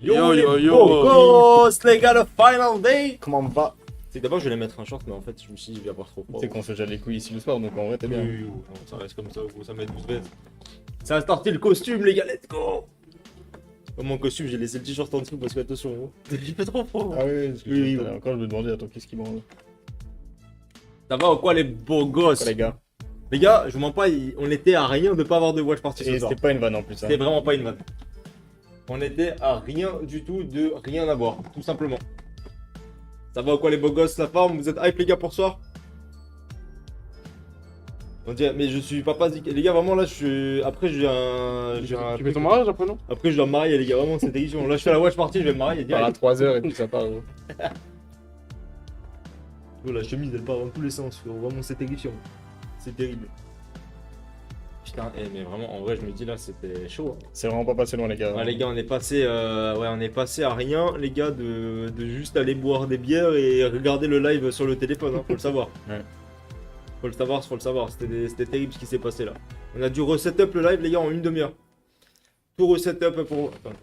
Yo, les yo, yo. beaux gosses, les gars, le final day. Comment on va? C'est que d'abord je vais mettre un short, mais en fait je me suis dit je vais avoir trop froid. Tu sais qu'on se jette les couilles ici le soir, donc en vrai t'es bien. Oui, non, ça reste comme ça, gros, ça met 12 vêtements. Ça a starté le costume, les gars, let's go. Dans mon costume, j'ai laissé le t-shirt en dessous parce que attention, gros, il fait trop froid. Ah oui, parce que Oui, oui. encore je me demandais, attends, qu'est-ce qui branle? Ça va ou quoi, les beaux gosses? Les gars. Les gars, je vous mens pas, on était à rien de pas avoir de watch party ce Et soir. c'était pas une vanne en plus. Hein. C'était vraiment pas une vanne. On était à rien du tout de rien à voir, tout simplement. Ça va ou quoi les beaux gosses, la forme? Vous êtes hype les gars pour ce soir? On dit, mais je suis papa zik. Les gars, vraiment là, je suis. Après, j'ai un. Tu fais ton mariage après, non? Après, je dois me marier, les gars, vraiment, c'est délicieux. Là, je fais la watch party, je vais me marier. Par à Direct. 3 heures et puis ça part. Oh, la chemise, elle part dans tous les sens, frérot. Vraiment, c'est terrifiant. C'est terrible. Putain, mais vraiment, en vrai, je me dis là, c'était chaud. Hein. C'est vraiment pas passé loin les gars. Ouais, les gars, on est passé, on est passé à rien, les gars, de juste aller boire des bières et regarder le live sur le téléphone, hein, faut le savoir. Ouais. Faut le savoir, c'était terrible ce qui s'est passé là. On a dû reset-up le live, les gars, en une demi-heure. Tout reset-up pour... Attends.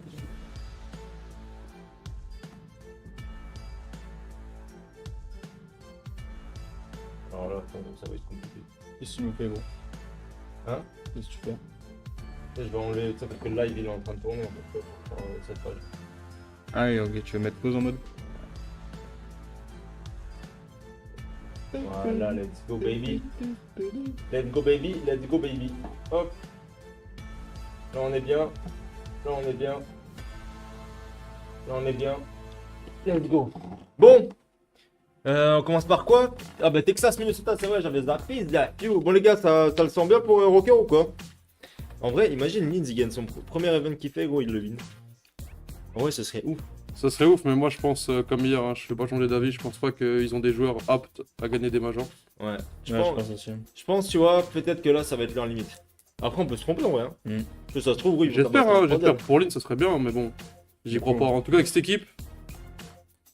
Alors là, ça va être compliqué. Qu'est-ce que tu nous fais gros? Hein? Qu'est-ce que tu fais? Je vais enlever ça parce que le live il est en train de tourner en fait, pour cette page. Ah oui, ok, tu veux mettre pause en mode? Voilà, let's go baby. Let's go baby, let's go baby. Hop. Là on est bien. Là on est bien. Là on est bien. Let's go. Bon. On commence par quoi? Ah bah Texas, Minnesota, c'est vrai, j'avais zappé. Bon les gars, ça le sent bien pour Rocker ou quoi? En vrai, imagine Linz, il gagne son premier event qu'il fait, gros, il le win. En vrai, ce serait ouf. Ça serait ouf, mais moi je pense, comme hier, hein, je vais pas changer d'avis, je pense pas qu'ils ont des joueurs aptes à gagner des majors. Ouais, Je pense aussi. je pense, tu vois, peut-être que là, ça va être leur limite. Après, on peut se tromper en vrai. Hein. Mm. Parce que ça se trouve, oui. J'espère, hein, j'espère pour Lynn, ça serait bien, mais bon, j'y crois pas. En tout cas, avec cette équipe,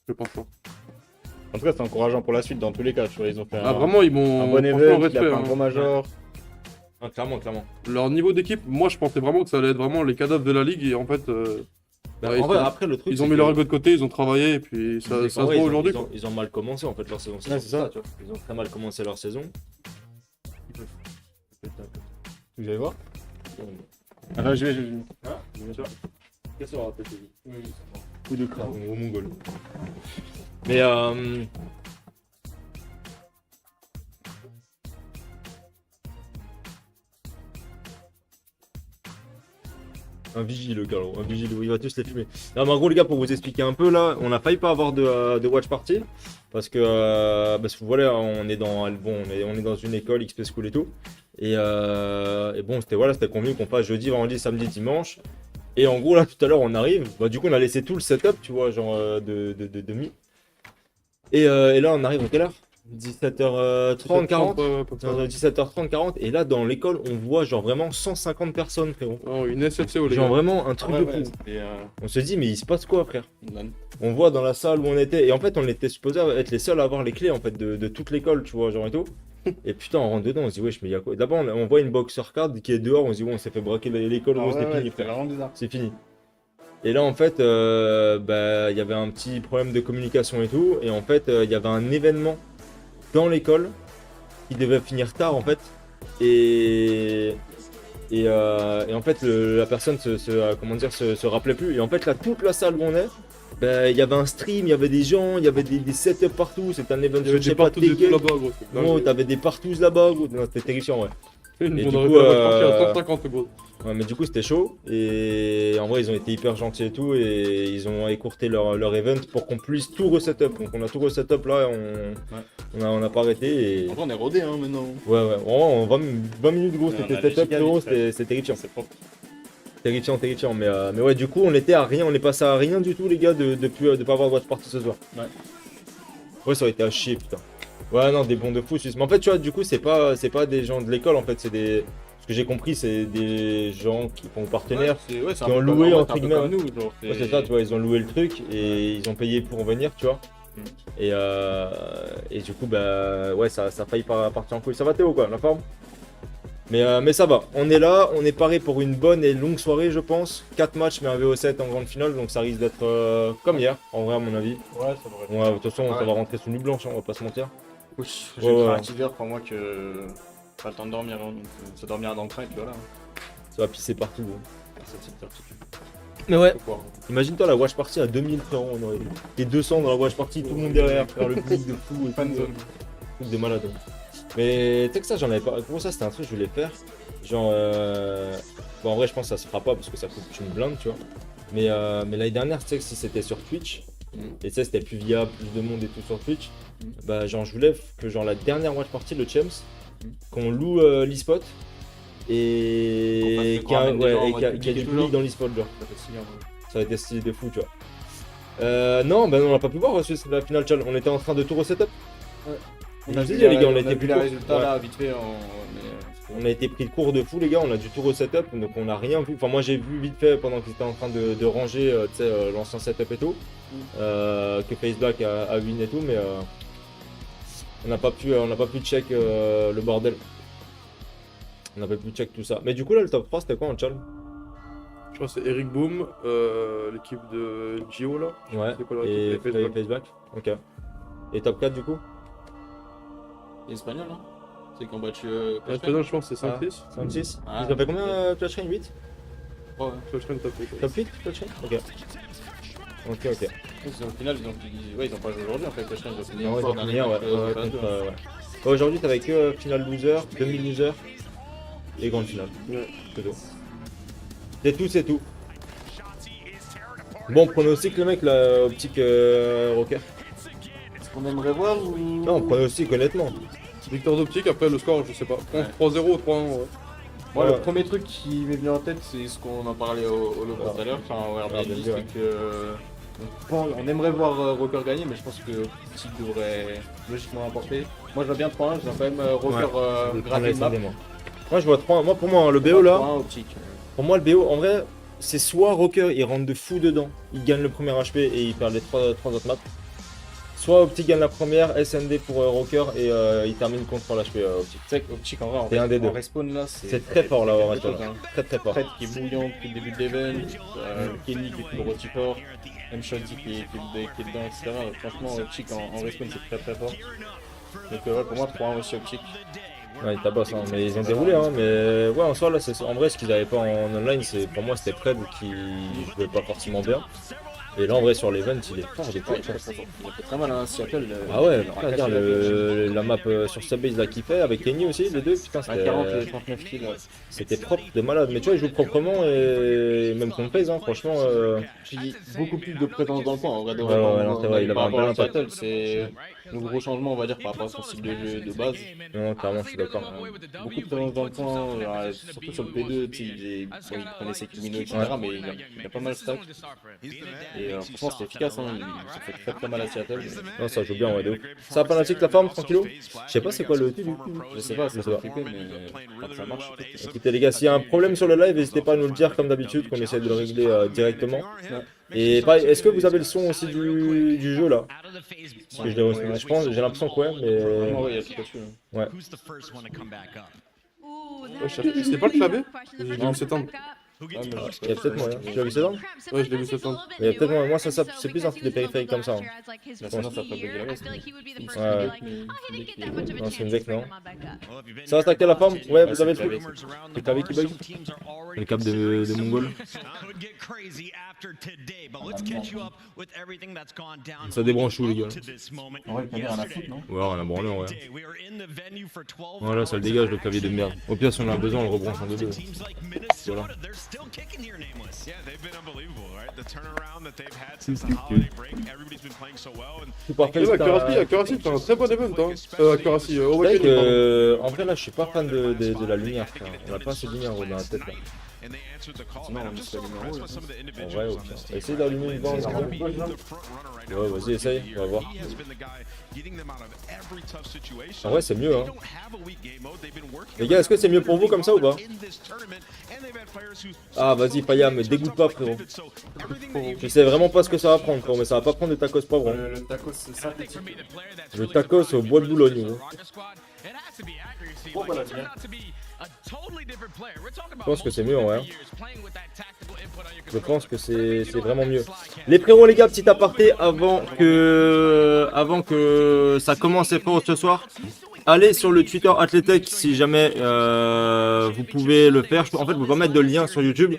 je pense pas. En tout cas, c'est encourageant pour la suite dans tous les cas. Tu vois, ils ont fait Ah, vraiment, ils m'ont. un bon franchement, event, il a respect, fait un hein. gros major. Ah, clairement, clairement. Leur niveau d'équipe, moi je pensais vraiment que ça allait être vraiment les cadavres de la ligue, et en fait. Bah, ouais, en vrai, après, le truc. ils ont mis leur ego de côté, ils ont travaillé, et puis ça se voit aujourd'hui. Ils ont mal commencé en fait leur saison. Ouais, c'est ça. Tu vois. Ils ont très mal commencé leur saison. Vous allez voir? Ah, je vais. Ah, bien sûr. Qu'est-ce qu'on va peut-être Coup de crâne. Au mongol. Mais un vigile, le gars, un vigile, il va tous les fumer. Non, mais en gros, les gars, pour vous expliquer un peu, là, on a failli pas avoir de watch party. Parce que voilà, on est dans une école XP School et tout. Et bon, c'était convenu qu'on fasse jeudi, vendredi, samedi, dimanche. Et en gros, là, tout à l'heure, on arrive. Bah, du coup, on a laissé tout le setup, tu vois, genre de demi. Et là, on arrive à quelle heure? 17h30, 40. 17h30, 40. Et là, dans l'école, on voit genre vraiment 150 personnes, frérot. Oh, une SFCO, les Genre gars. vraiment un truc de fou. Et On se dit, mais il se passe quoi, frère? On voit dans la salle où on était. Et en fait, on était supposé être les seuls à avoir les clés en fait de toute l'école, tu vois, genre et tout. Et putain, on rentre dedans, on se dit, wesh, mais il y a quoi? D'abord, on voit une boxer card qui est dehors, on se dit, ouais, on s'est fait braquer l'école, gros, c'est fini, c'était frère. vraiment bizarre. C'est fini. Et là, en fait, il y avait un petit problème de communication et tout. Et en fait, il y avait un événement dans l'école qui devait finir tard, en fait. Et en fait, la personne se rappelait plus. Et en fait, là, toute la salle où on est, il y avait un stream, il y avait des gens, il y avait des setups partout. C'était un event, Il y avait des partout des tout là-bas, gros. Gros, t'avais des partous là-bas, gros. Non, c'était terrifiant, ouais. On du aurait coup, pu la partir à 150, gros. Ouais, mais du coup, c'était chaud. Et en vrai, ils ont été hyper gentils et tout. Et ils ont écourté leur event pour qu'on puisse tout reset-up. Donc, on a tout reset-up là. On n'a pas arrêté. Et... En vrai, on est rodé hein, maintenant. Ouais, vraiment, en 20 minutes, gros, Ouais, c'était on a setup, les gros. gigas, C'était terrifiant. C'est propre. Terrifiant. Mais ouais, du coup, on était à rien. On est passé à rien du tout, les gars, de pas avoir de watch party ce soir. Ouais, ça aurait été à chier, putain. Ouais, non, des bons de fou. Mais en fait, tu vois, du coup, c'est pas des gens de l'école, en fait. C'est des. Ce que j'ai compris, c'est des gens qui font partenaires. Qui ont loué, entre guillemets. Comme nous, genre. Ouais, c'est ça, tu vois, ils ont loué le truc et ils ont payé pour venir, tu vois. Et du coup, bah ouais, ça a failli partir en couille. Ça va Théo, quoi, la forme? Mais ça va, on est là, on est paré pour une bonne et longue soirée, je pense. 4 matchs, mais un VO7 en grande finale, donc ça risque d'être comme hier, en vrai, à mon avis. Ouais, ça devrait être. Ouais, de toute façon, ça Ouais. va rentrer sous nuit blanche, hein, on va pas se mentir. Oui, Ouais, j'ai ouais. un petit verre pour moi que. Pas le temps de dormir, hein, donc ça dormira dans le train et puis voilà. Ça va pisser partout. Hein. C'est une certitude. Mais ouais, Faut croire. imagine-toi la watch party à 2000 francs, on aurait les 200 dans la watch party, tout le monde derrière, faire le public de fou et Fan tout, zone. truc de malade. Mais tu sais que ça, j'en avais pas. Pour ça, c'était un truc que je voulais faire. Genre, bon, en vrai, je pense que ça se fera pas parce que ça coûte une blinde, tu vois. Mais l'année dernière, tu sais que si c'était sur Twitch, et tu sais, c'était plus viable, plus de monde et tout sur Twitch, bah, genre, je voulais que, genre, la dernière watch party, le Champs, qu'on loue l'e-spot et qu'il y a du public dans l'e-spot, genre. Ça fait stylé, en vrai. Ça va être stylé de fou, tu vois. Non, bah, on n'a pas pu voir c'est la finale challenge. On était en train de tout resetup. Ouais. On a vu les gars, on a été vu plus les court. résultats Ouais. là, vite fait. On a été pris de court de fou les gars, on a du tout resetup, donc on n'a rien vu. Enfin moi j'ai vu vite fait pendant qu'ils étaient en train de ranger tu sais, l'ancien setup et tout, que Faceback a win et tout, mais on n'a pas pu check le bordel. On n'a pas pu check tout ça. Mais du coup là le top 3 c'était quoi en challenge? Je crois que c'est Eric Boom, l'équipe de Gio là. Ouais, C'est quoi leur et équipe? Facebook. Faceback. Ok. Et top 4 du coup? Espagnol, hein. C'est qui ont battu. Ouais, Espagnol, je pense que c'est 5-6. 56. Ah. Ils ont fait combien Clutch Rain 8? Ouais. Touchdown top 8. Top 8 Clutch Rain? Ok. Ok. Au final, ils ont pas joué aujourd'hui en fait. Ils ont fini Non, ils encore ont dans fini les hier, ouais. matchs, Ouais, phase contre, 2, hein. ouais. Ouais, aujourd'hui, t'avais que finale loser, demi-loser et grande finale. Ouais. C'est tout. C'est tout. Bon, pronostic, le mec, la optique rocker. Est-ce qu'on aimerait voir ou. Non, pronostic, honnêtement. Victoire d'optique, après le score, je sais pas. 11-3-0 ou 3-1, ouais. Moi, Ouais. le premier truc qui m'est venu en tête, c'est ce qu'on en parlait au logo tout à l'heure, enfin au Airbnb, Airbnb, c'est ouais. que on aimerait voir Rocker gagner, mais je pense que Optic devrait logiquement l'emporter. Moi, je vois bien 3-1, je vois quand même Rocker Je vais prendre gratter la une map. SND, moi, je vois 3. Moi, pour moi, hein, le BO là, 3-1 Optic. pour moi, le BO, en vrai, c'est soit Rocker, il rentre de fou dedans, il gagne le premier HP et il perd les 3 autres maps. Soit Optic gagne la première, SND pour Rocker et il termine contre l'HP Optic. Tu sais qu'Optic en vrai, C'est un des deux. en respawn là, C'est très fort là, en quelque chose, fait. hein. Très fort. Fred qui est bouillant depuis le début de l'event, Kenny qui est toujours aussi fort, M-Shotty qui est dedans, etc. Franchement, Optic en respawn c'est très fort. Donc ouais, pour moi 3-1 aussi Optic. Ouais, ils tabassent, hein, mais ils ont déroulé, hein, mais ouais, en soi, là, en vrai, ce qu'ils n'avaient pas en online, pour moi, c'était Fred qui jouait pas forcément bien. Et là, en vrai, sur l'event, il est fort de Ouais, quoi. il a fait très mal à Seattle. Ah ouais, il aura putain, cassé dire, la map sur Subbase là qu'il fait, avec Kenny aussi, les deux, putain, À 40 et c'était 39 kills. c'était propre de malade. Mais tu vois, il joue proprement et même contre Pace, hein, franchement. Puis beaucoup plus de présence dans le point en vrai de Ouais, ouais, non, c'est vrai, il avait par un rapport bel à impact. Seattle, c'est le gros changement on va dire par rapport à son style de jeu de base. Non, clairement, je suis d'accord. Beaucoup de présence dans le point, surtout sur le P2, tu sais, il prenait ses kills etc. Ouais. Mais il a pas mal stack. Et franchement c'était efficace, hein. Ça fait très mal à Seattle. Non, ça joue bien, ouais, de ouf. Ça va pas la forme, tranquillou. Je sais pas c'est quoi le outil du coup. Je sais pas, Je ça sais va pas. flipper, mais quand ça marche. Écoutez les gars, s'il y a un problème sur le live, n'hésitez pas à nous le dire comme d'habitude, qu'on essaie de le régler directement. Et pareil, est-ce que vous avez le son aussi du jeu là? Parce que je pense, j'ai l'impression que ouais, mais Vraiment, ouais, il y a tout là-dessus. Hein. ouais. C'est pas le clavier? J'ai dû s'éteindre. Il y a peut-être moyen. Tu l'as vu s'étendre? Ouais, je l'ai vu s'éteindre. Il y a peut-être moyen. Moi, ça c'est plus un truc de périphérique comme ça. Hein. Là, sinon, ça ferait bugger la race. Non, c'est une deck, non. Ça va stacker la forme? Ouais, vous avez le truc. Le clavier qui bug? Le câble de Mongol. Ça débranche où les gars? En vrai, le clavier, rien à foutre, non? Ouais, on a branlé, ouais. Voilà, ça le dégage le clavier de merde. Au pire, si on a besoin, on le rebranche en deux. Voilà. Tout parfait. Ouais, Accuracy, c'est un très bon event. Hein. Accuracy, C'est vrai que, en vrai, là, je suis pas fan de la lumière, frère. On a pas assez de lumière dans la tête, là. Sinon, on met le numéro. Là. En vrai, ok. Essaye d'allumer une bande. Ouais, vas-y, essaye, on va voir. En vrai, c'est mieux, hein. Les gars, est-ce que c'est mieux pour vous comme ça ou pas? Ah, vas-y, Paya, mais dégoûte pas, frérot. Je sais vraiment pas ce que ça va prendre, frérot, mais ça va pas prendre de tacos poivron. Le tacos, c'est synthétique. Le tacos au bois de Boulogne, gros. Oh, voilà, bien. Je pense que c'est mieux, ouais. Je pense que c'est vraiment mieux. Les frérots, les gars, petit aparté avant que ça commence, les frérots, ce soir. Allez sur le Twitter Atletec si jamais vous pouvez le faire. En fait, je ne peux pas mettre de lien sur YouTube.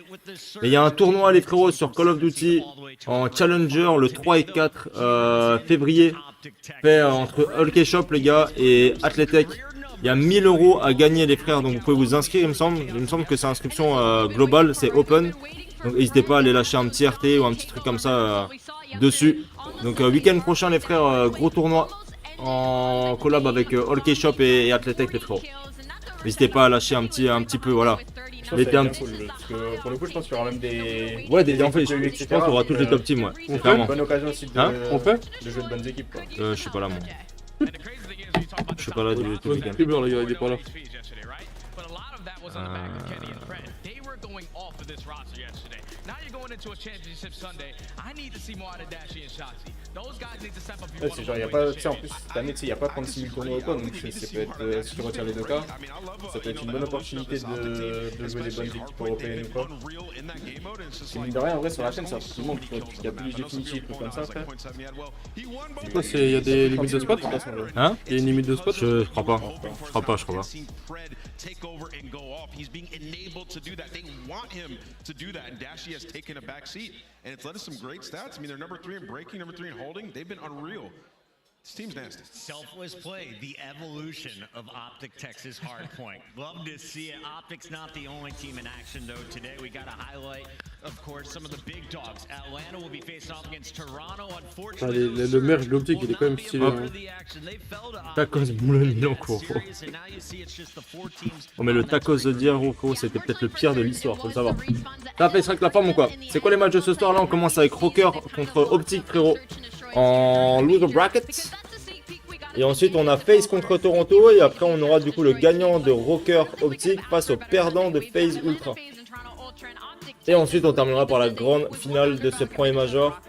Mais il y a un tournoi, les frérots, sur Call of Duty en Challenger le 3 et 4 février. Fait entre OK Shop, les gars, et Atletec. Il y a 1000 € à gagner, les frères. Donc vous pouvez vous inscrire, il me semble. Il me semble que c'est inscription globale, c'est open. Donc n'hésitez pas à aller lâcher un petit RT ou un petit truc comme ça dessus. Donc week-end prochain, les frères, gros tournoi en collab avec OK Shop et Atletec, les frères. N'hésitez pas à lâcher un petit peu, voilà. Mettez un petit... Cool, parce que pour le coup, je pense qu'il y aura même des. Ouais, en fait, je pense qu'on aura tous les top teams, ouais. C'est Clairement. une bonne occasion aussi de, On fait de jouer de bonnes équipes. Quoi. Je suis pas là, moi. Je suis pas là du tout le week-end. Clubber, les gars, il est pas là. Ouais, c'est genre, y a pas, tu sais, en plus, cette année, il n'y a pas 36 000 tournois ou quoi, donc ça peut être, si tu retires les deux cas, ça peut être une bonne opportunité de jouer des bonnes équipes européennes ou quoi. Et mine de rien, en vrai, sur la chaîne, ça tout le monde, il y a plus de définitifs ou comme ça, frère. Pourquoi il y a des limites de spot? Hein? Il y a une limite de spot? Je crois pas. Je crois pas. Take over and go off. He's being enabled to do that. They want him to do that, and Dashy has taken a back seat, and it's led to some great stats. I mean, they're number 3 in breaking, number 3 in holding. They've been unreal. This team's nasty. Selfless play, the evolution of Optic Tex's hard point. Love to see it. Optic's not the only team in action, though. Today we got to highlight, of course, some of the big dogs. Atlanta will be facing off against Toronto. Unfortunately, Le merge de l'optique, il est quand même stylé. Hein. Tacos Boulogne-Milancourt. Oh, mais le tacos de Diaroko, c'était peut-être le pire de l'histoire, faut le savoir. T'as fait avec la femme ou quoi? C'est quoi les matchs de ce soir là? On commence avec Rocker contre Optic, frérot, en loser bracket. Et ensuite on a FaZe contre Toronto. Et après on aura du coup le gagnant de Rocker Optic face au perdant de FaZe Ultra. Et ensuite on terminera par la grande finale de ce premier major.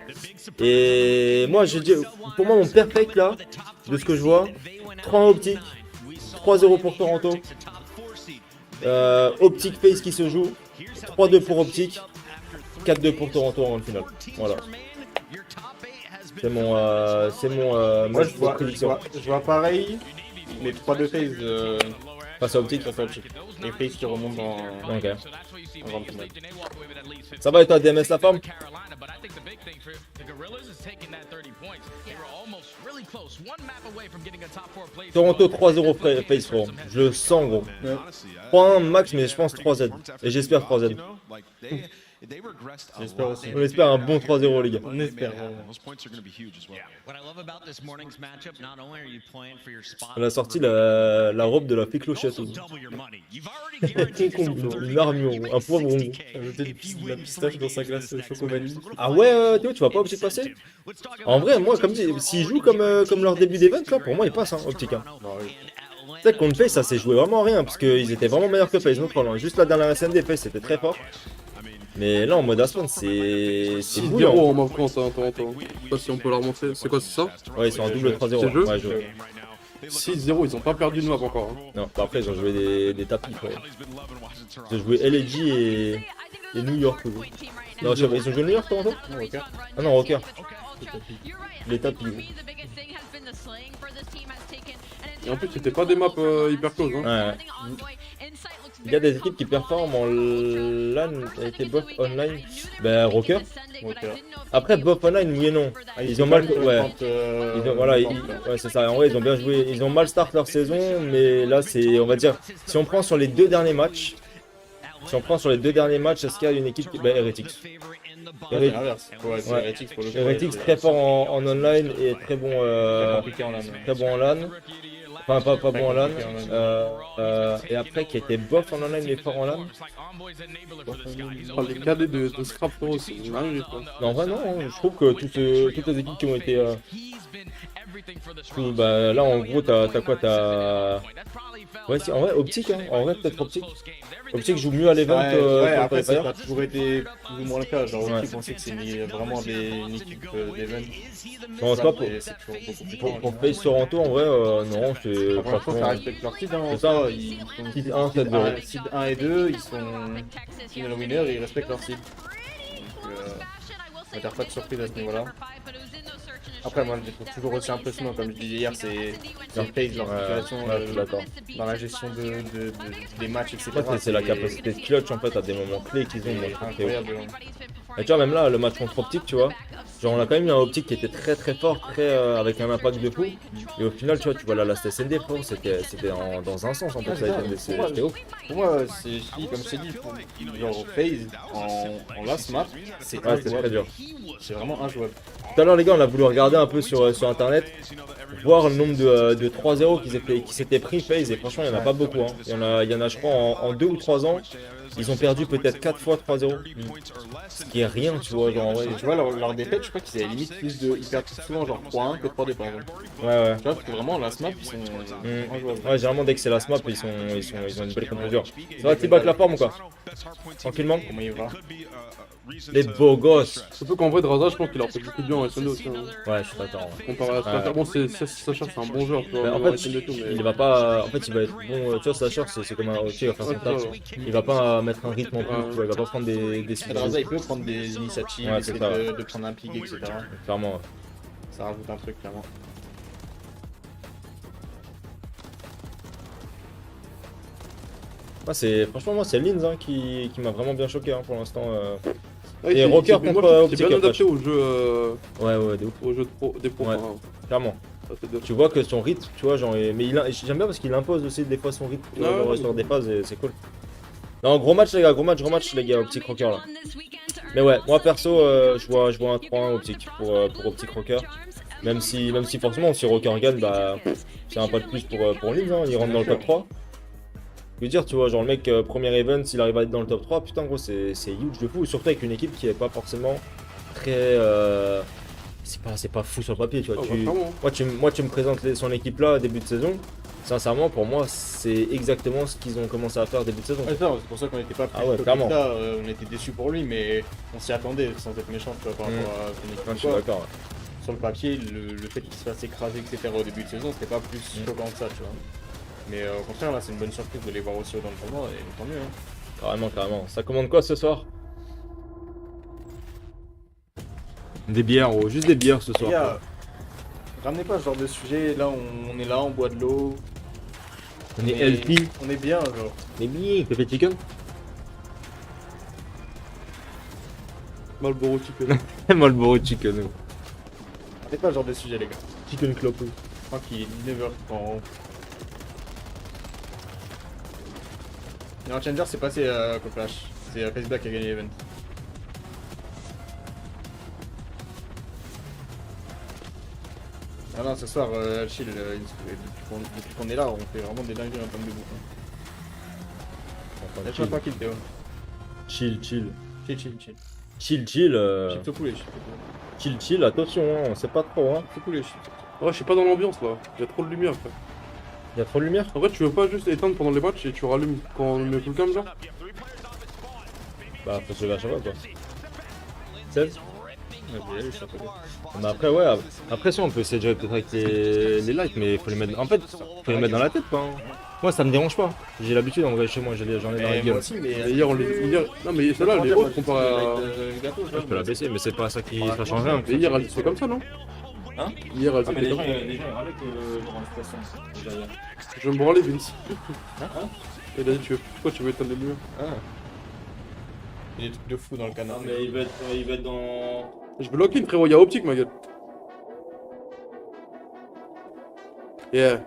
Et moi je dis, pour moi mon perfect là, de ce que je vois, 3-1 Optic, 3-0 pour Toronto, Optic FaZe qui se joue, 3-2 pour Optic, 4-2 pour Toronto en finale. Voilà. C'est mon Moi, je vois pareil, mais 3-2 FaZe face à Optic. face à Optic. Et FaZe qui remonte en grande finale. Ça va et toi, DMS la femme? Toronto 3-0 FaZe, frérot. Je le sens, gros. 3-1 max, mais je pense 3Z. Et j'espère 3Z. J'espère aussi. On espère un bon 3-0, les gars. On espère. On a sorti la robe de la fée clochette. Une armure, un poivron. De la pistache dans sa glace choco-vanille. Ah ouais, Théo, tu vas pas Optic passer? En vrai, moi, comme s'ils jouent comme leur début d'event, là, pour moi, ils passent, hein, Optic. Hein. Tu sais, contre FaZe, ça s'est joué vraiment à rien, parce qu'ils étaient vraiment meilleurs que FaZe, notre Roland. Juste la dernière SND, FaZe, c'était très fort. Mais là, en mode Aspen, c'est bouillant. 6-0 en mode France, hein, Toronto. Je sais pas si on peut la remonter. C'est quoi, c'est ça? Ouais, ils sont en double 3-0. C'est le jeu? Ouais, je... 6-0, ils ont pas perdu de map encore. Hein. Non, bah après, ils ont joué des tapis, quoi. Ils ont joué LG et New York. Non, ils ont joué New York, Toronto? Non, Rocker. Ah non, Rocker. Les tapis. Et en plus, c'était pas des maps hyper close. Hein. Ouais. Il y a des équipes qui performent en LAN avec les buffs online. Ben, Rocker. Après, buff online, oui et non. Ils ont mal. Ouais. Voilà, ouais, c'est ça. En vrai, ils ont bien joué. Ils ont mal start leur saison, mais là, c'est. On va dire. Si on prend sur les deux derniers matchs. Est-ce qu'il y a une équipe qui. Ben, Heretics. Heretics très fort en online et très bon en LAN. Enfin, pas bon en LAN. Et après, qui était bof en online mais fort en LAN. Oh, les cadets de Scrap Pro, c'est une dinguerie, quoi. Non, en vrai, non. Je trouve que toutes les équipes qui ont été. Bah, là, en gros, t'as quoi? T'as. Ouais, si, en vrai, Optic. Hein. En vrai, peut-être Optic. Optique joue mieux à l'event Ouais, que après, ça Qualifier. a toujours été plus ou moins le cas. Genre, Ouais. Optique, on sait que c'est vraiment une équipe d'event. Non, c'est pas pour, Et c'est toujours beaucoup plus pour, fort. pour Face Toronto, en vrai, non, c'est Après, je pense que ça franchement. respecte leur seed. Hein, C'est en ça. soi, ils sont Seed 1, 7-0. seed 1 et 2, ils sont final winner et ils respectent leur seed. Donc, on va dire pas de surprise à ce niveau-là. Après, moi, je les trouve toujours aussi impressionnants, comme je disais hier, c'est leur pace, leur situation, Ouais, je suis d'accord. dans la gestion des matchs, etc. En fait, c'est la capacité de clutch en fait à des moments clés qu'ils ont. Moi, je trouve que c'est ouf. incroyable. Et tu vois, même là, le match contre Optique, tu vois, genre on a quand même eu un Optique qui était très très fort, avec un impact de fou. Et au final, tu vois, la last SND, frérot, c'était dans un sens en fait, Ouais, ça a été, c'était ouf. Pour moi, c'est comme je t'ai dit, genre phase en last map, c'est Ouais, c'était très injouable. dur. C'est vraiment injouable. Tout à l'heure, les gars, on a voulu regarder un peu sur internet, voir le nombre de 3-0 qui s'étaient pris phase, et franchement, il n'y en a pas beaucoup. Hein. Il y en a, je crois, en 2 ou 3 ans, ils ont perdu peut-être 4 fois 3-0. Ce qui est rien, tu vois, genre en vrai. Tu vois, leur défaite, je crois qu'ils avaient limite plus de. Ils perdent souvent genre 3-1 que 3-2 par exemple. Ouais, ouais. Tu vois, parce que vraiment, last map, ils sont injouables. Ouais, généralement, dès que c'est la smap, ils ont une belle composure. Ça va, T-Back la forme ou quoi? Tranquillement. Comment il va? Les beaux gosses. Surtout qu'en vrai, Draza, je pense qu'il leur fait beaucoup de bien en SND aussi. Hein. Ouais, je suis d'accord. Ouais. Comparé à Sacha, bon, Sacha, c'est un bon joueur, tu vois. Mais en en fait, SND et tout, mais- il va pas. En fait, il va être bon. Tu vois, Sacher, c'est comme un routier, il va faire son Ouais, taf. c'est ça, ouais. Il va pas mettre un rythme en plus, Ouais. tu vois, il va pas prendre des Adresse, il peut prendre des initiatives, Ouais, essayer c'est ça. de prendre un pic, etc. Clairement. Ouais. Ça rajoute un truc, clairement. Franchement, moi, c'est Linz hein, qui m'a vraiment bien choqué hein, pour l'instant. Ouais, Et c'est- Rocker c'est- contre moi, Optique, c'est bien ouais, adapté au jeu, Ouais, de ouf. au jeu des pros. Ouais. Enfin, Clairement. ça, c'est bien. Tu vois que son rythme, tu vois, genre, mais j'aime bien parce qu'il impose aussi des fois son rythme tu vois, Ouais, genre, ouais, sur ouais. des phases et c'est cool. Non, gros match les gars, gros match les gars, Optique Rocker là. Mais ouais, moi perso, je vois un 3-1 Optique pour Optique Rocker. Même si forcément, si Rocker gagne, bah, c'est un pas de plus pour Linz, hein, il rentre dans le top 3. Je veux dire, tu vois, genre le mec, premier event, s'il arrive à être dans le top 3, putain, gros, c'est huge de fou. Surtout avec une équipe qui est pas forcément très. C'est pas fou sur le papier, tu vois. Ah, bah, clairement. Moi, tu me présentes son équipe là, début de saison. Sincèrement, pour moi, c'est exactement ce qu'ils ont commencé à faire début de saison. Ouais, c'est pour ça qu'on n'était pas plus Ah ouais, choqués clairement. que ça, on était déçus pour lui, mais on s'y attendait sans être méchant, tu vois, par rapport à son équipe. Ouais, je suis Quoi. d'accord. Ouais. Sur le papier, le fait qu'il se fasse écraser, etc. au début de saison, c'était pas plus choquant que ça, tu vois. Mais au contraire, là, c'est une bonne surprise de les voir aussi haut dans le tournoi, et tant mieux. Hein. Carrément. Ça commande quoi ce soir? Des bières, oh, juste des bières ce soir. Les gars, ramenez pas ce genre de sujet, là, on est là, on boit de l'eau. On est healthy. On est bien, genre. Des bières, pépé chicken. Marlboro Chicken. Marlboro chicken. Ramenez pas ce genre de sujet, les gars. Chicken clop. Tranquille, 19h quand. Non, Challenger, c'est passé Coplash. C'est Facebook qui a gagné l'event. Ah non, ce soir, chill, depuis qu'on est là, on fait vraiment des dingueries en termes de bouffe. Laisse-moi tranquille, Théo. Chill. Chill. Chill, Chips au poulet, chill, attention, hein, on sait pas trop. Hein. chips au poulet, chips. Ouais, je suis pas dans l'ambiance là. Il y a trop de lumière, frère. Il y a trop de lumière. En vrai, tu veux pas juste éteindre pendant les matchs et tu rallumes quand on met full cam, genre? Bah, faut se lever à chaque fois quoi. 16. Ouais, je vais y aller, je suis à côté. Mais après, ouais, après ça, on peut essayer de jouer peut-être avec les lights, mais faut les mettre. En fait, faut les mettre dans la tête quoi. Hein. Moi, ça me dérange pas. J'ai l'habitude en vrai chez moi, j'en ai dans la Moi gueule. aussi, mais Et hier, on les. Hier... Non, mais celle-là, elle est haute comparée à. Je peux la baisser, mais c'est pas ça qui va changer rien. Mais hier, elle était comme ça, non? Hein? Hier, elle Ah, mais était les comme gens, ça. ils râlaient que genre en situation. Je vais me branler, Vince. Hein? Il a dit, pourquoi tu veux éteindre les lumières? Ah. Il y a des trucs de fou dans le canard. mais il va être dans. Je veux lock-in, frérot, y'a optique, ma gueule. Yeah.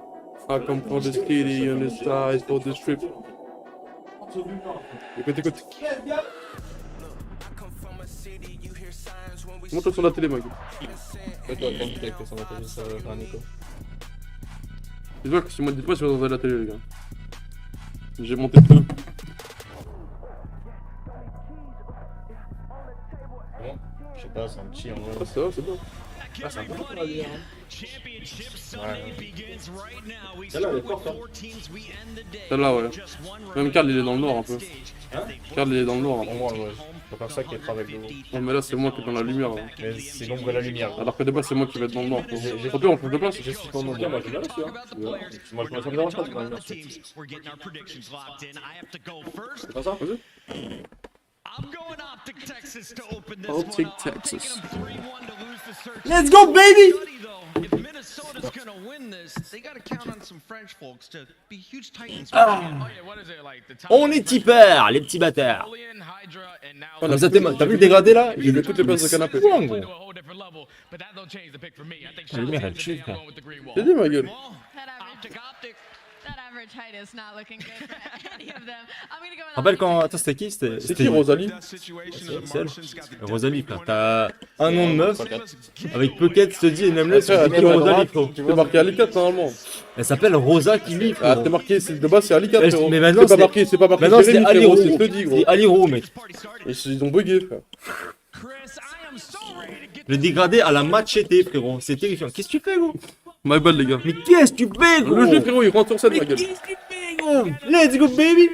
I come from the city on the side for the strip. Écoute. Montre sur la télé, ma gueule. Ouais, toi, tranquille avec tes sondages, ça va faire un écho. Dites-moi que si moi, dites-moi si vous entendez la télé, les gars. J'ai monté le peu. Je sais pas, c'est un petit en vrai. Ah, c'est vrai, c'est bien. Ah, c'est un peu pour la bière. Celle-là, elle est forte, hein. Celle-là, ouais. Même Karl, il est dans le noir un peu. Karl, il est dans le noir. Pour moi, ouais. Faut faire ça qui est pas avec le haut. Non, mais là, c'est moi qui est dans la lumière. Là. Mais c'est l'ombre et la lumière. Alors que de base, c'est moi qui vais être dans le noir. Faut plus, on peut de place. Je suis ton ombre. Moi, je suis là, celui-là. Moi, je me sens bien, je pense, dans la lumière. C'est pas ça? Vas-y. I'm going Optic Texas to open this Optic one up. Texas. Taking them 3-1 to lose the search. Let's go, baby! If Minnesota's gonna win this, they gotta count on some French folks to be huge titans. Oh yeah, what is it like? The top On est tipeurs, les petits bâtards. On a Comme ça, t'as vu le dégradé là? J'ai vu toutes les places de canapé. Fou, en gros. La lumière, elle tue, frère. J'ai dit ma gueule. That average height is not looking good for any of them. I'm gonna go with Rappelle quand. Attends, c'était qui? C'est qui Rosalie? C'est elle. Rosalie, frère. T'as un nom de meuf. Avec Pocket, je te dis, et Nameless, Frère, c'est qui Rosalie, frérot? C'est marqué Ali4 normalement. Elle s'appelle Rosa Kili, Ah, frérot. c'est marqué, de base c'est Ali4 frérot. Mais maintenant, c'est pas marqué, c'est pas marqué Maintenant, c'est Jérémy Ali frérot, Roux. c'est ce que je te dis gros. C'est Ali Roux, mec. Ils ont bugué frère. Le dégradé à la machete, frérot. C'est terrifiant. Qu'est-ce que tu fais, gros? My bad les gars. Mais qu'est-ce que tu fais, gros? Le jeu frérot il rentre sur scène Mais ma gueule. qu'est-ce que tu fais, gros? Let's go, baby!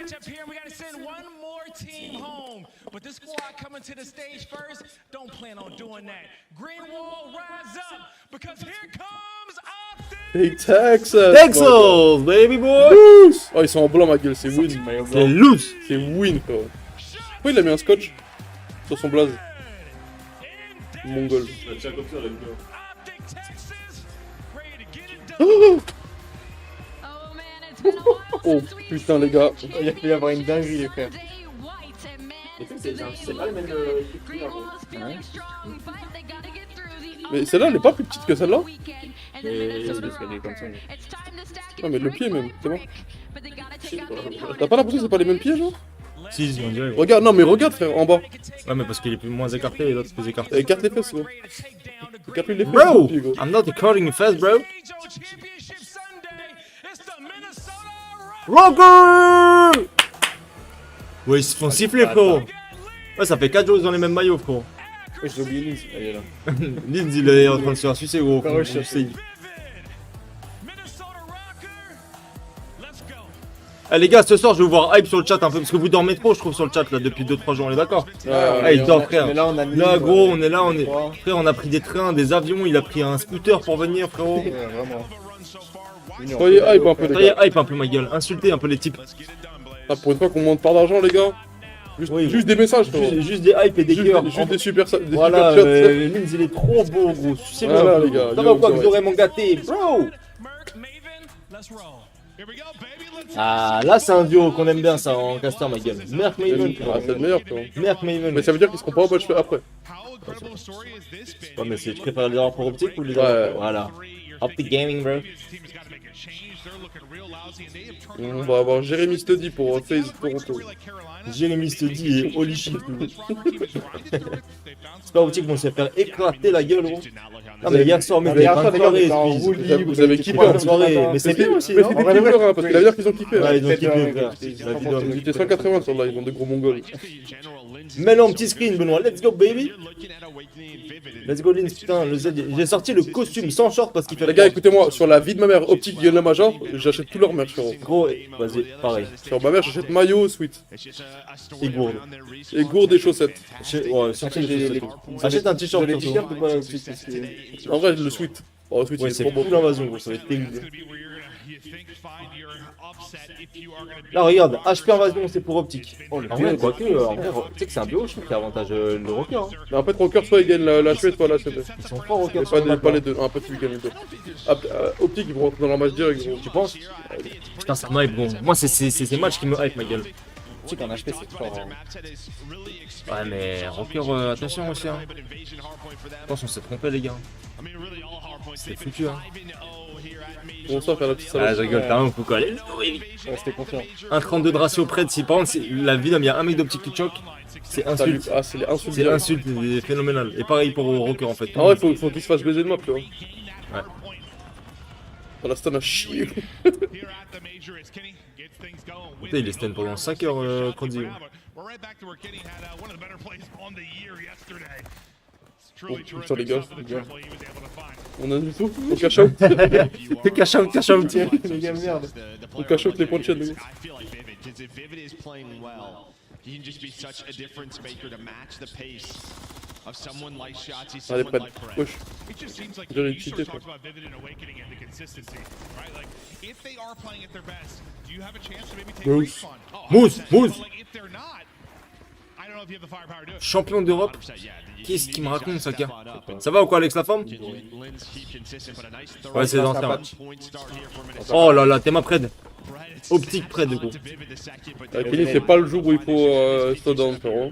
But this squad coming to the stage first, don't plan on doing that. Green wall, rise up, because here comes Optic. Hey Texas. Texas, baby boy! Loose. Oh ils sont en blanc ma gueule, c'est win. C'est loose! C'est win frérot. Pourquoi il a mis un scotch sur son blaze? Mongol. Optic Texas, ready to get it done. Oh Oh man, it's been a while Oh since we putain les gars. Il a fait avoir une dinguerie, les frères. Day White and man, C'est pas le même Green Wall's feeling strong, but they gotta get through the Mais celle-là elle est pas plus petite que celle-là? weekend. And then Minnesota parce qu'elle est comme ça. it's time to stack Non mais le pied même, c'est bon. but they gotta take out the opponent. T'as pas l'impression que c'est pas les mêmes pieds genre? Si, on dirait, gros. Regarde, non mais regarde frère, en bas. Ouais, mais parce qu'il est plus moins écarté et l'autre plus écarté. Écarte les fesses gros. Écarte lui les fesses. Bro! lui, gros. I'm not recording you fast, bro. Championship Sunday, it's the Minnesota Rocker! Ouais, ils se font siffler, frérot. Ouais, ça fait 4 jours dans les mêmes maillots, frérot. Oui, j'ai oublié Lise. Elle est là. Linz, il est en train de se faire sucer, gros. Ah ouais, je sais. Minnesota Rocker. Let's go. Eh les gars, ce soir, je vais vous voir hype sur le chat un peu, parce que vous dormez trop, je trouve, sur le chat, là, depuis 2-3 jours, on est d'accord? Ah, il dort, frère. Mais là, on a mis, Là, gros, on est là, on est... Frère, on a pris des trains, des avions, il a pris un scooter pour venir, frérot. Ouais, vraiment. Soyez hype un peu les Soyez gars. hype un peu, ma gueule. Insultez un peu les types. Ah, pour une fois qu'on monte pas d'argent les gars. Juste, Oui, juste des messages frérot. Juste des hype et des cœurs. Juste des super des Voilà, super chats. Linz, il est trop beau, gros. C'est Voilà, le les gars. Ça Yo, va quoi, ça vous va. aurez mon gâté, bro? Merc, Maven, let's roll. Here we go, baby. Let's Ah, là, c'est un duo qu'on aime bien, ça, en caster, ma gueule. Merc Maven, Ah, c'est le meilleur frérot. Merc Maven. Mais ça veut dire qu'ils seront pas au match après. How incredible a story is this been? Ouais, mais c'est, tu préfères les avoir pour optique ou les Ouais. avoir Voilà. Optic Gaming, bro. This team's got to make a change. They're looking real lousy, and they have turned On va avoir Jérémy Study pour FaZe Toronto. like Carolina. Jérémy Study et Holy Shit. Our team is grinding through it. They found C'est pas optique, vont se faire éclater la gueule, gros. Non, mais hier soir, mais vous avez Hier pas soir, de les gars, on soirée, était en excuse. roue libre, Vous avez on kiffé, était hein. en soirée, matin. mais c'est bien aussi, Mais non? c'est En des vrai, kiffeurs hein, parce que la dire qu'ils ont kiffé. Ouais, hein. ils ont kiffé, frère. La vidéo. Ils étaient 180 sur le live, ils ont des gros mongols. Mets-le en petit screen, Benoît. Let's go, baby. Let's go, Linz, putain. Le Z. J'ai sorti le costume sans short parce qu'il fait. Les gars, écoutez-moi, sur la vie de ma mère, Optique, Guillaume la Major, j'achète tout leur merch frérot. Gros, vas-y, pareil. Sur ma mère, j'achète maillot, sweat. Et gourde. Et gourde et chaussettes. Ouais, sorti les chaussettes. Achète un t-shirt, Les surtout. t-shirts ou pas optique, parce que- En vrai, le sweat. Oh, le sweat, Ouais, il est c'est trop beau. fou l'invasion, gros. Ça va être terrible. Là, regarde, HP invasion, c'est pour optique. En vrai, quoique, en vrai, tu sais que c'est un bio, je trouve, qui avantage le rocker. Hein. Mais en fait, Rocker, soit il gagne la chouette, soit la chouette. Ils sont forts, rocker. Et pas les deux. Un petit week-end les deux. Optique, ils vont rentrer dans leur match direct, gros. Tu penses? Putain, ça me hype, bon. Moi, c'est ces matchs qui me hype, ma gueule. Tu sais qu'en HP, c'est fort. hein. Ouais, mais rocker, attention aussi. Hein. Je pense qu'on s'est trompé, les gars. C'est foutu, hein. Bonsoir, faire la petite Ah, salade. je rigole, t'as un coup coller. Restez confiants. Un 32 de ratio près de si par contre, si la vidéo, il y a un mec d'optique qui choque, c'est Salut. insulte. Ah, c'est les insultes. C'est l'insulte, c'est phénoménal. Et pareil pour rocker en fait. En vrai, faut qu'ils se fassent baiser de map, tu vois. Ouais. Dans la stun à chier. Putain, il est stun pendant 5 heures, Cronzy. Oh putain les gars, Bien. on a du tout. On cash out. Fais cash out, tiens. Les gars, merde. On cash out les points de chaîne. I feel like Vivid is playing well. He can just be such a difference maker to match the pace of someone like Shotzi, Allez, someone prête. like Brett. Push. It just seems like J'ai you cheaté, sort of quoi. talked about Vivid and Awakening and the consistency, right? Like, if they are playing at their best, do you have a chance to maybe take Moose. Respawn? Oh, Moose, 100%. Moose. But, like, if they're not, I don't know if you have the firepower to do it. Champion d'Europe. 100%, yeah. Qu'est-ce qu'il me raconte, Step Saka? on up and Ça va ou quoi, Alex la forme? Lynn's keep consistent, but a nice throw. Ouais, c'est Passe l'ancien. la Ouais. patch. Point start here for Minnesota. Oh là là, t'es ma près. Brett, it's Optique près de on coup. to Vivid the second, but Kenny, c'est pas le jour où il faut slow down, frérot.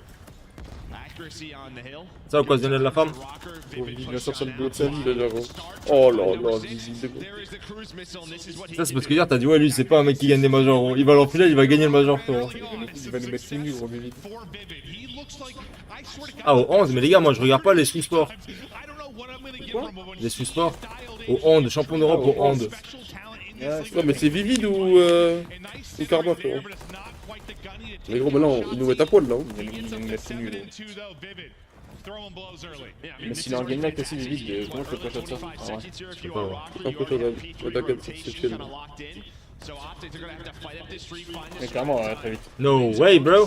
accuracy on the hill. Ça va quoi, Lionel la femme? Rocker, Il Vivid vient push sortir le shot bout de sa vie, down. déjà, gros. Oh là là, Vivid, c'est bon. There is the cruise missile, and this is what he Ça, c'est can parce que do. hier, t'as dit, ouais, lui, c'est pas un mec qui gagne des majors. Gros. Il va l'enfiler, il va gagner le major, frérot. Il va nous mettre une gros Vivid. For Vivid, he looks like, I swear to God, Ah, au 11, mais les gars, moi, je regarde pas les sous-sports. I don't know what I'm gonna get from him when Les he's sous-sports. dialed in. Au hand, champion d'Europe au hand. Special talent in this Ouais, league. Ouais, mais c'est Vivid ou A nice Karma, center there, frérot. but it's not quite the gunny to Mais take gros, mais là, those ils nous shots. mettent à poil, là. Hein. Il va nous mettre une gros. 7-2 though, Vivid. Throwing blows early. Mais s'il est en game like aussi, Vivid, comment je peux pas faire ça? Ah ouais. Je sais pas, ouais. Un peu chaud, mais t'inquiète, c'est chill. Mais clairement, ouais, très vite. No way, bro.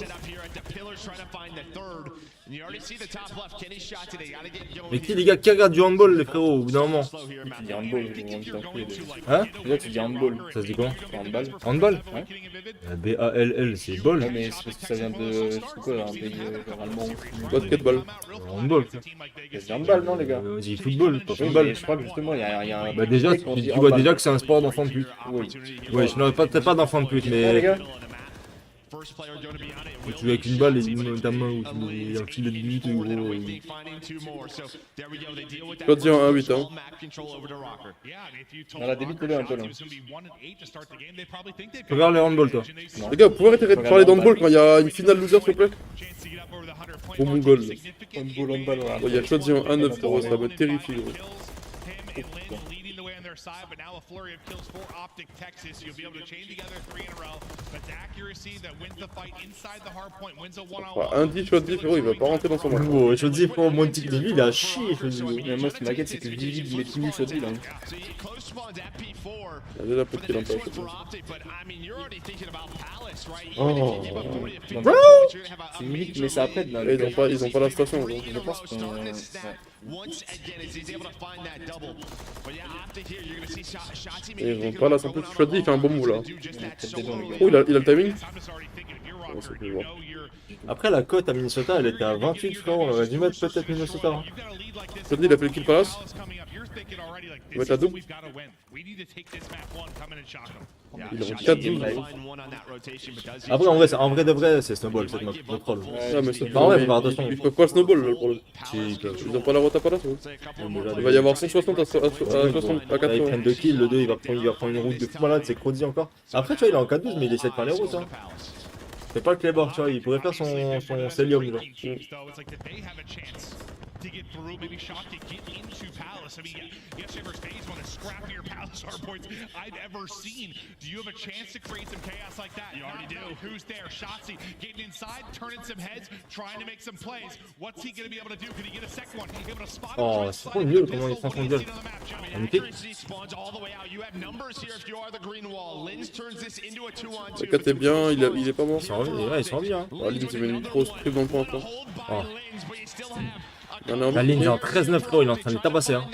Mais qui, les gars, qui regarde du handball, les frérots, au bout d'un moment? Tu dis handball, je vais vous t'enculer. Hein? Déjà, tu dis handball. Ça se dit comment? Handball. Handball? Ouais. B-A-L-L, c'est ball. Ouais, mais c'est parce que ça vient de. Je sais quoi, un pays genre allemand. Basketball. Handball. C'est handball, non, les gars? Vas-y, football, pas Oui, football. mais je crois que justement, il y a un. Bah déjà, mec, on dit tu vois handball. déjà que c'est un sport d'enfant de pute. Oui. Ouais, je n'aurais peut-être pas d'enfant de pute, Ouais, les mais gars. tu joues avec une balle et ta main ou tu un filet de but ou Pas dire un 1-8, hein. On a débité-le un peu, là. regarde le handball, toi. Les gars, vous pouvez arrêter de parler d'handball quand il y a une finale loser, s'il vous plaît? Au Mongol. Handball, handball, voilà. Oh, il y a choisi en 1-9, frérot, ça va me terrifier, gros. Side, but now a flurry of kills for Optic Texas. You'll be able to chain together 3 in a row, but the accuracy that wins the fight inside the hard point wins a one-on-one. Un 10 shot 10, frérot, il va pas rentrer dans son match. Gros, je te dis, pour mon tic de lui, il a chié, je te dis. Mais moi, ce qui m'inquiète, c'est que Vivid met tout nu sur lui, là. Il y a déjà peu de kills en place. Oh, c'est Vivid qui met ça après, là. Et ils ont pas la station, gros. Je pense qu'on. Ouais. Et ils ont pas la santé. Shot 10, il fait un bon move là. Tête dedans, les gars. Oh, il a le timing. Oh, ça peut voir. Après, la cote à Minnesota, elle était à 28, frérot. On aurait dû mettre peut-être Minnesota. Hein. Shot 10, il a fait le kill palace. Il va être à double. Il est en 4-12. Après, en vrai de vrai, c'est snowball, cette map. No troll. Ouais, mais c'est Bah, en vrai, faut faire attention. ils peuvent pas snowball là pour le. Si, ils peuvent. Ils ont pas la rota palace, gros. Il va y avoir 160 à 60 à Là, ils 80. prennent 2 kills, le 2 il va prendre une route de fou malade, c'est Crody encore. Après, tu vois, il est en 4-12, mais il essaie de faire les routes. Hein. C'est pas le clébard, tu vois, il pourrait faire son Celium. Là. To get through, maybe shot to get into Palace. I mean, yesterday versus today is one of the scrappier Palace hardpoints I've ever seen. Do you have a chance to create some chaos like that? You already do. Who's there? Shotzi getting inside, turning some heads, trying to make some plays. What's he going to be able to do? Can he get a second one? Able to spot him. Oh, c'est trop nul comment il prend son gueule. Magnifique. Le 4 est bien, il est pas mort. Ils sont en vie, hein. Ah, Lynn s'est mis une grosse prise dans le point encore. Oh. Il y en a un La ligne est bon. en 13-9, frérot, il est en train de les tabasser. Hein.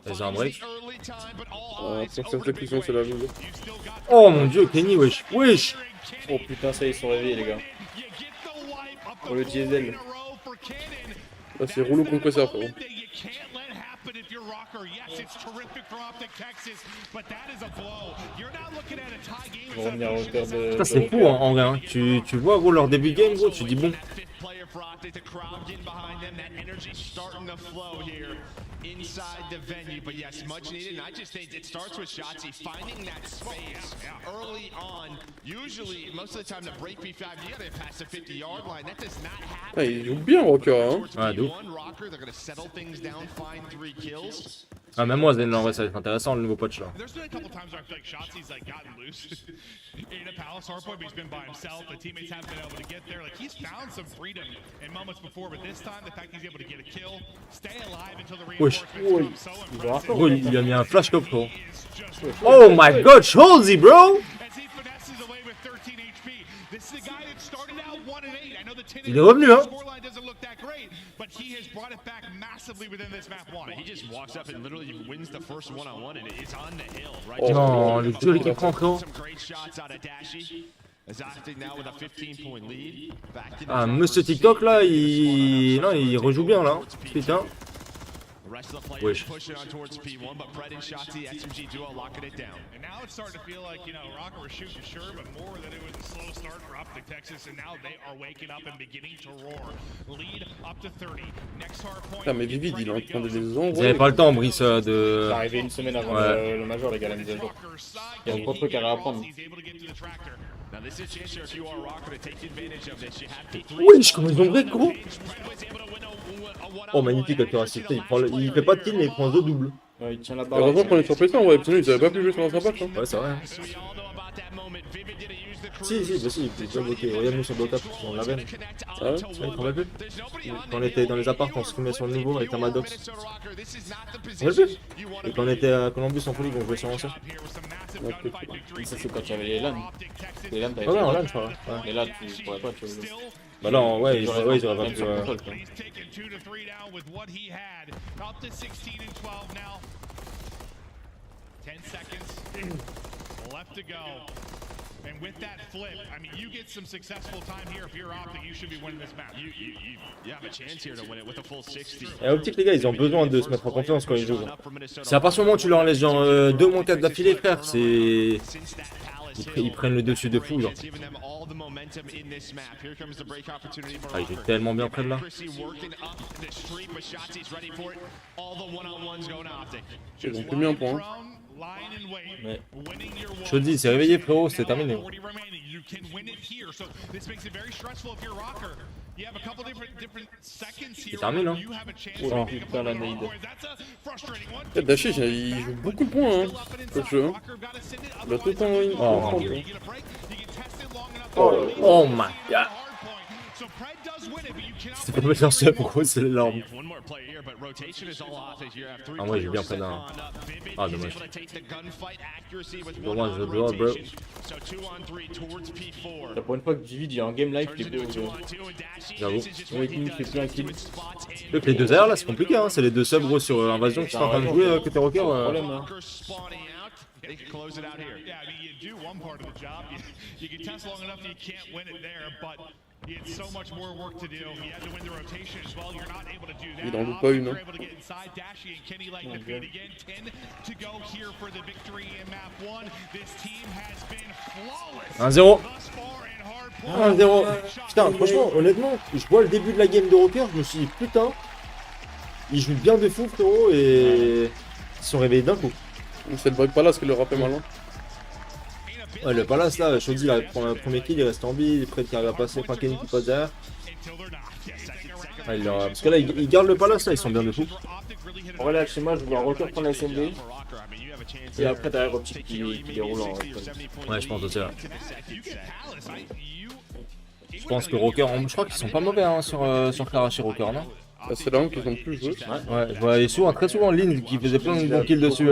Ils ont un break. Pour cette réflexion, c'est la loser. Oh mon dieu, Kenny, wesh. Wesh. Oh putain, ça, ils sont réveillés, les gars. Pour le diesel. Là, c'est rouleau compresseur, frérot. Ils vont revenir à hauteur de. Putain, c'est fou hein, en vrai. Hein. Tu vois, gros, leur début de game, gros, tu dis bon. Inside the venue, but yes, much needed. And I just think it starts with Shotzi finding that space early on. Usually, most of the time, the break B5, you gotta pass the 50-yard line. That does not happen. Ah, il joue bien, Rocker, hein. Ouais, d'ouf. One rocker, they're gonna settle things down, find 3 kills. Ah, même moi, en vrai, ça va être intéressant le nouveau patch là. There's been a couple times where I feel like Shotzi's like gotten loose in a Palace hardpoint, but he's been by himself. The teammates haven't been able to get there. Like he's found some freedom in moments before, but this time the fact he's able to get a kill, stay alive until the Wesh. reinforcements come so impressive. Gros, il a mis un flash cop, gros. Oh my god, Scholzy, bro! As he finesses away with 13 HP. This is the guy that started out 1-8. I know the 10 Il est revenu, hein. scoreline doesn't look that great, but he has brought it back massively within this map one. He just walks up and literally wins the first one-on-one, and it's on the hill, right? Non, le joli qu'il prend, frérot. Some great shots out of Dashy. As Atletec now with a 15-point lead. Back to the Ah, top monsieur for the TikTok là, il. Non, il rejoue bien là. Putain. The rest of the players Wesh. pushing on towards P1, but Pred and Shotzi, SMG duo locking it down. And now it's starting to feel like, you know, Rocker was shooting sure, but more that it was a slow start for Optic Texas, and now they are waking up and beginning to roar. Lead up to 30. Next hard point. Putain, mais Vivid, il est en train de les Vous envoyer. avez pas le temps, Brice, de. C'est arrivé une semaine avant Ouais. le major, les gars, la mise à jour. Il y a trop de trucs à réapprendre. Now this is a chance here if you are Rocker to take advantage of this. You have P3. Wesh, comment ils ont break, gros! Pred was able to win a one-on-one. Oh, magnifique la curiosité. Il fait pas de kill, mais il prend 2 doubles. Ouais, il tient la barre. Heureusement qu'on est sur PC, ouais, sinon ils avaient pas pu jouer sur l'ancien patch. Hein. Ouais, c'est vrai. So we all know about that moment. Vivid didn't use the crew. Si, bah si, il était déjà bloqué. Regarde-nous sur Dota, on l'avait. Connect Ah ouais? onto Il one. prend plus. There's nobody on Quand on était dans les apparts, on se filmait sur le nouveau avec un Madox. Minnesota Rocker. This is not the On l'a position vu. you want Et quand on était à Columbus en folie, on jouait sur l'ancien. Ça, c'est quand il y avait les LAN. Les LAN, t'avais Ouais, pas en le LAN, droit. je crois. Ouais. Mais là, tu pourrais pas, tu vois. Bah là, ouais, ils auraient pas Même pu. sur console, quoi. He's taken 2 to 3 down with what he had. Up to 16 and 12 now. 10 seconds left to go. And with that flip, I mean, you get some successful time here. If you're Optic, you should be winning this match. You have a chance here to win it with a full 60. Et Optic, les gars, ils ont besoin de se mettre en confiance quand ils jouent. C'est à partir du moment où tu leur laisses genre 2-4 d'affilée, frère, c'est. Ils prennent le dessus de fou, genre. Ah, il est tellement bien près de là. Ils ont plus mis un point. Hein. Mais. Je te dis, c'est réveillé, frérot, c'est terminé. C'est terminé, hein. Oh putain, la nade. Dashi, il joue beaucoup de points, hein. Ce jeu, hein. Il a tout le temps une. Oh, mon Dieu. Oh my god. C'est pas de mettre un seul, pourquoi c'est l'énorme. Ah ouais, j'ai bien pris d'un. Ah dommage. Dommage, je dois, bro. Là, pour une fois que Vivid, il y a un game live qui est beau. J'avoue. Avec lui, il fait plein de kills. Donc les deux airs là, c'est compliqué, hein. C'est les deux subs gros sur Invasion qui sont en train de jouer côté Rocker. Problème, hein. They can close it out here. Yeah, I mean, you do one part of the job. You can test long enough that you can't win it there, but he had so much more work to do. He had to win the rotation as well. You're not able to do that. Il en loupe pas une, hein. Able to get inside. Dashy and Kenny like the feed again. 10 to go here for the victory in map 1. This team has been flawless 1-0. thus far in hard 1-0. Putain, franchement, honnêtement, je vois le début de la game de Rocker, je me suis dit putain, ils jouent bien de fou, frérot, et ils sont réveillés d'un coup. C'est le break palace qui leur a fait mal. Hein. Ouais, le palace là, Shoddy là, prend le premier kill, il reste en bille, il est prêt qui arrive à passer, enfin Kenny qui passe derrière. Ouais, parce que là, ils gardent le palace là, ils sont bien de fou. En vrai, là, chez moi, je vois un Rocker prendre la SMD. Et après, t'as Optic qui déroule en. Ouais, je pense aussi. Ouais. Je pense que Rocker, je crois qu'ils sont pas mauvais hein, sur Karachi Rocker, non? Bah, c'est là qu'ils ont plus joué. Ouais, je voyais souvent, très souvent Lynn qui faisait plein de bons kills dessus.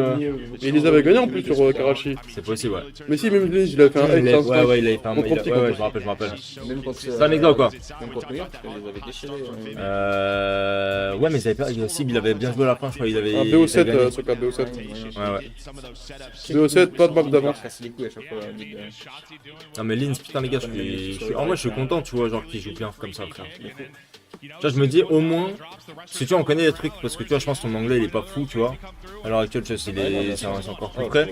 Et ils les avaient gagnés en plus sur Karachi. C'est possible, ouais. Mais si, même Lynn, il a fait un aide. Ouais, il avait fait un. Contre Optic, Ouais, je me rappelle. Même contre. C'est un exemple quoi. Même contre New York, parce qu'ils les avaient déchirés. Ouais, mais ils avaient pas. Il avait bien joué à la fin, je crois. Il avait. Un BO7, ce cas BO7. Ouais. BO7, pas de map d'avance. Casse les couilles à chaque fois. Non, mais Lynn, putain, les gars, en vrai, je suis content, tu vois, genre, qu'ils jouent bien comme ça, frère. Tu vois, je me dis au moins, parce que tu vois, on connaît les trucs, parce que tu vois, je pense que ton anglais il est pas fou, tu vois. À l'heure actuelle, tu vois, c'est encore plus près.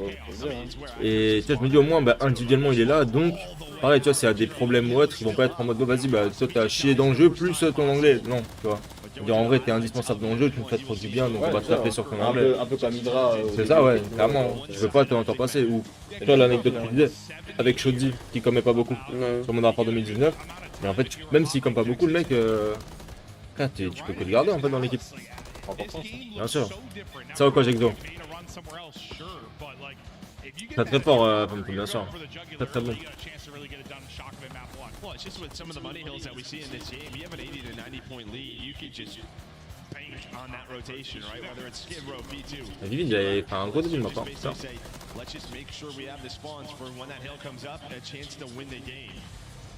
Et tu vois, je me dis au moins, bah, individuellement il est là, donc, pareil, tu vois, s'il y a des problèmes ou autre, ils vont pas être en mode, bah, vas-y, bah, toi t'as chié dans le jeu, plus ton anglais. Non, tu vois. Je veux dire, en vrai, t'es indispensable dans le jeu, tu me fais trop du bien, donc on va te taper sur ton anglais. Un peu comme Hydra. C'est ça, ouais, clairement. Tu veux pas t'en passer. Ou, tu vois, l'anecdote que tu disais, avec Shoddy, qui commet pas beaucoup, sur mon rapport 2019. Mais en fait, même s'il comme pas beaucoup, le mec. Tu peux que le garder en fait dans l'équipe. 3%. Bien sûr. Ça ou quoi, Jekdo? Très très fort, Pumpkin, bien sûr. Très très bon. Well, it's just with some of the money hills that we see in this game. You have an 80 to 90 point lead. You could just bank on that rotation, right? Whether it's Skid Row, B2. Vivid, il a fait un gros début de map. Basically say, let's just make sure we have the spawns for when that hill comes up, a chance to win the game.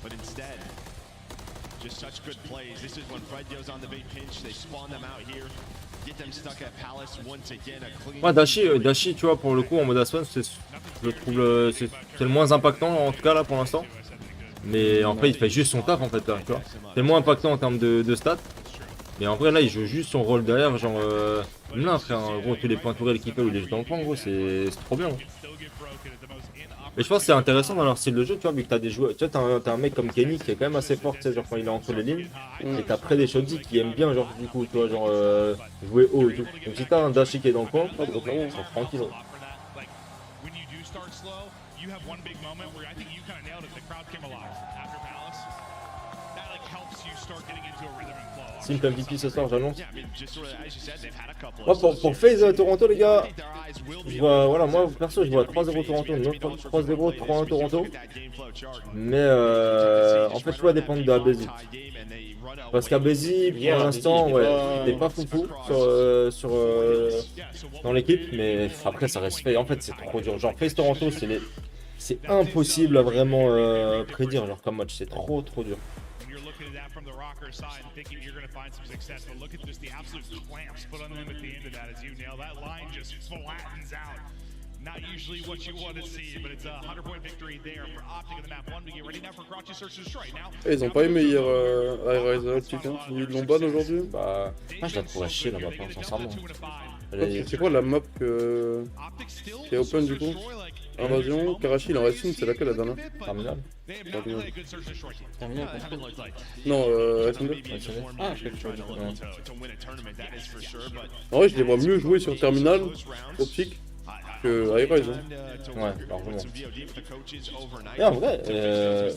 But instead, just such good plays. This is when Fred goes on the big pinch. They spawn them out here. Get them stuck at Palace once again. A clean. Ouais, Dashi, tu vois, pour le coup, en mode Aswan, je trouve c'est le moins impactant en tout cas là pour l'instant. Mais en fait, il fait juste son taf en fait là, tu vois. C'est le moins impactant en termes de stats. Mais en vrai, là, il joue juste son rôle derrière, genre. Là, frère, gros, tous les points tourelles qu'il fait ou les jeux dans le coin, gros, c'est trop bien. Mais je pense que c'est intéressant dans leur style de jeu, tu vois, vu que t'as des joueurs. Tu vois, t'as un mec comme Kenny qui est quand même assez fort, tu sais, genre quand il est entre les lignes. Et t'as près des Shoddy qui aiment bien, genre, du coup, tu vois, genre, jouer haut et tout. Donc si t'as un Dashi qui est dans le coin, ils sont tranquilles. You have one big moment where I think you kind of nailed it. The crowd came alive after Palace. That like helps you start getting into a rhythm and flow. Simple MVP ce soir, j'annonce. Yeah, I mean, just sort of, as you said, they've had a couple. Moi, pour FaZe Toronto, les gars, je vois, voilà, moi perso, je vois 3-0 Toronto, 3-0, 3-1 Toronto. Mais en fait, tout va dépendre de Abesi. Parce qu'Abesi, pour l'instant, ouais, il est pas foufou dans l'équipe, mais après, ça reste fait. En fait, c'est trop dur. Genre, FaZe Toronto, c'est impossible à vraiment prédire, genre, comme match, c'est trop dur. Side thinking you're going to find some success, but look at just the absolute clamps put on them at the end of that as you nail that line just flattens out. Not usually what you want to see, but it's a 100-point victory there for Optic in the map 1. We get ready now for Crouchy Search and Destroy. Now, Ils ont pas aimé hier Optic, hein. Ils l'ont ban aujourd'hui. Bah, moi je la trouve à chier la map, hein, sincèrement. C'est quoi la map qui est open du coup? Invasion, Karachi, il en reste une, c'est laquelle la dernière? Terminal. Terminé. Non, SN2. Ah, je sais que tu vois. En vrai, je les vois mieux jouer sur Terminal, Optic, que High-Rise. Hein. Ouais, largement. Et en vrai,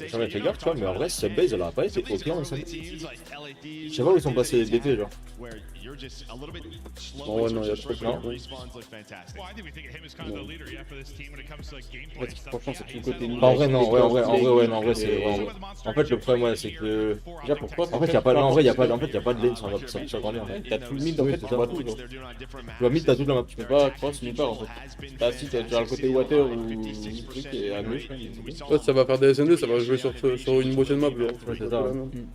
j'aurais fait gaffe, tu vois, mais en vrai, cette base, elle aurait pas été au clair, ça. Je sais pas où ils sont passés les DP, genre. Oh ouais, non, il y a trop de temps. Franchement, c'est tout le côté En vrai, non, ouais, en vrai, c'est. En fait, le problème, ouais, c'est que. Déjà, pourquoi? En fait, y a pas de lane sur la map, ça va bien. T'as tout le mid en fait, tu vois tout. Tu Tu vois, mid, t'as toute la map. peux pas cross nulle part en fait. T'as si t'as le côté water ou truc et à gauche. Ouais, ça va faire des SN2, ça va jouer sur une prochaine map. Genre. Ouais, c'est ça, ouais.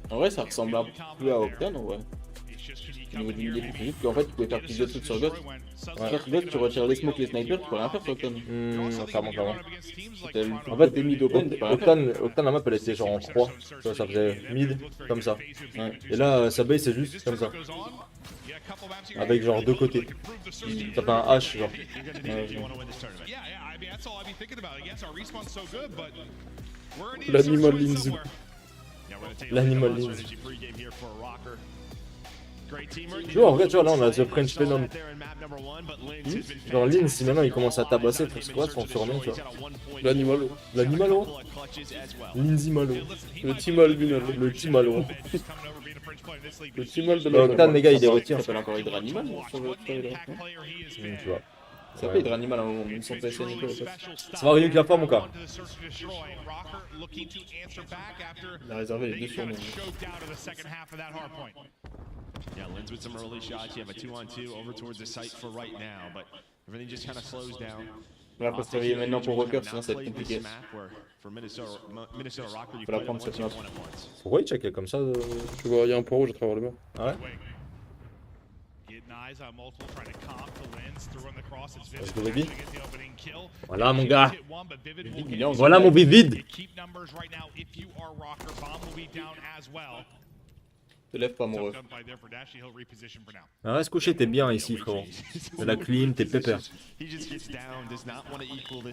En vrai, ça ressemble un peu à Octane en vrai. Au niveau du milieu, c'est juste qu'en fait, tu pouvais faire plus de trucs sur Ghost. Sur Ghost, tu retires les smokes, les snipers, tu peux rien faire sur Octane. Clairement. En fait, t'es mid open, t'es pas Octane, la map, elle était genre en 3. Tu vois, ça faisait mid, comme ça. Ouais. Et là, sa base, c'est juste comme ça. Avec genre deux côtés. T'as pas un H, genre. L'animal Lindsay. L'animal Lindsay. Tu vois, en vrai, tu vois, là, on a The French Phenom. Genre, Lin, si maintenant il commence à tabasser pour squat, son surnom, tu vois. L'animal. L'animal, Lindsay Malo. Le Timal Bunal. Le Timalo. Le Timal de la Octane, les gars, il les retire. Ça s'appelle encore Hydra Animal sur le trailer. Tu vois. Ça s'appelle Hydra Animal à un moment, ils sont passés NayKo. Ça va réunir la forme, mon gars. Il a réservé les deux surnoms. Yeah, Lin's with some early shots. You have a 2-on-2 over towards the site for right now, but everything just kind of slows down. Là, faut se réveiller maintenant pour Rocker, sinon ça va être compliqué. For Minnesota Rocker, you Faut la prendre cette map. Pourquoi il checkait comme ça Tu vois, il y a un point rouge à travers le mur. Ah ouais? Let's go, baby. Voilà, mon gars. Voilà mon Vivid. Te lève pas, mon ref. Reste couché, t'es bien ici, frérot. T'as la clean, t'es pépère.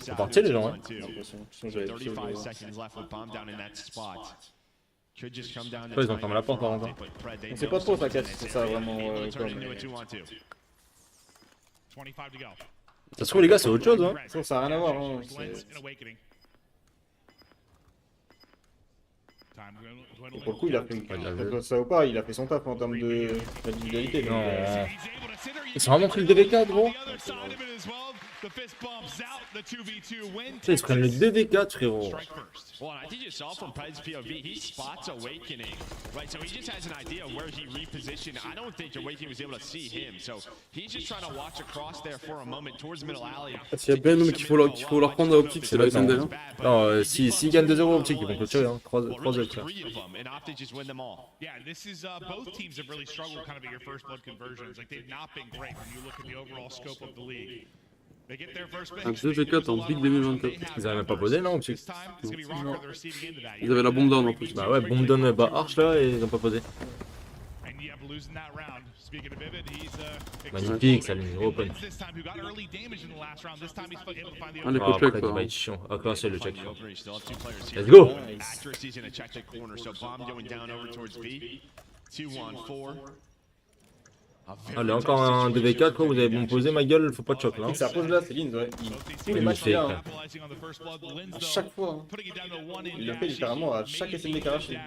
C'est parti, les gens, hein. Toi, ils ont fermé la porte, par contre. On sait pas trop ça casse, c'est ça vraiment. Ça se trouve, les gars, c'est autre chose, hein. Ça a rien à voir, hein. Et pour le coup, il a fait ça ou pas, il a fait son taf en termes d'individualité. Non. Donc, C'est vraiment pris le 2v4 gros. Ils se prennent le 2v4 frérot. Well, I think you saw from Ped's POV, he spots Awakening, right? So he just has an idea of where he repositioned. I don't think Awakening was able to see him, so he's just trying to watch across there for a moment towards middle alley. S'il y a bien un homme qu'il faut leur prendre à optique, c'est la SND. Hein. Non, s'ils gagnent 2-0 optique, ils vont clôturer, hein. 3 0 frère. Yeah, this is both teams have really struggled kind of at your first blood conversions. Like they've not been great when you look at the overall scope of the league. They get their first Un 2v4 en Big 2024. Ils avaient même pas posé non optique. Ils avaient la bombe down en plus. Bah ouais, bombe down bah arch là et ils ont pas posé. Magnifique, ça lui open. Ah, les Ah, co-check après, quoi. il va être chiant. Ah, là, c'est le check. Let's go! Allez, encore un 2v4 quoi, vous avez bon posé ma gueule, faut pas de choc là. et ça pose là, c'est Lins, ouais. Tous les matchs, il a, hein. À chaque fois. Hein. Il le fait littéralement à chaque SMD qu'arraché.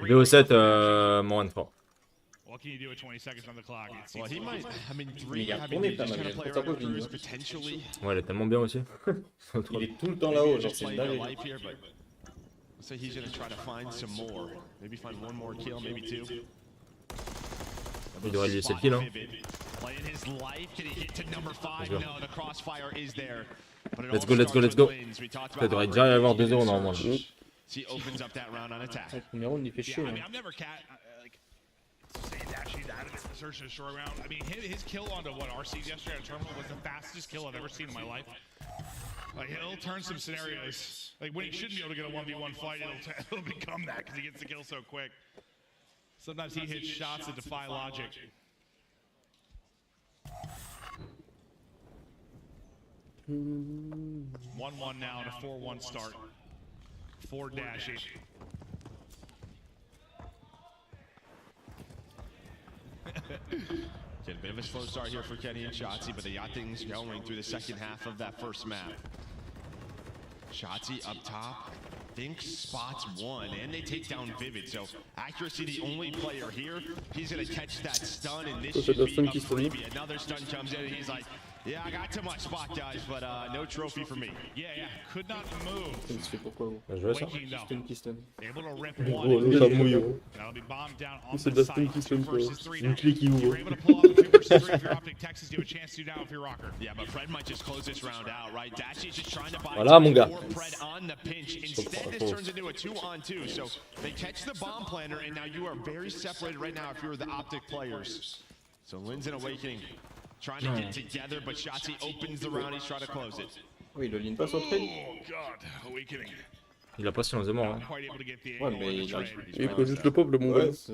VO7, moins 3. What can you do at 20 seconds on the clock? Well, he might. I mean, Mais il a tourné plein de pour sa copine. potentially. Ouais, elle est tellement bien aussi. Il est tout le temps là-haut, genre c'est une dinguerie. So he's gonna try to find some more. Maybe find one more kill, maybe two. Il devrait lier cette kill hein. Let's go, let's go, let's go. Ça devrait déjà y avoir 2-0 normalement. He opens up that round on attack. Le premier round, il fait chier. I mean, Hein. I've never saying Dashy that in the search and destroy round. I mean, his kill onto what RC'd yesterday on Terminal was the fastest kill I've ever seen in my life. Like, he'll turn some scenarios. Like, when he shouldn't be able to get a 1v1 fight, it'll become that because he gets the kill so quick. Sometimes he hits shots that defy logic. Hmm. 1-1 now and a 4-1 start for Dashy. Get a bit of a slow start here for Kenny and Shotzi, but they got things going through the second half of that first map. Shotzi up top, thinks spots one, and they take down Vivid. So accuracy, the only player here. He's gonna catch that stun, and this should be up for Evie. Another stun comes in, and he's like, yeah, I got too much spot, guys, but no trophy for me. Yeah, could not move. Je sais pourquoi. Bien joué ça. Waking though, Stun qui stun. able to rip Gros, one. l'autre a mouillé. That'll be bombed down on C'est the de la side. stun qui stun 2 quoi. versus 3 Une now. clé qui You're ouvre. able to pull off the 2 versus 3 if you're Optic Texas. You have a chance to now if you're Rocker. Yeah, but Fred might just close this round out, right? Dashy's just trying to buy Voilà, mon gars. Fred on the pinch. Instead, this turns into a 2-on-2. So they catch the bomb planner, and now you are very separated right now if you're the Optic players. So Lynn's in Awakening, trying to get together, but Shotzi opens the round. He's trying to close it. Oui, le lean passe au trade. Oh god, Awakening. Il a pas silence de mort hein. Not quite able to get the Ouais, angle mais in the il a... trade. Il faut juste le pop, le mongol. Ouais, c'est...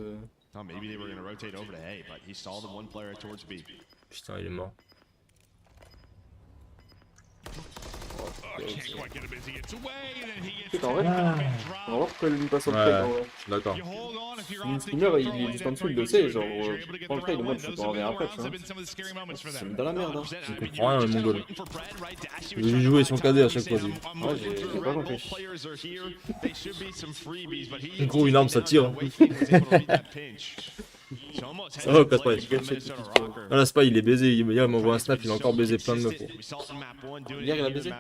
Oh, maybe they were going to rotate over to A, but he saw the one player towards B. Putain, il est mort. Oh, can't quite get him as he gets away, and then he gets En vrai, taken on and va dropped. voir pourquoi le lean passe au trade. En Ouais, vrai. je suis d'accord. You hold on if you're Le Optic, streamer, you il don't est let juste that en dessous, il bring le you sait. to Genre, advantage. You're able to get prends le the trade, round moi, win. tu Those peux en have revenir been the après, rounds tu have vois. been some of the scary moments for C'est them. dans la merde, hein. Il comprend rien le mongol. Il veut juste jouer son KD à chaque fois. lui. Ouais, j'ai pas compris. Gros, une arme ça tire. Ça va, 4 Ah là, Spy il est baisé. Hier, il m'envoie un snap, il a encore baisé plein de meufs. Gros. Hier, il a baisé.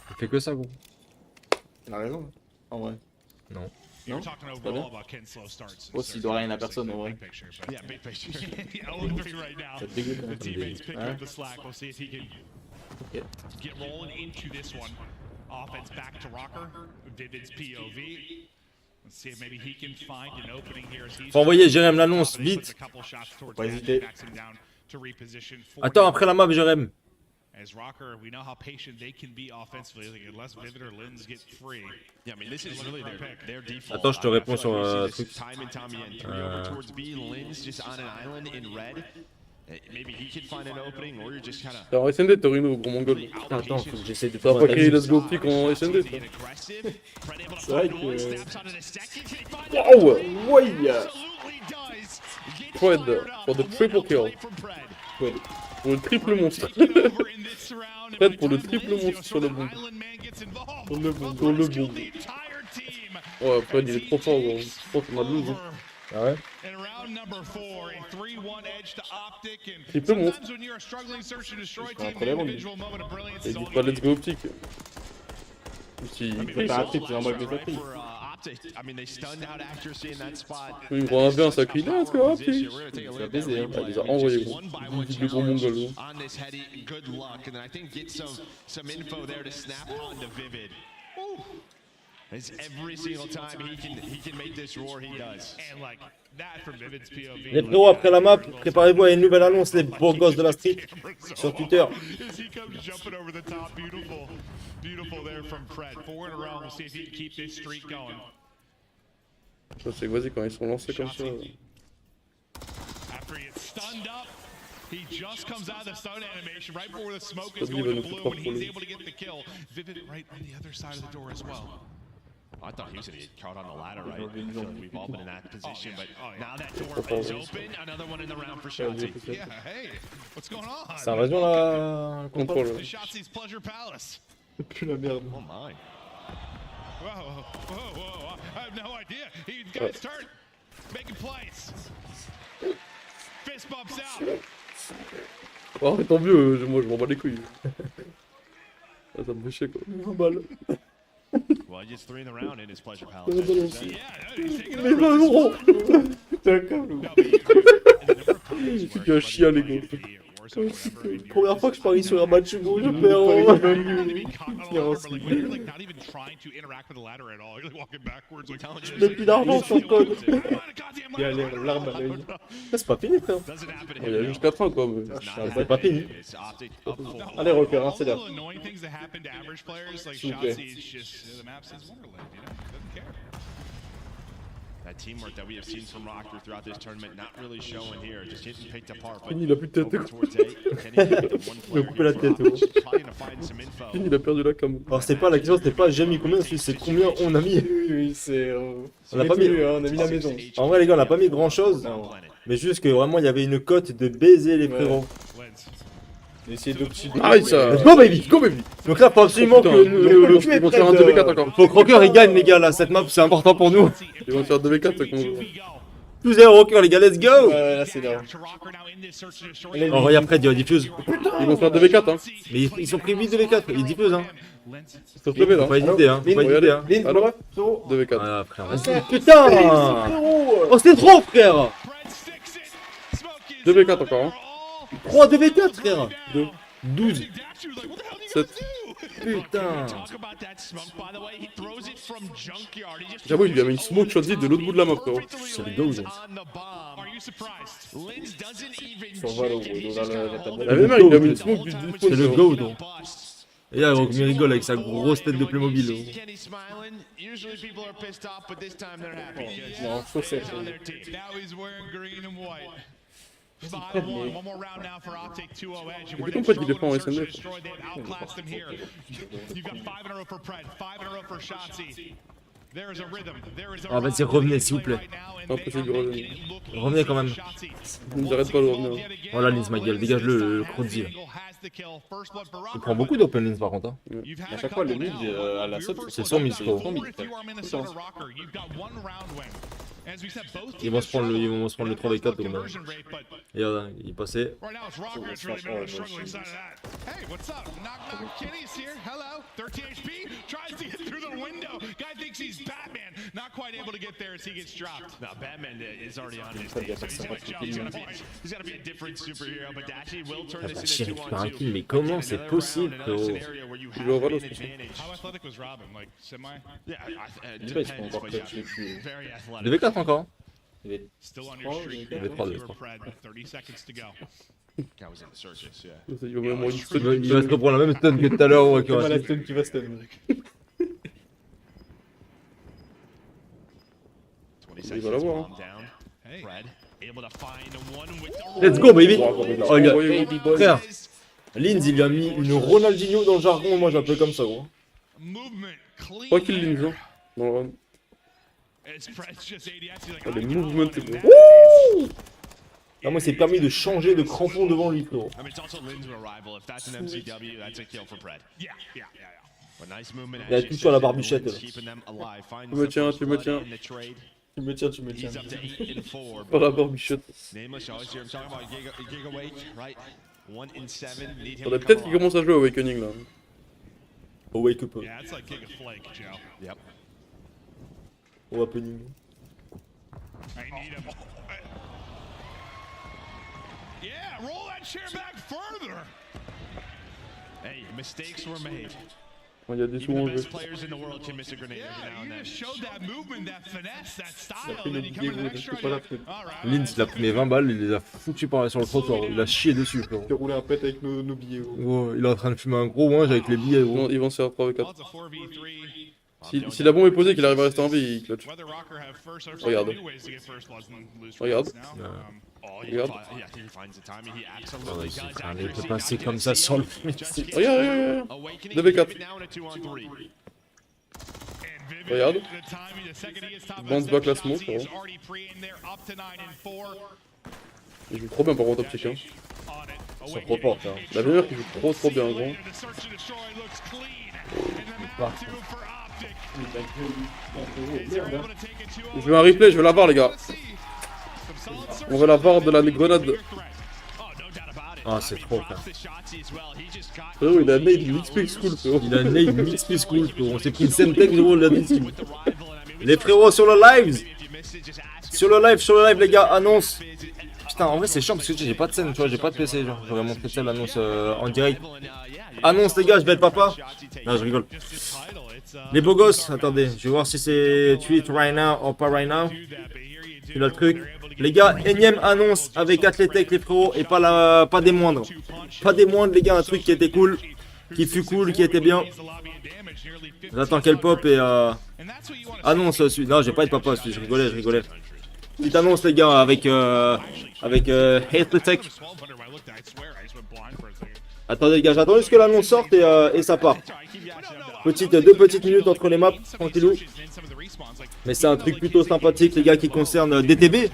Il fait que ça, gros. Il a raison. En vrai. Non. You're Non, talking c'est pas overall bien. about Ken's slow starts. Oh, s'il doit rien à personne, en vrai. Big picture, but- Yeah, big picture. Yeah, 0-3 right now. Ça te dégoûte, hein. The teammates pick Hein? up the slack. We'll see if he can Ok. get rolling into this one. Offense back to Rocker. Vivid's POV. Let's see if maybe he can find an opening here as he's Faut envoyer Jérém l'annonce, vite. Pas hésiter. Attends, après la map, Jérém. As Rocker, we know how patient they can be offensively. Like, unless Vivid or Lins get free. Yeah, I mean, this is really their default. Attends, je te réponds sur Time truc. and time again. 3 over towards B, Lynn's just on an island in red. Maybe he can find an opening, or you're just kind of. Alors SND, Torino, gros mongol. Attends, faut que j'essaie de Ça va pas faire créer Let's Go Pick en SND. C'est vrai que... Wow! Ouais! Fred for the triple kill. Ouais. Pour le triple monstre. Prête pour le triple monstre sur le bon. Sur le bon. Sur le bon. Oh, après, il est trop fort, gros. Je pense qu'on a de l'eau. Ah ouais? Triple monstre. Entre les mondes. Il dit pas let's go optique. Si, T'as un triple, c'est un mec de triple. il me prend un V, un sacré let's go optique. Tu vas baiser, hein. Il les a envoyés, gros. Il dit le gros mongol, gros. Every single time he can make this roar, he does. And like that from Vivid's POV. Les frérots, après la map, préparez-vous à une nouvelle annonce, les beaux gosses de la street, sur Twitter. As he comes jumping over the top, beautiful there from Fred. 4 in a row. We'll see if he can keep this streak going. Je sais que vas-y, quand ils sont lancés comme ça. After he gets stunned up, he just comes out of the stun animation right before the smoke is Vas-y, going il va to nous blue, faire and he's troller. able to get the kill. Vivid right on the other side of the door as well. I thought he was going to get caught on the ladder, right? I feel like we've all been in that position, but now that door Oh, is yeah. open. Another one in the round for Shotzi. Yeah, hey, what's going on? C'est invasion là. Contrôle. The Shotzi's Pleasure Palace. Plus la merde. Oh my. Whoa. I have no idea. He's got his turn. Making plays. Fist bumps out. Oh, tant mieux, moi je m'en bats les couilles. Ah, ça me fait chier, quoi. Un balle. Well, he gets 3 in the round in his Pleasure Palace. Yeah, he's taking Mais over. non, gros. T'es un câble ou? No, but you- Tu as chier à l'ego. Première fois que je parie sur un match, gros, je perds. Not even trying to interact with the ladder at all. You're like walking backwards, like Le plus d'argent sur le code. Il y a les larmes à l'œil. C'est pas fini, frère. Il y a juste 4 ans, quoi. Mais... C'est pas fini. Allez, Rocker, hein, c'est là. All the annoying things that happen to average players, like S'il vous plaît. Shotzi, it's just the map says Wonderland, you know? Doesn't care. That teamwork that we have seen from Rocker throughout this tournament, not really showing here, just getting picked apart. But Il a plus de tête. over towards eight, can he get the one Il a player coupé la here tête, for gros. Optic? Trying to find some info. Il a perdu la cam. Alors, c'est pas la question, c'était pas j'ai mis combien, c'est combien on a mis. Oui, c'est. On a pas mis. On a mis la maison. En vrai, les gars, on a pas mis grand chose. Mais juste que vraiment, il y avait une cote de baiser les frérots. Essayer d'optimiser. Nice. Let's go, baby! Go, baby! Donc là, faut absolument que le Ils vont faire un 2v4 encore. Faut que Rocker il gagne, les gars, là, cette map, c'est important pour nous. Ils vont faire 2v4, ça compte. 12-0 Rocker, les gars, let's go! Là, c'est là. Oh, regarde, après, il diffuse. Ils vont faire 2v4, hein. Mais ils sont pris 8 de V4, ils diffusent, hein. Ils sont levés, là. Faut pas hésiter, hein. Faut pas hésiter, hein. Lynn, Alors, frérot. 2v4. Ah, frère, vas-y. Putain! Oh, c'était trop, frère! 2v4 encore, hein. 3 de V4, frère! 12. 7. Putain! J'avoue, il lui a mis une smoke Shotzi de l'autre bout de la map, frérot. C'est le gold. Sur Valo, gros, dans la table. La même, il lui a mis une smoke du C'est le gold, gros. Et là, il rigole avec sa grosse tête de Playmobil. Non, chaussette. Now he's wearing green and white. 5-1. One more round now for Optic 2-0 edge. And Mais we're comment going pas qu'il est pas en to SNF? destroy. They've outclassed them here. You've got 5 in a row for Pred, 5 in a row for Shotzi. There is a rhythm. There is a Ah, vas-y, revenez, s'il vous plaît. Non, possible de revenir. Revenez quand même. Ils n'arrêtent pas de revenir. Voilà, Lins, ma gueule, dégage le Crozzy. Il prend beaucoup d'open Lins par contre. Hein. À chaque fois, le mid à la saute, C'est son mid, frérot. Ils vont se prendre le 3v4 de même. Et regarde, il passait. Hey, what's up? Knock knock, Kenny's here. Hello. 13 HP. Tries to get through the window. Guy thinks he's Batman. Not quite able to get there as he gets dropped. No, Batman is already on his team, so he's gotta be a different superhero, but Dashy will turn this Dashi into récupère un 2-on-2. kill, mais comment c'est possible, frérot? Il va au Valo, je pense. How athletic was Robin? Like semi? Yeah, Je sais pas, ils sont encore clutch les plus. very athletic. 2v4 encore. Still on your streak. Il y avait 3 You were Pred. 30 seconds to go. Guy was in the circus, yeah. Il va même avoir une Il va se reprendre la même stun que tout à l'heure. Ouais, Comme à la stun qui va stun. 20 Il va l'avoir, hein. down. Pred able to find one with the Let's go, baby! Oh, Oh, il a... Baby boy. Frère, Lins, il lui a mis une Ronaldinho dans le jargon, moi j'appelle comme ça, gros. Movement clean. Pas qu'il l'in, genre. Dans le run. As Pred's just ADS, he's like, Oh, les I mouvements, got c'est one, bon. and Ah, moi, c'est permis de changer de crampon devant lui, frérot. I mean, it's also Lynn's arrival. If that's an MCW, that's a kill for Pred. Yeah. But nice movement. Il a tout sur la barbichette. Keeping them alive. Tu me tiens, tu me tiens. Tu me tiens, tu me tiens. He's up to 8 and 4. Par la barbichotte. Nameless, you always hear him talking about Giga Wake, right? 1 and 7. Need him Faudrait to peut-être come qu'il commence à jouer à Awakening là. Oh, wake up. Yeah, it's like King of Flake, Joe. Yep. Oh, happening. I need him. Yeah, roll that chair back further. Hey, mistakes were made. Il y a des sous Even en the jeu. best players in the world can miss a grenade every Yeah, now and you then. just showed that movement, that finesse, that Il a style, pris and le then you come bouquet, in an gros, extra. c'est pas la peine. All right. Linz, il a pris mes 20 balles, il les a foutus sur le trottoir. Il a chié dessus, frérot. Il a roulé un pet avec nos billets, gros. Gros, il est en train de fumer un gros ouinge avec les billets, gros. Ils vont se faire 3 avec 4. Well, it's a 4v3. Si la bombe est posée, qu'il arrive à rester en vie, il clutch. Whether Rocker have first or Regarde. two ways to get first bloods and lose Regarde. first now. Oh, Regarde. yeah, he finds the timing. He absolutely does. Il peut passer comme ça sans le Regarde. Awakening, 2v4. keep it down at 2-on-3. And Vivid, Regarde. the timing, the second he is top Bounce step back la shots, smoke, he is frérot. already pre-in there, up to 9 and 4. Il joue trop bien par contre, Optic. Hein. On it. Sur proport, hein. La meilleure qui joue trop bien, gros. The search and destroy looks clean. And the map 2 for Optic. They're able to take it 2-0. Je veux un replay, je veux la voir, les gars. Some solid search On veut la voir de la grenade. clear threat. Oh, no doubt about it. Ah, c'est trop, frère. Props to Shotzi as well. He just got Frérot, il a nade une XP school, frérot. Il a nade mix school, frérot. On s'est pris une Semtech, gros, de la team. with the rival. And I mean, we Les frérots sur le live. if you missed it, just ask. Sur le live, les gars, annonce. Putain, en vrai, c'est chiant parce que j'ai pas de scène, tu vois, j'ai pas de PC. Genre, j'aurais montré ça, l'annonce en direct. Annonce, les gars, je vais être papa. Non, je rigole. Just the title. It's Les beaux gosses, attendez, je vais voir si c'est tweet right now ou pas right now. do that, but here you do. Tu l'as le truc. Les gars, énième annonce avec Atletec, les frérots, et pas des moindres. Pas des moindres, les gars, un truc qui était cool, qui fut cool, qui était bien. J'attends qu'elle pop et annonce celui. Non, je vais pas être papa, celui, je rigolais. Petite annonce, les gars, avec Atletec. 1200 when I looked, I swear, I just went blind for a second. Attendez, les gars, j'attends juste que l'annonce sorte et ça part. Deux petites minutes entre les maps, tranquillou. Mais c'est un truc plutôt sympathique, les gars, qui concerne DTB,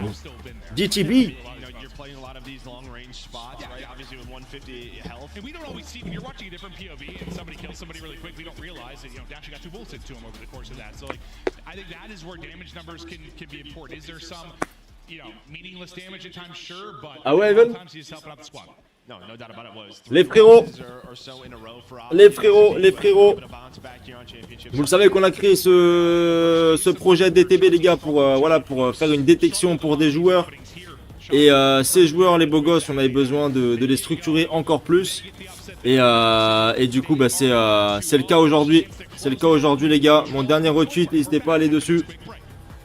DTB. You're playing a lot of these long range spots, right? Obviously with 150 health. And we don't always see when you're watching a different POV and somebody kills somebody really quick, we don't realize that, Dashy got 2 bullets into him over the course of that. So like, I think that is where damage numbers can be important. Is there some, meaningless damage at times? Sure, but Ah ouais, Evan? sometimes he's helping out the squad. No doubt about it was. Les frérots, Or so in a row for les frérots. Bit of bounce back here on championship. Vous le savez qu'on a créé ce projet DTB, les gars, pour faire une détection pour des joueurs. Et ces joueurs, les beaux gosses, on avait besoin de les structurer encore plus. Et du coup, bah, c'est le cas aujourd'hui. C'est le cas aujourd'hui, les gars. Mon dernier retweet, n'hésitez pas à aller dessus.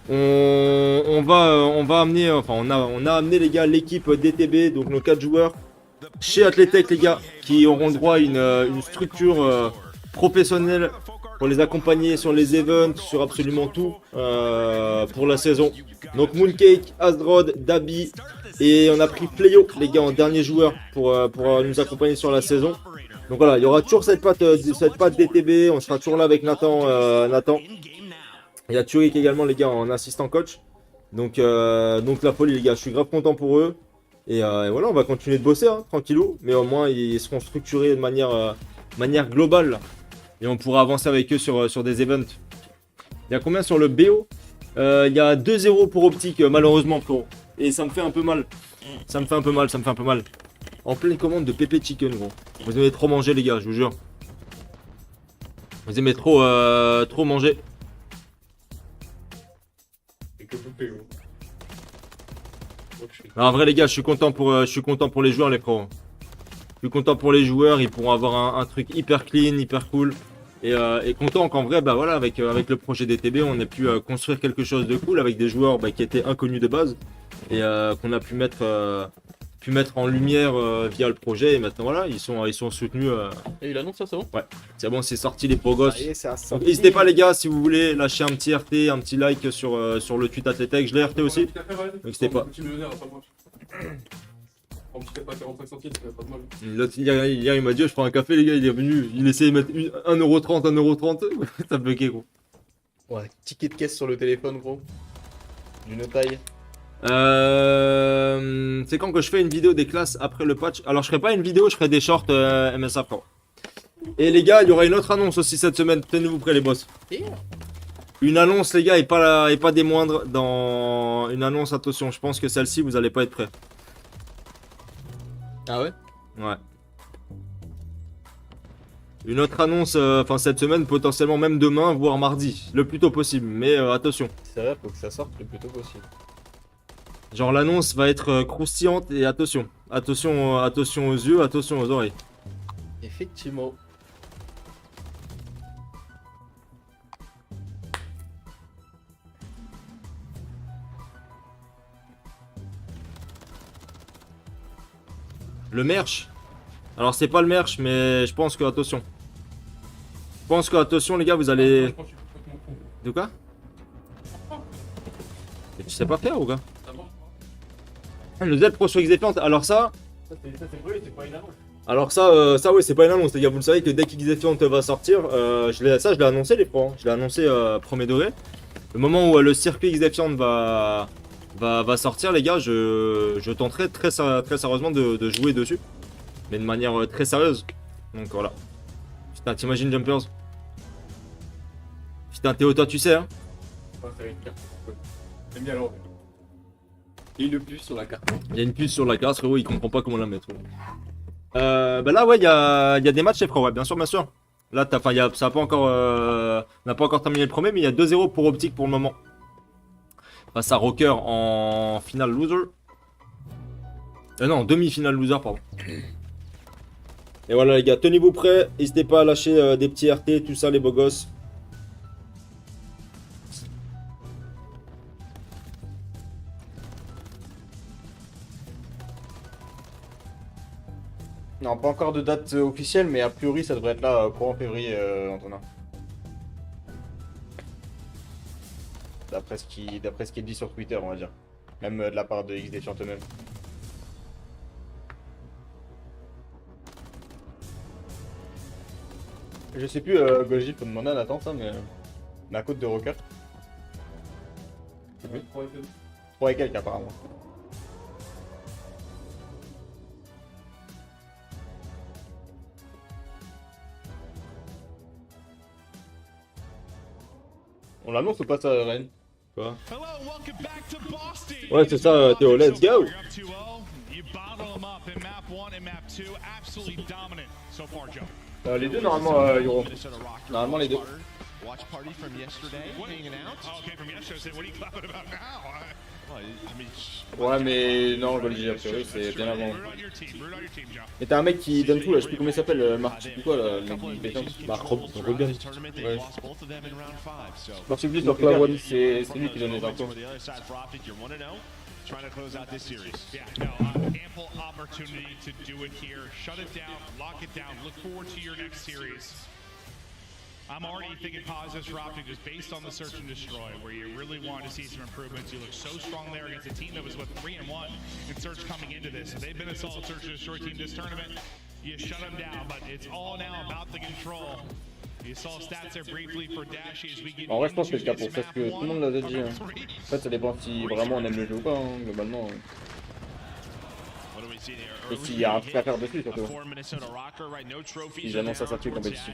On va amener, on a amené, les gars, l'équipe DTB, donc nos 4 joueurs, chez Atletec, les gars, qui auront le droit à une structure professionnelle pour les accompagner sur les events, sur absolument tout pour la saison. Donc Mooncake, Asdrod, Dabi, et on a pris Playo, les gars, en dernier joueur pour nous accompagner sur la saison. Donc voilà, il y aura toujours cette patte DTB, on sera toujours là avec Nathan. Il y a Turik également, les gars, en assistant coach. Donc la folie, les gars, je suis grave content pour eux. Et voilà, on va continuer de bosser, hein, tranquillou. Mais au moins, ils seront structurés de manière globale. Là. Et on pourra avancer avec eux sur des events. Il y a combien sur le BO? Il y a 2-0 pour Optique, malheureusement, frérot. Et ça me fait un peu mal. Ça me fait un peu mal. En pleine commande de Pépé Chicken, gros. Vous aimez trop manger, les gars, je vous jure. Vous aimez trop manger. Et que poupée, gros. Alors, en vrai, les gars, je suis content pour les joueurs, les pros. Je suis content pour les joueurs, ils pourront avoir un truc hyper clean, hyper cool. Et content qu'en vrai, bah voilà, avec le projet DTB, on ait pu construire quelque chose de cool avec des joueurs qui étaient inconnus de base. Et qu'on a pu mettre en lumière via le projet. Et maintenant, voilà, ils sont soutenus. Et il annonce ça, c'est bon? Ouais, c'est bon, c'est sorti, les pro gosses. Ça y est, c'est à Donc n'hésitez pas, les gars, si vous voulez lâcher un petit RT, un petit like sur le tweet Atletec. Je l'ai RT aussi. N'hésitez pas. L'autre, hier, il m'a dit, je prends un café, les gars, il est venu, il essayait de mettre 1,30€, 1,30€. Ça buguait, gros. Ouais, ticket de caisse sur le téléphone, gros. D'une taille C'est quand que je fais une vidéo des classes après le patch. Alors je ferai pas une vidéo, je ferai des shorts MSA frère. Et les gars, il y aura une autre annonce aussi cette semaine. Tenez-vous prêts les boss. Une annonce les gars et pas des moindres. Dans une annonce, attention, je pense que celle-ci vous allez pas être prêts. Ah ouais? Ouais. Une autre annonce, enfin cette semaine, potentiellement même demain, voire mardi, le plus tôt possible. Mais attention. C'est vrai, faut que ça sorte le plus tôt possible. Genre l'annonce va être croustillante et attention. Attention aux yeux, attention aux oreilles. Effectivement. Le merch. Alors c'est pas le merch, mais je pense que attention. Je pense que attention les gars, vous allez. De quoi? Et tu sais pas faire ou quoi? Le Z Pro sur XDefiant, alors ça. Alors ça ouais c'est pas une annonce les gars, vous le savez que dès que XDefiant va sortir, je l'ai annoncé les pros, hein. Je l'ai annoncé premier degré. Le moment où le circuit XDefiant va sortir les gars, je tenterai très sérieusement de jouer dessus. Mais de manière très sérieuse. Donc voilà. Putain t'imagines Jumpers? Putain Théo toi tu sais hein? J'aime bien l'envers. Il y a une puce sur la carte. Il y a une puce sur la carte frérot, il comprend pas comment la mettre. Bah là ouais il y a des matchs les frères, ouais bien sûr bien sûr. Là ça a pas encore on n'a pas encore terminé le premier, mais il y a 2-0 pour Optique pour le moment. Face à Rocker en finale loser. Non, demi-finale loser pardon. Et voilà les gars, tenez-vous prêts, n'hésitez pas à lâcher des petits RT, tout ça les beaux gosses. Non, pas encore de date officielle, mais a priori ça devrait être là courant février, Antonin. D'après ce qui est dit sur Twitter, on va dire. Même de la part de XDefiant eux-mêmes. Je sais plus, Goji, faut demander à Nathan ça, mais la côte de Rocker. 3 et quelques apparemment. On l'annonce ou pas ça, Ren? Quoi? Ouais c'est ça Théo, let's go! Les deux normalement Euro. Normalement les deux. Watch party from yesterday, hanging out. Okay, from yesterday, what are you clapping about now? Ouais mais non, Goji, a priori c'est bien avant. Root on your team, Joe. Et t'as un mec qui donne tout là, je sais plus comment il s'appelle, Marc, je sais plus quoi là, le mec qui défend. Regan. Ouais. Marc, je sais plus sur Cloud One, c'est lui qui donne les infos. Trying to close out this series. Yeah, no, ample opportunity to do it here. Shut it down, lock it down. Look forward to your next series. I'm already thinking positives for Optic just based on the search and destroy, where you really want to see some improvements. You look so strong there against a team that was, 3-1 in search coming into this. So they've been a solid search and destroy team this tournament. You shut them down, but it's all now about the control. You saw stats there briefly for Dashy as we get. En vrai, je pense que c'est le cas pour parce que tout le monde l'a déjà dit. Hein. En fait, ça dépend si vraiment on aime le jeu ou pas, hein, globalement. Et s'il y a un truc à faire dessus, surtout. Ils annoncent à sortir compétition.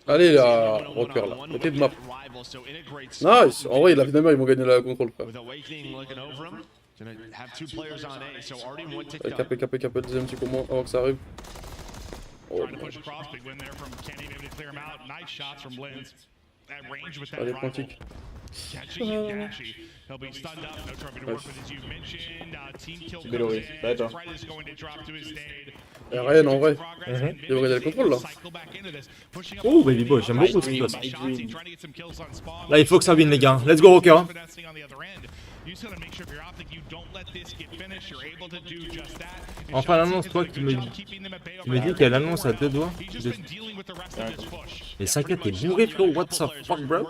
Allez là, Rocker là, mettez de map. Nice, en vrai, la finalement ils vont gagner la contrôle frère. Capé, deuxième petit comment avant que ça arrive. Oh, allez, pointique. Bellory, ça va être Rien en vrai. Il devrait gagner le contrôle là. Oh baby boy, j'aime beaucoup ce qu'il passe. Là il faut que ça win les gars, let's go Rocker. Enfin l'annonce toi qui me dis qu'il y a l'annonce à 2 doigts. Et 5-4 est bourré frérot, what the fuck bro.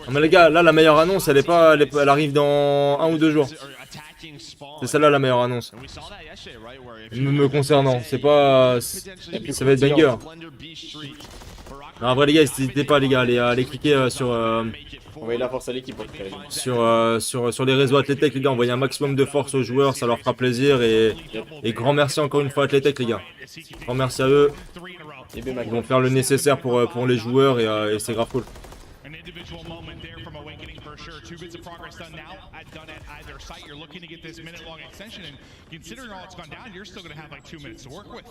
Non mais les gars, là la meilleure annonce elle est pas, elle arrive dans 1 ou 2 jours. C'est celle-là la meilleure annonce. Me concernant, c'est pas, ça va être banger. Non, en vrai les gars, n'hésitez pas les gars, à aller cliquer Envoyez la force à l'équipe en tout cas. Les gars. sur les réseaux Atletec les gars, envoyez un maximum de force aux joueurs, ça leur fera plaisir et grand merci encore une fois à Atletec les gars. Grand merci à eux, Et bien, ils vont faire le nécessaire pour les joueurs et c'est grave cool. An individual moment there from Awakening for sure. 2 bits of progress done now. Done at either site. You're looking to get this minute-long extension, and considering all it's gone down, you're still going to have like 2 minutes to work with.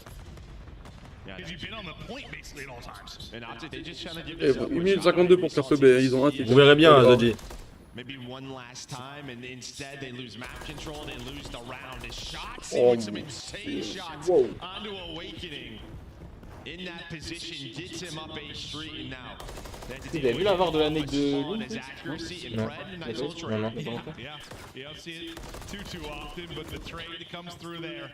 Because you've been on the point basically at all times. And Optic, they just trying to give Et this bon, up, 1 which minute is 52 pour faire ce B, ils ont un titre. Vous verrez bien Zodji. maybe one last time, and instead they lose map control and they lose the round. His shots Oh, with some insane shots whoa. onto Awakening. In that position, gets him up a street, and now. Vous avez vu la VAR de la NayKo de On Lille? his accuracy and Non. Fred, nice little trade. Non, non. Yeah, you don't see it too often, but the trade comes through there.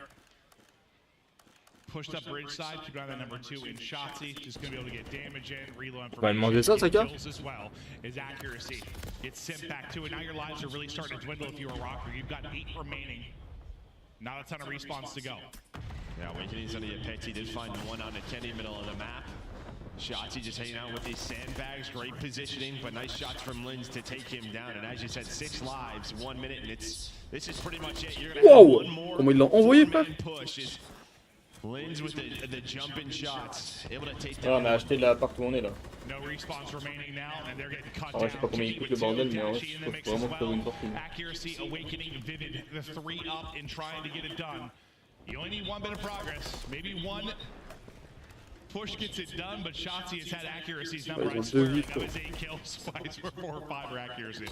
Pushed up bridge side, keep an eye on that number 2 in Shotzi. Just gonna be able to get damage in, reload Va demander ça, Saka? kills as well. His accuracy gets sent back to it. Now your lives are really starting to dwindle if you're a rocker. You've got 8 remaining. Not a ton of respawns to go. Yeah, Awakening's gonna get picked. He did find one on the Kenny middle of the map. Shotzi just hanging out with these sandbags, great positioning, but nice shots from Lins to take him down. And as you said, 6 lives, 1 minute, and this is pretty much it. You're gonna have Wow! one more Comment ils l'ont envoyé, frère? push. Lins with the jumping shots, able to take Ouais, on down. a acheté l'appart où on est là. No respawns remaining now, and they're getting cut En vrai, je sais pas down. combien il coûte le bordel, mais en vrai, je pense vraiment que c'est une fortune. Accuracy, Awakening, Vivid, the 3 up in trying to get it done. You only need 1 bit of progress, maybe 1 push gets it done, but Shotzi has had accuracies number ils I ont swear, 2 vies, that was 8 kills, twice for 4 or 5 accuracy.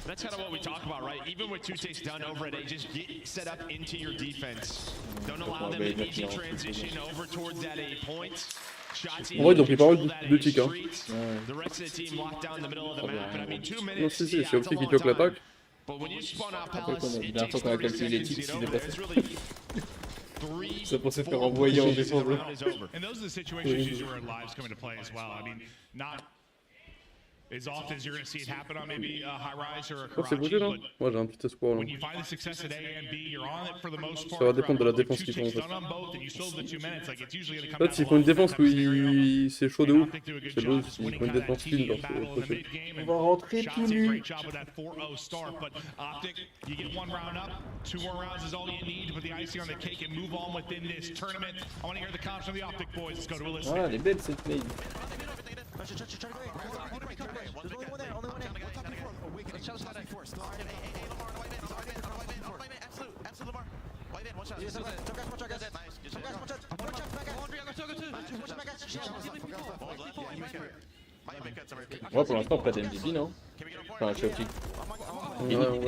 That's kind of what we talk about, right? Even with 2 takes done over at A, just get set up into your defense. Don't allow them an easy transition over towards that A point. Shotzi En vrai, ils ont pris pas mal control that de A tics, hein. street. The rest of the team locked down the middle of the map, but I mean 2 Non, minutes. si, yeah, c'est it's a Optic qui long choque time. l'attaque. But when you spawn out Après, Palace, la it dernière takes fois qu'on a 30 calculé les seconds tics, to il get est over. passé. It's really 3, C'est pour se faire 4 envoyer en pushes and the défense. round is over. And those are the situations usually where lives come into play as well. I mean, not as often as you're going to see it happen on maybe a high rise or a Oh, c'est bougé là? Karachi, but Moi j'ai un petit espoir là. when you find the success at A and B, you're on it for the most part. Ça va dépendre de la throughout. défense Two qu'ils font, ticks en fait. done on both, and you still have the 2 minutes. Like, it's usually gonna En come fait, s'ils down font une to défense où c'est chaud de And ouf, Optic do a good c'est job logique. just S'ils winning font une kind of défense that clean, team genre battle in the c'est possible. mid-game, On and va rentrer tout Shotzi, nu. great job with that 4-0 start, but Optic, you get 1 round up, 2 more rounds is all you need to put the icing on the cake and move on within this tournament. I want to hear the comments from the Optic boys. Let's go to a list. Ah, elle est belle cette nade. Ouais, pour l'instant, pas d'MVP, non? Enfin, je suis optique.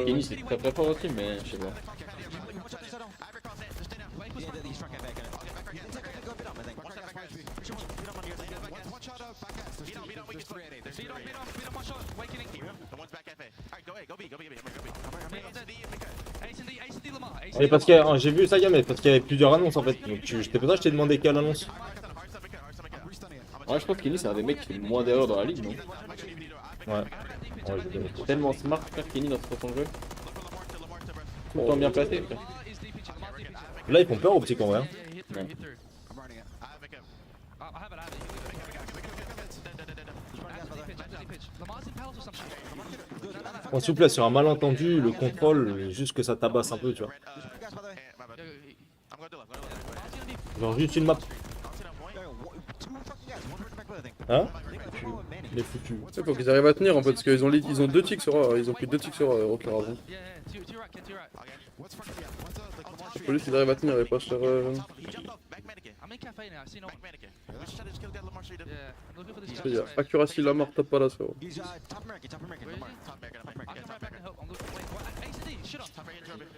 Kenny, c'est très très fort au team, mais je sais pas. C'est parce que j'ai vu ça, mais parce qu'il y avait plusieurs annonces en fait. Donc c'était pour ça que je t'ai demandé quelle annonce. Ouais, je pense que Kenny, c'est un des mecs qui fait le moins d'erreurs dans la ligue, non? Ouais. Ouais, je connais. Tellement smart, frère, Kenny, dans ce façon de jeu. Tout le temps bien placé, frère. Là ils font peur aux petits en vrai. Ouais. Bon, s'il vous plaît, sur un malentendu, le contrôle, juste que ça tabasse un peu, tu vois. Genre juste une map. Hein? Il est foutu. Il faut qu'ils arrivent à tenir en fait, parce qu'ils ont, ils ont 2 ticks sur A, ils ont pris 2 ticks sur Rocker avant. Il faut juste qu'ils arrivent à tenir et pas se faire. Il y a accuracy la marque, tape pas là, frérot.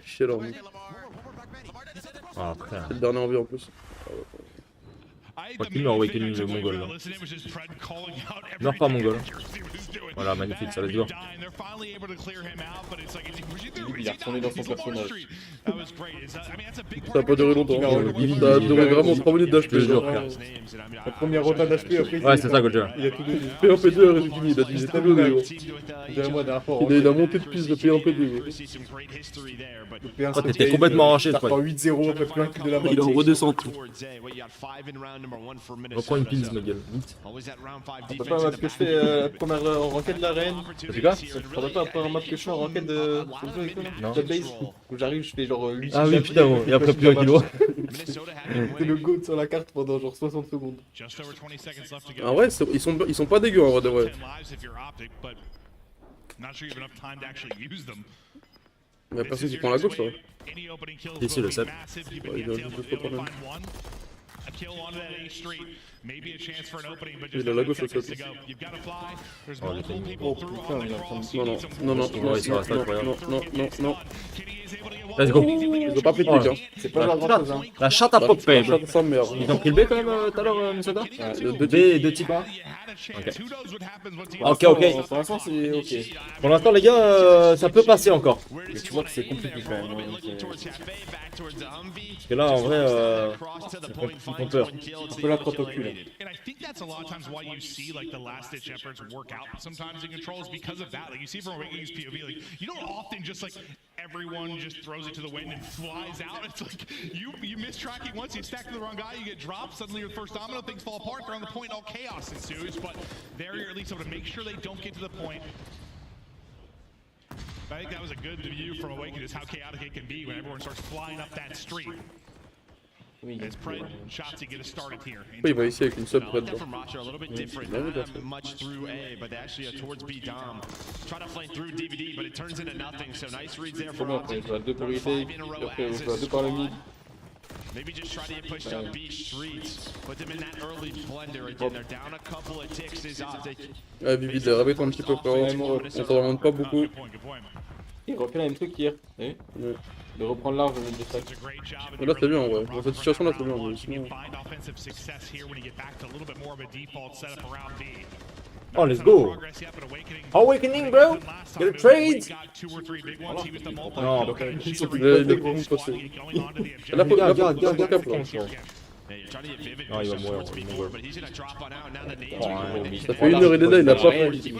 Chier là, mec. Ah, frère. C'est le dernier envie en plus. Continue à awakening le mongol là. Meurs pas mongol. Voilà, magnifique, ça let's go. Il est retourné dans son personnage. Ça a pas duré longtemps. Ça a duré vraiment 3 minutes d'HP. La première rota d'HP après. Ouais, c'est ça, Gojo. Il a tout donné. P1 P2, c'est fini, il a dit j'étais donné gros. Moi, la dernière fois, Il a monté de piste de P1 P2 gros. Oh, t'étais complètement arraché, je je crois. crois. 8-0 après plein de kills de la Il est en redescente. Reprends une pile, ma gueule, vite. Je peux pas un map que je fais première enquête de l'arène. C'est quoi? Je pourrais pas un map que je fais en enquête de. Non. Base où j'arrive, je fais genre 8. Ah oui, putain, bon. Et après plus un kilo. C'est le GOAT sur la carte pendant genre 60 secondes. En vrai, ils sont pas dégueux en vrai de vrai. Y'a personne qui prend la gauche, là. Ici, le 7. Ouais, il a juste 2 fois par même. Il a la gauche, le 7. Oh, le timing. Oh putain, il est en train de. Non, Ouais, ça reste incroyable. non. Let's go. Ils ont pas pris de pique, hein. C'est pas genre grand chose, hein. La chatte à pop, La chatte sa mère. Ils ont pris le B quand même tout à l'heure, Misota? Deux B, 2 types A. Ok, ok. Pour l'instant, c'est ok. Pour l'instant, les gars, ça peut passer encore. Mais tu vois que c'est compliqué quand même. Parce que là, en vrai, ils font peur. Un peu la crotte au cul là. And I think that's a lot of times why you see like the last-ditch efforts work out sometimes in controls because of that. Like you see from Awakening's POV, like you don't often just like everyone just throws it to the wind and flies out. It's like you miss tracking once, you stack to the wrong guy, you get dropped. Suddenly your first domino, things fall apart. They're on the point, all chaos ensues. But there you're at least able to make sure they don't get to the point. But I think that was a good view from Awakening, is how chaotic it can be when everyone starts flying up that street. Oui, As Pred Shotzi get us started here. Oui, il va ici avec une sub près dedans. From Roger, a little bit different. Yeah, Not that's it. much through A, but they actually are towards B Dom. Try to flank through DVD, but it turns into nothing. So nice reads there Trop from bien, après Optic. je joue à 2 pour retake, après je joue à 2 par le mid. Maybe just try to get pushed up B streets. Put them in that early blender again. They're down a couple of ticks. Is Optic. Ouais, Vivid, réveille-toi un petit peu, frérot. On t'en demande pas beaucoup. Il refait la même truc qu'hier. T'as vu? Ouais. De reprendre large au milieu de sac. Mais là, c'est bien, ouais. Dans cette situation-là, c'est bien. Mais sinon... Oh, let's go. Awakening, bro. Get a trade. Non, Il est vraiment passé. Là, faut cap, là. non, il va mourir. Ça fait 1 heure, il est là, il a pas fait. Il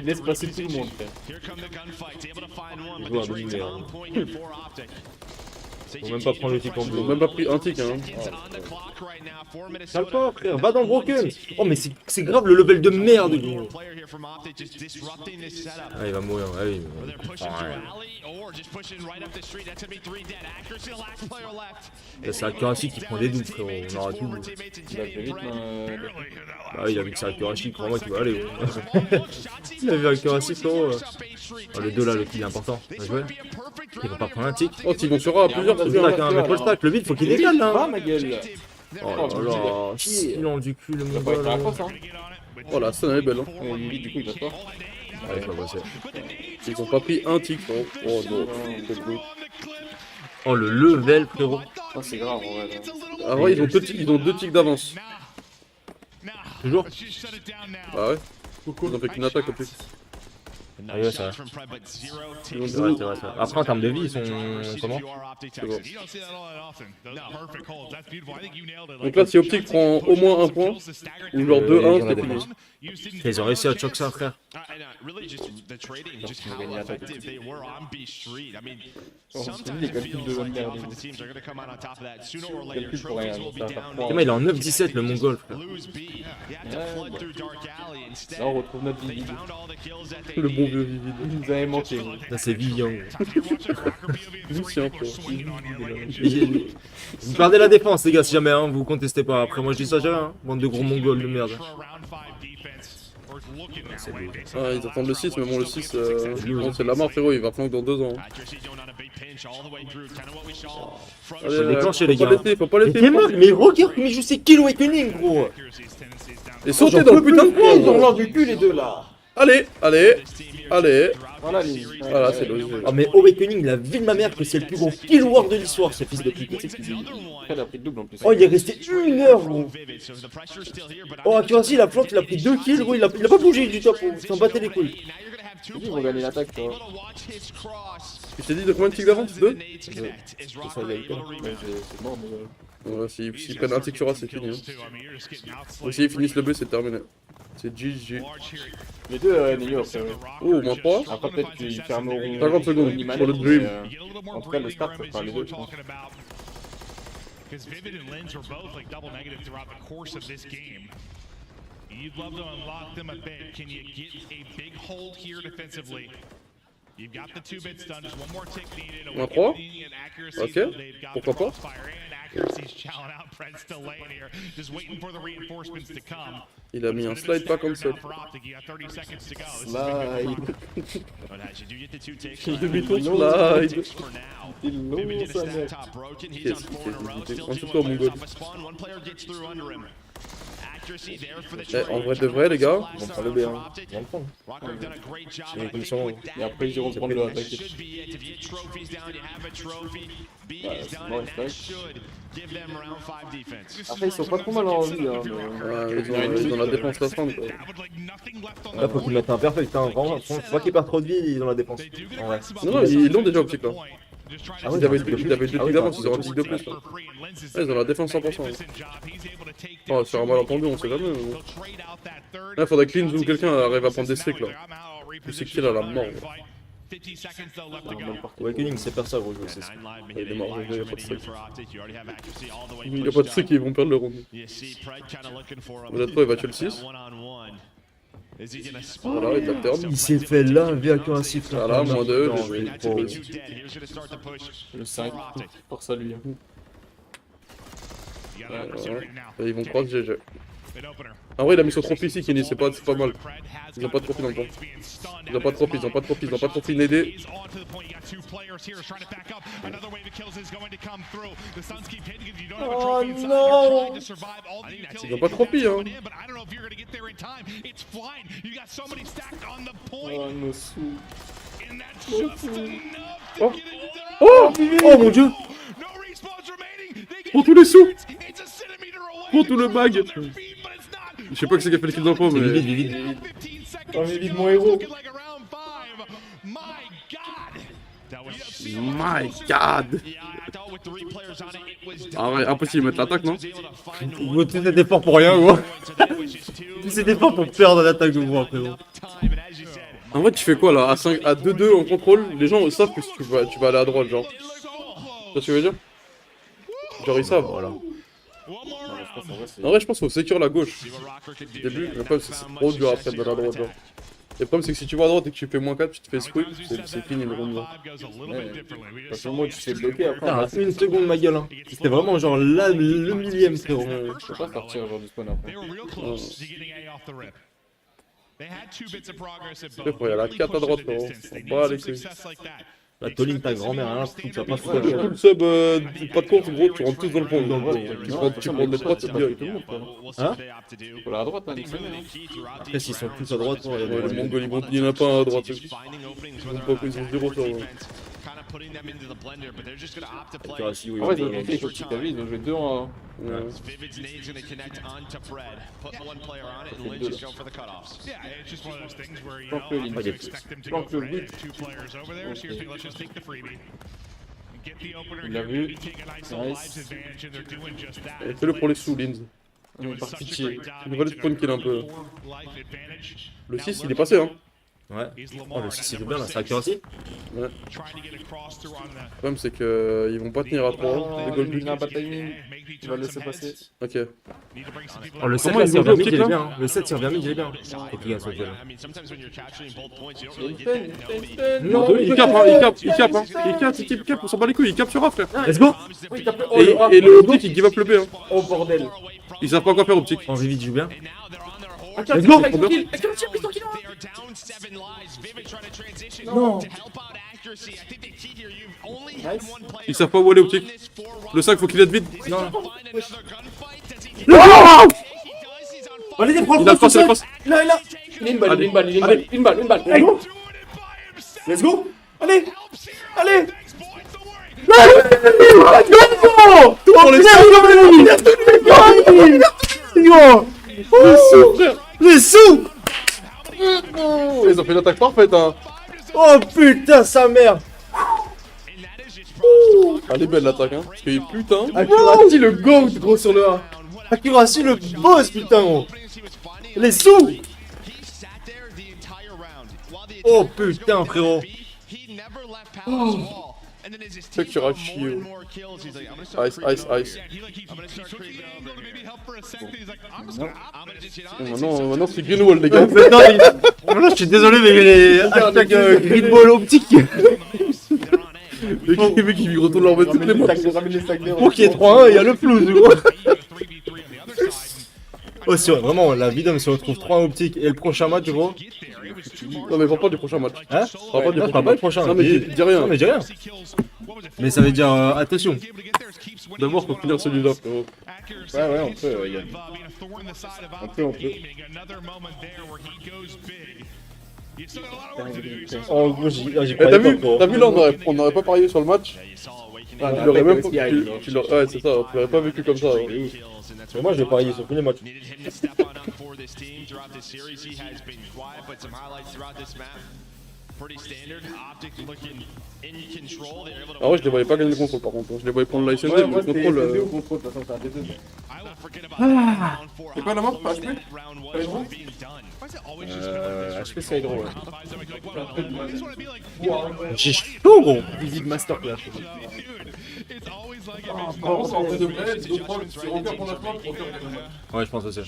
laisse passer tout le monde, frère. Il joue à demi-merde. Faut même pas prendre le tic en Ils bleu. ont même pas pris un tic, hein. Sale pas, frère, va dans le broken. Oh, mais c'est grave le level de merde, gros. Ah, il va mourir, ah oui. C'est Akirashi qui prend des doubles, frérot. On aura tout. Il a fait vite, Ah, il a vu que c'est Akirashi, crois-moi qu'il va aller. Il a vu Akirashi, frérot. Oh, le 2 là, le kill est important. Bien joué. Il va pas prendre un tic. Oh, ils vont sur A à plusieurs, c'est bien. Stack, hein, mais pas le stack, le vide, faut qu'il décale là. Ah, ma gueule. Oh là là, silence du cul, le Il va pas être à la mongol. crosse, hein. Oh, la scène, elle est belle, hein. Lui, du coup, il passe pas. Allez, faut passer. Ils ont pas pris un tic, frérot. Oh non, c'est beau. Oh, le level, frérot. Oh, c'est grave, en vrai. Ah ouais, ils ont 2 tics d'avance. Toujours. Bah ouais. Ils ont fait qu'une attaque en plus. Ah ouais, c'est vrai. Ils ont C'est vrai, 2. c'est vrai, c'est vrai. Après, en termes de vie, ils sont comment? C'est bon. Donc là, si Optic prend au moins un point, ou genre 2-1, c'est fini. Ils ont réussi à choc ça, frère. Les calculs de l'homme dernier. Calcul pour rien. Il est en 9-17, le mongol, frère. Là, on retrouve notre Vivid. Le bon vieux Vivid. Il nous avait manqué. Là, c'est Vivian. Lucien, frérot. Vous perdez la défense, les gars, si jamais, hein, vous contestez pas. Après, moi, je dis ça jamais, hein. Bande de gros mongols de merde. Ah, ils attendent le 6, mais bon, le 6, bon, c'est de la mort, frérot, il va flanquer dans 2 ans. Faut déclencher, les gars. Faut pas laisser. Mais mais regarde comme il joue ses kills Awakening, gros. Et sauter dans le putain de Ils ont coin. l'envie plus, les deux là. Allez, allez, allez. Voilà, les... Voilà, c'est logique. Ah mais Awakening, la vie de ma mère que c'est le plus gros kill war de l'histoire, ce fils de pute. Après, il a pris le double en plus. Oh, il est resté 1 heure, gros. Oh, accuracy, il a flank, il a pris 2 kills, gros. Il a pas bougé du top, il s'en battait les couilles. Ils vont gagner l'attaque, toi. Tu t'es dit de combien de ticks d'avance? 2? C'est ça, il y a eu quoi? C'est mort, mais... Ouais, s'ils prennent un tick sur A, c'est fini. Hein. S'ils finissent le B, c'est terminé. C'est GG. Les deux, NayKo, après, ouais. Oh, moins 3. Après, peut-être qu'ils fermeront... 50 secondes pour le Dream. En tout cas, le start, enfin, les deux, je pense. Because Vivid and Lens were both like double negative throughout the course of this game. You'd love to unlock them a bit. Can you get a big hold here defensively? You've got the 2 bits done, just one more tick needed. Un 3. Ok, pourquoi pas. Il a mis un slide pas comme ça. Slide. Demi-tour slide. Il long, ça, mec. Qu'est-ce qu'il fait? En tout cas, mon god. En vrai de vrai, les gars, On prend le B1. On va le prendre. C'est une condition. Et après, ils iront prendre le attaque. Bon, après, ils sont pas trop mal en vie, hein. ils ont la défense restreinte, quoi. Là, faut qu'ils mettent un perfect, hein. Vraiment, faut pas qu'ils perdent trop de vie, ils ont la défense. En vrai. Non, ils l'ont déjà optique là. Ah ouais, Ils avaient 2 ticks d'avance, ils ont un tick de plus là. Ouais, ils ont la défense 100%. Ouais. Oh, sur un malentendu, on sait jamais. Là, faudrait que Lins ou quelqu'un arrive à prendre des streaks là. Ou c'est qu'il a la mort. Awakening, c'est pas ça, gros, je sais. Il est mort, il y a pas de streak. Il y a pas de streak, ils vont perdre le round. Peut-être il va tuer le 6. Voilà, il a perdu. Il s'est fait laver avec un sifflet. Voilà, moins 2. Le 5, pour ça, lui. Ils vont cross GG. En vrai, il a mis son trophy ici, Kenny, c'est pas mal. Ils ont pas de trophy dans le temps. Ils ont pas de trophy, ils ont pas de trophy, ils ont pas de trophy nédé. Oh non! Ils ont pas de trophy, hein. Oh, nos sous. Oh! Oh! Oh mon dieu! Prends tous les sous! Prends tout le bag! Je sais pas que c'est qui a fait le kill d'emploi, mais... Vite. Oh, mais vite, mon héros! My god! Ah ouais, impossible de mettre l'attaque, non? Vous faites cet effort pour rien, gros. Tout cet effort pour perdre l'attaque de vous après, gros. En vrai, tu fais quoi là? À 2-2 en contrôle, les gens savent que tu vas aller à droite, genre. Tu vois ce que je veux dire? Genre, ils savent. Voilà. En vrai, je pense qu'il faut sécure la gauche. Au début, le problème c'est que c'est trop dur après de la droite, genre. Le problème c'est que si tu vas à droite et que tu fais moins 4, tu te fais squeak, c'est fini le round. Parce que moi, tu te fais bloquer après. Putain, une seconde, ma gueule, hein. C'était vraiment genre là, le millième, frérot. Je peux pas partir genre du spawn après. Après, il y a la 4 à droite, frérot. On va les couilles. La Toline, ta grand-mère, hein, tu vas pas Tout le sub, pas de course, gros, tu rentres tous dans le pont. Tu prends des potes, c'est bien. Hein? Pour la droite, là, Après, s'ils sont tous à droite, Ouais, les Mongols, il y en a pas à droite. Ils ont 0 sur eux. Accuracy, oui. En vrai, ils ont monté les petits, t'as vu, ils ont joué 2 en 1. Il l'a vu. Nice. Fais-le pour les sous, Lins. Par pitié. Il va le spawn kill un peu. Le 6, il est passé, hein. Ouais. Oh, le 6 il est bien là, c'est accuracy. Ouais. Le problème c'est que ils vont pas tenir à 3. Les gold il a un bad timing. Il va le laisser passer. Ok. Oh, le 7 Comment là, ils c'est ont bien joué au mid, il est kick, bien. Hein. Le 7 tire bien mid, il est bien. Faut qu'il gagne son kill. Non, il cap, hein, il cap, hein. Il cap, on s'en bat les couilles, il cap sur A, frère. Let's go! Et le optique, il give up le B, hein. Oh bordel. Ils savent pas quoi faire, optique. En vite joue bien. Let's go! Non! Ils savent pas où aller, optique. Le 5, faut qu'il aide vite. Non! Non! Allez, prends Il a le pass, il a le pass. Là, Il est une balle, il est une balle, il est une Allez. balle, une balle, une balle. Allez, let's go. Allez, allez. Pour les sous, frère. Les sous. Ils ont fait une attaque parfaite, hein. Oh putain, sa mère. Elle est belle l'attaque, hein. Parce que putain. Accuracy le GOAT, gros, sur le 1. Accuracy le boss, putain, gros. Les sous. Oh putain, frérot. C'est que tu iras chier. Ice, ice, ice. Maintenant c'est Greenwall, les gars. Maintenant, je suis désolé, mais les hashtag gridball optique. Les mecs qui retournent leur mettre toutes les mains. Pour qu'il y ait 3-1, il y a le flou, gros. Oh, c'est vrai, vraiment, la vidéo se retrouve 3 optiques et le prochain match, gros. Non, mais parle pas du prochain match. Hein? Parle pas Pas du prochain. Non, mais dis rien. Non, mais dis rien. Mais ça veut dire attention. D'abord, faut finir celui-là, frérot. Ouais, on peut, on peut. Oh, gros, j'y Eh, croyais t'as pas, vu, gros. là, on n'aurait pas parié sur le match. Tu l'aurais même pas. Ouais, Ouais, c'est ça, tu l'aurais pas vécu comme ça. Mais moi, je vais parier sur tous les matchs. Ah ouais, je les voyais pas gagner le contrôle par contre. Je les voyais prendre l'ICD, mais le contrôle. au contrôle, de toute façon, c'est un des deux. C'est quoi la map HP? HP c'est hydro, ouais. J'ai chaud, gros. Visite masterclass. Ouais, je pense aussi.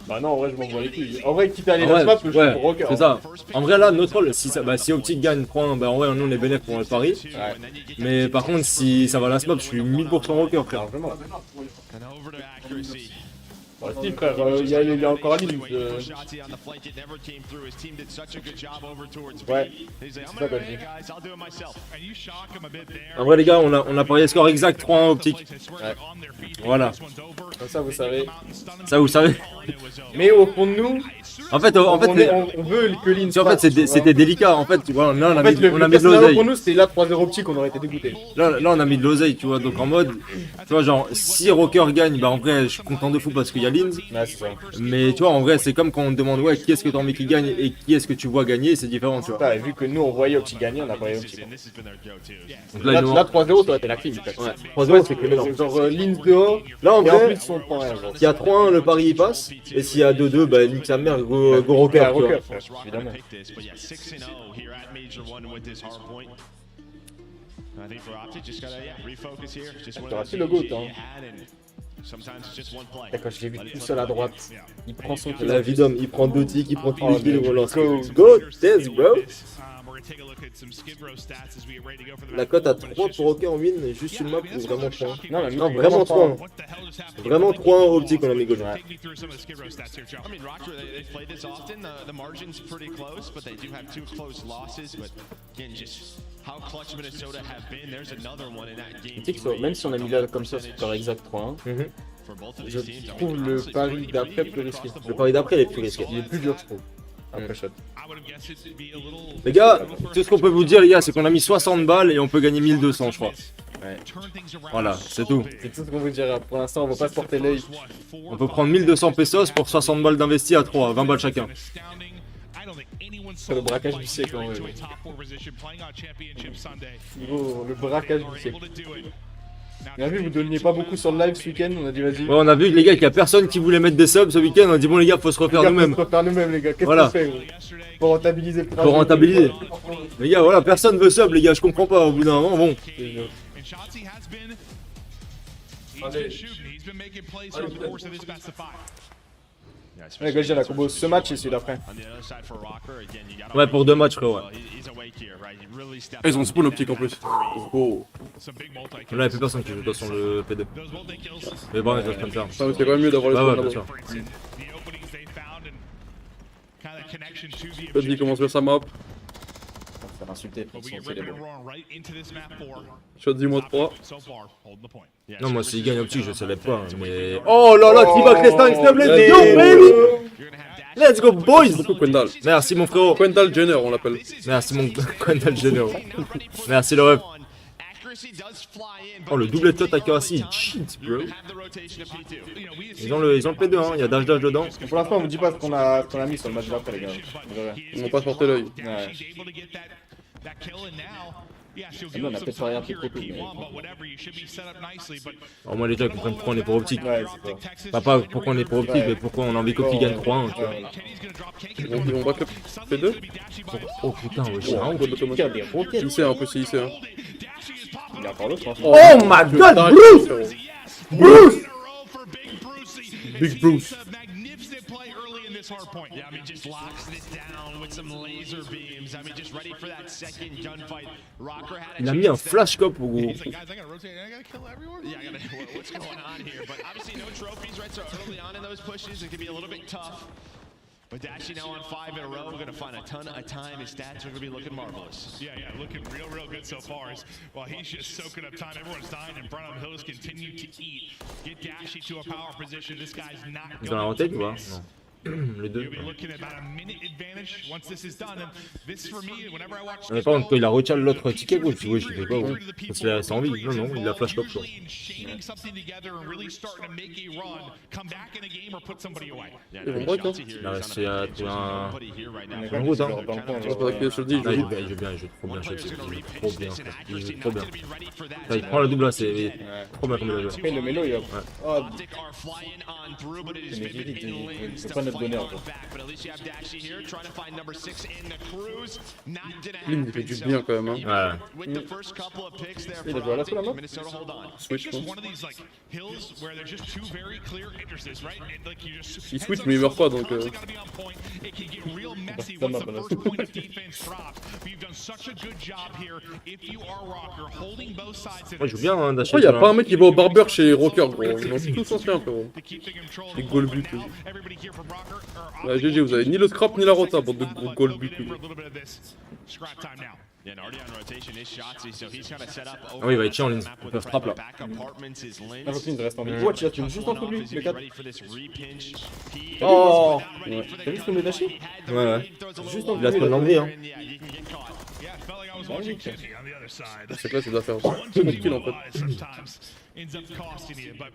Bah non, en vrai, je m'en bats les couilles. En vrai, quitte à aller dans ce map, je joue pour Rocker. c'est ça. En vrai, là, notre rôle, si Optic gagne 3-1, bah en vrai, nous on est bénéfiques pour le pari. Ouais. Mais par contre, si ça va la map, je suis 1000% rocker, frère. Largement. Bah si, frère, il y a encore un ligne. Ouais, c'est ça quoi je dis. En vrai, les gars, on a parié score exact 3-1 Optic. Voilà. Comme ça, vous savez. Ça, vous savez. Mais au fond de nous, En fait, on veut que Lynn en fait, c'était délicat. En fait, tu vois, là, on a mis de Pour l'oseille. nous, c'était là 3-0 optique, on aurait été dégoûté. Là, on a mis de l'oseille, tu vois. Donc en mode, tu vois, genre, si Rocker gagne, bah en vrai, je suis content de fou parce qu'il y a Linz. Ouais, c'est ça. Mais tu vois, en vrai, c'est comme quand on te demande, ouais, qui est-ce que t'as envie qu'il gagne et qui est-ce que tu vois gagner, c'est différent, tu vois. Putain, et vu que nous, on voyait optique gagner, on a parié optique. Donc Là, ils nous- 3-0, ça aurait été la clim. Ouais, 3-0, c'est criminel. Genre, Lynn dehors, Là, en et en vrai, plus, on prend rien. s'il y a 3-1, le pari il passe. Et s'il y a 2-2, bah nique sa mère, go Rocker, tu vois. Évidemment. T'auras su le GOAT, hein. D'accord, je l'ai vu tout seul à droite. Il prend son kill. La vie d'homme, il prend 2 ticks, il prend tous les kills, il relance. Go. Go, test, bro. La cote à 3 pour Rocker en win, juste une map ou vraiment 3 Non, vraiment 3. Vraiment 3 optique, on a mis goal. I mean, Rocker, they've played this often. The margin's pretty close, but they do have 2 close losses. But again, just how clutch Minnesota have been. There's another one in that game. Tu sais que même si on a mis là comme ça, score exact 3-1, For both of je these teams. trouve le pari d'après plus risqué. Le pari d'après, il est plus risqué. Il est plus dur, je trouve. Après shot. Les gars, tout ce qu'on peut vous dire, les gars, c'est qu'on a mis 60 balles et on peut gagner 1200, je crois. Ouais. Voilà, c'est tout. C'est tout ce qu'on vous dira. Pour l'instant, on va pas se porter l'œil. On peut prendre 1200 pesos pour 60 balles d'investi à 3, 20 balles chacun. C'est le braquage du siècle, en vrai. Gros, le braquage du siècle. On a vu, vous donniez pas beaucoup sur le live ce week-end, on a dit vas-y. Ouais, on a vu, les gars, qu'il y a personne qui voulait mettre des subs ce week-end. On a dit, bon, les gars, faut se refaire nous-mêmes. Faut faire nous-mêmes, les gars. Qu'est-ce Voilà. qu'on fait, gros pour rentabiliser le Pour rentabiliser. Les gars, voilà, personne veut sub, les gars, je comprends pas. Au bout d'un moment, bon. Ouais, gars, j'ai la combo ce match et celui d'après. Ouais, pour 2 matchs, frérot. Ouais. Ils ont spawn optique en plus. Oh. Là, il n'y a plus personne qui joue de toute façon le P2. Mais bon, je vais comme ça. Ça, c'est quand même mieux d'avoir les Bah ouais, spawns bien là-bas. sûr. Peut-être qu'il commence bien sa map. T'as insulté, But we ils get sont ripping and célèbres. roaring right into this map 4. Shot dis-moi 3. So far, holding the point. Non, moi, s'il gagne optique, je savais pas. Mais. Oh là là, T-Back les stinks, let's let's go, go, baby! Let's go, boys! Beaucoup Quendal. Merci, mon frérot. Quendal Jenner, on l'appelle. Merci, mon Quendal Généraux. Merci, le ref. Oh, le double shot accuracy, il cheat, bro. Ils ont le P2, hein. Il y a dash dedans. Pour l'instant, on vous dit pas ce qu'on a mis sur le match d'après, les gars. Ils m'ont pas porté l'œil. Ouais. On a peut-être pas rien fait trop tôt, mais... Alors, moi, les gens, ils comprennent pourquoi on est pour optique. Ouais, c'est ça. Pas pourquoi on est pour optique, mais pourquoi on a envie qu'optique gagne 3-1, tu vois. Ils vont back up P2. Oh putain, ouais, je suis Oh, un God, l'automatique. Des roquettes. Il sait un peu si il sait. Hein. Il y a encore l'autre, je pense. Oh my god, Bruce! Bruce! Big Bruce. Magnificent play early in this hard point. Yeah, I mean, just locks this down with some laser beams. I mean, just ready for that second gunfight. Rocker had Il a mis un flash cop au gros. He's like, guys, I gotta rotate. I gotta kill everyone. Yeah, what's going on here? But obviously no trophies, right? So early on in those pushes, it can be a little bit tough. But Dashy now on 5 in a row. We're going to find a ton of time. His stats are going to be looking marvelous. Yeah, looking real good so far. While he's just soaking up time, everyone's dying in front of him. He'll just continue to eat. Get Dashy to a power position. This guy's not Ils ont la going to retake ou pas? miss. Non. Le 2. You'll be looking at about a minute advantage once this is done. And this for me, whenever I watch Mais par contre, quand il a retiré l'autre ticket, gros, tu vois, je fais pas, gros. Parce qu'il a sans envie. Non, non, il a flash cop, quoi. shading something together and really starting to make a run, come back in a game or put somebody away. Ils vont break, hein. Il a réussi à trouver un. On est Bonne route, hein. dans le coin, C'est pas qu'il est sur le 10, Là, je il joue. joue bien, il joue trop bien, Chelsea. Il joue trop bien, frère. Il joue trop bien. Là, il prend la double là, c'est trop bien comme il a joué. Après, le mélo, il a... Oh, Optic are flying on through, but it is Mais vivid il- in il- lanes c'est to pas notre fight bonheur, one quoi. back. But at least you have Dashy here trying to find number 6 in the cruise. Not gonna Lim, il fait happen. du So bien quand même. Hein. Ouais. with the first couple of picks there Il a for joué à la seule, Optic, là-bas. Minnesota hold on. Switch, je Just pense. one of these like hills where there's just two very clear entrances, right? And, like, you just Il switch, mais il meurt pas, donc, constantly gotta be on point. It can get real messy once the first point of defense drops. But you've done such a good job here. If you are Rocker, holding both sides of Ouais, il joue bien, hein, Dash. Pourquoi y'a pas un mec qui va au barber chez Rocker, gros? Ils ont tous anciens, frérot. to keep the control. Les goal buts. Everybody here from Rocker or Ouais, GG, vous avez ni le scrap ni la rota, bande de gros goal buts. for a little bit of this scrap time now. Yeah, and already on rotation is Shotzi, so he's gonna set up Ah oui, il va être chiant en ligne. map Il with peut frappe là. back apartments is la Lynn. routine reste en vie. Watch, il tire juste entre lui, le 4. Ready for this repinch. Oh, Ouais. t'as vu ce qu'on est lâché? Ouais, ouais. Juste Il a trop de l'enlever, hein. Yeah, you can get caught. Yeah, it felt like I was watching Kenny on the other side. C'est quoi ces affaires? One too many Kill en fait. lies sometimes ends up costing you, but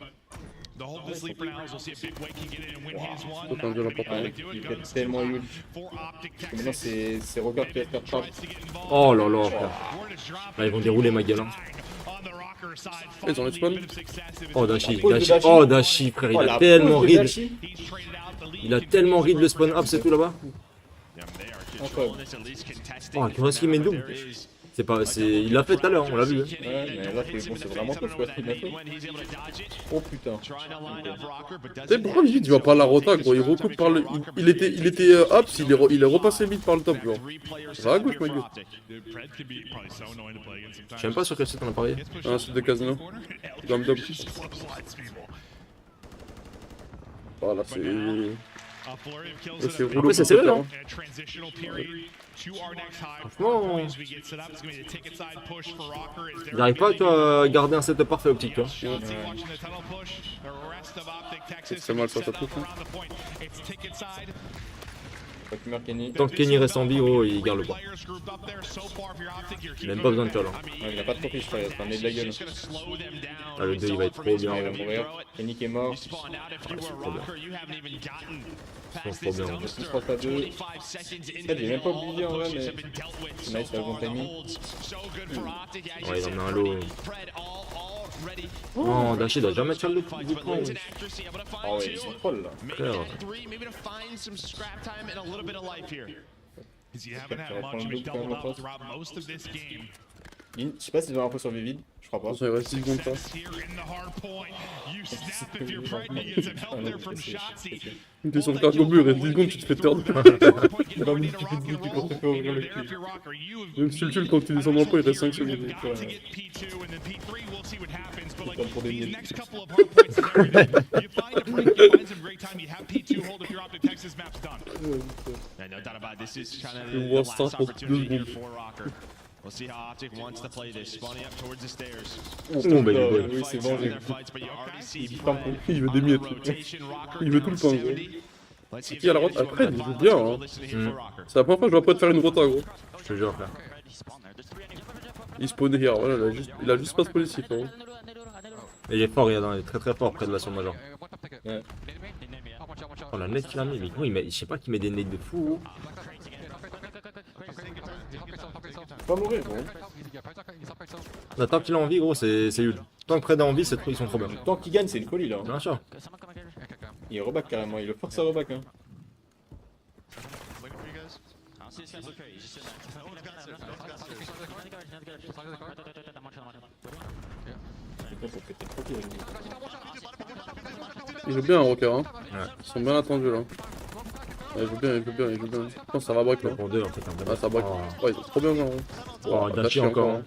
the whole this lead for now is we'll see if Big Wade can get in and win his one. C'est un viol important. Ouais, il fait tellement huge. For Optic Maintenant, Texas. c'est Rocker qui va se faire trap. Tries to get involved. Oh là là, frère. Where to drop Là, ils vont dérouler ma gueule, hein. on the Rocker side. Ils ont les spawn. Finally, a bit of success. Oh, Dashi, pause de Dashi. Dashi. Oh, Dashi, frère, il Oh, a la tellement pause de read. Dashi. He's traded out the lead. Il a tellement read le spawn up, c'est tout là-bas. Yeah, they are Encore. controlling this, at least contesting. Oh, tu vois ce qu'il met double. C'est pas, c'est, il l'a fait tout à l'heure, on l'a vu. Hein. Ouais, mais là, c'est vraiment tout, quoi, ce qu'il a fait. Oh putain. Tu sais pourquoi vite il va pas à la rota, gros? Il recoupe par le. Il était ups, il est repassé vite par le top, genre. Va à gauche, ma gueule. Dude, Fred could be probably so annoying to play against sometimes. Je sais même pas sur quel site on a parié. Un site de casino. Dame dame. Voilà, c'est. A flurry of kills Ouais, c'est that have rouleau Après, c'est sérieux, hein. a transitional period to our next high. Franchement, As we get set up, it's going to be a ticket side push for Rocker. Is there J'arrive pas, toi, à garder un setup parfait optique, toi. Shotzi watching the tunnel push. The rest of Optic Texas C'est mal, ça, set ça up touche, hein. around the point. It's ticket side. Pas que meurt Kenny. Tant que Kenny reste en vie, gros, il garde le pas. Players grouped up there so far for your Optic. You're Il a même pas besoin de toi, là. Ouais, il a pas de profil, je crois, il va se faire nez de la gueule. Ah, le 2, il va être trop bien, Il va gros. mourir. Kenny qui est mort. C'est trop bien. Je pense à 2. J'ai même pas oublié en vrai, mais. C'est nice, la bon timing. Ouais, il en a un lot. Oh, Dashi, il doit jamais faire le coup de point. Ah ouais, ils sont trolls là. Frère. Because you haven't had much, but he's doubled up throughout most of this game. Je sais pas si j'ai un info sur Vivid, je crois pas. Attention, il reste 10 secondes ça. Here in the hard point. You snap if you're pregnant. You get some help there from Shotzi. T'es sur le cargo bleu, il reste 10 secondes, tu te fais turn. Même si tu le tues quand tu descends dans le pot, il reste 5 secondes. Pour des miels. Je vois ça pour 2 secondes. We'll see how Optic wants to play this. Spawning up towards the stairs. Oh, bah, il est bon. Oui, c'est bon, j'ai Il veut des miettes. Il veut tout le temps, gros. Qui a la rota? Après, il joue bien, hein. C'est la première fois que je vois pas te faire une rota, gros. Je te jure, frère. Il spawnait hier, voilà, il a juste pas spawn ici, frérot. Et il est fort, regarde, il est très très fort près de la son major. Ouais. Oh la nette qu'il a mis, mais gros, je sais pas qu'il met des nets de fou. Pas mourir, gros. Là, tant qu'il a envie, gros, c'est nul. Tant que Fred a envie, ils sont trop bien. Tant qu'il gagne, c'est une folie là. Bien sûr. Il est reback carrément, il le force à reback. Hein. Il joue bien, un rocker, hein. Ouais. Ils sont bien attendus, là. Ouais, il joue bien, il joue bien, il joue bien. Je pense que ça va break, là. Pour deux, en fait. Ah, ça break. Ouais, ils sont trop bien, genre. Oh, Dachi encore. hein.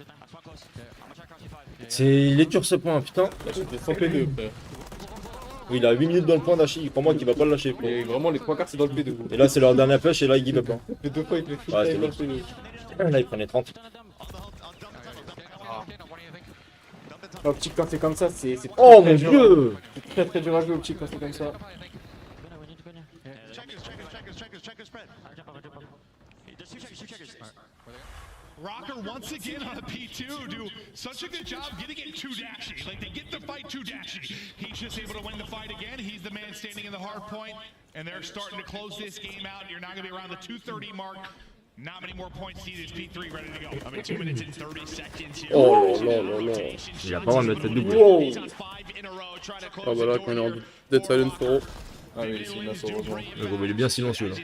Il est dur ce point, putain. C'était sans P2, frère. Oui, il a 8 minutes dans le point Dachi, crois-moi qu'il va pas le lâcher. Frère. Et vraiment, les 3 quarts, c'est dans le P2. Et là, c'est leur dernière push et là, il give up. Hein. Les 2 fois, il fait full Ouais, time c'est dans le P2. Là, il prenait 30. Optique, quand c'est comme ça, c'est très, Oh très mon dur. dieu! C'est très très dur à jouer, Optique, quand c'est comme ça. Rocker once again on a P2 do such a good job getting it too dashy. Like they get the fight too dashy. He's just able to win the fight again. He's the man standing in the hard point, and they're starting to close this game out. You're not going to be around the 2:30 mark. Not many more points needed. P3 ready to go. I mean, 2 minutes and 30 seconds here. Oh là là là là. Il a pas mal de mettre double. Wow. Ah bah là, quand il est en dead silent, frérot. Ah oui, c'est là, heureusement. Le gros, il est bien silencieux là.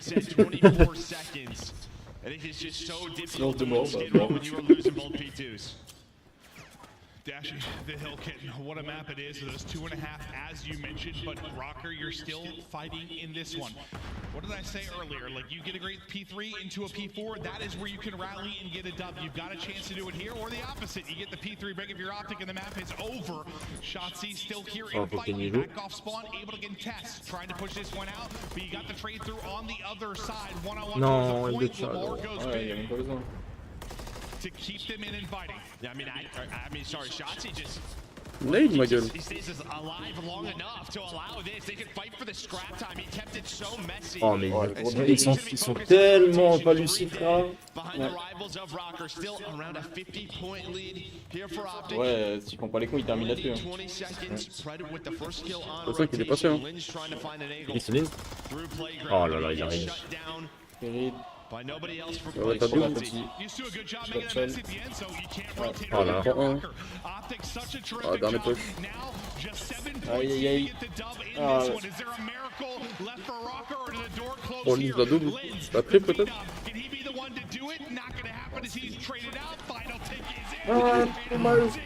Silence de mort, bah, Dashy, the hill kitten, what a map it is. Those 2.5 as you mentioned, but Rocker, you're still fighting in this one. What did I say earlier? Like you get a great P3 into a P4, that is where you can rally and get a dub. You've got a chance to do it here, or the opposite. You get the P3 break if you're Optic and the map is over. Shotzi still here in fight, back off spawn, able to contest, trying to push this one out, but you got the trade through on the other side. One-on-one Non, il towards the est point, chaud. Lamar goes Ouais, il y a big même pas besoin. to keep them in inviting. I mean, sorry, Shotzi just. Nade, ma gueule. He stays alive long enough to allow this. They can fight for the scrap time. He kept it so messy. Oh, mais ils sont tellement pas lucides, frère. Behind the rivals of Rocker, still around a 50-point lead here for Optic. Ouais, s'il prend pas les coups, il termine là-dessus. Hein. 20 seconds, Fred with the first kill on C'est ça qu'il est passé, hein. Lynch trying to find an angle Il se lise. through playground. Oh là là, il arrive. Shut down Terrible. by nobody else for Ouais, t'as Bon, bien. petit. You do a good job making a mess at the end, so you can't rotate Oh là. around Rocker. Optic, such a Ah, terrific dernier job. push. Now, just 7 Aïe, points aïe, to aïe. get the dub in Ah, this ouais. one. Is there a miracle left for Rocker, or did the door close Oh, here? Lynch la double. Lynch, La triple, peut-être. Can he be the one to do it? Not gonna happen as he's traded out. Final take is in. Ah, dommage.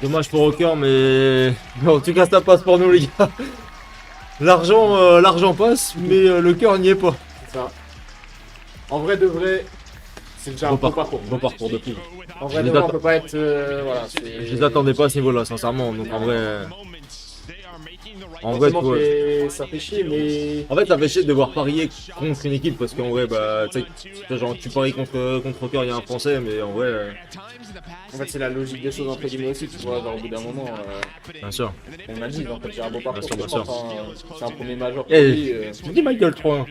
Dommage pour Rocker, mais en tout cas, ça passe pour nous, les gars. L'argent passe, mais le cœur n'y est pas. C'est ça. En vrai de vrai, c'est déjà un bon parcours. Bon parcours de fou. En vrai de vrai, on peut pas être. Voilà, c'est. Je les attendais pas à ce niveau-là, sincèrement. Donc en vrai, tu vois. Ça fait chier, mais. En fait, ça fait chier de devoir parier contre une équipe parce qu'en vrai, bah, tu sais, genre, tu paries contre Rocker, il y a un Français, mais en vrai, En fait, c'est la logique des choses entre guillemets aussi, tu vois. Genre, au bout d'un moment, bien sûr. on a dit, en fait, c'est un beau parcours. Bien sûr, bien sûr. Enfin, c'est un premier major. pour Eh, lui, je dis ma gueule 3-1.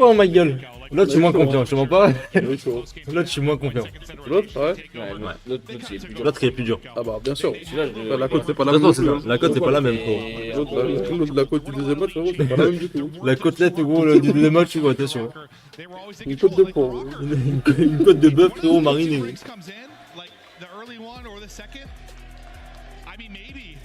Oh ma gueule. Là, tu suis moins confiant, je te mens pas. Oui, chaud. Là, tu suis moins confiant. L'autre, ouais. Ouais, l'autre, il est plus dur. L'autre, il est plus dur. Ah bah, bien sûr. Celui-là, je- La côte, c'est pas la Attends, même. c'est ça. La cote, c'est pas la même, gros. Et L'autre, la côte du deuxième match, frérot, c'est pas la même du tout. La côtelette, gros, du deuxième match, tu vois, attention. Une côte de pro. Une côte de bœuf, frérot, marinée. comes in, like the early one or the second. I mean, maybe,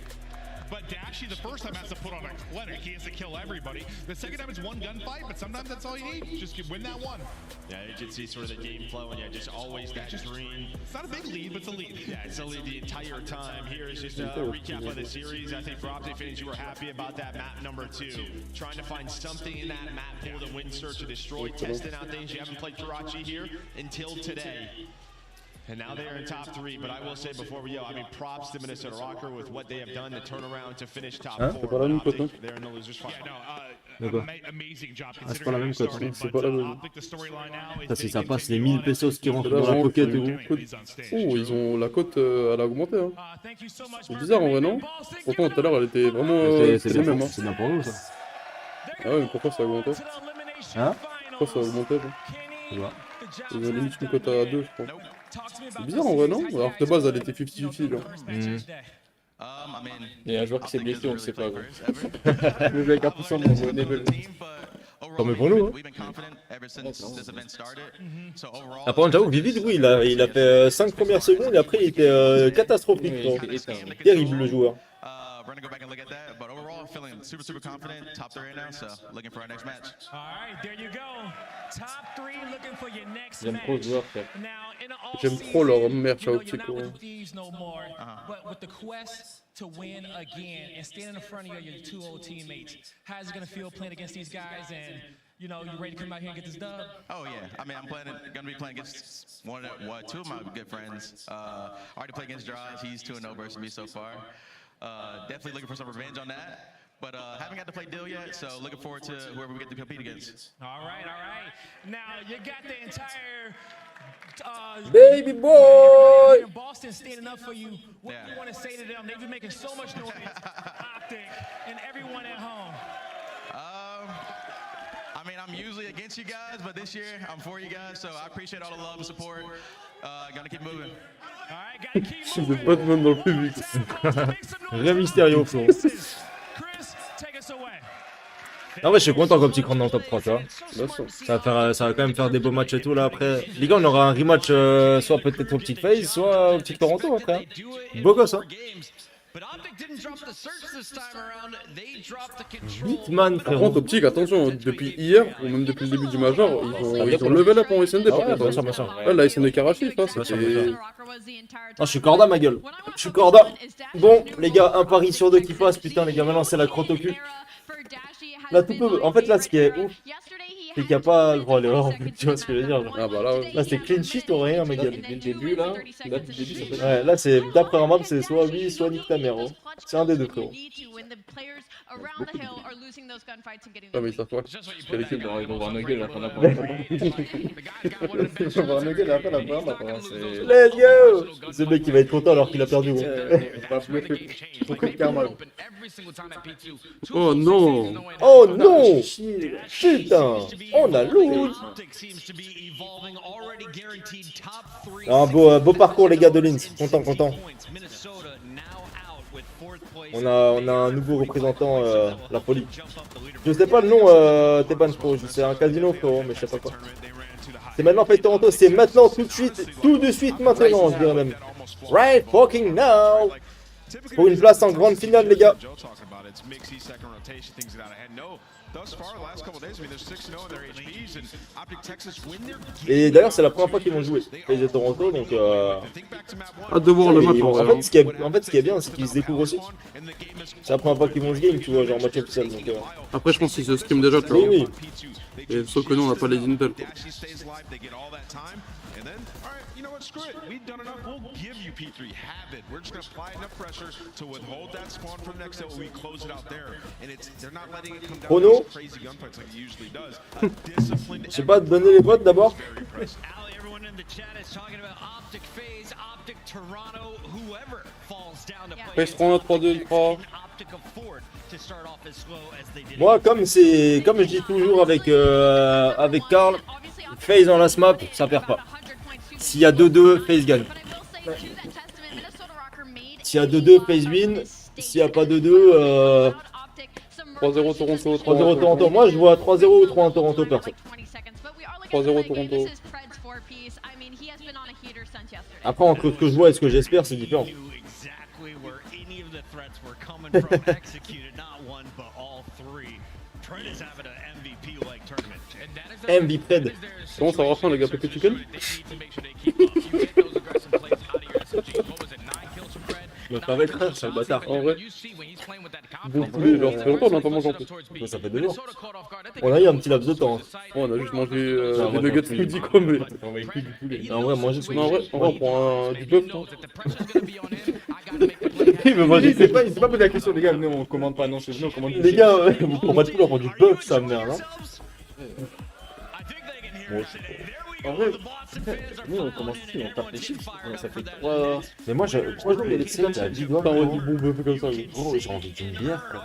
but Dash Actually, the first time has to put on a clinic. He has to kill everybody. The second time it's one gunfight, but sometimes that's all you need. Just win that one. Yeah, you can see sort of the game flow, and yeah, just always that green. It's not a big lead, but it's a lead. Yeah, it's a lead the entire time. Here is just a recap of the series. I think for Optic fans, you were happy about that map number 2. Trying to find something in that map pool to win, search, or destroy. Testing out things you haven't played Karachi here until today. And now they are in top 3, but I will say before we go, I mean, props to Minnesota Rocker with what they have done to turn around to finish top 4. C'est pas la même cote, hein. They're in the losers fight. Amazing job. Ah, c'est pas la même cote, hein. C'est pas la même. Ça, si ça passe les 1000 pesos qui rentrent dans la pocket de vous. Oh, ils ont la cote, elle a augmenté. Hein. C'est bizarre en vrai, non? Pourtant, tout à l'heure, elle était vraiment. C'est les mêmes. Hein. C'est bien pour nous, ça. Ah ouais, mais pourquoi ça a augmenté? Hein? Pourquoi ça a augmenté? Tu vois. Ils ont limite une cote à 2, je crois. C'est bizarre en vrai, non? Alors que de base, elle était 50-50, genre. Il y a un joueur qui s'est blessé, on le sait pas. Gros. Le mec a poussé dans mon level. Tant mieux pour nous, hein. Ah, par contre, j'avoue, Vivid, oui, il a fait 5 premières secondes et après il était catastrophique. Terrible le joueur. We're gonna go back and look at that, but overall, feeling super confident. Top 3 right now, so looking for our next match. All right, there you go. Top 3 looking for your next J'aime trop ce joueur, frère. J'aime trop leur merch à optico. But with the quest to win again and stand in front of your 2 old teammates, how's it gonna feel playing against these guys and you know, you ready to come out here and get this dub? Oh yeah, I mean, I'm gonna be playing against two of my good friends. Already played against Draws. He's 2-0 versus me so far. Definitely looking for some revenge on that. But haven't got to play Dill yet, so looking forward to whoever we get to compete against. All right. Now you got the entire Baby boy! Boston standing up for you. What do you want to say to them? They've been making so much noise. Optic and everyone at home. I mean, I'm usually against you guys, but this year I'm for you guys, so I appreciate all the love and support. Gonna keep moving. All right, gotta keep C'est moving. Batman dans le public. Rien mystérieux, Flo. Non, mais je suis content comme petit cran dans le top 3, tu vois. Ça va quand même faire des beaux matchs et tout là après. Les gars, on aura un rematch soit peut-être au petit FaZe, soit au petit Toronto après. Beau gosse, hein. Hitman, Par contre, Optique, attention, depuis hier, ou même depuis le début du Major, ils ont level up en SND par contre. Là, la SND Karachi, c'était. Ah, je suis Corda, ma gueule. Je suis Corda. Bon, les gars, un pari sur 2 qui passe. Putain, les gars, maintenant c'est la crotte au cul. Là, tout peut. En fait, là, ce qui est ouf, c'est qu'il n'y a pas le droit à l'erreur. En fait, tu vois ce que je veux dire, genre. Ah bah là, c'est clean sheet ou rien, ma gueule. Dès le début, là, depuis le début, ça peut être. Ouais, là, c'est d'après un map, c'est soit oui, soit nique ta mère. C'est un des deux, frérot. Ah, mais ils savent pas. Quelle équipe? Ils vont voir nos gueules à la fin de la première map. Ils vont voir nos gueules à la fin de la première map. Let's go! C'est le mec qui va être content alors qu'il a perdu. Pas bluffer. Faut que le karma. Oh non! Oh non! Putain! On a lose! Un beau parcours, les gars de Linz. Content. On a un nouveau représentant, la folie. Je sais pas le nom, Teban, c'est un casino, frérot, mais je sais pas quoi. C'est maintenant fait Toronto, c'est maintenant, tout de suite maintenant, je dirais même. Right fucking now! Pour une place en grande finale, les gars. Et d'ailleurs, c'est la première fois qu'ils vont jouer. Ils étaient Toronto, donc. Hâte de voir le match en vrai. En fait, ce qui est bien, c'est qu'ils se découvrent aussi. C'est la première fois qu'ils vont se game, tu vois, genre match officiel. Donc, Après, je pense qu'ils se stream déjà, tu vois. oui. Et sauf que nous, on n'a pas les intel. Screw it. We've done enough. We'll give you P3. Have it. We're just going to apply enough pressure to withhold that spawn from next to we close it out there. And they're not letting it come down to these crazy gunfights like it usually does. Disciplined. Je sais pas, donner les votes d'abord. Everyone in the chat is talking about Optic FaZe, Optic Toronto, whoever falls down to play. FaZe 3-2, 3. Moi, comme je dis toujours avec Karl, FaZe en last map, ça perd pas. S'il y a 2-2, FaZe gagne. S'il y a 2-2, FaZe win. S'il n'y a pas 2-2, 3-0 Toronto. 3-0 Toronto. Moi, je vois 3-0 ou 3-1 Toronto, perso. 3-0 Toronto. Après, entre ce que je vois et ce que j'espère, c'est différent. coming from executed not one but all three. Trent is having an MVP-like tournament. And that is their- MVP Fred. Comment ça va fin les gars, Pepe Chicken? Bah, ça va être rare, c'est le bâtard. En vrai. Bon poulet, genre, ça fait longtemps qu'on n'a pas mangé en plus. Ouais, ça fait 2 jours. On a eu un petit laps de temps. Oh, on a juste mangé Ça, des moi, nuggets j'en fais. midi quoi, mais. En vrai, manger ce Non, en vrai, on prend du bœuf, non? Il veut manger C'est pas poser la question, les gars, venez, on commande pas, non, chez nous, on commande Les gars, ouais, on va tout leur prendre du bœuf, ça merde, hein. Bon, En vrai, nous, on commence ici, on tape les chiffres. Ça fait 3... mais moi, je crois que les c'est à 10 doigts. Putain, on dit bon bœuf comme ça, gros. Gros, j'ai envie d'une bière, quoi.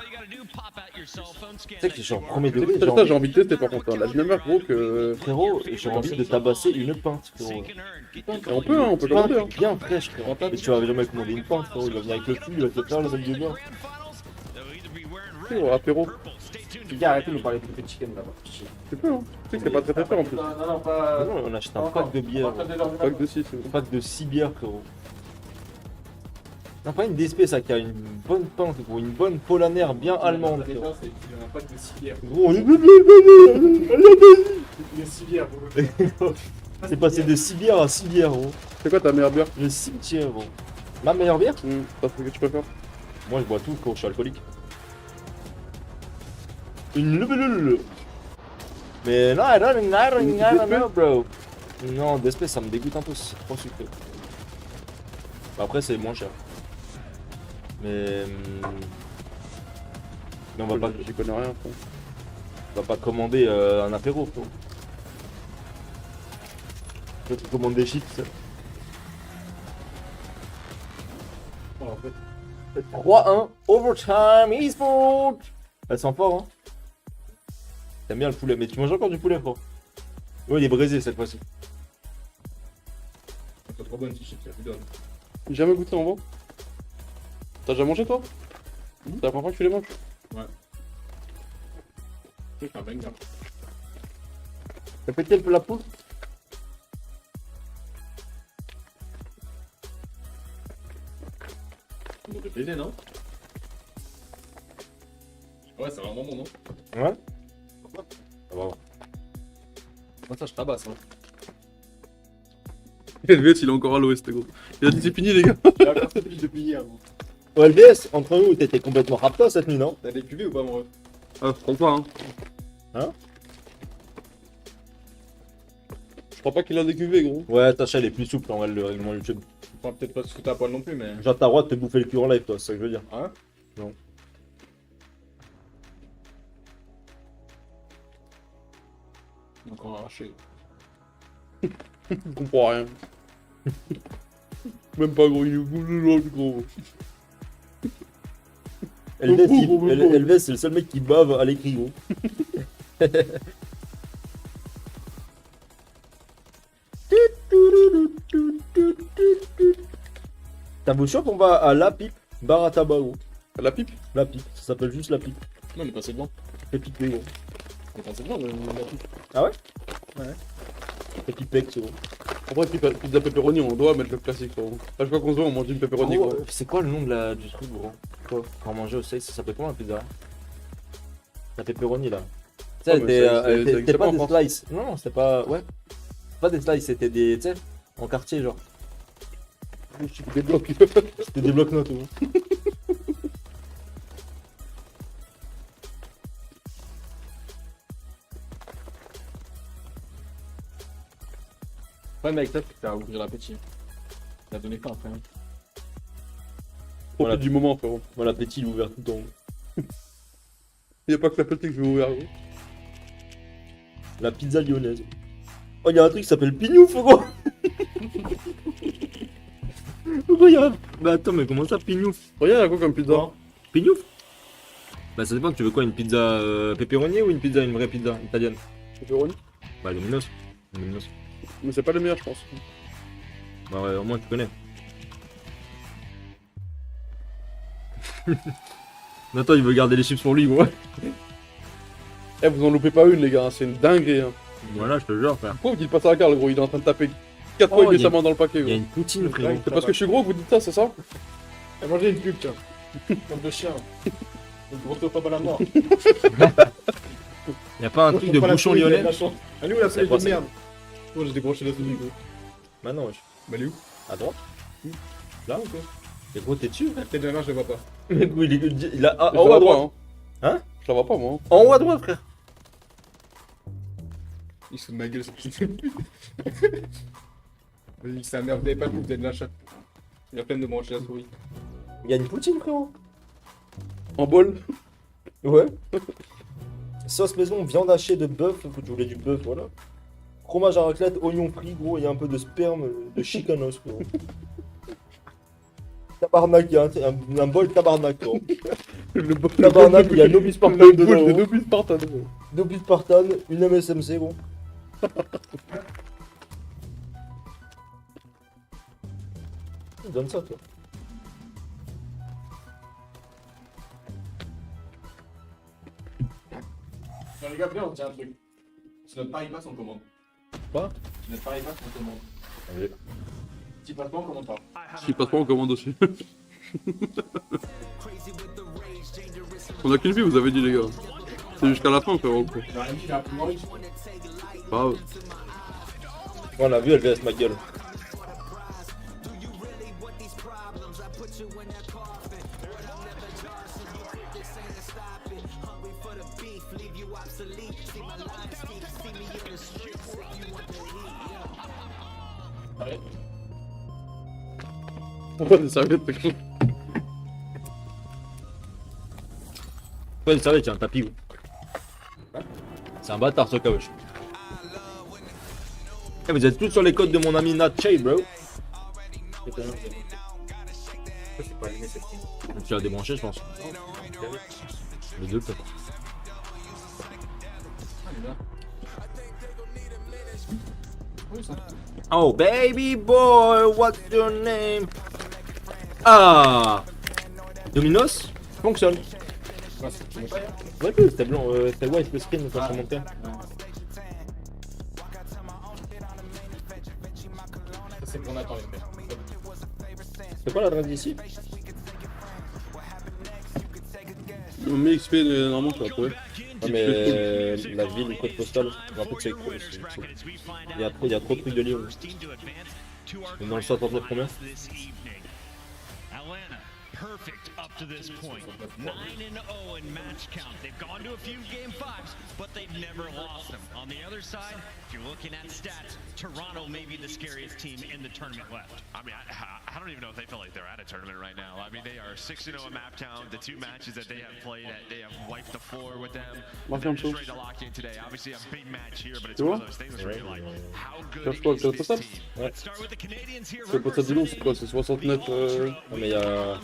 Tu sais que je suis en premier degré, C'est ça, j'ai envie de tester par contre. Hein. La dynamique, gros, que. frérot, j'ai envie de tabasser une pinte, frérot. Et on peut commander. Hein. Bien fraîche, frérot. Mais tu vas jamais commander une pinte, frérot. Il va venir avec le cul, il va te faire le sac de bière. Oh, apéro. Les gars, arrêtez de nous parler de Pepe Chicken là-bas. Tu peux, hein. Tu sais que c'est pas très cher en plus. Non, pas... Non, on achète un pack de bière. Pack de 6. Un pack de 6 bières, frérot. Non, pas une DSP, ça, qui a une bonne pinte, gros. Une bonne polanaire bien allemande, frérot. C'est un pack de 6 bières. Gros, on est... Les 6 bières, C'est passé de 6 bières à 6 bières, gros. C'est quoi ta meilleure bière? Le cimetière, gros. Ma meilleure bière? T'as ce que tu préfères? Moi, je bois tout, frérot, je suis alcoolique. Une lubulule. Mais non, non, bro. Non, DSP, ça me dégoûte un peu, c'est trop sucré. Après, c'est moins cher. Mais on va pas, J'y connais rien, frère. on va pas commander un apéro, frérot. Tu commandes des chips. 3-1, overtime, e-sport. Elles sont fortes, hein. T'aimes bien le poulet, mais tu manges encore du poulet, frérot. Ouais, il est braisé cette fois-ci. C'est trop bonne, ces chips, ça rigole. J'ai jamais goûté en vrai. T'as déjà mangé toi? C'est la première fois que tu les manges? Ouais. C'est un banger. T'as pété un peu la poule? On devrait baiser, non? Ouais, c'est vraiment bon, non? Ouais. Ça va. Moi, ça, je tabasse, hein. LVS, il est encore à l'ouest, gros. Il a dit c'est fini, les gars. J'ai encore cette fiche depuis hier, gros. Ouais, LVS, entre nous, t'étais complètement rapta cette nuit, non? T'as des cuvées ou pas, mon ref? Ah, je crois pas, hein. Hein? Je crois pas qu'il a des cuvées, gros. Ouais, ta chaîne est plus souple en vrai, le règlement YouTube. Enfin, peut-être pas se foutre à poil non plus, mais... Genre, t'as le droit de te bouffer le cul en live, toi, c'est ça que je veux dire. Hein? Non. Donc, on va arracher. Je comprends rien. Même pas, gros, il est gros. LVS, c'est le seul mec qui bave à l'écrit, gros. T'as beau sûr qu'on va à la pipe, bar à tabac, gros. La pipe? La pipe, ça s'appelle juste la pipe. Non, mais passez devant. Fait piper, gros. Mais passez devant, la pipe. Ah ouais? Ouais. Fait piper, gros. En vrai, pizza pepperoni, on doit mettre le classique, gros. À chaque fois qu'on se voit, on mange une pepperoni, Gros, gros. c'est quoi le nom de du truc, gros? Quoi? Quand on mangeait au Sex, ça s'appelait comment la pizza? La pepperoni, là. Tu sais, Oh, mais ça c'était existe pas pas en des France. slices. Non, c'était pas. Ouais. Pas des slices, c'était des. Tu sais, en quartier, genre. Des blocs. C'était des blocs-notes, gros. Ouais, mais avec ça, t'as ouvert l'appétit. T'as donné faim après. Hein. Profite du moment, frérot. Moi, l'appétit, il est ouvert tout le temps. Y'a pas que la petite que je vais ouvrir, gros. La pizza lyonnaise. Oh, y'a un truc qui s'appelle Pignouf, gros. Pourquoi y'a. Bah attends, mais comment ça, Pignouf? Regarde, y'a quoi comme pizza? Pignouf? Bah ça dépend, tu veux quoi, une pizza pepperoni ou une vraie pizza italienne? Pepperoni? Bah Domino's. Domino's. Mais c'est pas le meilleur, je pense. Bah ouais, au moins tu connais. Attends, il veut garder les chips pour lui, gros. Eh, vous en loupez pas une, les gars, hein. C'est une dinguerie, hein. Voilà, je te jure, frère. Pourquoi vous dites pas ça à Carl, gros? Il est en train de taper 4 fois Oh, avec sa main dans le paquet, Il y a gros. une poutine, frérot. C'est parce que je suis gros que vous dites ça, c'est ça? T'as mangé une pub, tiens. Comme de chien. Donc retrouve pas la mort. Y'a pas un truc de bouchon lyonnais? Ah nous la C'est flèche quoi, de ça? merde. Oh j'ai décroché la souris gros. Bah non, wesh. Bah elle est où? À droite? Là ou quoi? Et gros, t'es dessus? Peut-être déjà là je le vois pas. Mais gros, il a Je en haut la à vois droite. pas, Hein? Je la vois pas moi. En haut à droite, frère. Il se fout de ma gueule, c'est putain. Vas-y, c'est un merde, vous avez pas le coup, vous êtes de la chatte. Il a peine de brancher la souris. Il y a une poutine, frérot. En bol. Ouais. Sauce maison, viande hachée de bœuf. Écoute, je voulais du bœuf, voilà. Fromage à raclette, oignon frit, gros. Il y a un peu de sperme de chicanos, frérot. Tabarnak, il y a un bol tabarnak, frérot. Le bol. Tabarnak, il y a Nobis Le Spartan bol dedans. de Nobis Spartan. Nobis Spartan, une MSMC, gros. Donne ça, toi. Non, les gars, viens, on tient un truc. Si notre pari passe, on commande. Quoi? Si notre pari passe, on commande. Allez. Si passe pas, on commande pas. S'il passe pas, on commande aussi. On a qu'une vie, vous avez dit, les gars. C'est jusqu'à la fin, frérot. Dans la vie, il a un peu moins riche. Grave. On l'a vu, elle vs ma gueule. Pourquoi des serviettes, mec? Pourquoi une serviette, j'ai un tapis, gros. C'est un bâtard, ce caouche. Eh, vous êtes tous sur les codes de mon ami Nat Chay, bro. Tu l'as débranché, je pense. Les deux, peut-être. Oh, baby boy, what's your name? Ah! Dominos? Fonctionne. Ouais, c'était blanc, c'était white le screen quand je montais. C'est pour Nathan, les mecs. C'est quoi l'adresse d'ici? On met XP, normalement, tu vas trouver. Ouais, mais la ville, le code postal, en fait c'est trop. Il y a trop de trucs de Lyon. Dans le 69 combien? Perfect up to this point. 9-0 in match count. They've gone to a few game fives, but they've never lost them. On the other side, if you're looking at stats, Toronto may be the scariest team in the tournament left. I mean, I don't even know if they feel like they're at a tournament right now. I mean, they are 6-0 in map town. The two matches that they have played, they have wiped the floor with them. They're just ready to lock in today. Obviously, a big match here, but it's one of those things where you're like, how good is this team? Let's start with the Canadians here. C'est pas ça du long, c'est quoi? C'est 69. Non, mais il y a.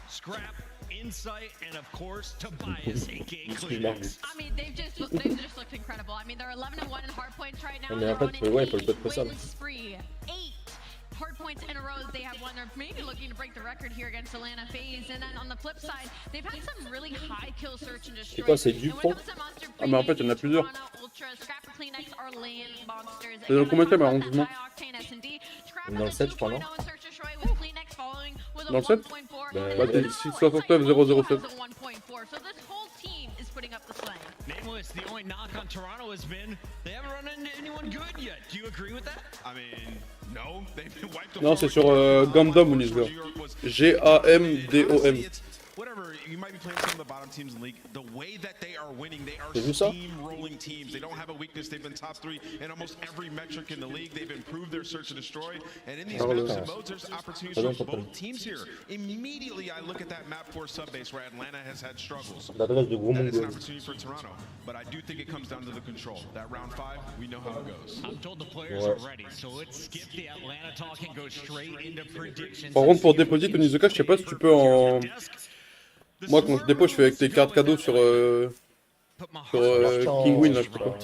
Scrap, insight, and of course, Tobias, aka Excuse-moi. I mean, they've just looked incredible. I mean, they're 11-1 in hard points right now. Ouais, mais en fait, ouais, il faut le code postal. Spree. 8 hard points in a row that they have won. They're maybe looking to break the record here against Atlanta FaZe. And then on the flip side, they've had some really high kill search and destroy. C'est quoi, c'est du fond? Ah, mais en fait, il y en a plusieurs. C'est dans combien de temps, arrondissement? Dans le 7, je crois, non? Dans le 7? Bah, t'es 69 007. Nameless, the only knock on Toronto has been they haven't run into anyone good yet. Do you agree with that? I mean, no, they've been wiped the Non, floor. c'est sur Gandom ou Nisga. G-A-M-D-O-M. Whatever, you might be playing some of the bottom teams in the league. The way that they are winning, they are T'as vu ça? steamrolling teams. They don't have a weakness. They've been top 3 in almost every metric in the league. They've improved their search and destroy. And in these maps and modes, there's opportunities for both teams here. Immediately, I look at that map 4 subbase where Atlanta has had struggles. L'adresse de gros That is an mongol. opportunity for Toronto. But I do think it comes down to the control. That round 5, we know how it goes. I'm told the players are ready, so let's skip the Atlanta talk and go straight into predictions. Par contre, pour déposer ton Nizuka, je sais pas si tu peux en. Moi, quand je dépose, je fais avec tes cartes cadeaux sur King Win, là, je sais pas quoi.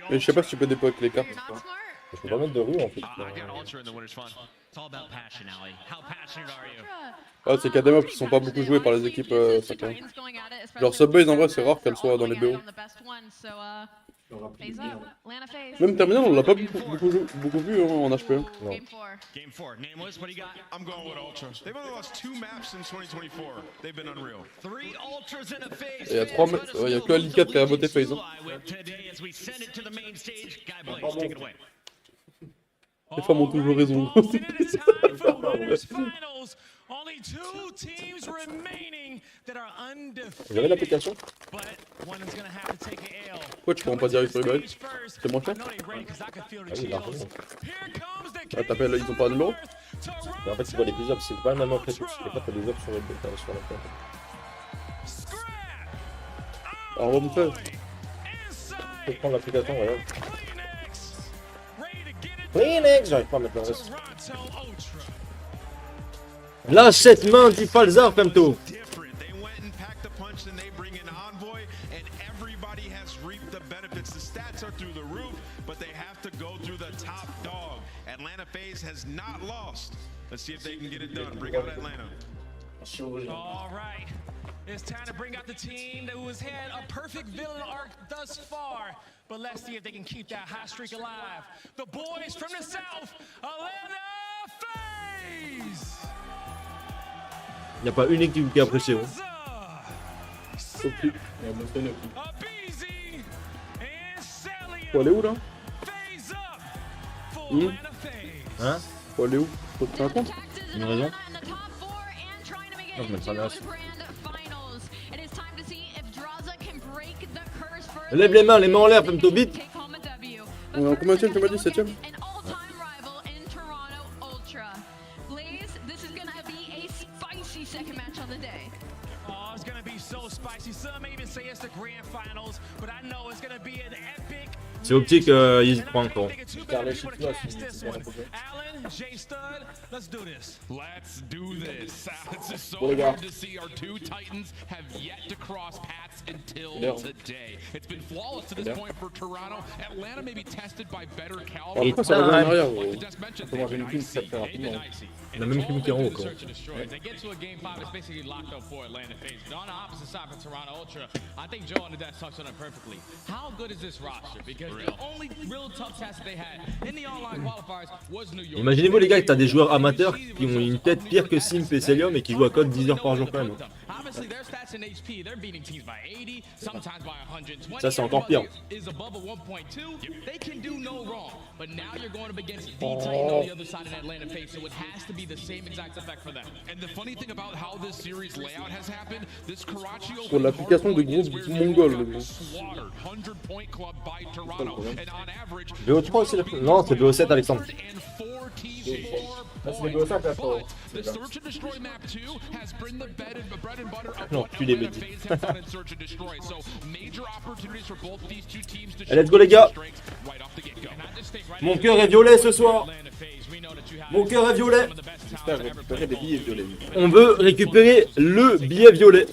Et je sais pas si tu peux déposer avec les cartes. Je peux pas mettre de rue en fait. I got Ultra in the winner's fun. It's all about passion, Ali. How passionate are you? Ah, c'est qu'il y a des maps qui sont pas beaucoup joués par les équipes chacun. Genre Subbase, en vrai, c'est rare qu'elle soit dans les BO. Phase up. Atlanta phase. Même terminal, on l'a pas beaucoup vu hein, en HP. Hein. Game 4. Game 4. Nameless, what do you got? I'm going with Ultra. They've only lost 2 maps since 2024. They've been unreal. 3 ultras in a phase. Il y a 3 mecs, il y a que Ali4 qui a voté phase. Hein. Today as we send it to the main stage. Guy Blaze, take it away. Les femmes ont toujours raison. Only 2 teams remaining that are undefeated. Vous avez l'application? But one is gonna have to take an L. Pourquoi tu prends pas direct sur eBay? C'est moins cher? Ah, t'appelles, ils ont pas un numéro? Mais en fait, tu vois les plus ups, c'est pas le même après tout. Des fois, t'as des ups sur la carte. Alors, on va me faire. Je peux prendre l'application, regarde. Kleenex, j'arrive pas à mettre l'adresse. Là, cette main du Falzar, Femto. Different. They went and packed a punch and they bring in Envoy, and everybody has reaped the benefits. The stats are through the roof, but they have to go through the top dog. Atlanta FaZe has not lost. Let's see if they can get it done. Bring out Atlanta. All right. It's time to bring out the team that has had a perfect villain arc thus far. But let's see if they can keep that hot streak alive. The boys from the south, Atlanta FaZe. Y'a pas une équipe qui a apprécié. Faut aller où là? Hein? Faut aller où? Faut te faire un compte? Une raison? Non, je mets ça là. Lève les mains en l'air, Femto, vite! On est en combien de tu m'as dit? 7ème? Oh, it's gonna be so spicy. Some may even say it's the grand finals, but I know it's gonna be an epic. C'est optique, ils hésite pas encore. Alan, J Stud, let's do this. Let's do this. It's just so hard to see our 2 Titans have yet to cross paths until today. It's been flawless to this point for Toronto. Atlanta may be tested by better caliber. Et ça revient en arrière. La même équipe qui est en haut, quoi. They get to a game 5, it's basically locked up for Atlanta FaZe. But on the opposite side for Toronto Ultra, I think Joe on the desk touched on it perfectly. How good is this roster? Because the only real tough test they had in the online qualifiers was New York. Imaginez-vous les gars que t'as des joueurs amateurs qui ont une tête pire que Simp et Celium et qui jouent à code 10 heures par jour quand même. Ça c'est encore pire. Pour l'application de groupe mongol. BO3 aussi là. Non, c'est BO7 Alexandre. Non, tu les bêtises. Let's go les gars. Mon cœur est violet ce soir. Mon cœur est violet. J'espère récupérer des billets violets. On veut récupérer le billet violet.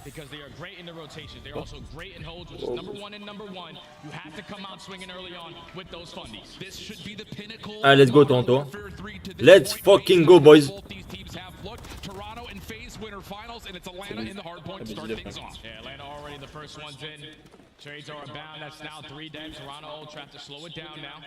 Because they are great in the rotation. They're also great in holds, which is number 1 and number 1. You have to come out swinging early on with those fundies. This should be the pinnacle. Allez, let's go Toronto. Let's fucking go boys. These teams have looked. Toronto and FaZe winner finals, and it's Atlanta in the hard point to start things off. Yeah, Atlanta already the first one's in. Trades are abound. That's now 3 dead. Toronto Ultra have to slow it down now.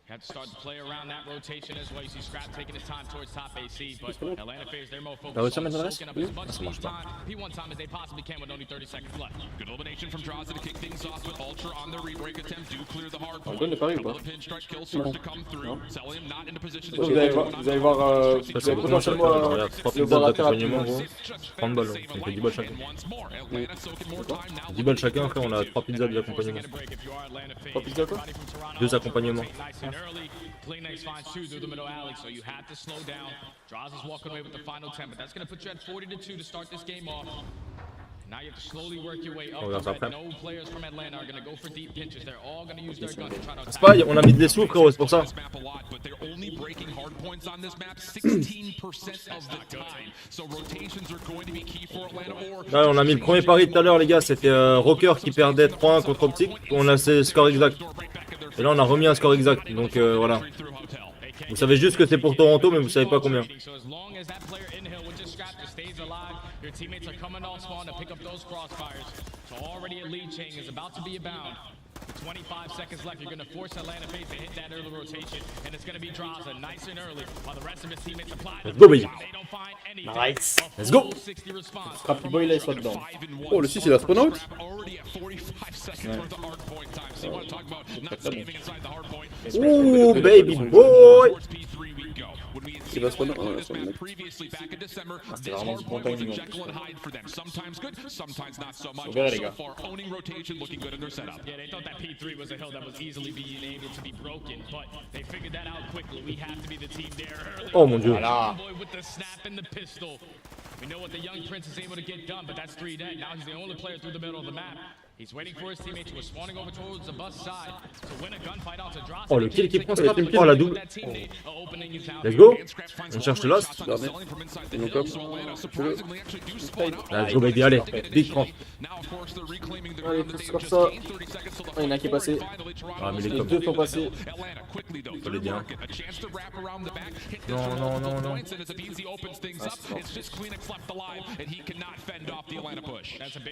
Have to start to play around that rotation as well. You see Scrap taking his time towards top AC, but Atlanta FaZe, they're more focused on soaking up as much speed time, P1 time as they possibly can with only 30 seconds left. Good elimination from Draza to kick things off with Ultra on their re-break attempt. Do clear the hard On point. donne le pari ou Couple pas? of pinstripe kills starts to come through. Celium not in a position to Vous allez voir, Parce que potentiellement, regarde, 3 pizzas d'accompagnement gros. 30 balles, on fait 10 balles chacun. 10 balles chacun, après on a 3 pizzas d'accompagnement. 3 pizzas quoi? 2 accompagnements. Kleenex finds 2 through the middle alley, so you have to slow down. Draws is walking away with the final 10, but that's going to put you at 40-2 to start this game off. Now you have to slowly work your way up. No players from Atlanta are going to go for deep pinches. They're all going to use their guns to try to C'est pas, on a mis des sous frérot, c'est pour ça. but they're only breaking hard points on this map 16% of the time. So rotations are going to be key for Atlanta or Là, on a mis le premier pari tout à l'heure les gars, c'était Rocker qui perdait 3-1 contre Optic. On a ce score exact. Et là on a remis un score exact, donc voilà. Vous savez juste que c'est pour Toronto, mais vous savez pas combien. So already a lead chain is about to be abound. 25 seconds left. You're going to force Atlanta FaZe to hit that early rotation, and it's going to be Draza nice and early while the rest of his teammates apply. Let's go, baby. They don't find anything. Nice. Let's go. Scrappy Boy là il soit dedans. Oh, le 6 il a spawn out. Ouh, baby boy. Il va spawn out. Ouais, spawn out. C'était vraiment du bon timing. On verra les gars. Yeah, they thought that P3 was a hill that was easily being able to be broken, but they figured that out quickly. We have to be the team there early. Oh mon dieu. Voilà. Boy with the snap and the pistol. We know what the young prince is able to get done, but that's 3 dead. Now he's the only player through the middle of the map. He's waiting for his teammates who are spawning over towards the bus side to win a gunfight out to drop. Oh, le kill qui prend Scrap. Oh, la double. Let's go. On cherche le last. Regardez. Donc hop. Let's go, baby. Allez, big prend. Allez, faut faire ça. Oh, il y en a un qui est passé. Ah, mais les Les coms. deux sont passés. Fallait bien. Non, non, non, non.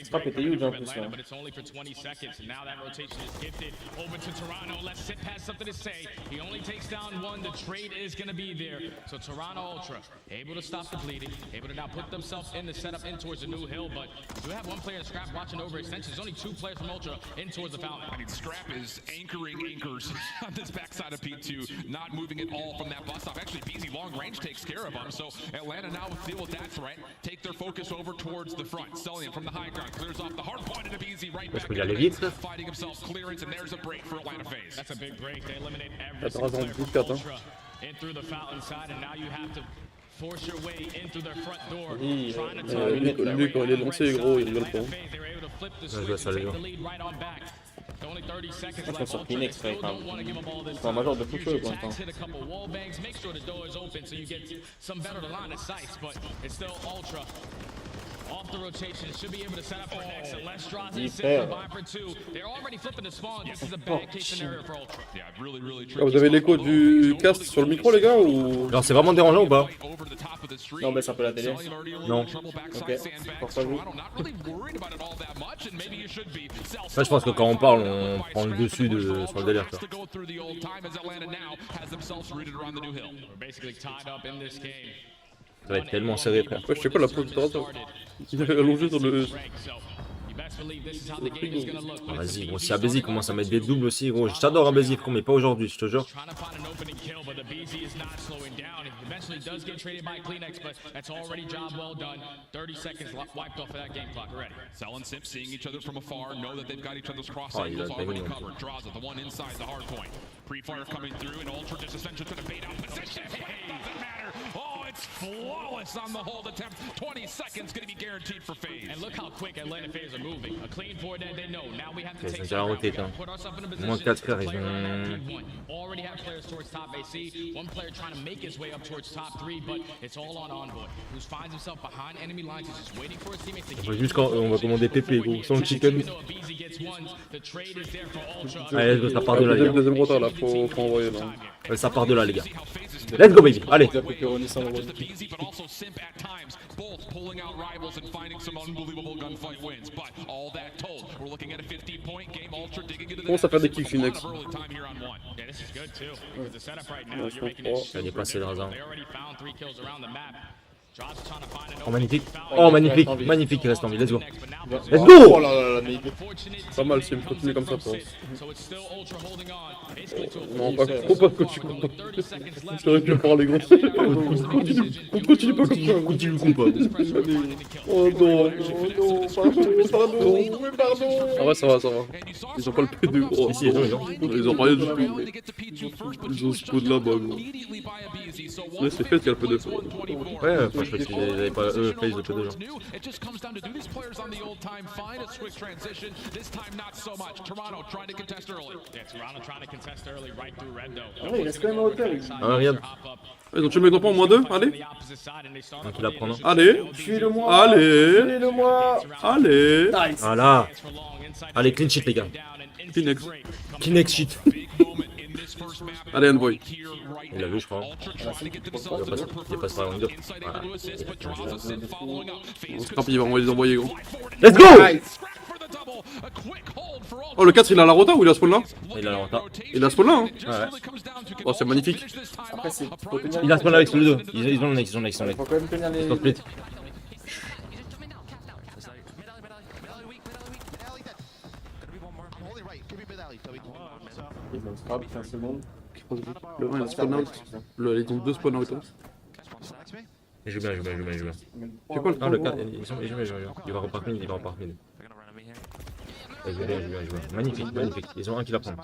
Scrap était huge en plus là. But it's only for 20 seconds. And now that rotation is gifted over to Toronto. Let's sit has something to say. He only takes down one. The trade is going to be there. So Toronto Ultra able to stop the bleeding, able to now put themselves in the setup in towards the new hill. But we do have one player in Scrap watching over extensions. There's only 2 players from Ultra in towards the fountain. I mean, Scrap is anchoring anchors on this backside of P2, not moving at all from that bus stop. Actually, BZ long range takes care of them. So Atlanta now will deal with that threat, take their focus over towards the front. Selling from the high ground, clears off the hard point into BZ right back. Il aller vite. Fighting himself clearance, and there's a break for Atlanta FaZe. That's a big break. They eliminate every Attends, single attends, player from bouge 4 hein. Ultra in through the fountain side, and now you have to force your way in through their front door. Oui, Trying to Lui quand il est lancé gros il rigole pas. They were able to flip the je vois switch ça, and les take gars. the lead right on back. Only 30 seconds Je pense left. sur Ultra, Phoenix, they still quand don't want to give up all this C'est un time. major de fou feu Use pour your l'instant. jacks, hit a couple wall bangs, make sure the door is open so you get some better line of sights, but it's still Ultra. Off the rotation, it should be able to set up for next. Unless Draza is sitting combined for 2. They're already flipping the spawn. This is a bad case scenario for Ultra. Yeah, really, really Ah, vous avez l'écho du cast sur le micro les gars ou... Alors, c'est vraiment dérangeant ou pas? Non, mais c'est un peu la télé. Non. Ok, pour ça vous. Ça, je pense que quand on parle, on prend le dessus sur le délire. Quoi. We're basically tied up in this game. Ça va être tellement serré, frère. Ouais, je sais pas la pause de Toronto. Il avait allongé sur le... Ah, vas-y, gros, si Abézi commence à mettre des doubles aussi, gros. Je t'adore, Abézi, frère, mais pas aujourd'hui, je te jure. Oh, il a dingue. It's flawless on the hold attempt. 20 seconds going to be guaranteed for FaZe. And look how quick Atlanta FaZe are moving. A clean 4 dead, they know. Now we have to Ils take ont déjà roté, hein. Moins 4 frères, ils ont... Already have players towards top AC. One player trying to make his way up towards top 3, but it's all on Envoy, who finds himself behind enemy lines. He's just waiting for his teammates to On va juste quand on va commander PP, gros, sans le chicken. Allez, let's go, ça part de là, les gars. Deuxième retard là, faut envoyer là. Ouais, ça part de là, les gars. Let's go, baby. Allez. Il a pepperoni sans le Easy, but also simp at times, both pulling out rivals and finding some unbelievable gunfight wins. But all that told, we're looking at a 50-point game. Ultra digging into the Comment ça fait des kicks Phoenix? early time here on one. Yeah, this is good too. The setup right now, you're making it Il est passé le rasant. They already found 3 kills around the map. Draza's trying to find an Oh, magnifique. open Oh, magnifique. Magnifique, il reste en vie. Let's go. Let's Let's go. Oh là là là, mais Pas mal si me continue comme ça pour... So it's still Ultra holding on. Basically to a Non, pas faut pas que tu comprends. C'est vrai que je parle les gros. Continue pas comme ça. Continue ou pas. Oh non, pardon. Ah ouais, ça va, ça va. Ils ont pas le P2 gros. Si, ils ont. Ils ont rien du tout. Ils ont ce coup de là-bas gros. Là c'est fait qu'il y a le P2. Ouais, parce qu'ils avaient pas eux face de P2 genre. It just comes down to do these players on the old time find a quick transition. This time not so much. Toronto trying to contest early. Yeah, Toronto trying to contest early right through red though. Ah ouais, il reste quand même en hauteur. Ah, regarde. Ils ont tué le mec en moins 2, allez. Donc il apprend, non? Allez. Tuez-le-moi. Allez. Tuez-le-moi. Allez. Nice. Voilà. Allez, clean sheet, les gars. Phoenix. Clean sheet. Allez, Envoy. Il l'a vu, je crois. Il passe par la longueur. Voilà. Scrap, il va envoyer les envoyer gros. Let's go! Oh, le 4 il a la rota ou il a spawn là? Il a la renta. Il a spawn là, hein? Ouais. Oh, c'est magnifique. Après, faut tenir. Il a spawn avec le 2. Ils ont le next, Faut quand même tenir les. Ils sont split. Ils vont scrap 15 secondes. Le 1 il a spawn out. Ils ont 2 spawn out. Il joue bien. C'est quoi le Non, le 4, il va repartir mid, Il joue bien. Magnifique. Ils ont un qui la prend.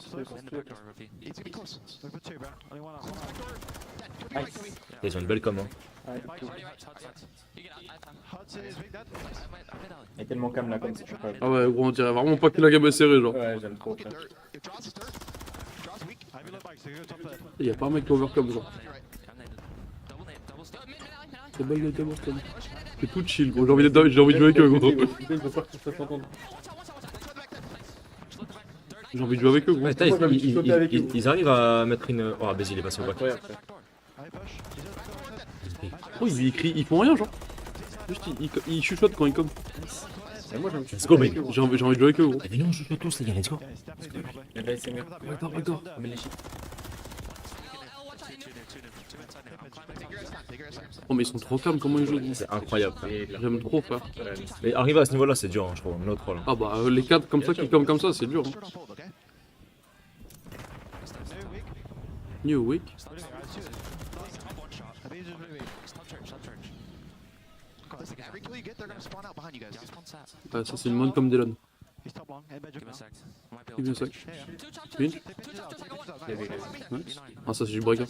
Ils ont une belle com, hein. Il est tellement calme là comme ça. Ah ouais, gros, on dirait vraiment pas que la gamme est serrée, genre. Ouais, j'aime trop. Frère. Y'a pas un mec qui overcome, genre. C'est belle de double stun. C'est tout chill, gros. J'ai envie de jouer avec eux, gros. J'ai envie de jouer avec eux, gros. Ouais, ils arrivent à mettre une. Oh, Bézi, il est passé au bac. Oh, ils font rien, genre. Juste, ils chuchotent quand ils comme. Let's go, baby. J'ai envie de jouer avec eux, gros. Allez, on joue tous, les gars, let's go. Regarde. Oh, mais ils sont trop calmes, comment ils jouent? C'est incroyable. J'aime trop, frère. Mais arriver à ce niveau-là, c'est dur, hein, je trouve. Notre rôle. Ah bah, les 4 comme ça qui comme ça, c'est dur. Hein. New week. Ah, ça c'est une monte comme Dylan. Il vient sac. Pinch. Ouais. Ah, ça c'est du break. Hein.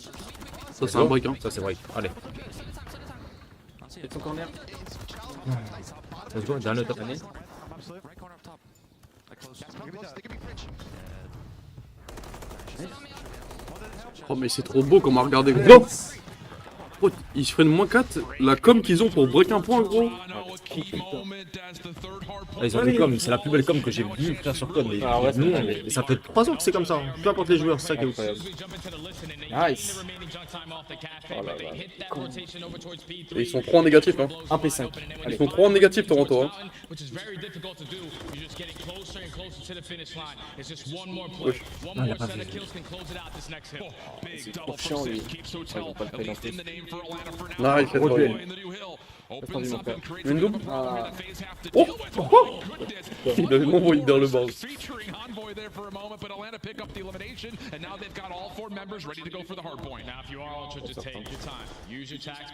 Ça c'est un break. Hein. Ça c'est break. Allez. C'est ton corner. Let's go, dernier top. Oh, mais c'est trop beau comment regarder. Gros. Oh, ils se prennent -4. La com qu'ils ont pour break un point, gros. Ah, ils ont des coms, c'est la plus belle com que j'ai vue faire sur code. Mais, mais ça fait 3 ans que c'est comme ça. Hein. Peu importe les joueurs, c'est ça qui est incroyable. Nice. Oh là là. Et ils sont 3 en négatif, hein. 1P5. Ils sont 3 en négatif, Toronto. Hein. Wesh. Non, il a pas vu. C'est trop chiant lui. Ils vont pas le présenter. Non, il fait trop bien. Attendu mon frère. Une double. Oh, il avait m'envoyé vers le bas.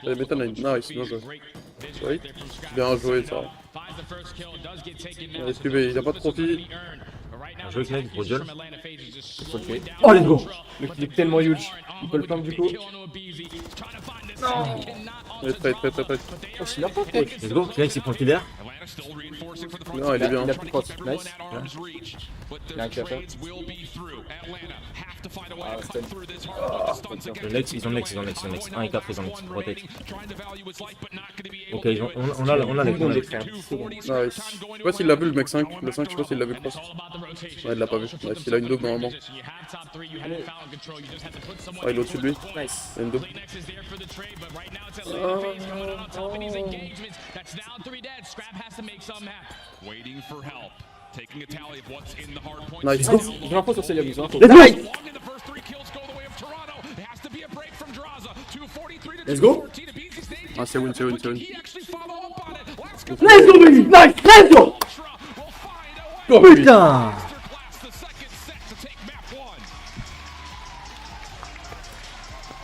Allez, mets ta nine. Nice, bien joué. Oui, bien joué ça. Allez, SQB, il a pas de profit. Un jeu avec gros duel. Oh, let's go. Le clip tellement huge. Il peut le prendre du coup. Allez, trade. Oh, il a pas fait. Let's go, Knex il prend le kill d'air. Non, il est bien. Il a plus de cross. Nice. Il a un kill à faire. Ah, stun. Le Nex, ils ont le Nex. 1 et 4, ils ont le Nex. Rotate. Ok, on a les On points. les frères. Nice. Je sais pas s'il l'a vu le mec 5. Le 5, je sais pas s'il l'a vu cross. Ouais, il l'a pas vu. Nice, il a une double normalement. Ah, il est au-dessus de lui. Nice. Il a une double. Nice. J'ai l'info sur Célia, j'ai l'info. Let's go. Ah, c'est win. Let's go, baby. Nice, let's go. Oh, oui. Putain.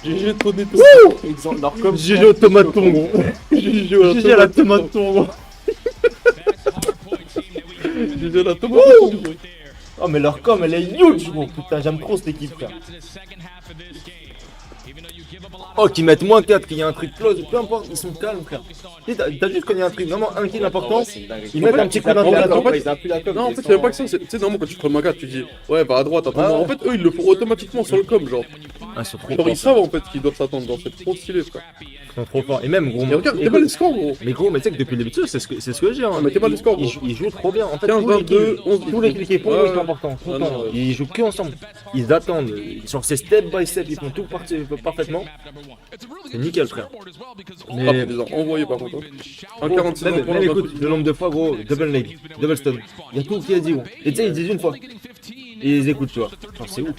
GG trop netto. GG au tomaton, gros. GG à la tomaton, gros. GG à la tomaton. Oh, mais leur com, elle est huge, gros. Putain, j'aime trop cette équipe, frère. Oh, qu'ils mettent -4, qu'il y a un truc close, peu importe, ils sont calmes, frère. T'as juste quand il y a un truc vraiment un kill important, ils mettent un petit coup d'internaton. Non, en fait, il y avait pas que ça. Tu sais, normalement, quand tu prends -4, tu dis ouais, va à droite, attends. En fait, eux, ils le font automatiquement sur le com, genre. Ah, ils sont trop Genre, ils forts. savent en fait qu'ils doivent s'attendre, genre, c'est trop stylé, frère. Ils sont trop forts. Et même, gros. Et regarde, t'es écoute- pas les scores, gros. Mais gros, mais tu sais que depuis le début, c'est ce que j'ai. Hein. Ah, mais t'es pas les scores, gros. Ils jouent trop bien. En fait, 15, 22, 11, tous les clics font, ouais, c'est important. Tout le Ah, temps. non, ouais. Ils jouent que ensemble. Ils attendent. Genre, c'est step by step. Ils font tout parfaitement. C'est nickel, frère. Ah, Mais ils les ont envoyés par contre. Hein. gros, 1,46 même, pour même leur écoute, le nombre de fois, gros, double leg, double stun. Il y a tout qui est dit, gros. Et tu sais, ils disent une fois. Et ils écoutent, tu vois. Genre, c'est ouf.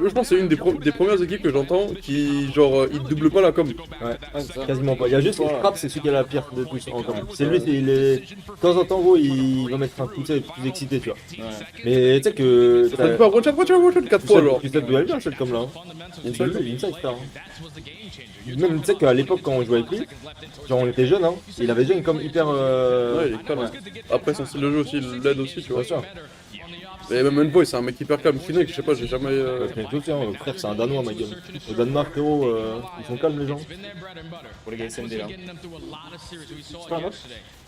Je pense que c'est une des premières équipes que j'entends qui, genre, ils doublent pas la com. Ouais, quasiment pas. Il y a juste Frappe, c'est celui qui a la pire de tous en com. C'est lui, il est. De temps en temps, gros, il va mettre un coup de pied plus excité, tu vois. Mais tu sais que. Ça dit pas watch out 4 fois, genre. Tu sais d'où elle vient, cette com là. Inside Star. Même, tu sais qu'à l'époque, quand on jouait avec lui, genre, on était jeunes, hein. Il avait déjà une com hyper. Ouais, il est calme. Après, son style de jeu aussi, il l'aide aussi, tu vois. Bien sûr. Mais même Envoy, c'est un mec hyper calme. Finek, je sais pas, j'ai jamais. Le frère, c'est un Danois, ma gueule. Au Danemark, frérot, ils sont calmes, les gens. Pour les gars SND là. C'est pas un match.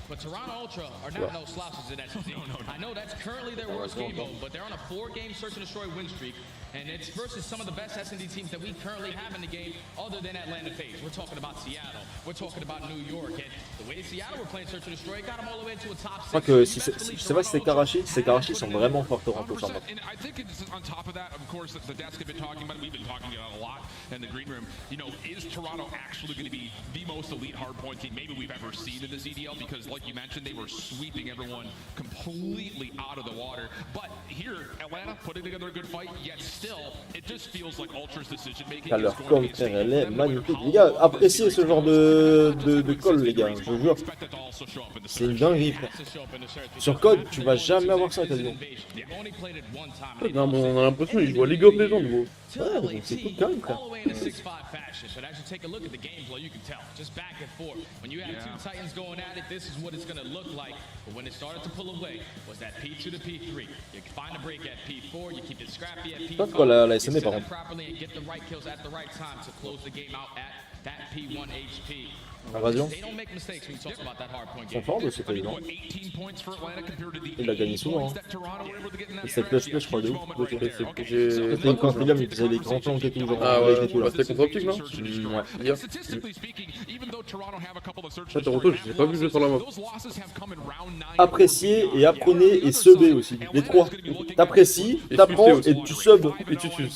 But Toronto Ultra are not no slouches in SSD. I know that's currently their worst game mode, but they're on a 4-game search and destroy win streak, and it's versus some of the best S&D teams that we currently have in the game, other than Atlanta FaZe. We're talking about Seattle, we're talking about New York, and the way Seattle were playing search and destroy got them all the way to a top 6. Je crois que si je sais pas si c'est Karachi, sont vraiment forts Toronto sur le match. And I think it's on top of that, of course, the desk have been talking about it. We've been talking about it a lot in the green room. You know, is Toronto actually going to be the most elite hardpoint team maybe we've ever seen in the CDL? Because, like you mentioned, they were sweeping everyone completely out of the water. But here, Atlanta putting together a good fight, yet still, it just feels like Ultra's decision making. Leur com, frère, elle est magnifique. Les gars, appréciez ce genre de call, les gars, je vous jure. C'est une dinguerie, frère. Sur code, tu vas jamais avoir ça quasiment. Non, mais on a l'impression qu'ils jouent à League of Legends, gros. Ouais, donc c'est tout calme, frère. All the way in a 6-5 fashion, but as you take a look at the gameplay, you can tell, just back and forth. When you have two Titans going at it, this is what it's going to look like. But when it started to pull away, was that P2 to P3. You can find a break at P4, you keep it scrappy at P5. Pas quoi la you SND set par up contre. properly and get the right kills at the right time to close the game out at that P1 HP. Invasion. They don't make mistakes when you talk about that hardpoint Ils game. sont forts de ce pays, non? 18 points for Atlanta compared to the Il a gagné souvent. Hein. that Toronto were able to get in that Et cette clutch, je crois, de ouf. J'ai. C'était quand William il faisait les grands plans et tout, genre. Ah avec ouais, et tout là. bah, c'était contre Optic, non? Ouais. Hier. Statistically speaking, even though Toronto have a couple of search Ah, Toronto, je l'ai pas vu jouer sur la map. those losses have come in round 9. Apprécier et apprenez et subber aussi. Les trois. T'apprécies, t'apprends et tu subs et tu tues.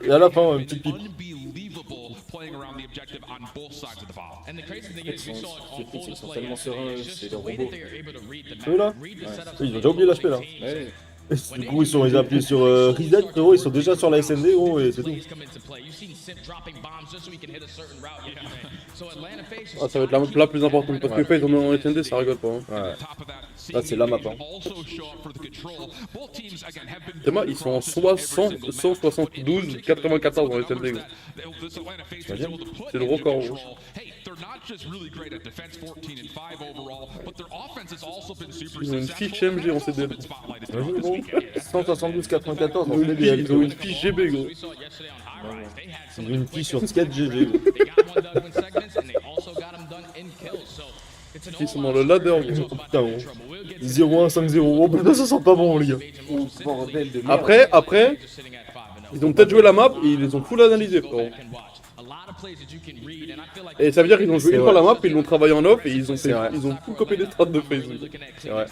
Et à la fin, une petite pipe. Unbelievable playing around the objective on both sides of the ball. And the crazy thing is, we saw it on full Ils sont display tellement sereins, yesterday. It's c'est just des the way robots. that they are able to read the Eux là map, read the setups. Ils ont déjà oublié l'HP là. Ouais. Du coup, ils ont appuyé sur Reset, frérot, ils sont déjà sur la SND, gros, et c'est tout. Ah, ça va être la plus importante parce que FaZe en SND, ça rigole pas. Hein. Ouais. Là, c'est la map. Hein. Théma, ils sont en 172, 94 dans SND. Gros. C'est le record. Gros. Ils ont une fiche MG en CDL. Imagine, gros. 172, 94, Ils ont une fiche GB, gros. Ils ont une fiche sur skate GG. Ils sont dans le ladder, gros. Putain, gros. 0-1, 5-0. Oh putain, ça sent pas bon, les gars. Bordel de merde. Après, ils ont peut-être joué la map et ils les ont full analysés, frérot. Et ça veut dire qu'ils ont joué une fois la map, ils l'ont travaillé en off et ils ont full copié les strats de FaZe. C'est vrai.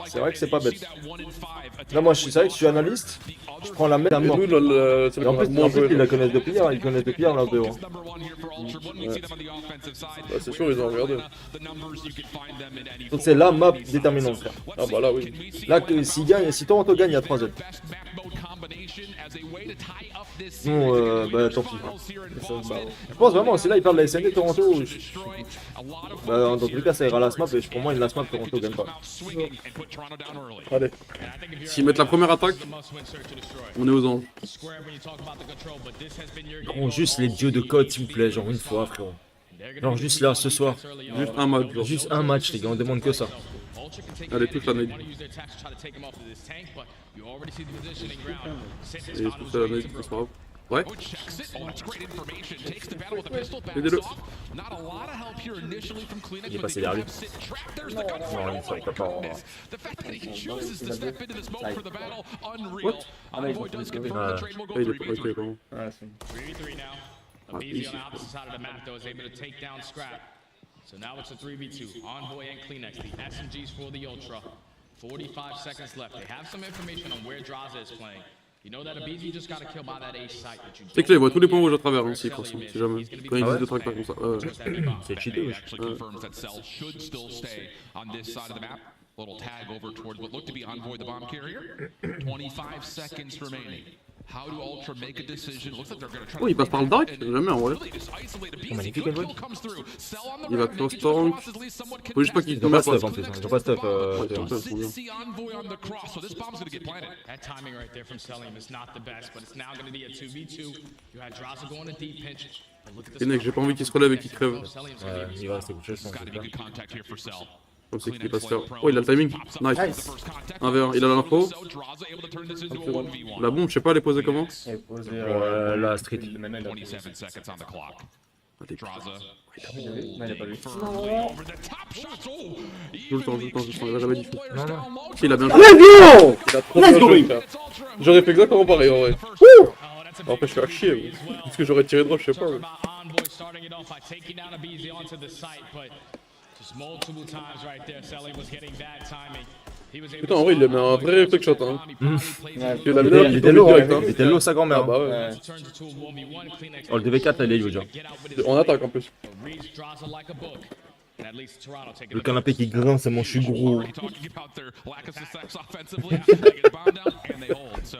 C'est vrai que c'est pas bête. Là, moi, c'est vrai que je suis analyste. Je prends la même à Et mort. nous, c'est Et en plus, ils la connaissent depuis hier. Ils connaissent depuis hier, là, BO. Bah, c'est sûr, ils ont regardé. Donc, c'est la map déterminante, frère. Ah bah là, oui. Là, si Toronto gagne, il y a 3-0. Non, bah tant pis. Je pense vraiment, si là ils perdent la SND Toronto, bah, dans tous les cas ça ira la smap et pour moi une last map Toronto gagne pas. Allez. S'ils mettent la première attaque, on est aux anges. Gros, juste les dieux de code s'il vous plaît, genre une fois frérot. Genre juste là ce soir. Juste un match, genre. Juste un match les gars, on demande que ça. Allez, toute la nade. Et tout ça, la nade, c'est pas grave. Ouais. Oh, checks it. Oh, that's great information. Takes the battle with the pistol, backs Aidez-le. off. Not a lot of help here initially from Kleenex, Il est but passé they do derrière lui. have sit trap. There's the gunfight. Non, il Oh my peut pas. goodness. The fact that he chooses to step into the smoke for the battle, unreal. What? Envoy does confirm the trade will go Ah, il est 3v3. ok, comment. Ouais, c'est 3v3 now. Abizi on the opposite side of the map, though, is able to take down Scrap. So now it's a 3v2. Envoy and Kleenex, the SMGs for the Ultra. 45 seconds left. They have some information on where Draza is playing. You know that Abizi just got a kill by that A site. C'est clair, il voit tous les points rouges à travers aussi, de toute façon, si jamais. Quand ils disent de track comme ça. C'est cheaté, wesh. Actually confirms that Cell should still stay on this side of the map. Little tag over towards what looked to be Envoy, the bomb carrier. 25 seconds remaining. How do Ultra make a decision? Looks like they're going to try. Oh, il passe par le dark? Jamais en vrai. Magnifique, Envoy. Il va cross tank. Faut juste pas qu'il Ils ont tombe pas pas. stuff en plus, ils ont pas stuff. That timing right there from Selim is not the best, but it's now going to be a 2v2. You had Draza going a deep pinch. But look at this. Keinec, j'ai pas envie qu'il se relève et qu'il crève. Il va rester couché, je pense. Comme c'est qu'il passe faire. Oh, il a le timing. Nice. 1v1, il a l'info. La bombe, je sais pas, elle est posée comment. Elle est posée La street. Maintenant, il a 27 seconds on the clock. Draza. Non, il a pas vu. Joue le temps, il va jamais diffus. Non, non. Si, il a bien Let's go! Il a trop bien joué, frère. J'aurais fait exactement pareil en vrai. Après, je suis à chier, oui. Parce que j'aurais tiré droit, je sais pas. Oui. Putain, en vrai, il a mis un vrai fake shot, hein. Il avait l'air Il qu'il était tombait lourd, direct, hein. il était lourd sa Ah grand-mère. bah ouais. Oh, le DV4 là, il est où déjà? En attaque en plus. Le canapé qui grince, c'est mon je suis gros.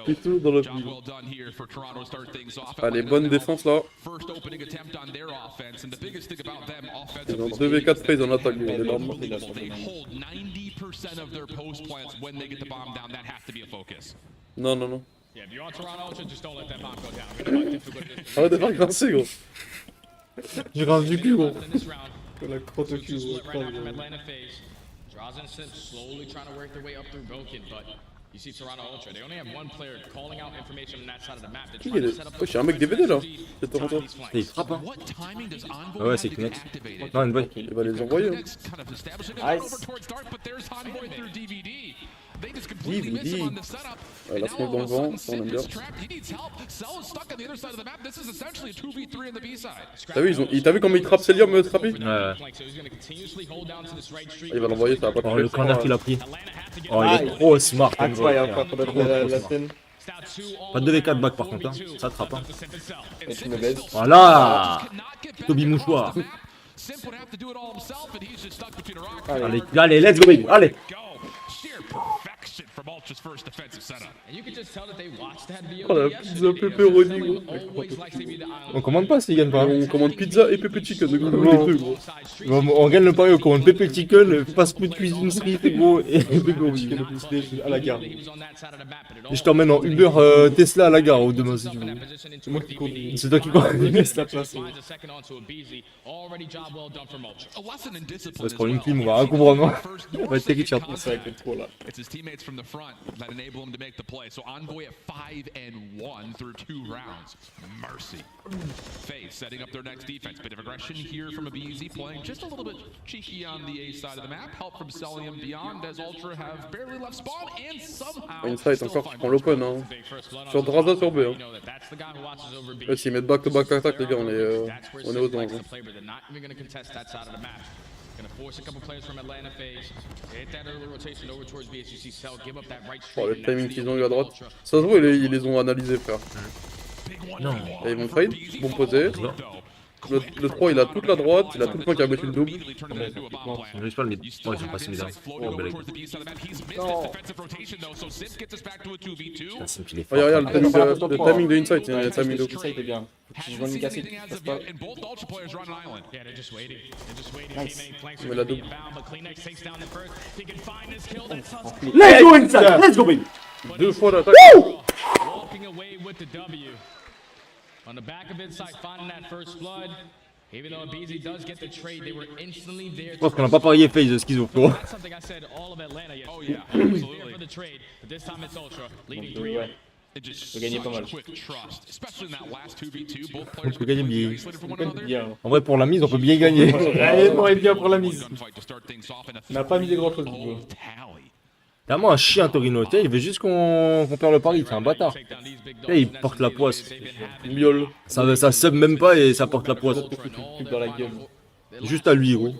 Et tout dans le film. Allez, bonne défense là. Ils ont 2v4 phase en attaque, les larmes. Non, non, non. Arrête de faire grincer, gros. Je grince du cul, gros. La crotte au cul, gros. You see Toronto Ultra, they only have one player calling out information on that side of the map. Qui est oh, j'ai un mec DVD là. C'est Toronto. Il frappe, hein. Ouais, c'est Kleenex. Non, une bonne. Il va les envoyer. Nice. DVD. La smoke dans le vent, ça on aime bien. T'as vu, t'as vu comment il trappe Celium trappé? Ouais. Il va l'envoyer, ça va pas Oh, toucher. le corner qu'il a pris. Oh, il est trop smart. Incroyable, par contre, la scène. Pas de V4 back par contre, hein. Ça trappe, hein. Et tu me baises. Voilà. Toby Mouchoir. Allez, allez, let's go, baby. Allez. Oh la pizza pepperoni, gros. On commande pas s'il gagne pas. On commande pizza et pepper chicken, gros. Les deux, gros. On gagne le pari, on commande pépé chicken, fast food cuisine street, gros, et pépé chicken à la gare. Et je t'emmène en Uber Tesla à la gare ou demain si tu veux. C'est moi qui conduis. C'est toi qui conduis. Il laisse la place. On va se prendre une clim, on va rien comprendre. On va être terrifiant. C'est avec les trop là. It's his teammates from the front that enable him to make the play. So Envoy at 5-1 through 2 rounds. Mercy. FaZe setting up their next defense. Bit of aggression here from Abizi, playing just a little bit cheeky on the A side of the map. Help from Celium beyond as Ultra have barely left spawn and somehow. Insight encore qui prend l'open, hein. Sur Draza sur B, hein. Ouais, s'ils mettent back to back attack, les gars, on est aux dents. Oh, le timing qu'ils ont eu à droite. Ça se voit, ils les ont analysés, frère. Non. Et ils vont trade, bon posé. Le 3 il a toute la droite, il a tout le point qui a battu le double. Je vais pas le mid. Oh, ils ont passé mid. Oh, belle. Oh, regarde, le timing de Insight, il y a le timing de Ça, il est bien. Tu joues une cassette, ça se passe. Mais la double. Let's go inside! Let's go, baby! 2 fois d'attaque. On the back of Insight, finding that first blood. Even though Abizi does get the trade, they were instantly there. Je pense qu'on a pas parié FaZe schizo, frérot. That's something I said all of Atlanta yesterday. Oh yeah, absolutely. For the trade, but this time it's Ultra leading 3-0. peut gagner pas mal. On peut gagner bien. En vrai, pour la mise, on peut bien gagner. Allez, on est bien pour la mise. On n'a pas mis des grands choses. T'as moi un chien Torino, tu sais, il veut juste qu'on perd le pari, c'est un bâtard. Là, il porte la poisse. Miaule. Ça sub même pas et ça porte la poisse. Dans la gueule. Juste à lui, gros.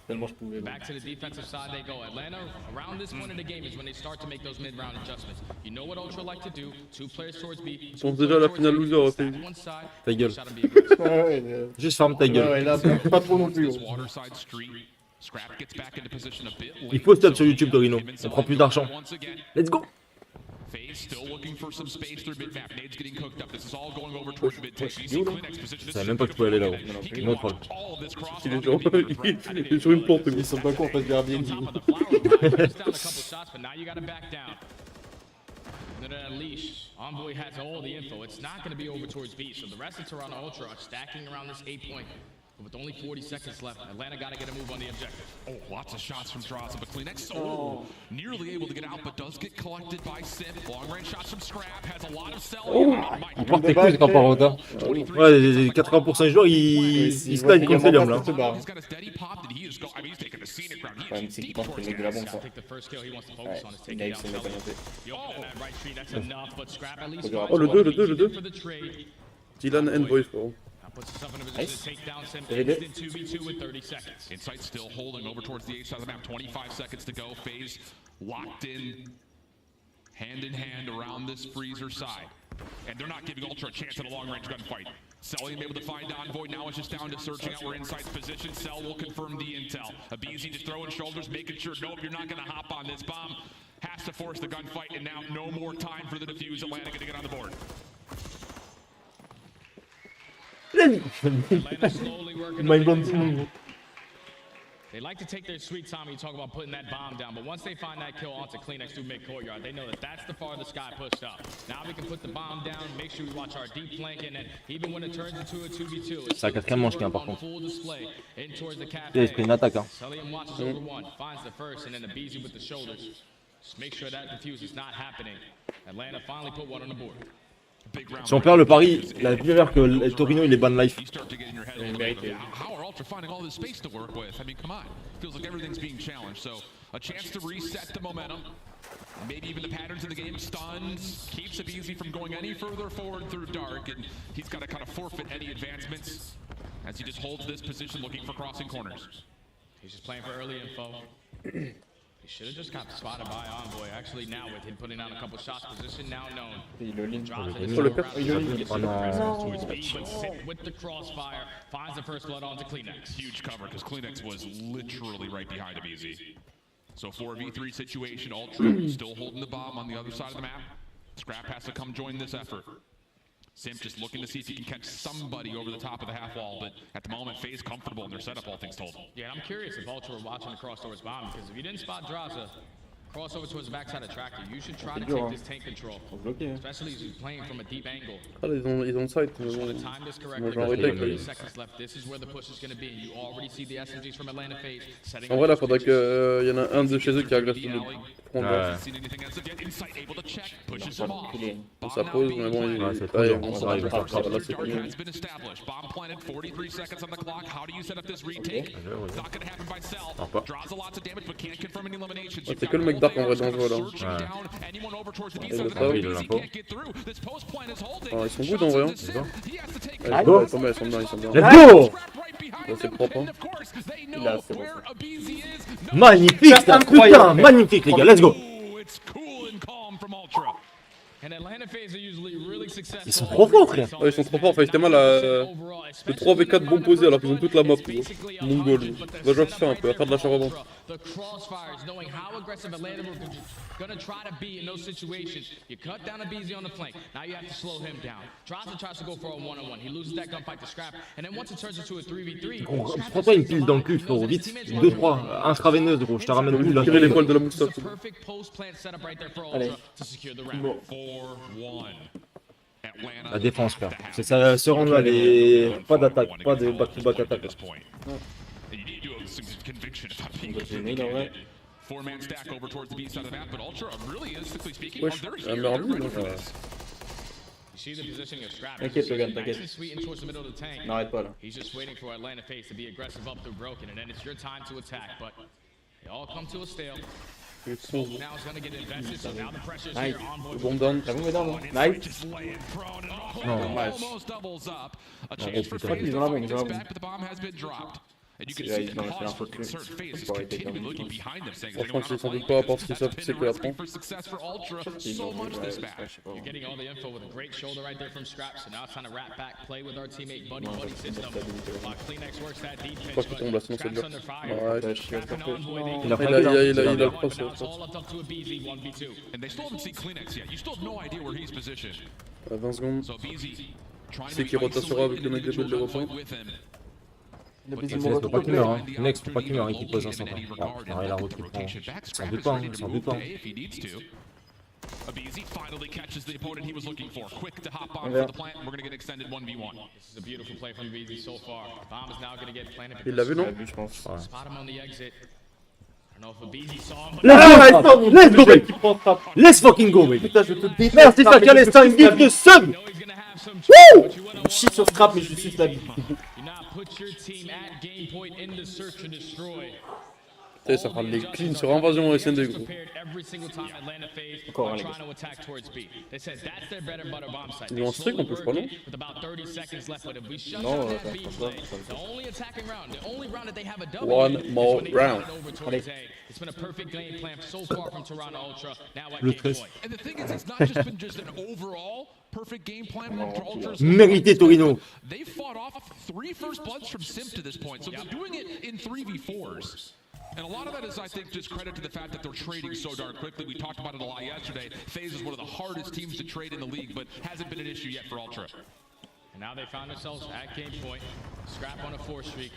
Tellement je pouvais. Back to the defensive side they go. Atlanta, around this point of the game is when they start to make those mid-round adjustments. You know what Ultra like to do. 2 players towards B. Ils sont déjà à la finale loser, One FaZe. side. Ta gueule. Shot him be aggressive. Ouais, Juste ferme ta gueule. ouais, là, pas trop non plus. Il faut stop sur YouTube, Torino. On prend plus d'argent. Let's go. Je savais même pas que tu pouvais aller là-haut. Mon troll. Il est genre, il est sur une porte. Ils sont pas cons en face du Airbnb. Envoy has all the info. It's not going to be over towards B. So the rest of Toronto Ultra are stacking around this 8-point. With only 40 seconds left, Atlanta got to get a move on the objective. Oh, lots of shots from Draza, but Kleenex, nearly able to get out, but does get collected by Sip. Long range shots from Scrap, has a lot of selling. Il porte tes couilles quand pas en retard. Ouais, les 80% des joueurs, ils slide contre Célium là. He's got a steady pop that he is I mean, he's taking a scenic round. He Ouais, mais c'est qu'il pense que le mec de la bombe, quoi. Take the first kill he wants to Ouais, focus on is il taking a down essayé de pas monter. that right street. That's enough, but Scrap at least Oh, le 2. for the trade. Dylan Envoy, frérot. Puts himself in a position to take down Sim Hit it. in 2v2 with 30 seconds. Insight still holding over towards the A side of the map. 25 seconds to go. FaZe locked in hand around this freezer side. And they're not giving Ultra a chance at a long-range gunfight. Cell able to find Envoy. Now it's just down to searching out where Insight's position. Cell will confirm the intel. Abizi just throwing shoulders, making sure, nope, you're not going to hop on this bomb. Has to force the gunfight, and now no more time for the defuse. Atlanta going to get on the board. Atlanta slowly working Mind on blown. the They like to take their sweet time when you talk about putting that bomb down, but once they find that kill onto Kleenex through mid-courtyard, they know that that's the farthest guy pushed up. Now we can put the bomb down, make sure we watch our deep flank, and then even when it turns into a 2v2, it's C'est la quatrième manche qui est important. full display in towards the Il a cafe. pris une attaque. Hein. Celium watches over one, finds the first, and then Abizi with the shoulders. Just make sure that defuse is not happening. Atlanta finally put one on the board. Si on perd le pari, la vie vers que Torino il est ban life. You start to get in your head a little bit. How are Ultra finding all this space to work with? I mean, come on. Feels like everything's being challenged. So a chance to reset the momentum. Maybe even the patterns of the game. Stuns, keeps it easy from going any further forward through dark. And he's got to kind of forfeit any advancements as he just holds this position looking for crossing corners. He's just playing for early info. He should have just got spotted by Envoy. Actually, now with him putting down a couple shots, position now known. Il le ligne. Oh non. With the crossfire, finds the first blood onto Kleenex. Huge cover because Kleenex was literally right behind him easy. So 4v3 situation, Ultra still holding the bomb on the other side of the map. Scrap has to come join this effort. Simp just looking to see if he can catch somebody over the top of the half wall, but at the moment, FaZe comfortable in their setup, all things told. Yeah, I'm curious if Ultra were watching the cross towards bomb, because if you didn't spot Draza, crossover towards the backside of Tractor, you should try to take this tank control. Especially as he's playing from a deep angle. Ah, ils ont site. Time this correctly. Moi, j'en retake, 30 seconds left. This is where the push is going to be. You already see the SMGs from Atlanta FaZe setting En vrai, là, faudrait qu'il y en a un de chez eux qui agresse le front. Ouais. Ça pose, mais bon, il c'est ah, trop bon, dur. ça va, là, c'est Dark fini. has been established. Bomb planted, 43 seconds on the clock. How do you set up this retake? It's not going to happen by Cell. Draws a lot of damage, but can't confirm any eliminations. Ouais, c'est que le mec Dark en vrai dangereux là. Surging down anyone over towards the Et east le side. top. Easy can't get through. This post plant is holding. Ah, ils sont good en vrai. Hein. He has to take Ah, ils sont bien, ils sont bien. Let's go. Bon, c'est propre. Hein. Là, c'est bon. Magnifique ça. Putain, magnifique les gars, let's go. It's cool and calm from Ultra. And Atlanta FaZe are usually really successful. Ils sont trop forts frère. Ouais, ils sont trop forts, enfin, c'était mal à... Le 3v4 bon posé alors qu'ils ont toute la map. Mongol. Va jouer à FIFA un peu, à faire de l'achat revente. The crossfires, knowing how aggressive Atlanta were gonna try to be in those situations. You cut down Abizi on the flank. Now you have to slow him down. Draza tries to go for a one-on-one. He loses that gunfight to Scrap. And then once it turns into a 3v3, Prends-toi une pile dans le cul frérot, vite. 2-3, intraveineuse gros, je te ramène plus là. Tirer les poils de la moustache. it's a perfect post-plant setup right there for Allez. Ultra to secure the round. 4-1. Atlanta. La défense frère. C'est ça, se rendre là, les... pas d'attaque, pas de back-to-back attaque. And you need to have some conviction if I'm being J'ai mis, en vrai. Four-man stack over towards the B side of the map, but Ultra really is, strictly speaking, Wesh, they're un here merdu, ready non? for this. You see the positioning of Scrap. T'inquiète, Logan, t'inquiète. Nice and sweet and towards the middle of the tank. N'arrête pas là. He's just waiting for Atlanta FaZe to be aggressive up through broken, and then it's your time to attack. But they all come to a stale. Now it's gonna get invested, so now the pressure's Nice. here on board. Bombe down. La bombe est dans là. Nice. Just laying prone and Dommage. almost doubles up. A Non, chance for putain. FaZe Ils to ont la bombe, fight ils ont la this bombe. back, but the bomb has been dropped. And you can Yeah, see he's that gonna pause faire un for peu plus. concerned FaZe is Ça aurait été continually comme looking ça. behind them, saying, Franchement, is c'est sans anyone doute pas à part online? ce qu'ils That's savent, been c'est a que la recipe prend. for success for Ultra Ils so l'ont much vu, this ouais, back. je sais pas. You're getting all the info with a great shoulder right there from Scrap, so now it's time to wrap back, play with our teammate buddy system. Kleenex works that defense, crois qu'il tombe là, sinon c'est dur. Scrap's under fire. Ouais. Il a Il a le cross. Now it's all up to a BZ 1v2. And they still haven't seen Kleenex yet. You still have no idea where he's positioned. À 20 secondes. So BZ trying C'est to qui rotationnera avec le mec de individual build de gunfight repas. with him. Faut pas qu'il meure, hein. Next, faut pas qu'il meure et qu'il pose un centre. Ah, putain, il a repris. Sans doute pas, hein, sans doute pas. Abizi finally catches the opponent he was looking for. Quick to hop on for the plant. We're going to get extended 1v1. This is a beautiful play from BZ so far. Bomb is now going to get planted. Il l'a vu, non? Je pense. Spot him on the exit. I don't know if BZ saw him, but Let's go, baby! Let's fucking go, baby! Putain, je te déteste. Merci, ça calait, c'est un gift de sub! you know he's going to have some trouble, but you wanna Je chie sur Scrap, mais je suis la vie. You now put your team at game point in the search and destroy. Putain, ça prend les cleans sur invasion SND, gros. Prepared every single time Atlanta FaZe Encore un, are les trying to attack towards B. They said that's their bread and butter bomb site. Ils ont un streak en plus, je crois, non? With about 30 seconds left, but if we shut Non, down that ça B passe pas, play, ça passe the only attacking round, the only round that they have a W One in is more when they round. run it over towards A. It's been a perfect game plan so far from Toronto Ultra. Now at Le game 13. point. And the thing is, it's not just been just an overall perfect game plan for Ultras. Mérité, Torino! They fought off 3 first bloods from Simp to this point, so they're doing it in 3v4s. And a lot of that is, I think, just credit to the fact that they're trading so darn quickly. We talked about it a lot yesterday. FaZe is one of the hardest teams to trade in the league, but hasn't been an issue yet for Ultra. And now they found themselves at game point. Scrap on a 4 streak.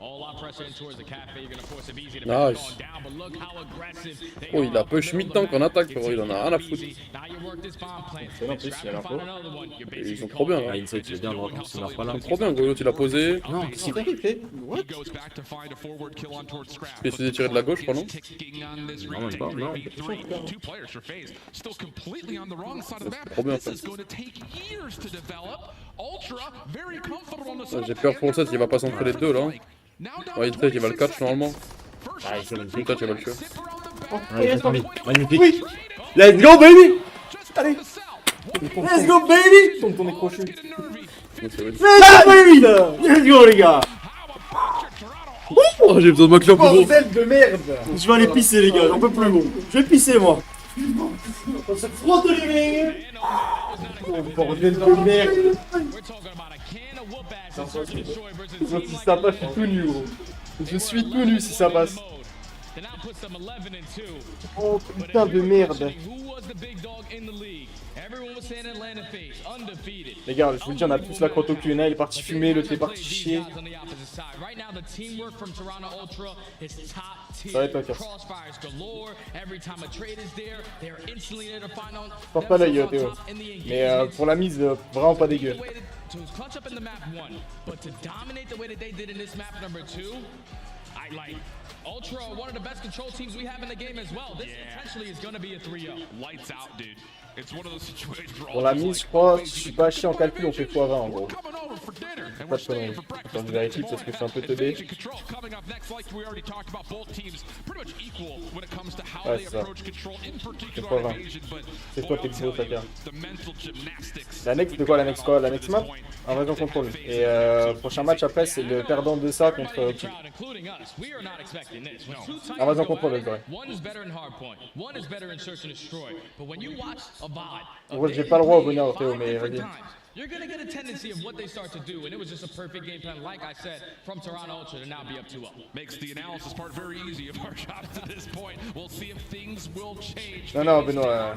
All out pressure in towards the cafe. You're going to force it easy to Nice. going down, but look how aggressive they Oh, are il a up push the middle mid-tank of the en map. attaque, You're frérot, il en a taking rien à it foutre. easy. Now you work this bomb plant. C'est en plus, Scrap il y en a can find pas. another one. You're Ils basically sont trop bien, Ah, là. Inside, c'est bien, droit, c'est leur pas là. Ils sont trop bien, gros. L'autre, il a posé. Non, qu'est-ce qu'il fait? He goes back to find a forward kill on towards Scrap. Il s'est tiré de la gauche, je crois, non? Ticking on this Non, même pas, non. 3v3. 2 players for FaZe. Still completely on the wrong side of the map. trop bien, This ça. is going to take years to develop. Ultra, very comfortable on the J'ai peur pour le set, il va pas s'entre les deux, là. Ouais, il traite, il va le catch, normalement. Ah, c'est Le magnifique. catch, il va le tuer. Ah, il a pas mis. Magnifique! Let's go, baby! Let's go, baby! Tombe ton écroché. Donc, ça va être- Let's go, baby! Let's go, les gars! Oh, j'ai besoin de ma clope, gros. Bordel de merde. Je vais aller pisser, les gars, j'en peux plus, gros. Je vais pisser, moi. On se frotte les mecs. Oh, bordel de merde. We're talking about a can of whoop ass and search and destroy versus Si ça passe, je suis tout nu, gros. Je suis tout nu si ça passe. That now puts them 11-2. Oh putain de merde. Who was the big dog in the league? Everyone was saying Atlanta FaZe, undefeated. Les gars, je vous le dis, on a tous la crotte au cul. Il est parti fumer, l'autre est parti chier. Right now, the teamwork from Toronto Ultra is top tier. Ça va être un casse. Crossfires galore. Every time a trade is there, they are instantly there to find out. Porte pas l'œil, Théo. Mais pour la mise, vraiment pas dégueu. To clutch up in the map 1, but to dominate the way that they did in this map number 2, I like. Ultra are one of the best control teams we have in the game as well. This potentially is going to be a 3-0. Lights out, dude. It's one of those situations where Pour la mise, je crois, si je suis pas chier en calcul, on fait x20 en gros. coming over for dinner, and Pas we're de staying conneries. for breakfast. Attends, je vérifie parce que je suis un peu teubé. Invasion control coming up next, like we already talked about, both teams pretty much equal when it comes to how Ouais, they c'est ça. approach control, in particular pas on 20. Invasion, but C'est boy, toi qui es I'll le gros tell you, taquin. the mental gymnastics. La next, de quoi la next quoi? La next map? Invasion contrôle. Et prochain match après, c'est le perdant de ça contre Optic. Including us. We are not expecting this. When two titans Invasion go contrôle, at it, je dirais. one is better in hardpoint. One is better in search and destroy. But when you watch a VOD, En vrai, j'ai pas le droit au bonheur, Théo, mais vas-y. you're going to get a tendency of what they start to do. And it was just a perfect game plan, like I said, from Toronto Ultra to now be up 2-0. Makes the analysis part very easy of our shots to this point. We'll see if things will change. Non, Benoît,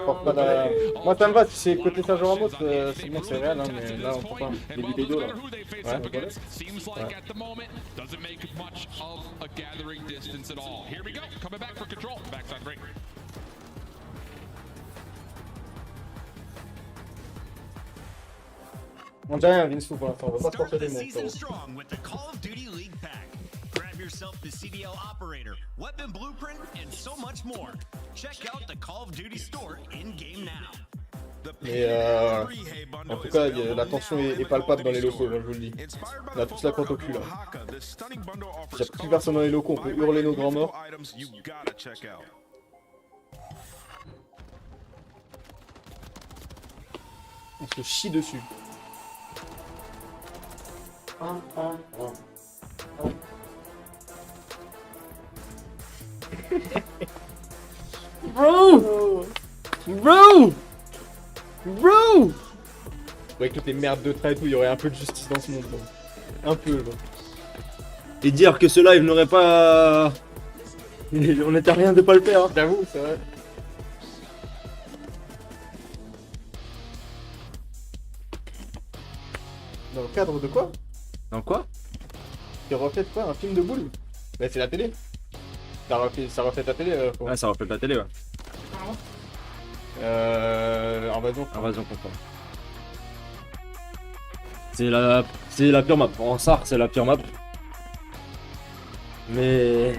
porte pas la... Moi, ça me va, si c'est côté Sergio Ramos, c'est bon, c'est réel, hein, mais là, on peut pas. Les vidéos, là. Ouais, voilà. Seems like at the moment doesn't make much of a gathering distance at all. Here we go, coming back for control. Backside break. On dirait un Vince pour l'instant, on va pas se porter des mots. Season strong with the Call of Duty League Pack. Grab your yourself the CDL operator, weapon blueprint, and so much more. Check out the Call of Duty store in-game now. Mais en tout cas, la tension est palpable dans les locaux, je vous le dis. On a tous la crotte au cul là. Il n'y a plus personne dans les locaux, on peut hurler nos grands morts. On se chie dessus. Bro! Bro! Bro! Avec toutes les merdes de trait et tout, il y aurait un peu de justice dans ce monde. Bro. Un peu, bro. Et dire que ce live n'aurait pas... On était à rien de pas le faire. Hein. J'avoue, c'est vrai. Dans le cadre de quoi? Dans quoi? Tu reflètes quoi? Un film de boule? Bah c'est la télé. Ça reflète la télé. Ouais, ça reflète la télé, ouais. Invasion contrôle. C'est la pire map. En SAR, c'est la pire map. Mais...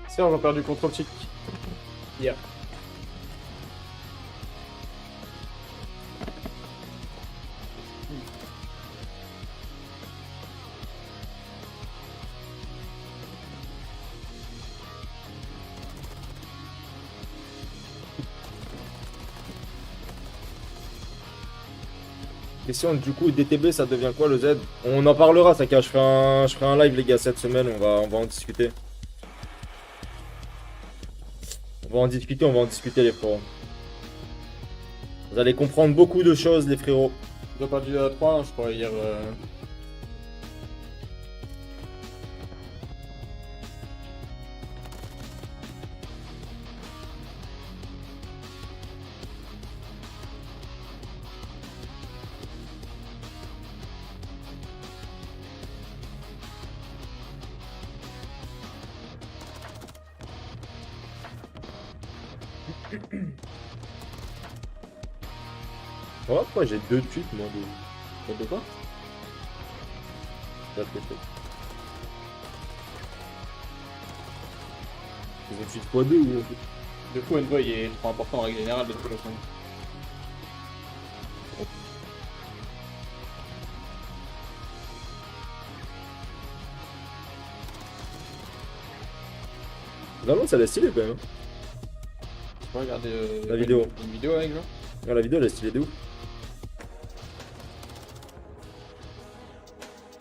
Serge ont perdu contrôle chic. Yeah. Question du coup DTB ça devient quoi le Z? On en parlera ça car je ferai un live les gars cette semaine, on va en discuter. On va en discuter les frérots. Vous allez comprendre beaucoup de choses les frérots. Ils ont perdu 3-1 je crois hier. Oh, pourquoi j'ai 2 tweets moi de quoi? Ils ont tweet x2 ou... Du coup Envoy est trop important en règle générale de toute façon. Vraiment ça l'a stylé quand même. Tu peux regarder la vidéo. Une vidéo avec genre. Ouais, la vidéo elle est stylée de ouf.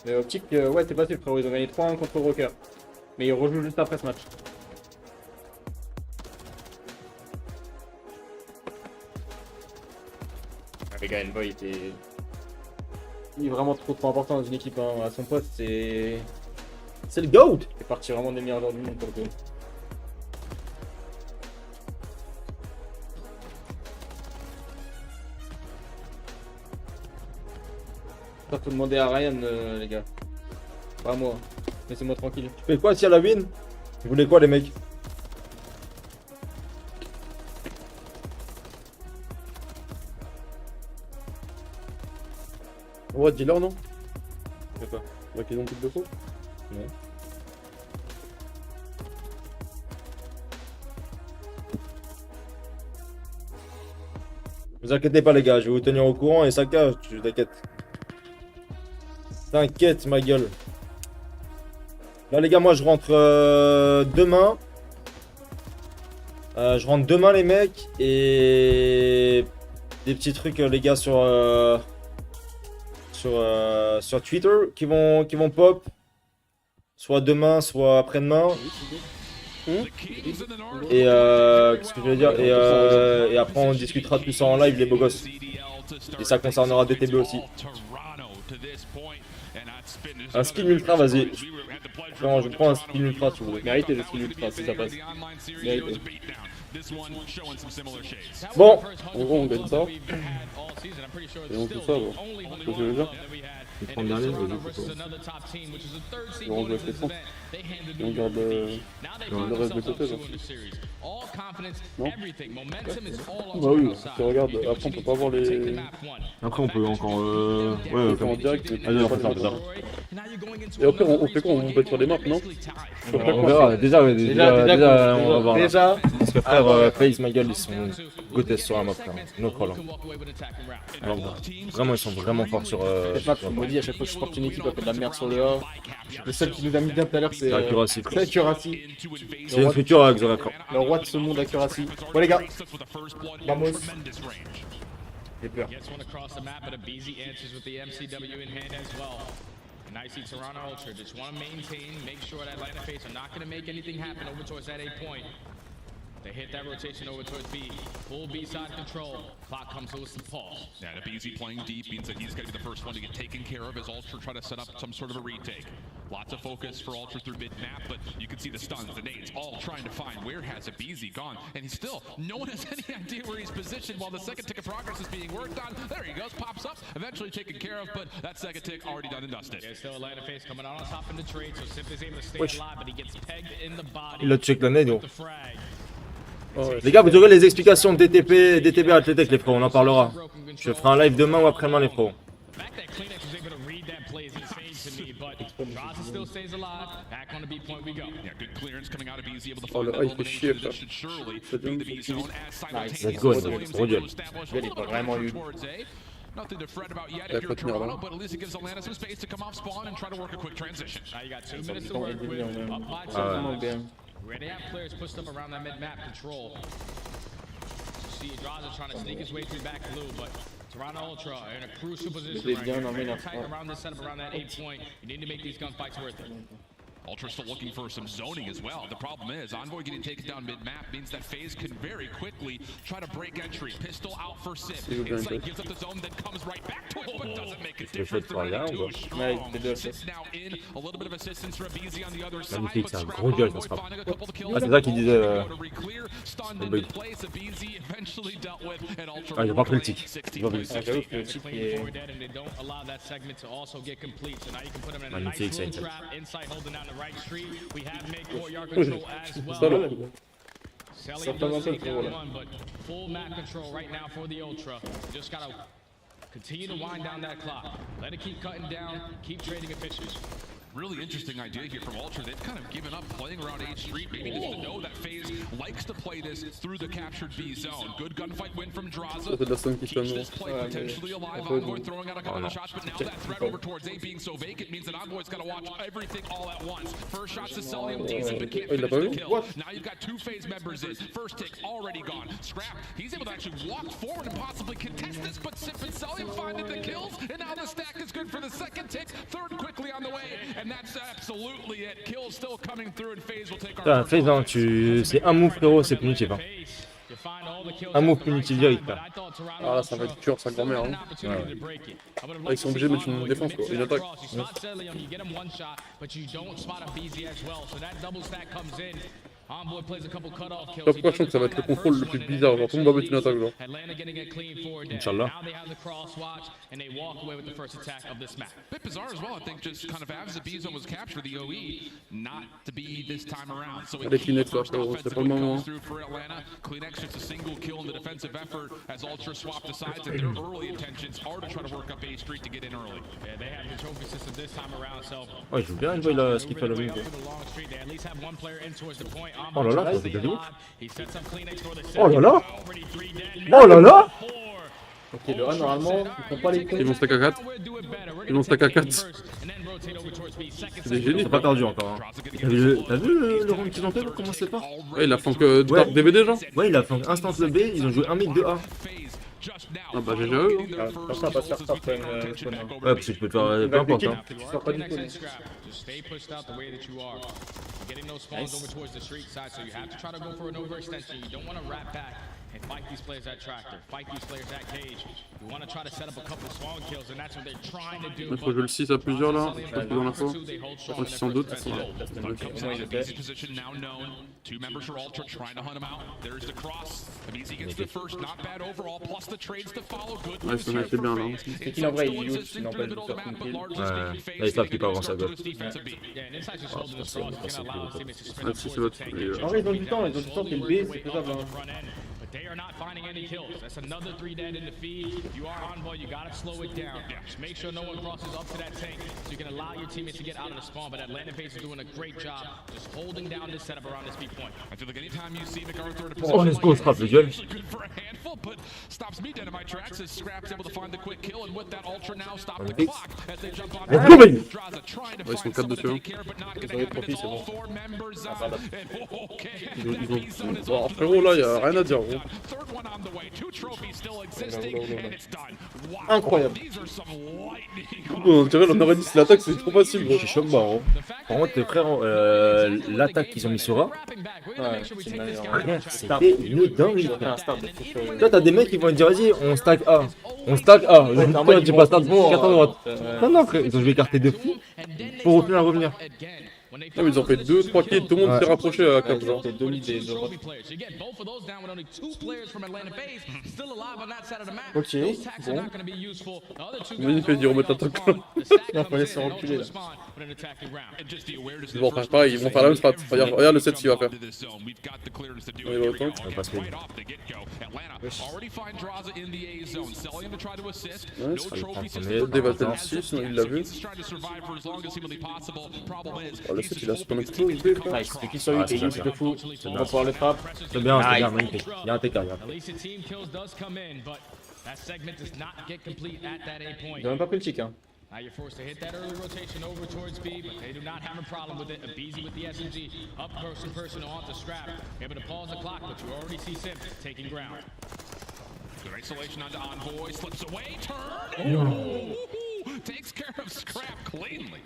Mais optique, ouais c'est facile frérot, ils ont gagné 3-1 contre Rocker. Mais ils rejouent juste après ce match. Ah, les gars, Envoy il est vraiment trop important dans une équipe, hein. À son poste c'est le GOAT. C'est parti vraiment des meilleurs joueurs du monde pour le coup. Ça faut demander à Ryan les gars. Pas à moi. Laissez-moi tranquille. Tu fais quoi si à la win? Vous voulez quoi les mecs? Ouais, dis-leur non? Je sais pas. Ouais, qu'ils ont plus de faux? Non. Vous inquiétez pas les gars, je vais vous tenir au courant et ça cache, t'inquiète. T'inquiète ma gueule. Là les gars, moi je rentre demain. Je rentre demain les mecs et des petits trucs les gars sur Twitter qui vont pop. Soit demain, soit après-demain. Et qu'est-ce que je vais dire et après on discutera de tout ça en live les beaux gosses. Et ça concernera DTB aussi. Un skin ultra, vas-y. Non, je prends un spin ultra si vous voulez. Mérité le skill ultra si ça passe. Mérité. Bon, En gros, on gagne ça. Et on fait ça, bon. C'est ce que je veux dire. je prends le dernier. Et on joue avec les points. Et on garde le reste de côté, là. Non? Bah oui, tu regardes, après on peut pas voir les... Après, on peut encore. Ouais, On fait en direct, mais allez, on fait ça, on fait ça. Et après, on fait quoi? On bête sur les maps, non? On verra. Déjà, on va voir. Déjà, Parce que frère, FaZe, ma gueule, ils sont gothés sur la map, frère. No problem. Alors, vraiment, ils sont vraiment forts sur. cette map, je me dis à chaque fois que je porte une équipe, elle fait de la merde sur le A. Le seul qui nous a mis bien tout à l'heure, c'est Accuracy. c'est Accuracy. C'est une future avec The Record. Le roi de ce monde Accuracy. Bon les gars, vamos. J'ai peur. Gets one across the map, but a BZ answers with the MCW in hand as well. And I see Toronto Ultra just want to maintain, make sure that Atlanta FaZe are not going to make anything happen over towards that A point. They hit that rotation over towards B. Full B side control. Clock comes to a pause. Yeah, the BZ playing deep means that he's going to be the first one to get taken care of as Ultra try to set up some sort of a retake. Lots of focus for Ultra through mid-map, but you can see the stuns, the nades, all trying to find where has a BZ gone. And he's still, no one has any idea where he's positioned while the second tick of progress is being worked on. There he goes, pops up, eventually taken care of, but that second tick already done and dusted. There's still Atlanta FaZe coming out on top in the trade, so Sip is able to stay alive, but he gets pegged in the body. Il a check la nade, with the frag. Les gars, vous aurez les explications de DTB Atletec, les frérots, on en parlera. Je ferai un live demain ou après-demain, les frérots. The fact that Kleenex was able to read that play is insane to me, but Draza still stays alive. Back on the B point we go. Yeah, good clearance coming out of BZ, able to Oh, find le that A, il fait opening chier, that frère. should surely C'est be the dingue, B zone as simultaneously Let's go, Williams gros duel. able to establish Il est pas vraiment eu. towards A. Nothing to fret about yet Il if you're va tenir, Toronto, là. but at least it gives Atlanta some space to come off spawn and try to work a quick transition. Now you got 2 Ça minutes to me work semble with. bien, même. Up by Ça me 2. semble bien. Where they have players pushed up around that mid-map control. You see Draza trying to sneak his way through back blue, but Toronto Ultra in a crucial position Mais right bien, here. non, mais Very non. tight around this setup, around that 8 point. You need to make these gunfights worth it. Ultra still looking for some zoning as well. The problem is, Envoy getting taken down mid-map means that FaZe can very quickly try to break entry. Pistol out for Sip. Insight gives up the zone, then comes right back to it, but doesn't make a difference. par là, on va. Ouais, les deux Sip's now in. A little bit of assistance from BZ on the other side. Magnifique, but c'est un Scrap gros duel, Envoy ça sera. finding a couple of kills. Ah, c'est ça qu'il disait. Reclear, stunned le in bug. mid-place. A BZ eventually dealt with, and Ultra Ah, il a pas pris le playing tic. 60 Il a pas pris le plays. tic. J'avoue que le type Clean est... forward dead, and they don't allow that segment to also get complete. So now you can put him in a nice Magnifique, little ça, trap. Insight holding down the right street. We have NayKo yard Oui, control as c'est well. ça le coup. Selly Ça fait does un peu take trop, down là. one, but full map control right now for the Ultra. Just gotta continue to wind down that clock. Let it keep cutting down. Keep trading efficiency. Really interesting idea here from Ultra. They've kind of given up playing around 8th Street, maybe just to know that FaZe likes to play this through the captured B zone. Good gunfight win from Ça Draza. fait de la stun qui Keeps sonne. this play potentially alive. Envoy throwing out a couple of shots, but now that threat over towards A being so vacant means that Envoy's got to watch everything all at once. First shot to Celium, decent, but can't Il l'a finish pas the vu? kill. Now you've got 2 FaZe members in. First tick already gone. Scrap, he's able to actually walk forward and possibly contest this, but Sip and Celium finding the kills, and now the stack is good for the second tick. Third quickly on the way, and that's absolutely it. Kills still coming through, and FaZe will take our Putain, FaZe, hein, c'est un move, frérot, c'est punitif. Hein. Un move punitif direct, frère. Ah là, ça va être dur, sa grand-mère. Hein. Là, ils sont obligés de mettre une défense, quoi, une attaque. Là, pourquoi je sens que ça va être le contrôle le plus bizarre, genre tout le monde va mettre une attaque, genre. Inch'Allah. bit bizarre as well, I think, just kind of as the B zone was captured, the OE not to be this time around. So Allez, Kleenex, là, frérot, c'est pas le moment. through for Atlanta. Kleenex just a single kill in the defensive effort as Ultra swap the sides, and their early intentions are to try to work up A Street to get in early. Yeah, they have the trophy system this time around, so Ouais, je veux bien jouer là, ce qu'il fait le wing. Oh là là, c'est de ouf. Oh là là. Oh là là. Ok, le A, normalement, ils font pas les cons. Ils vont stack à 4. Ils vont stack à 4. C'est des génies. C'est pas perdu encore. Hein. T'as vu le round qu'ils ont fait pour commencer pas? Ouais, il a flank Dark DVD, genre. Ouais, il a fait instant le B, ils ont joué 1 mid de A. Ah bah GG eux. Ah, ça va pas se faire top quand même, Spawn, hein. Ouais, parce que je peux te faire peu importe. Hein. Tu sors pas du tout. Stay pushed out the way that you are. You're getting those spawns over towards the street side, so you have to try to go for an overextension. You don't want to wrap back and fight these players at tractor, fight these players at cage. We want to try to set up a couple small kills, and that's what they're trying to do. Il faut jouer le 6 à plusieurs là, pas plus dans l'info. Pas si sans doute. Position now known. Two members for Ultra trying to hunt him out. There's the cross. Easy gets the first, not bad overall. Plus the trades to follow. Good. Ouais, ça m'était bien là. C'est qu'il en vrai, il use, il n'empêche de faire une kill. Ouais, là ils savent qu'il peut avancer à gauche. Yeah, and Inside's just holding this cross. He's gonna allow his teammates to sprint Ah, up si, c'est forward, l'autre. take Et, En vrai, ils ont du temps, qu'il B, c'est faisable. on the front end. But they are not finding any kills. That's another 3 dead in the feed. You are Envoy, you gotta slow it down. Just make sure no one crosses up to that tank so you can allow your teammates to get out of the spawn. But Atlanta Base is doing a great job just holding down this setup around this B point. I feel like anytime you see MacArthur in a Oh, let's go, scrap le duel. good for a handful, but stops me dead in my tracks as Scrap's able to find the quick kill, and with that Ultra now stop the clock as they jump on. Let's go, baby. Draza trying to Ouais, ils sont find 4 someone to dessus. take care, but not gonna happen. It's all 4 members on. Bon, alors, frérot, là, y'a rien à dire, gros. Third one on the way. 2 trophies still existing, and it's done. Wow. Incroyable. These are some lightning. On dirait l'on aurait dit si l'attaque c'est trop facile, gros. Je suis choc barre. Par contre, frère, l'attaque qu'ils ont mis sur A, Ouais, c'est une manière. c'était une dinguerie. J'ai fait un start de fou furieux. Là, t'as des mecs qui vont te dire, vas-y, on stack A. On stack A. Toi, tu passes stack 4 à droite. Non, non, frère, ils ont joué écarté de fou pour au final revenir. Ah, mais ils ont fait 2-3 kills, tout le monde s'est rapproché à cap, genre. C'était demi des deux. Ok, bon. Mais il fait dire remettre l'attaque. Il fallait se reculer là. Ils vont faire pareil, ils vont faire la même strat. Regarde le 7 qu'il va faire. Il va autant. On va passer. Ouais, il va faire le 6, sinon il l'a vu. Oh, le 7 il a super explosé, frère. Nice, c'est qui sur lui, t'es use de fou. On va pouvoir le trap. C'est bien, magnifique. Il y a un TK, regarde. Ils ont même pas pris le chic, hein. Now you're forced to hit that early rotation over towards B, but they do not have a problem with it. Abeezy with the SMG, up close and personal onto Scrap. Able to pause the clock, but you already see Sim taking ground. Good isolation onto Envoy, slips away, turn! Takes care of Scrap cleanly.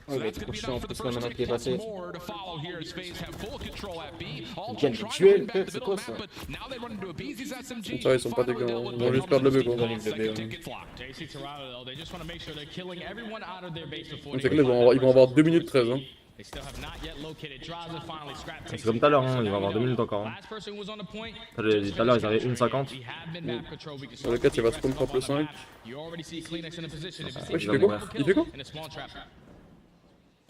Oh, il va être trop chiant en plus là maintenant qu'il est passé. Ils gagnent le duel, c'est quoi ça? Ça, ils sont pas dégueux, ils vont juste perdre le B, gros. JC Toronto, though, they just want to make sure they're killing everyone out of their base before C'est que là, ils vont avoir 2 minutes 13, hein. They still have not yet located Draza. Finally, Scrap C'est takes comme tout à l'heure, hein, il va avoir 2 minutes encore. Hein. last person who was on the point. Tout à l'heure, ils avaient 1,50. We have been map control. We can Sur le 4, il va spawn trap le 5. You already see Kleenex in a position. If you Ouais, see il fait quoi? Il fait quoi? in a small trap.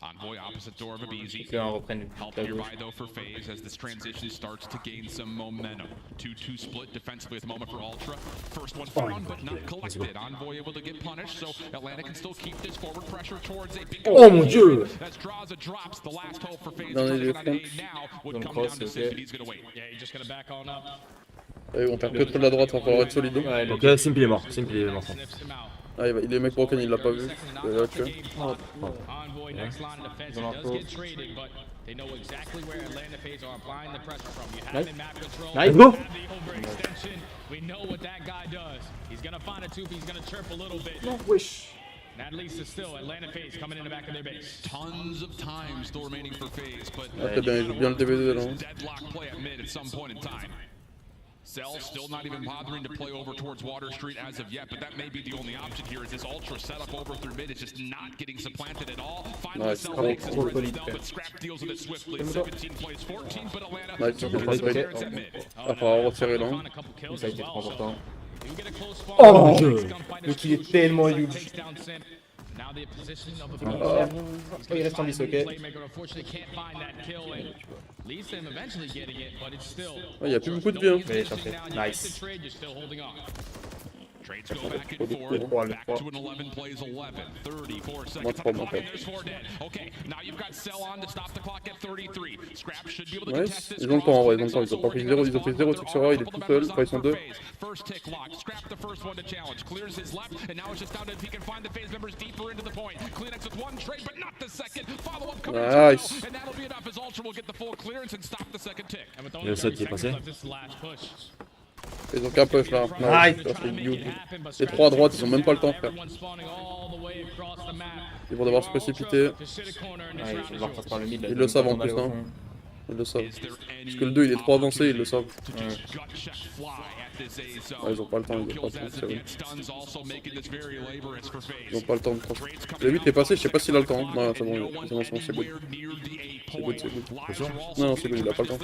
Envoy opposite door of Abeezy. Que on reprenne Help la nearby gauche. though for FaZe as this transition starts to gain some momentum. 2-2 split defensively at the moment for Ultra. First one found but not collected. Envoy able to get punished, so Atlanta can still keep this forward pressure towards a big. Oh mon dieu! As Draza drops the last hope for FaZe. Dans les Trying to deux get on an aid now would Don't come cross, down to okay. Sim, but he's gonna wait. Yeah, you're just gonna back on up. Et on perd que trop de la droite, il va falloir être solide. Ouais, Ok, Simple est mort. Simple est mort. Sniffs him out. Ah, il est mec broken, il l'a pas vu. Il l'a tué. Envoy next line of defense. He does get traded, but they know exactly where Atlanta FaZe are applying the pressure from. You have in map control. Nice. Let's go! Have the overextension. We know what that guy does. He's gonna find a tube. He's gonna chirp a little bit. wesh. And at least it's still Atlanta FaZe coming in the back of their base. Tons of time still remaining for FaZe, but Ah, très bien, il joue bien le DBD là. deadlock play at mid at some point in time. Cell still not even bothering to play over towards Water Street as of yet, but that may be the only option here. Is this Ultra setup over through mid? It's just not getting supplanted at all. Finally, Nice. Cell makes his Trop presence solide, known, but Scrap deals with it swiftly. 17 plays 14, but Atlanta Nice. still Nice. gets at mid. Il va falloir retirer là. Find a couple kills Ça a as été well, trop so important. you get a close spawn. Oh mon dieu! Donc il est tellement huge. Takes down Sim. Now the position of the Oh, il reste en 10, ok. playmaker unfortunately can't find that kill and leads to him eventually getting it, but it's still. Il y a plus beaucoup de vie, hein. Mais ça fait nice. Trade, you're still holding on. Trades go back and forth. Back to an 11 plays 11. 34 seconds. There's 4 dead. Okay, now you've got Cell on to stop the clock at 33. Scrap should be able to Ouais, contest this. ils ont le temps en vrai, ils ont le temps. Ils ont pas pris 0, ils ont fait 0 truc sur A, il est tout seul. Enfin, ils sont 2. First tick lock. Scrap the first one to challenge. Clears his left, and now it's just down to if he can find the phase members deeper into the point. Kleenex with one trade, but not the second. Follow up coming Nice. and that'll be enough as Ultra will get the full clearance and stop the second tick. And with Le only 7 30 qui est passé. seconds left, this is the last push. Ils ont qu'un push là. Nice. Ça fait huge. Les 3 à droite, ils ont même pas le temps, frère. Everyone spawning all the way across the map. Ils vont devoir se précipiter. To sit a corner in Ouais, this je round vais is devoir yours. passer par le mid. là, Ils le savent en on va plus, aller au hein. fond. Ils le savent. Parce que le 2 il est trop avancé, ils le savent. Ah, ils ont pas le temps, ils ont pas le temps, c'est vrai. Ils ont pas le temps de trancher. Le 8 est passé, je sais pas s'il a le temps. Hein. Non, c'est bon, c'est bon, c'est good. C'est good, c'est good. C'est sûr ? Non, c'est good, il a pas le temps.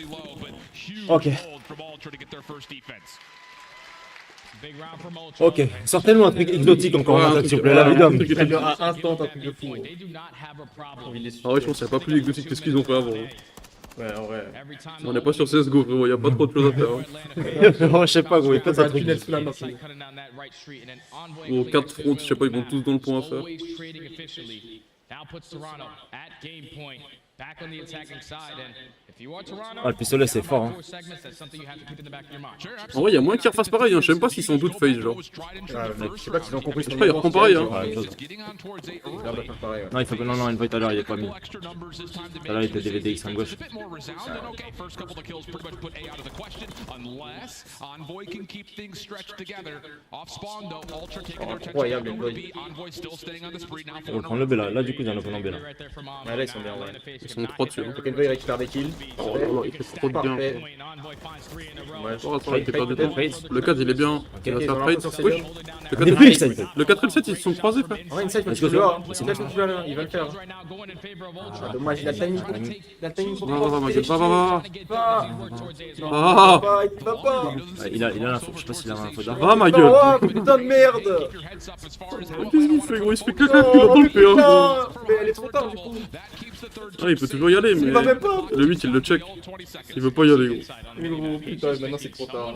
Ok. Ok, sortez-nous un truc exotique encore, Ouais, s'il vous plaît, la vie d'homme. À instant, un truc de fou. Ah ouais, je pense qu'il n'y a pas plus exotique que ce qu'ils ont fait avant. Hein. Ouais, en vrai. On n'est pas sur CSGO, frérot, il n'y a pas trop de choses à faire. Hein. Je sais pas, gros, il fait un truc. Gros, 4 fronts, je sais pas, ils vont tous dans le point à faire. Ah, le pistolet c'est fort, hein. En vrai, il y a moins qu'ils refassent pareil, hein. Je sais même pas s'ils sont doute face, genre. Mec, je sais pas s'ils ont compris. Je sais pas, ils refont pareil, hein. Ouais, non, il faut que. Non, une fois tout à l'heure, il est pas mis. Tout à l'heure, il était DVD X en gauche. Incroyable, les boys. On va prendre le B là. Là, du coup, il y en a un B là. Ah, là, ils sont bien, ouais. Ils sont 3 dessus. Hein. Faut qu'Envoy récupère des kills. Oh là là, il fait trop de bien. Parfait. Ouais, il fait pas de temps. Le 4 il est bien. Il va se faire trade. Oui. Le 4 Depuis, ça, le 4 et le 7 ils se sont croisés, frère. Ouais, Inside, faut que tu le vois. C'est là que tu vas là, il va le faire. Ah, dommage, il a le timing. Il a le timing pour Va, ma gueule, va. Va. Ah, Il va pas. il a l'info, je sais pas s'il a l'info d'arbre. va, ma gueule. Oh, putain de merde. Qu'est-ce qu'il fait, gros? Il se fait caca, il entend le P1, gros. Mais elle est trop tard, du coup. Ah, il peut toujours y aller, mais. va même pas. Le 8 il le check. Il veut pas y aller, gros. Mais gros, putain, maintenant c'est trop tard.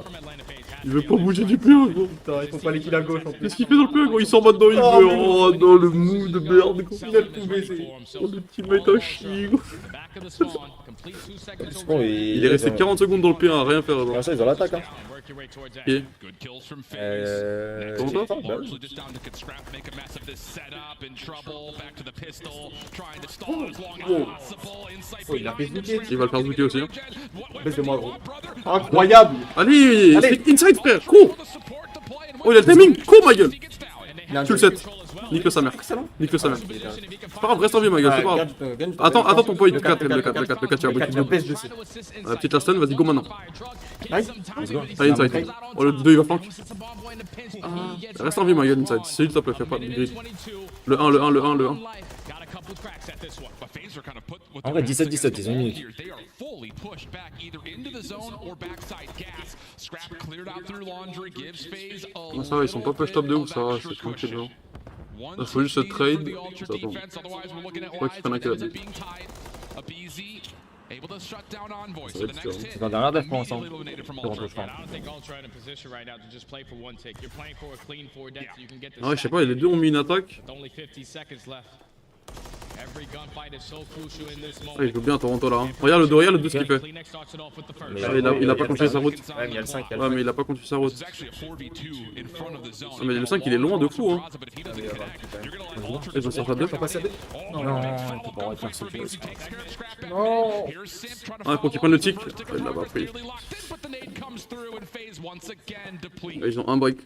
Il veut pas bouger du P1, gros. Putain, ils font pas les kills à gauche en plus. Qu'est-ce qu'il fait dans le P1, gros? Il s'en va dedans, il Oh, veut. mais Oh non, le mou de merde, gros. Il a le coup baisé. Oh, le teammate à chier, gros. Il est resté 40 secondes dans le P1 à rien faire, genre. Ça, ils ont l'attaque, hein. Ok. Comment ça? Bah Oh, il a fait zooker. Il va le faire zooker aussi. Hein. Baisse de moi, gros. Incroyable. Allez, c'est inside, frère, cours. Oh, il a le timing, cours, ma gueule. Tu le 7. Nique-le sa mère. Nique-le sa mère. C'est pas grave, reste en vie, ma gueule, c'est pas grave. Attends ton point, le 4, le 4, tu vas briquer le 2. La petite last stun, vas-y, go maintenant. Allez, inside. Oh, le 2, il va flank. Reste en vie, ma gueule, inside. S'il te plaît, fais pas de grid. Le 1. En vrai, 17-17, ils ont une minute. Ah, ça va, ils sont pas push top de ouf, ça va, c'est tranquille. Genre. Il faut juste se trade. Attends. Je crois qu'ils prennent un kill là-dessus. C'est dans dernière def pour l'instant. Ah ouais, je sais pas, les deux ont mis une attaque. Ah, il joue bien Toronto là. Hein. Regarde le 2 ce qu'il fait. Il a pas continué sa route. Ouais, mais il y a le 5. Ouais, mais il a pas continué sa route. Ah, mais le 5 il est loin de fou. Hein. Il va sortir 2. T'as passé à 2? Non, il peut pas refaire ça. Non. Ah, faut qu'il prenne le tic. Il l'a pas pris. Ah, ils ont un break.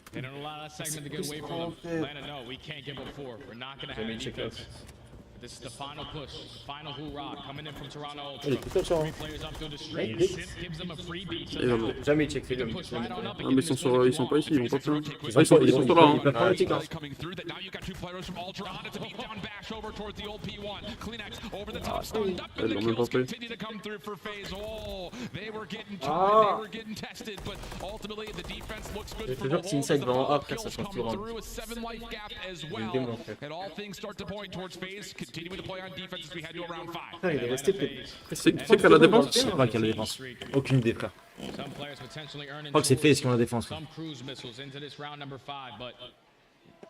Jamais check out. This is the final push, the final hoorah coming in from Toronto Ultra. Il est tout seul, hein. Players up through the street. Simp gives them a freebie. So now Jamais check, c'est lui. push right on up Ah, and mais give ils sont pas ici, ils vont pas faire. Ils sont sur là, hein. coming through that now you got two players from Ultra on to beat down bash over towards the old P1. Kleenex over the top, stunned up, and the kills continue to come through for FaZe. Oh, they were getting tried, they were getting tested, but ultimately the defense looks good for toujours que si Inside va en up, ça kills se come rend. through a 7 life gap as well. And all things start to point towards FaZe, continuing to play on defense as we head to round 5. Il est resté peut-être. C'est qu'à la défense. Je sais pas qui a la défense. Aucune idée, frère. some players potentially earning Je crois que c'est FaZe qui ont la défense. some cruise missiles into this round number 5, but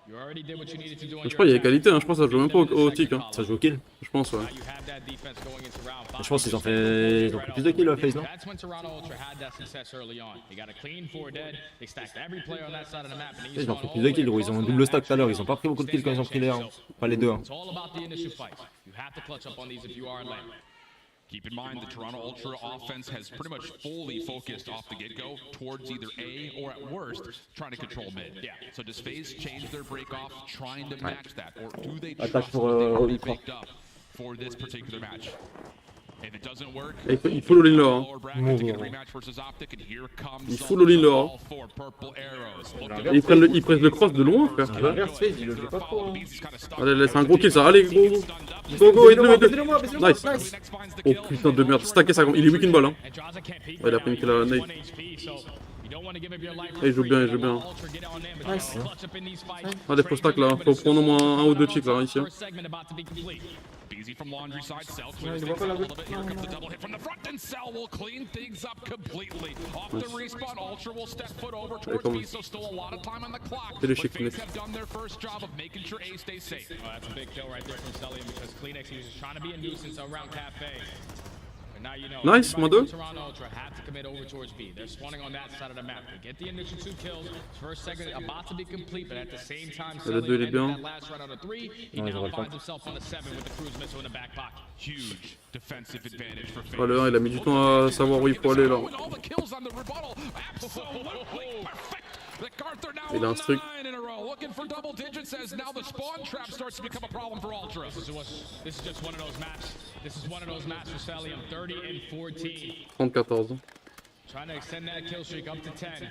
you already did what you needed to do on Je crois qu'il y a égalité, hein. Je pense que ça joue même pas au tic. Hein. Ça joue au kill. Je pense, ouais. You have that defense going into round 5. Je pense qu'ils ont pris plus de kills à FaZe, non? That's when Toronto Ultra had that success early on. They got a clean 4 dead. They stacked every player on that side of the map. And Ils ont pris plus de kills, gros. Ils ont un double stack tout à l'heure. Ils ont pas pris beaucoup de kills quand ils ont pris les 1. Pas les 2. Hein. It's all about the initial fight. You have to clutch up on these if you are in lane. Keep in mind, the Toronto Ultra offense has pretty much fully focused off the get-go towards either A or at worst, trying to control mid. Yeah. So does FaZe change their break-off, trying to match that, or do they trust what they already picked up for this particular match? Et il faut l'all-in là. Hein. Il faut l'all-in là. Hein. Et ils pressent le cross de loin, frère. Regarde, Fade, il le fait pas trop. Hein. Allez, c'est un gros kill ça. Allez, go, go. Go, go, aide-le. Nice. Oh putain de merde. Stacké ça. Il est weak in ball. Hein. Ouais, il a pris une kill à la Nay. Il joue bien, il joue bien. Nice. Allez, faut stack là. Faut prendre au moins un ou deux ticks là, ici. Easy from laundry side, Cell Ouais, clears il voit things pas la up a route. little bit. Here comes the double hit from the front, and Cell will clean things up completely. Off the respawn, Ultra will step foot over towards B, so still a lot of time on the clock. C'est le But chic FaZe Phoenix. have done their first job of making sure A stays safe. Oh, that's a big kill right there from Cellium because Kleenex he was just trying to be a nuisance around Cafe. But now you know. Nice, everybody Mado. Toronto Ultra have to commit over towards B. They're spawning on that side of the map. They get the initial 2 kills. First second about to be complete, but at the same time, Le 2 il est bien. that last round on a 3. He now finds himself on a 7 with the cruise missile in the back pocket. Huge defensive advantage for FaZe. Oh, le 1 il a mis du temps à savoir où il faut aller là. And all the kills on the rebuttal. Absolutely perfect. The Carther now Il a un streak. 9 in a row. Looking for double digits as now the spawn trap starts to become a problem for Ultra. This is just one of those maps. This is one of those maps for Cellium. 30 and 14. 34. Trying to extend that kill streak up to 10.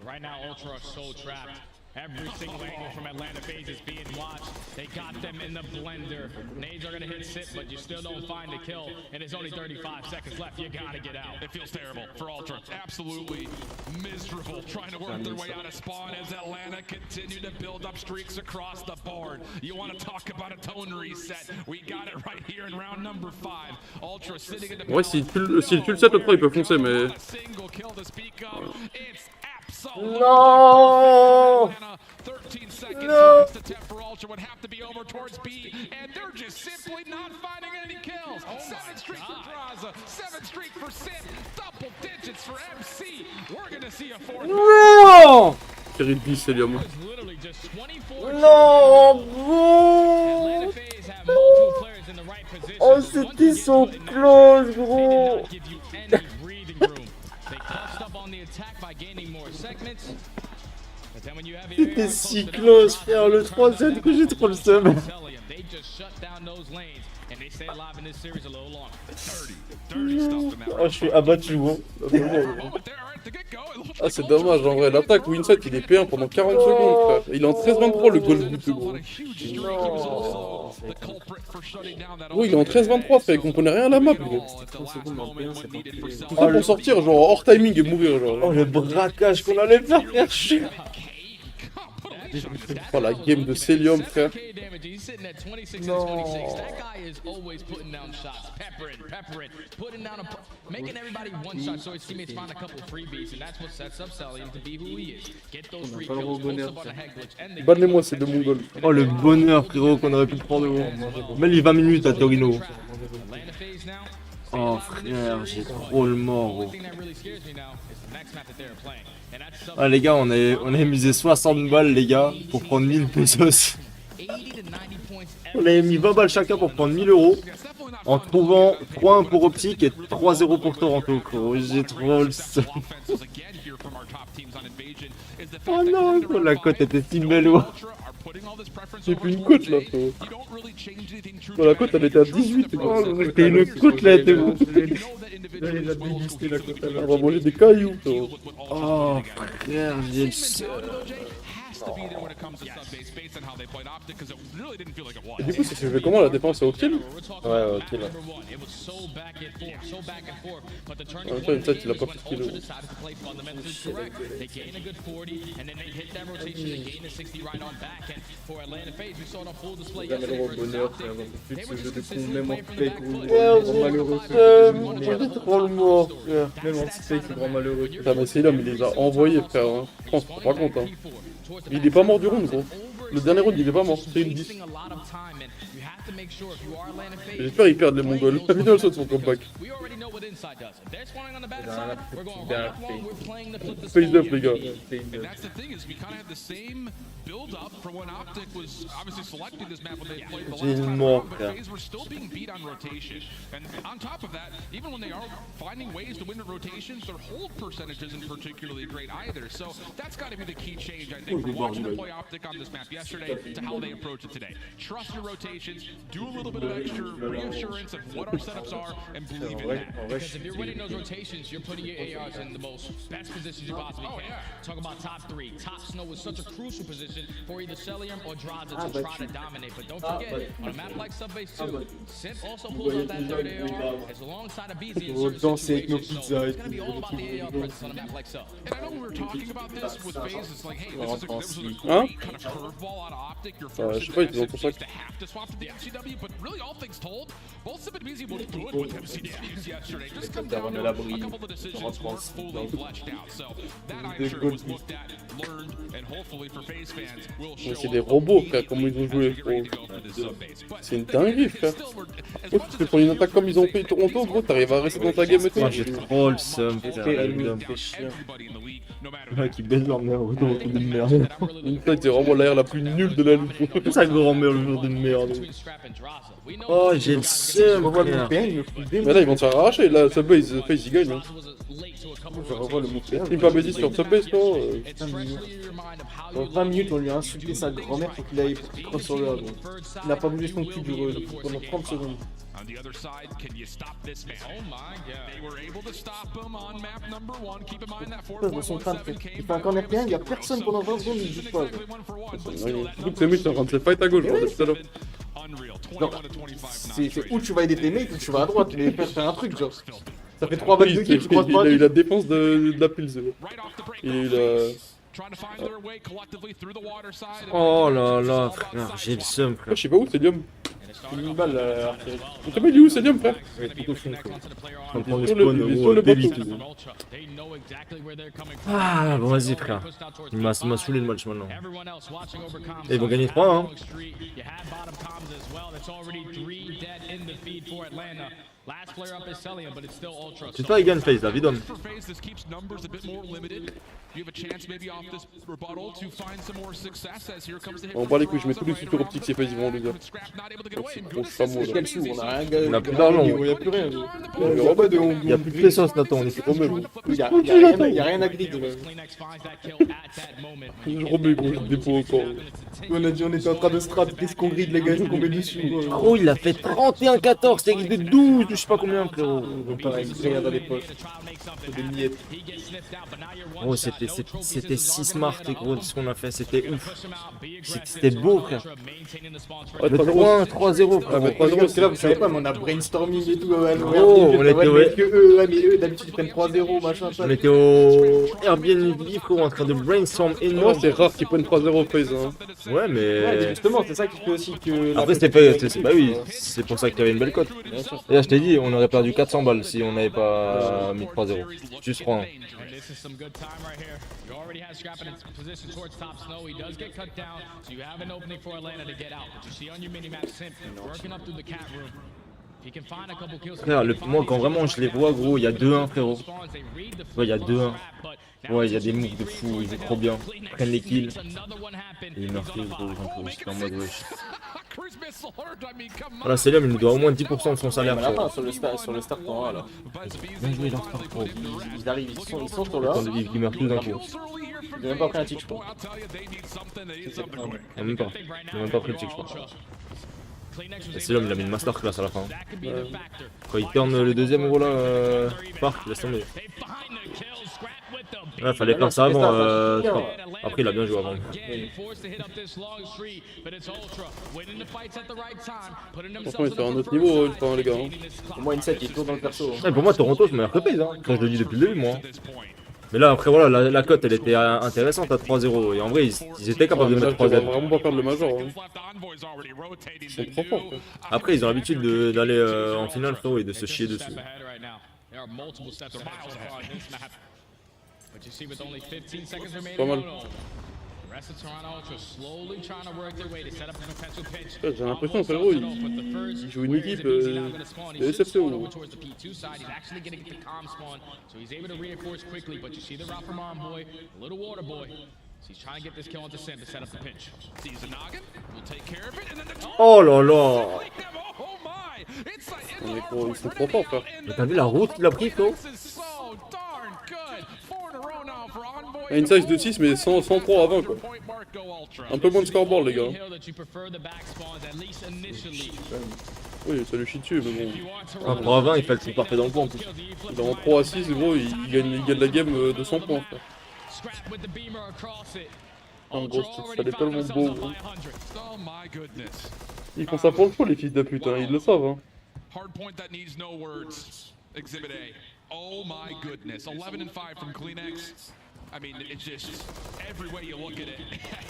Right now, Ultra are so trapped. Every single angle from Atlanta FaZe is being watched. They got them in the blender. Nades are going to hit sit, but you still don't find the kill. And there's only 35 seconds left. You got to get out. It feels terrible for Ultra. Absolutely miserable trying to work their way out of spawn as Atlanta continue to build up streaks across the board. You want to talk about a tone reset? We got it right here in round number 5. Ultra sitting in the Ouais, s'il tue le 7, le 3 il peut foncer, mais. single kill to speak of. It's No! 13 seconds No! to tap for Ultra would have to be over towards B, and they're just simply not finding any kills. 7 streak for Draza, 7 streak for Sid, double digits for MC. We're gonna see a 4th. Non! Série de 10, Celium. It's literally just 24. Non! Atlanta Bon! FaZe have multiple players in the right position. Oh, Once you c'était get so to the next close, they did gros! not give you any breathing room. They clutched up on the attack by gaining more segments. But then when you have your C'était AR si posted close, up, frère, le 3-7 que j'ai trop le seum. They just shut down those lanes and they stay alive in this series a little longer. Dirty stuff in that. Oh, je suis abattu, gros. Moment there, all right, to get going. It looks Ah, like c'est Ultra dommage en vrai. L'attaque Winside il est P1 pendant 40 secondes, frère. Il est en 13-23 le goal boot, gros. Gros, il est en 13-23, frère. Il comprenait rien à la map, gros. Tout ça pour sortir, genre hors timing et mourir, genre. Oh, le braquage qu'on allait faire, frère. Oh, la game de Celium, frère. He's sitting at 26 and 26. That guy is always putting down shots, peppering, putting down making everybody one shot so his teammates find a couple freebies, and that's what sets up Cellium to be who he is. Get those free kills, post up on a head glitch, and Bannez-moi ces deux mongols. Oh, le bonheur, frérot, qu'on aurait pu prendre, gros. Mets les 20 minutes à Torino. Atlanta FaZe now. Oh, frère, j'ai trop le mort, gros. The thing that really scares me now is the next map that they're playing, and that's sub Ah, les gars, on a misé 60 balles, les gars, pour prendre 1000 pesos. 80 to 90 points. On avait mis 20 balles chacun pour prendre 1000 euros. En trouvant 3-1 pour Optique et 3-0 pour Toronto, gros. J'ai trop le seum. Oh non, la cote était si belle, gros. J'ai plus une cote là, frérot. Bon, la cote elle était à 18, gros. C'était une cote là, t'es bon. Là, il a dégusté la côte à On va manger des cailloux, frérot. Oh, frère, j'ai le seum. Et du coup, c'est fait comment la défense, c'est au kill? Ouais, ok, là. En même temps, une tête, il a pas pris de kill. Jamais au bonheur, frère. Plus de ce jeu de con, même en fake, Frère, c'est j'ai malheureux. le seum. J'ai trop le mort, frère. Même en fake, c'est grand malheureux. Putain, mais Celium, il les a envoyés, frère. Hein. Je pense, pas compte. Hein. Il est pas mort du round, gros. Le dernier round, il est pas mort. C'est une 10. J'espère qu'ils perdent les mongols. La vidéo saute son comeback. side does. They're spawning on the bad side. We're going right up wall. We're playing the flip the Face spawn up, les gars. And that's the thing is we kind of had the same build up for when Optic was obviously selecting this map when they played the last time around, but FaZe were still being beat on rotation. And on top of that, even when they are finding ways to win the rotations, their hold percentage isn't particularly great either. So that's got to be the key change, I think, from watching them play Optic on this map yesterday to how they approach it today. Trust your rotations, do a little bit of extra reassurance of what our setups are, and believe in that. Because if you're winning those rotations, you're putting your ARs in the most best positions you possibly can. Talk about top 3. Top Snow is such a crucial position for either Celium or Draza to try to dominate. But don't forget, on a map like Subbase 2, Simp also pulls out that third AR as alongside of BZ in certain situations. So it's going to be all about the AR presence on a map like Sub. And I know we were talking about this with FaZe. It's like, hey, this was a great kind of curveball out of Optic. Your first advantage to have to swap to the MCW, but really all things told, both Simp and BZ looked good with MCWs yesterday. Just come down to a couple of decisions weren't fully fleshed out. So that I'm sure was looked at, learned, and hopefully for FaZe fans will show. C'est des robots, frère, comment ils ont joué, frère. C'est une dinguerie, frère. Oh, tu te prends une attaque comme ils ont fait Toronto, gros, t'arrives à rester dans ta game et tout. Moi j'ai trop le seum, frère. Le mec il baisse leur mère au dos de merde. Une tête, c'est vraiment l'air la plus nulle de la ligue. C'est ça grand-mère le jour de merde. Oh j'ai le seum, frère. Mais là ils vont se faire arracher, là Subbase, FaZe ils gagnent. Je revois le mot. Il pas baisé sur Subbase, non. Dans 20 minutes, on lui a insulté sa grand-mère pour qu'il aille cross sur leur. Il n'a pas bougé son cul pendant 30 secondes. On the other side, can you stop this man? Oh my god. They were able to stop him on map number 1. Keep in mind that 4.17 Il fait un corner P1, il n'y a personne pendant 20 secondes, il ne bouge pas. Surtout que ces mecs sont en train de se fight à gauche, depuis tout à l'heure. C'est où tu vas aider tes mates ou tu vas à droite, tu les fais faire un truc, genre. Ça fait 3 balles de kill, tu crois pas. Il a eu la défense de la Pils. Il a eu la... Oh là là, frère, j'ai le seum, frère. Je sais pas où, Celium. Une balle, artillerie. On t'a pas dit où, Celium, frère? Tout au fond, quoi. On prend Sur le le spawn, sur gros, le débile. bateau. Ah, bon, vas-y, frère. Il m'a saoulé le match maintenant. Et ils vont gagner 3, hein. C'est pas égal FaZe là, Vidom. On bat les couilles, je mets tous les futurs optiques, c'est FaZe, ils vont les gars. On se famo là. Quel sou, on a plus d'argent. Il n'y a plus rien. Il n'y a plus de pesos, Nathan, on est fait même. Il n'y a rien à grid. Je remets, gros, je dépôt encore. On a dit on était en train de strat, qu'est-ce qu'on grid les gars, ils sont tombés dessus. Gros, il a fait 31-14, c'est de 12, je sais pas combien, frérot. Rien dans les poches. C'est des miettes. Gros, c'était si smart, gros, ce qu'on a fait, c'était ouf. C'était beau, frère. Le 3-0, frère. 3-0, c'est là, vous savez pas, mais on a brainstorming et tout. On était mais eux, d'habitude, ils prennent 3-0, machin. On était au Airbnb, frérot, en train de brainstorm énorme. C'est rare qu'ils prennent 3-0 FaZe, hein. Ouais, mais. Justement, c'est ça qui fait aussi que. Après, c'était pas. Bah oui, c'est pour ça qu'il y avait une belle cote. Et là, je t'ai dit, on aurait perdu 400 balles si on n'avait pas mis 3-0. Juste 3-1. Frère, moi quand vraiment je les vois, gros, il y a 2-1, frérot. Ouais, il y a 2-1. Ouais, il y a des moves de fou, ils jouent trop bien. Ils prennent les kills. Et ils meurent tous, gros, j'étais en mode wesh. Voilà, Celium, il nous doit au moins 10% de son salaire. À la fin, sur le start en A, là. Bien joué dans Star Pro. Ils arrivent, ils sont sur le A. Ils meurent tous d'un coup. Ils n'ont même pas pris un tick, je crois. Ils n'ont même pas pris le tick, je crois. Et Celium, il a mis une masterclass à la fin. Quand il turn le deuxième, gros, là, Park, laisse tomber. Ouais, fallait faire ça avant. Après, il a bien joué avant. Franchement, il fait un autre niveau, les gars. Pour moi, une 7, il tourne dans le perso. Ouais, pour moi, Toronto, c'est meilleur que FaZe, hein. Ça, je le dis depuis le début, moi. Mais là, après, voilà, la cote, elle était intéressante à 3-0. Et en vrai, ils étaient capables de mettre 3-0. Ils vont vraiment pas perdre le major. Ils sont trop forts. Après, ils ont l'habitude d'aller en finale, frérot, et de se chier dessus. Pas mal. The rest of Toronto Ultra slowly trying to work their way to set up a potential pitch. J'ai l'impression, frérot, il joue une équipe de SFC ou... Towards the P2 side, he's actually going to get the calm spawn, so he's able to reinforce quickly. But you see the route from Boy, a little water boy. So he's trying to get this kill onto Sim to set up the pinch. Sees a noggin, will take care of it, and then the Oh là là. oh my! It's like Ils sont trop forts, frère. Mais t'as vu la route qu'il a pris, frérot? This is so darn good. 4 in a row now for Envoy. Il y a une size de 6, mais 103 à 20, quoi. Un peu moins de scoreboard, les gars. Oui, ça lui chie dessus, mais bon. Un 3 à 20, il fait le truc parfait dans le point en plus. Dans 3 à 6, gros, il gagne la game de 100 points, frère. En gros, ça est tellement beau, gros. Ils font ça pour le faux, les fils de pute, hein, ils le savent, hein. Hardpoint that needs no words. Exhibit A. Oh my goodness. 11 and 5 from Kleenex. I mean, it's just every way you look at it,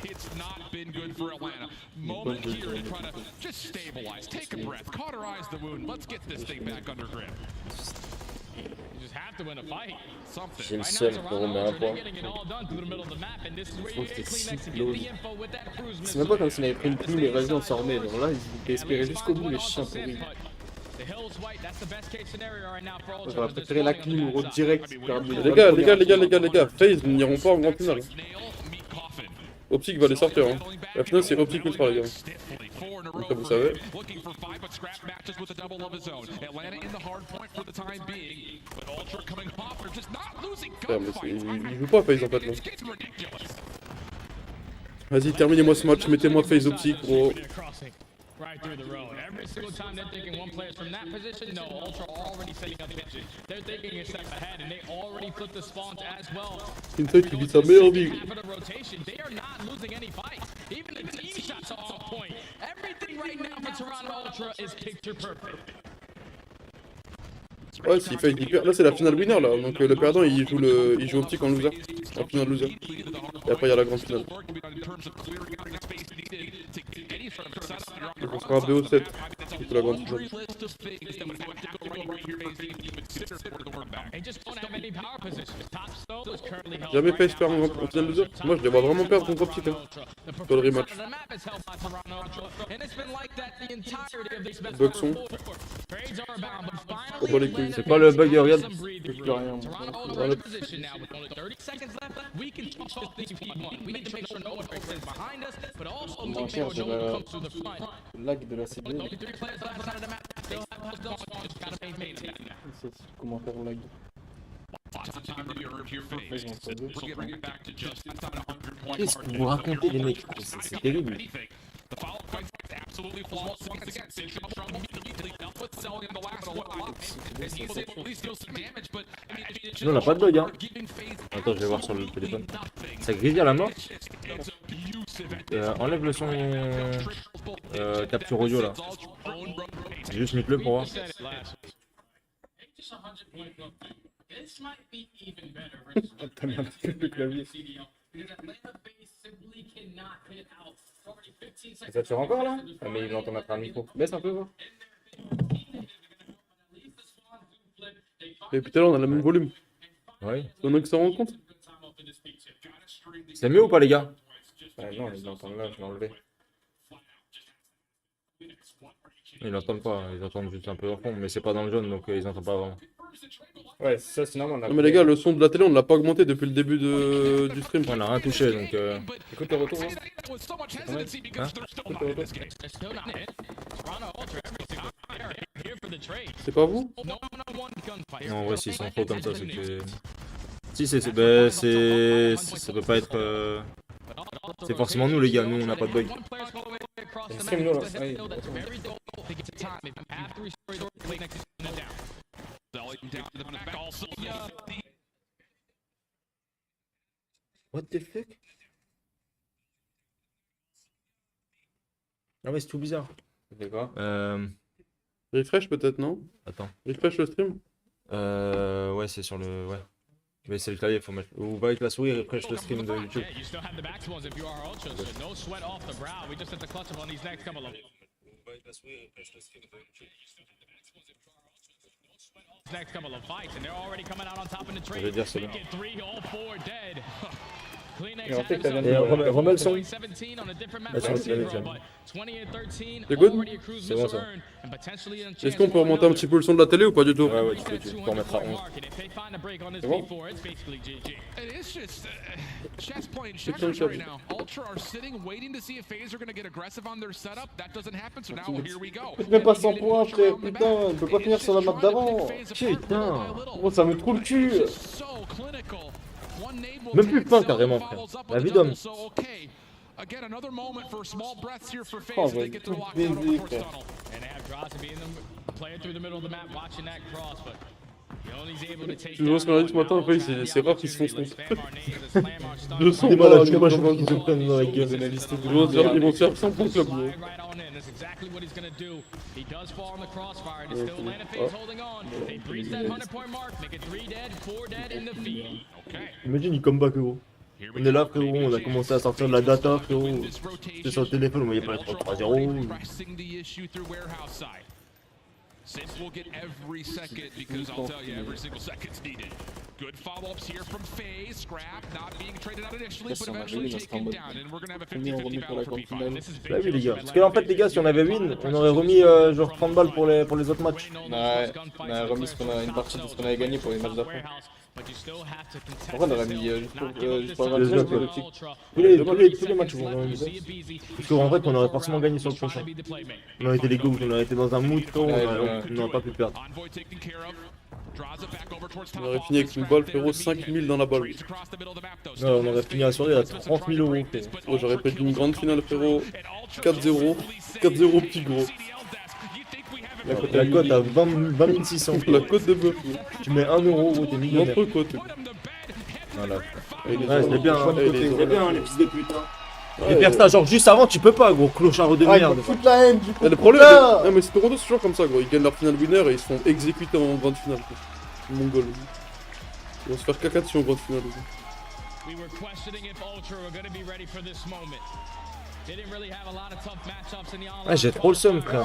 it's not been good for Atlanta. Moment here to try to just stabilize, take a breath, cauterize the wound. Let's get this thing back under grip. You just have to win a fight. Something. J'ai le seul pour remettre un point. C'est même pas comme s'il avait pris une plume et vas-y on s'en remet. Genre là, ils espéraient jusqu'au bout les chiens pourris. J'aurais préféré la clim ou direct. Les gars, FaZe n'iront pas en grand finale. Optique va les sortir, hein. La finale c'est Optique Ultra, les gars. Comme ça vous savez. Frère, mais il joue pas FaZe en fait là. Vas-y, terminez-moi ce match, mettez-moi FaZe Optique, gros. Right through the road. Every single time they're thinking one player's from that position, no, Ultra are already setting up pitches. They're thinking a step ahead, and they already put the spawns as well. Inside qui vit sa meilleure vie. Half of the rotation, they are not losing any fights. Even the team shots are on point. Everything right now for Toronto Ultra is picture perfect. Ouais, s'il fait, il perd. Là, c'est la finale winner là. Donc le perdant il joue Optique en loser. En finale loser. Et après, il y a la grande finale. On sera à BO7. C'est la grande finale. Jamais FaZe perd en finale loser. Moi, je les vois vraiment perdre contre Optique. Hein. Sur le rematch. Buxon. C'est pas le bug, regarde. Plus rien. Voilà. Moins cher de la lag de la CDL. Comment faire lag? Qu'est-ce que vous racontez les mecs? C'est terrible. Sinon on n'a pas de bug hein. Attends je vais voir sur le téléphone. Ça grésille à la main. Enlève le son capture audio là. J'ai juste mis le pour voir. T'as mis un petit peu le clavier. Ça tire encore là? Ah mais il entend mettre un micro. Baisse un peu voir. Et puis tout à l'heure on a le même volume. Oui. Il y en a qui s'en rendent compte. C'est mieux ou pas les gars? Non, ils entendent là, je l'ai enlevé. Ils n'entendent pas, ils entendent juste un peu au fond, mais c'est pas dans le jaune donc ils n'entendent pas vraiment. Ouais, ça c'est normal. Non mais les gars, le son de la télé on ne l'a pas augmenté depuis le début du stream. On a rien touché donc Écoute le retour hein. C'est pas vous? Non ouais s'ils sont trop comme ça c'est que... Si ça peut pas être... C'est forcément nous les gars, nous on n'a pas de bug. Stream nous là. What the fuck? Ah ouais c'est tout bizarre. C'est quoi? Refresh peut-être, non? Attends. Refresh le stream? Ouais c'est sur le... Ouais. Mais c'est le clavier, faut mettre... Ou va avec la souris et refresh le stream de YouTube. Next couple of fights, and they're already coming out on top in the trade. Je vais dire c'est bien. Et en fait, t'as Et remets le son. Là, sur le téléphone. C'est good? C'est bon ça. Est-ce qu'on peut remonter un petit peu le son de la télé ou pas du tout? Ouais, tu peux remettre à 11. C'est bon? And it's just chess playing It's checkers on right now. Ultra are sitting, waiting to see if FaZe are going to get aggressive on their setup. That doesn't happen, so now here we go. Même pas 100 points, frère, putain, on peut pas finir sur la map d'avant. Putain. Gros, ça me trouve le cul. Même plus de pain carrément, frère. La vie d'homme. Again, another moment for small breaths here for Oh, FaZe as ouais, they get to the tout lock baiser, down towards frère. tunnel. And they have Drossy being them, playing through the middle of the map, watching that cross, but Yoni's able to take Tu vois ce qu'on a dit ce matin, après, c'est rare qu'ils se font compte. 200 Des balles malades, à je sais pas, je pense 80. qu'ils se prennent dans la gueule. Ils vont se faire 100 points club, gros. Right on in. That's exactly what he's going to do. He does fall in the crossfire, and it's still Atlanta FaZe holding on. They breach that 100-point mark, make it 3 dead, 4 dead in the feed. Okay. Imagine, il come back, gros. On est là, frérot, on a commencé à sortir de la data, frérot. J'étais sur le téléphone, on voyait pas les 3-0. Pressing the issue through warehouse side. Sims will get every second because I'll tell you, every single second's needed. Good follow-ups here from FaZe. Scrap not being traded out initially, but eventually taken down. And we're going to have a 50-50 battle for P5. This is Bah oui, les gars. Parce que en fait, les gars, si on avait win, on aurait remis genre 30 balles pour les autres matchs. Ouais, on a remis une partie de ce qu'on avait gagné pour les matchs d'après. Pourquoi on aurait mis juste pour le Les match autres, d'après? tous les matchs, on aurait mis ça. Parce qu'en fait, on aurait forcément gagné sur le prochain. On aurait été les gars, on aurait été dans un mood, frérot, on n'aurait pas pu perdre. Envoy taken care of. Draws it back over towards On top aurait wall. fini avec une balle, frérot, 5000 dans la balle. Reach across the middle of the map, though. Non, on aurait fini la soirée à 30 000 euros, frérot. Oh, j'aurais pris une grande finale, frérot. 4-0. 4-0, petit gros. La cote à 20 600. La côte de bœuf. Tu mets 1 euro, gros, t'es millionnaire. Entre côtes. Voilà. Ouais, Ouais, c'était bien, hein. C'était bien, les fils de pute. Et faire ça, genre juste avant, tu peux pas, gros, clochard de Ah, il merde. faut foutre la haine du coup. Le problème, Putain. non mais c'est Toronto, c'est toujours comme ça, gros. Ils gagnent leur finale winner et ils se font exécuter en grande finale. Quoi. Mongol. Ils vont se faire caca dessus en grande finale. We were questioning if Ultra were going to be ready for this moment. They didn't really have a lot of tough matchups in the online. Ah, j'ai trop le seum, frère.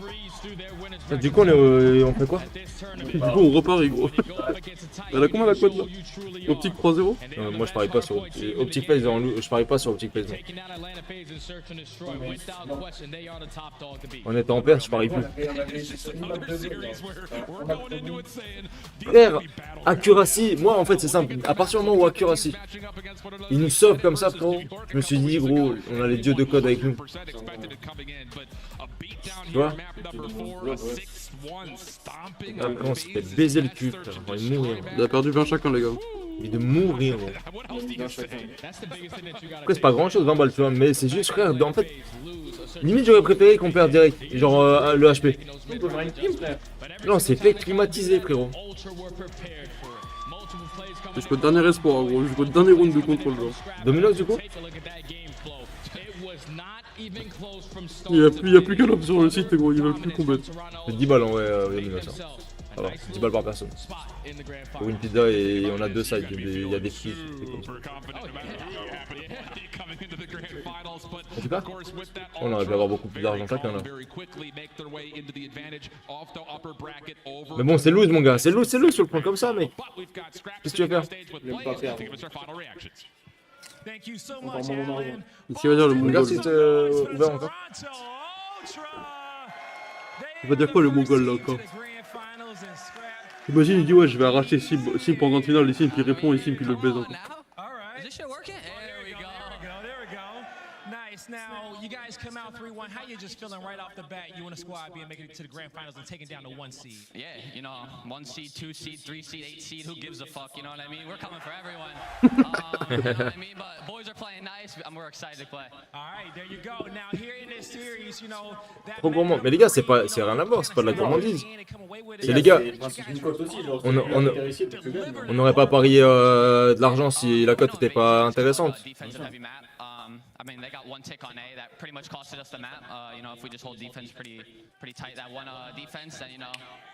Breeze through their winners Ah, du coup, on fait quoi? at this Du tournament. coup, on repart, gros. Go up against a tight Elle a combien la cote là? you truly Optique are. 3-0? Moi, je parie pas sur Optic Phase, je parie pas sur Optic Phase. non. Taking out Atlanta FaZe and search and destroy. Without question, they are the top dog to beat. On était en perte, je parie plus. Another series where we're going into it saying these Frère, will be battle accuracy, moi en fait c'est simple. À partir du moment où accuracy, matching up against one another. il nous sauve comme ça, frérot. Je me suis dit, gros, on a les dieux de code avec nous. Expected it coming in, but a beatdown Tu here, vois? map number 4, a 6-1 stomping. Après, on se fait baiser le cul, frère. On va mourir. Il a perdu 20 chacun, les gars. Il de mourir, gros. What else do you say? That's the biggest thing that you gotta Après, c'est pas grand chose, 20 balles, tu vois. Mais c'est juste, frère, en fait, limite j'aurais préféré qu'on perde direct. Genre le HP. On peut faire une team, frère. Là, on s'est fait climatiser, frérot. Ultra were prepared for it. Multiple plays coming Jusqu'au dernier espoir, gros. Jusqu'au dernier round de contrôle, genre. Dominox, du coup? Take a look at that game flow. It was not even close from start Il y a to plus qu'un homme sur le site, gros. Ils veulent plus qu'on bête. C'est 10 balles en vrai, Dominox. Hein. Ça va, 10 balles par personne. spot in the grand Pour final. une pizza et on a deux sides, il y a des frites. c'est comme ça. Super confident no matter how you happen coming into the grand finals, but En tout cas, of course with that on aurait pu avoir beaucoup plus d'argent chacun là. very quickly make their way into the advantage off the upper bracket over. Mais bon, c'est loose, mon gars, c'est loose sur le point comme ça, mec. But we've got Scrap Qu'est-ce que tu veux faire? stage with J'aime pas players perdre. to give us their final reactions. Thank you so Encore much, mon moment. Alan. Qu'est-ce qu'il va dire, le Regarde mongol? si c'est ouvert encore. Toronto Ultra. Il va dire quoi, le mongol, là, encore? To the grand finals and Scrap. Imagine, il dit, ouais, je vais arracher Sim pour grande finale. Et Sim, puis il répond, et Sim, puis il le baise encore. All right. Is this shit working? There we go. There we go. Nice. Now, you guys come out 3-1. How you just feeling right off the bat? You and a squad being making it to the grand finals and taking down the 1 seed. Yeah, you know, 1 seed, 2 seed, 3 seed, 8 seed, who gives a fuck, you know what I mean? We're coming for everyone. You know what I mean? But boys are playing nice, and we're excited to play. All right, there you go. Now, here in this series, you know, that Trop gourmand. Mais les gars, c'est rien à voir, c'est pas de la gourmandise. C'est C'est les gars, C'est le principe d'une cote aussi, genre. on n'aurait pas parié de l'argent si la cote était pas intéressante. Defensive heavy map. I mean, they got 1 tick on A that pretty much costed us the map. You know, if we just hold defense pretty tight, that one defense, then, you know,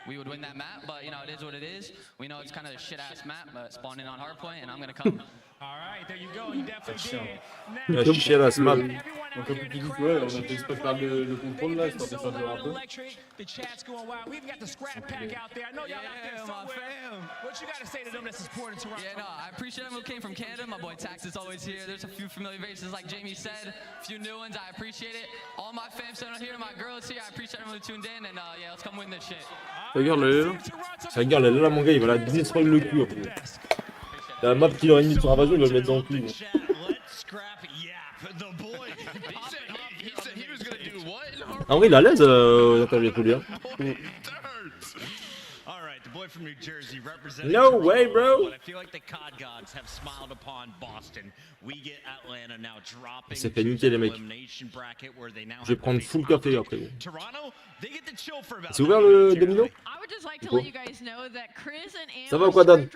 we would win that map. But, you know, it is what it is. We know it's kind of a shit-ass map, but spawn in on hardpoint, and I'm going to come. All right, there you go. You definitely did. Now, La chier la smap. everyone Donc, comme tu dis, ouais, on a fait exprès de faire le contrôle là, histoire de faire durer un peu. The chat's going wild. We've got the scrap pack out there. I know y'all out there somewhere. What you got to say to them that's supporting Toronto? Yeah, no, I appreciate everyone who came from Canada. My boy Tax is always here. There's a few familiar faces, like Jamie said. A few new ones. I appreciate it. All my fans down here, my girls here. I appreciate everyone who tuned in. And yeah, let's come win this shit. Regarde là. Regarde là, mon gars, il va la descendre le cul. En fait. La map qu'il aurait mis sur Invasion, il va le mettre dans le cul. En vrai, il est à l'aise dans ta vie tous les deux. No way, bro. Il s'est fait niquer les mecs. Je vais prendre full café après. C'est ouvert le domino? Ça va ou quoi, Dan?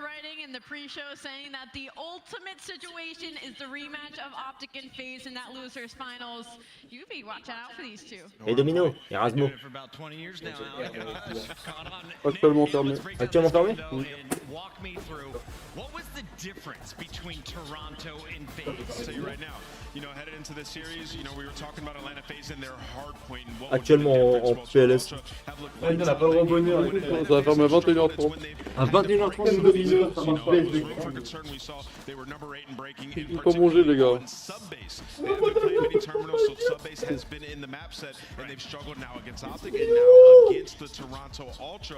Et domino, Erasmo. Actuellement fermé. Actuellement fermé? What was the difference between Toronto and FaZe? So right now, you know, headed into this series, you know, we were talking about Atlanta FaZe and their hard point. Actuellement en PLS. On n'a pas le rebonheur. Ça va fermer à 21h30. À 21h30, nous dominons. Ça marche bien. Ils sont pas mangés, les gars. Has been in the map set and they've struggled now against Optic and now against the Toronto Ultra.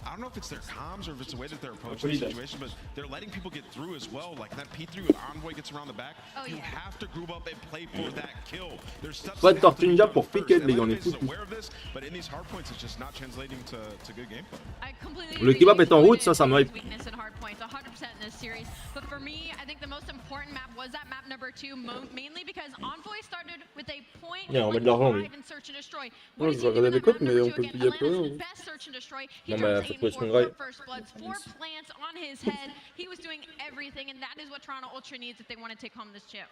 I don't know if it's their comms or if it's the way that they're approaching the situation, but they're letting people get through as well. Like that P3 with Envoy gets around the back, you have to group up and play for that kill. There's steps Pas de tortue ninja pour piquer, les gars, on est fous. but in these hard points, it's just not translating to good gameplay. Le kebab est en route, ça me hype. But for me, I think the most important map was that map number 2, mainly because Envoy started with a point Yeah, on met de l'argent, oui. and search and destroy. Moi, je vais regarder les cotes, mais on peut plus y aller plus rien. Non, mais faut trouver ce qu'on graille. 4 plants on his head. He was doing everything, and that is what Toronto Ultra needs if they want to take home this chip.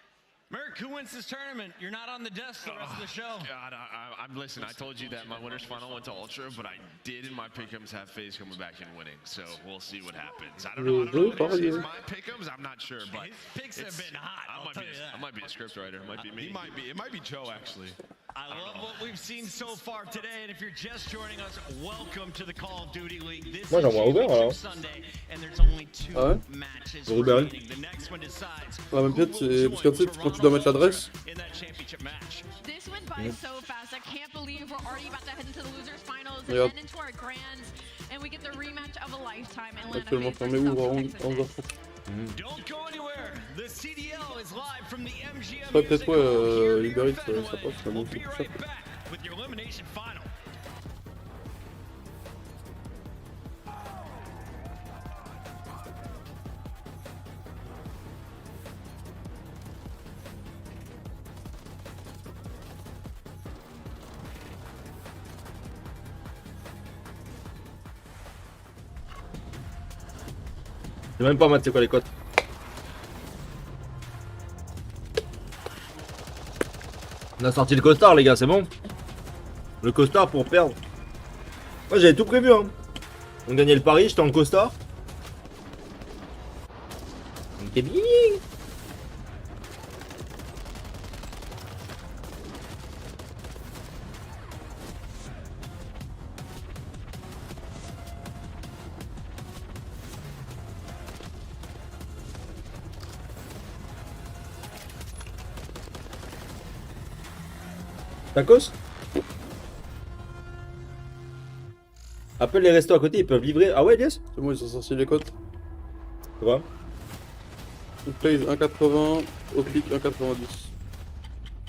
Merc, who wins this tournament? You're not on the desk the rest of the show. God, I'm listen. I told you that my winners final went to Ultra, but I did in my pick'ems have FaZe coming back and winning. So we'll see what happens. I don't know. If it's my pick'ems, I'm not sure, but His picks have been hot. I might be a script writer. It might be me. It might be Joe actually. I love what we've seen so far today, and if you're just joining us, welcome to the Call of Duty League. This Moi, j'en vois ouvert, alors. Sunday, and there's only 2 Ah ouais? matches Ouvert. remaining. The next one decides La même pièce, c'est parce qu'en fait, quand tu dois mettre l'adresse, in that championship match. This went by so fast. I can't believe we're already about to head into the losers finals and Regarde. then into our grands, and we get the rematch of a lifetime. Atlanta actuellement FaZe fermé, versus ouvre à Optic Texas. 11h30. Don't go anywhere. The CDL is live from the MGM. Ouais, peut-être, Music ouais, Hall Uber here Eats, in ça Hollywood. passe, ça We'll monte be plus cher. right back with your elimination final. Je sais même pas, Matt, c'est quoi les cotes. On a sorti le costard, les gars, c'est bon. Le costard pour perdre. Moi, j'avais tout prévu, hein. On gagnait le pari, j'étais en costard. C'est bien. Tacos? Appelle les restos à côté, ils peuvent livrer. Ah ouais, yes? C'est bon, ils ont sorti les cotes. Ça va? Plays 1,80, Oblique 1,90.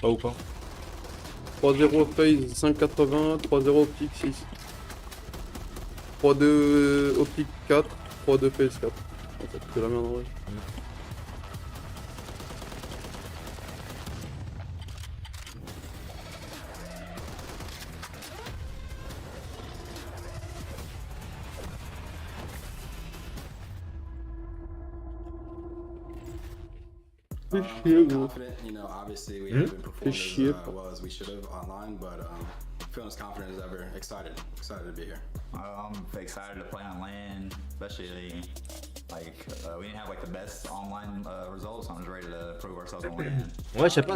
Pas ou pas? 3-0 FaZe 5,80, 3-0 Optique 6. 3-2 Optique 4, 3-2 FaZe 4. En fait, c'est la merde en vrai. Confident, you know, obviously we haven't performed as well as we should have online, but feeling as confident as ever. Excited to be here. I'm excited to play on LAN, especially like we didn't have like the best online results. I'm just ready to prove ourselves one more time. Ouais, je sais pas.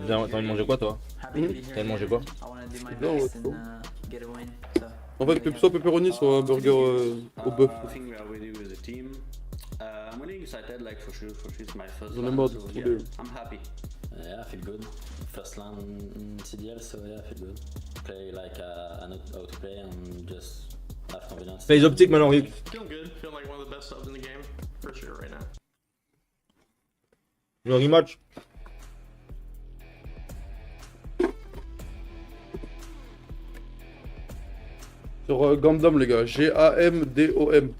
T'as envie de manger quoi, toi? T'as envie de manger quoi? Non, ouais, chaud. En fait, soit pepperoni, soit un burger au bœuf. J'en ai marre de tous les... Yeah, I feel good. First land in CDL, so yeah, I feel good. Play like I know how to play and just have confidence. Fais les optiques maintenant, Rick. Feeling good. Feeling like one of the best subs in the game, for sure, right now. Le rematch. Sur Gandam, les gars. Gamdom.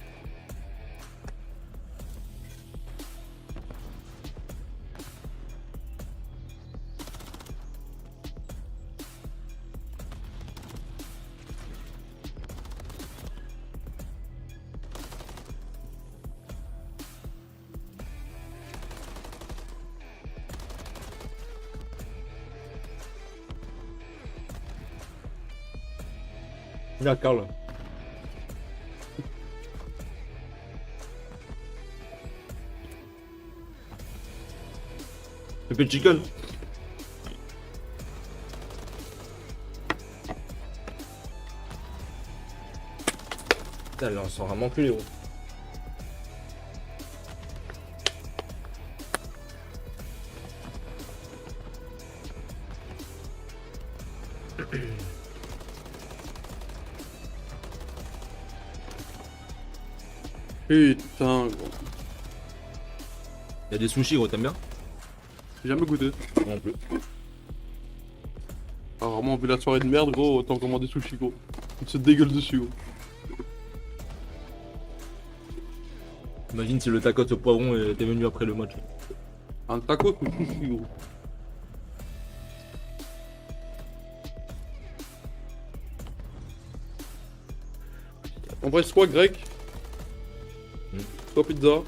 Là, Carl. Pépé chicken. Putain, là, on s'en vraiment plus les gros. Putain, gros. Y'a des sushis, gros, t'aimes bien? J'ai jamais goûté. Non plus. Ah, vraiment, vu la soirée de merde, gros, autant commander sushi, gros. Il se dégueule dessus, gros. Imagine si le tacos au poivron était venu après le match. Un tacos ou sushi, gros. En vrai, soit grec, soit pizza,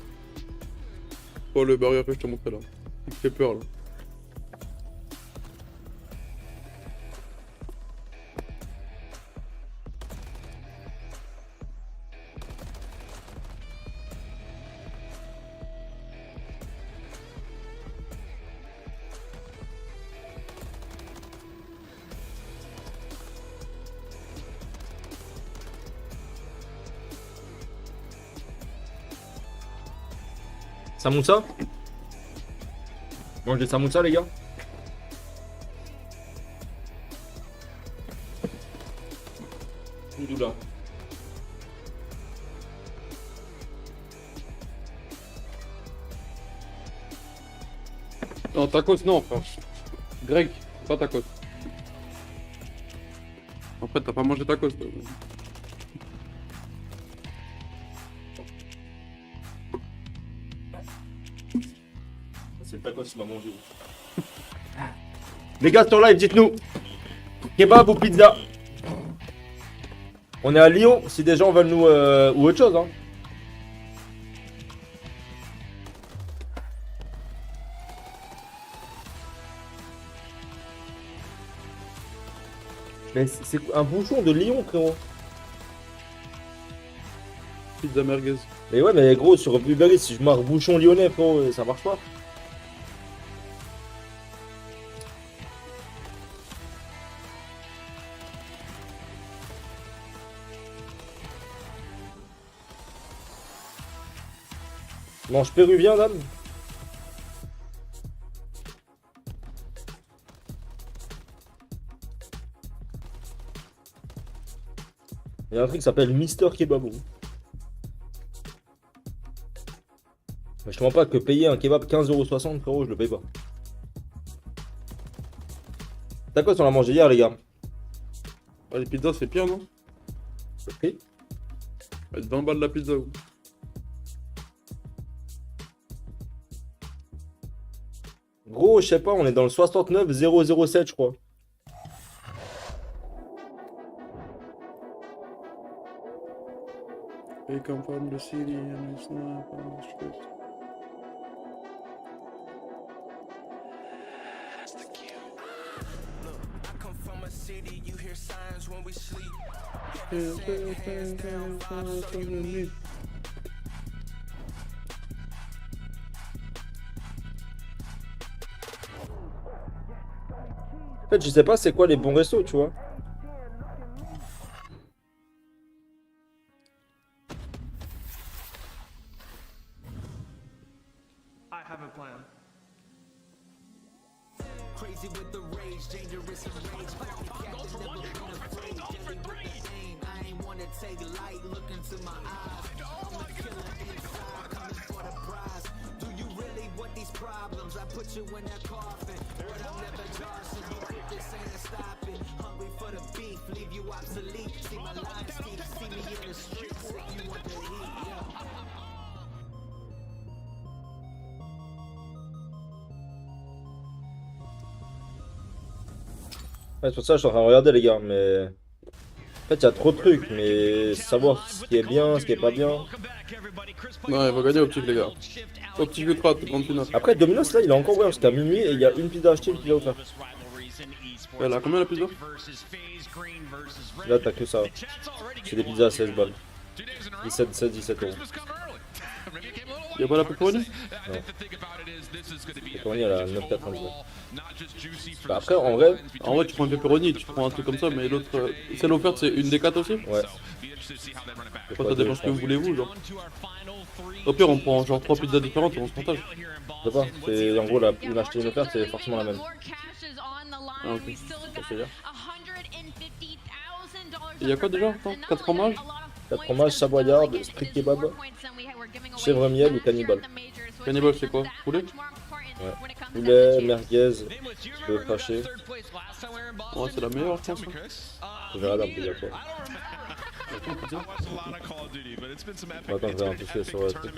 soit le burger que je te montrais là. Il fait peur là. Samoussa? Mange des samoussa, les gars? Là. Non, tacos, non, frère. Grec, pas tacos. En fait, t'as pas mangé tacos, toi. C'est le tacos qui m'a mangé. Les gars sur live, dites-nous. Kebab ou pizza? On est à Lyon, si des gens veulent nous... ou autre chose, hein. Mais c'est un bouchon de Lyon, frérot. Pizza merguez. Mais ouais, mais gros, sur Uber Eats, si je marque bouchon lyonnais, frérot, ça marche pas. Mange péruvien, dame. Il y a un truc qui s'appelle Mister Kebab. Mais je te mens pas que payer un kebab 15,60 €, frérot, je le paye pas. T'as quoi si on l'a mangé hier, les gars? Ah, les pizzas, c'est pire, non? Le prix? 20 balles la pizza. Ou... Gros, je sais pas, on est dans le 69007, je crois. They come from the city and it's not on the street. En fait, je sais pas c'est quoi les bons restos, tu vois. I have a plan. Crazy with the rage, dangerous and rage. Go for one, go for three. I ain't wanna take light, look into my eyes. I'm a killer inside, coming for the prize. Do you really want these problems? I put you in that coffin, but I'm never Johnson. You quit this ain't stopping. Hungry for the beef, leave you obsolete. See my life steep, see me in the streets. If you want the heat, yeah. Ouais, c'est pour ça que je suis en train de regarder, les gars, mais... En fait, il y a trop de trucs, mais savoir ce qui est bien, ce qui est pas bien... Non, il va gagner Optic, les gars. Optic Ultra, grande finale. Après, Domino's, là, il est encore ouvert jusqu'à minuit, et il y a une pizza achetée, une pizza offerte. Elle a combien la pizza? Là, t'as que ça. C'est des pizzas à 16 balles. 17 euros. Y'a pas la pepperoni? Non. La pepperoni, elle a 9,99. Bah après, en vrai, tu prends une pepperoni, tu prends un truc comme ça, mais l'autre. Celle offerte, c'est une des 4 aussi? Ouais. Après, ça dépend ce que vous voulez, vous, genre. Au pire, on prend genre 3 pizzas différentes et on se partage. Je sais pas, c'est en gros, une achetée une offerte, c'est forcément la même. Ah, ok. Ça, c'est bien. Il y a quoi déjà? Attends, 4 fromages? 4 fromages, savoyarde, street kebab, chèvre miel ou cannibale. Cannibale, c'est quoi? Poulet? Ouais. Poulet, merguez, peu fâché. Ouais, c'est la meilleure, je pense. Je verrai là, il y a quoi. Attends, je vais un peu sur le truc.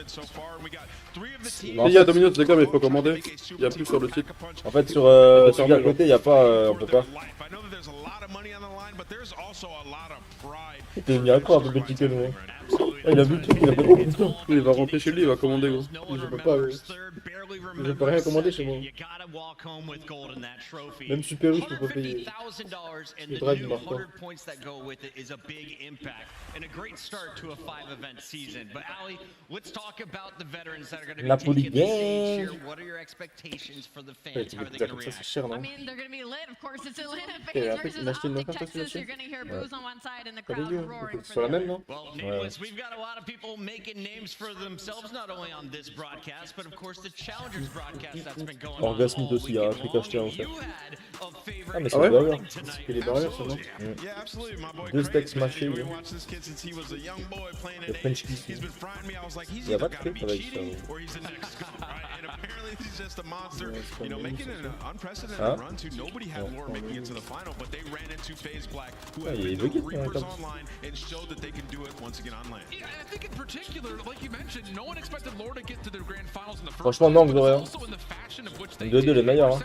Il y a Domino's, les gars, mais il faut commander. Il y a plus sur le site. En fait, sur celui à côté, il n'y a pas, on peut pas. Il est venu à quoi, un peu petit que nous. Il a vu le truc, il a fait oh putain. Il va rentrer chez lui, il va commander, gros. Je peux pas, je peux rien commander chez moi. Même Super U, je peux pas payer. Le drive, il marche pas. Napoli gang. Comme ça, c'est cher, non? Et après, il a acheté une offerte aussi là-dessus? Pas dégueu, c'est sur la même, non? Ouais. We've got a lot of people making names for themselves, not only on this broadcast, but of course the Challengers broadcast that's been going on. Orgasme aussi, il y a un truc acheté en fait. Ah, mais c'est ouais? burger. C'est les barrières, ça, non? 2 steaks smashés. Le French kiss. Il y a pas de frites avec ça. Hein? Ah, il est bugué, comme franchement, non, vous aurez. 2-2 les meilleurs. Hein.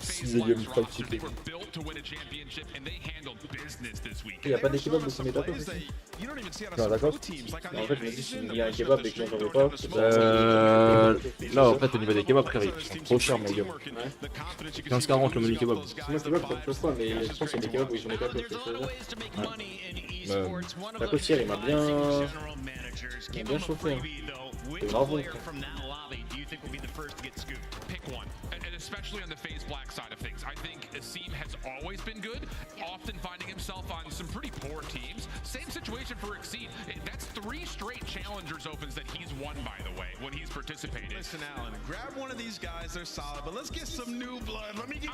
6ème pratique. Il n'y a pas des kebabs de premier tacos aussi? Non, d'accord. En fait, je me dis, s'il y a un kebab et que j'en veux pas. Là, en fait, au niveau des kebabs, frère, ils sont trop chers, mon gars. 15,40 le menu kebab. Moi, kebab, ça me choque pas, mais je pense qu'il y a des kebabs où ils ont des tacos. Tacos hier, il m'a bien chauffé. C'est bravo. Especially on the FaZe Black side of things. I think Asim has always been good, often finding himself on some pretty poor teams. Same situation for Exceed. That's 3 straight Challengers Opens that he's won, by the way, when he's participated. Listen, Alan, grab one of these guys, they're solid, but let's get some new blood. Let me get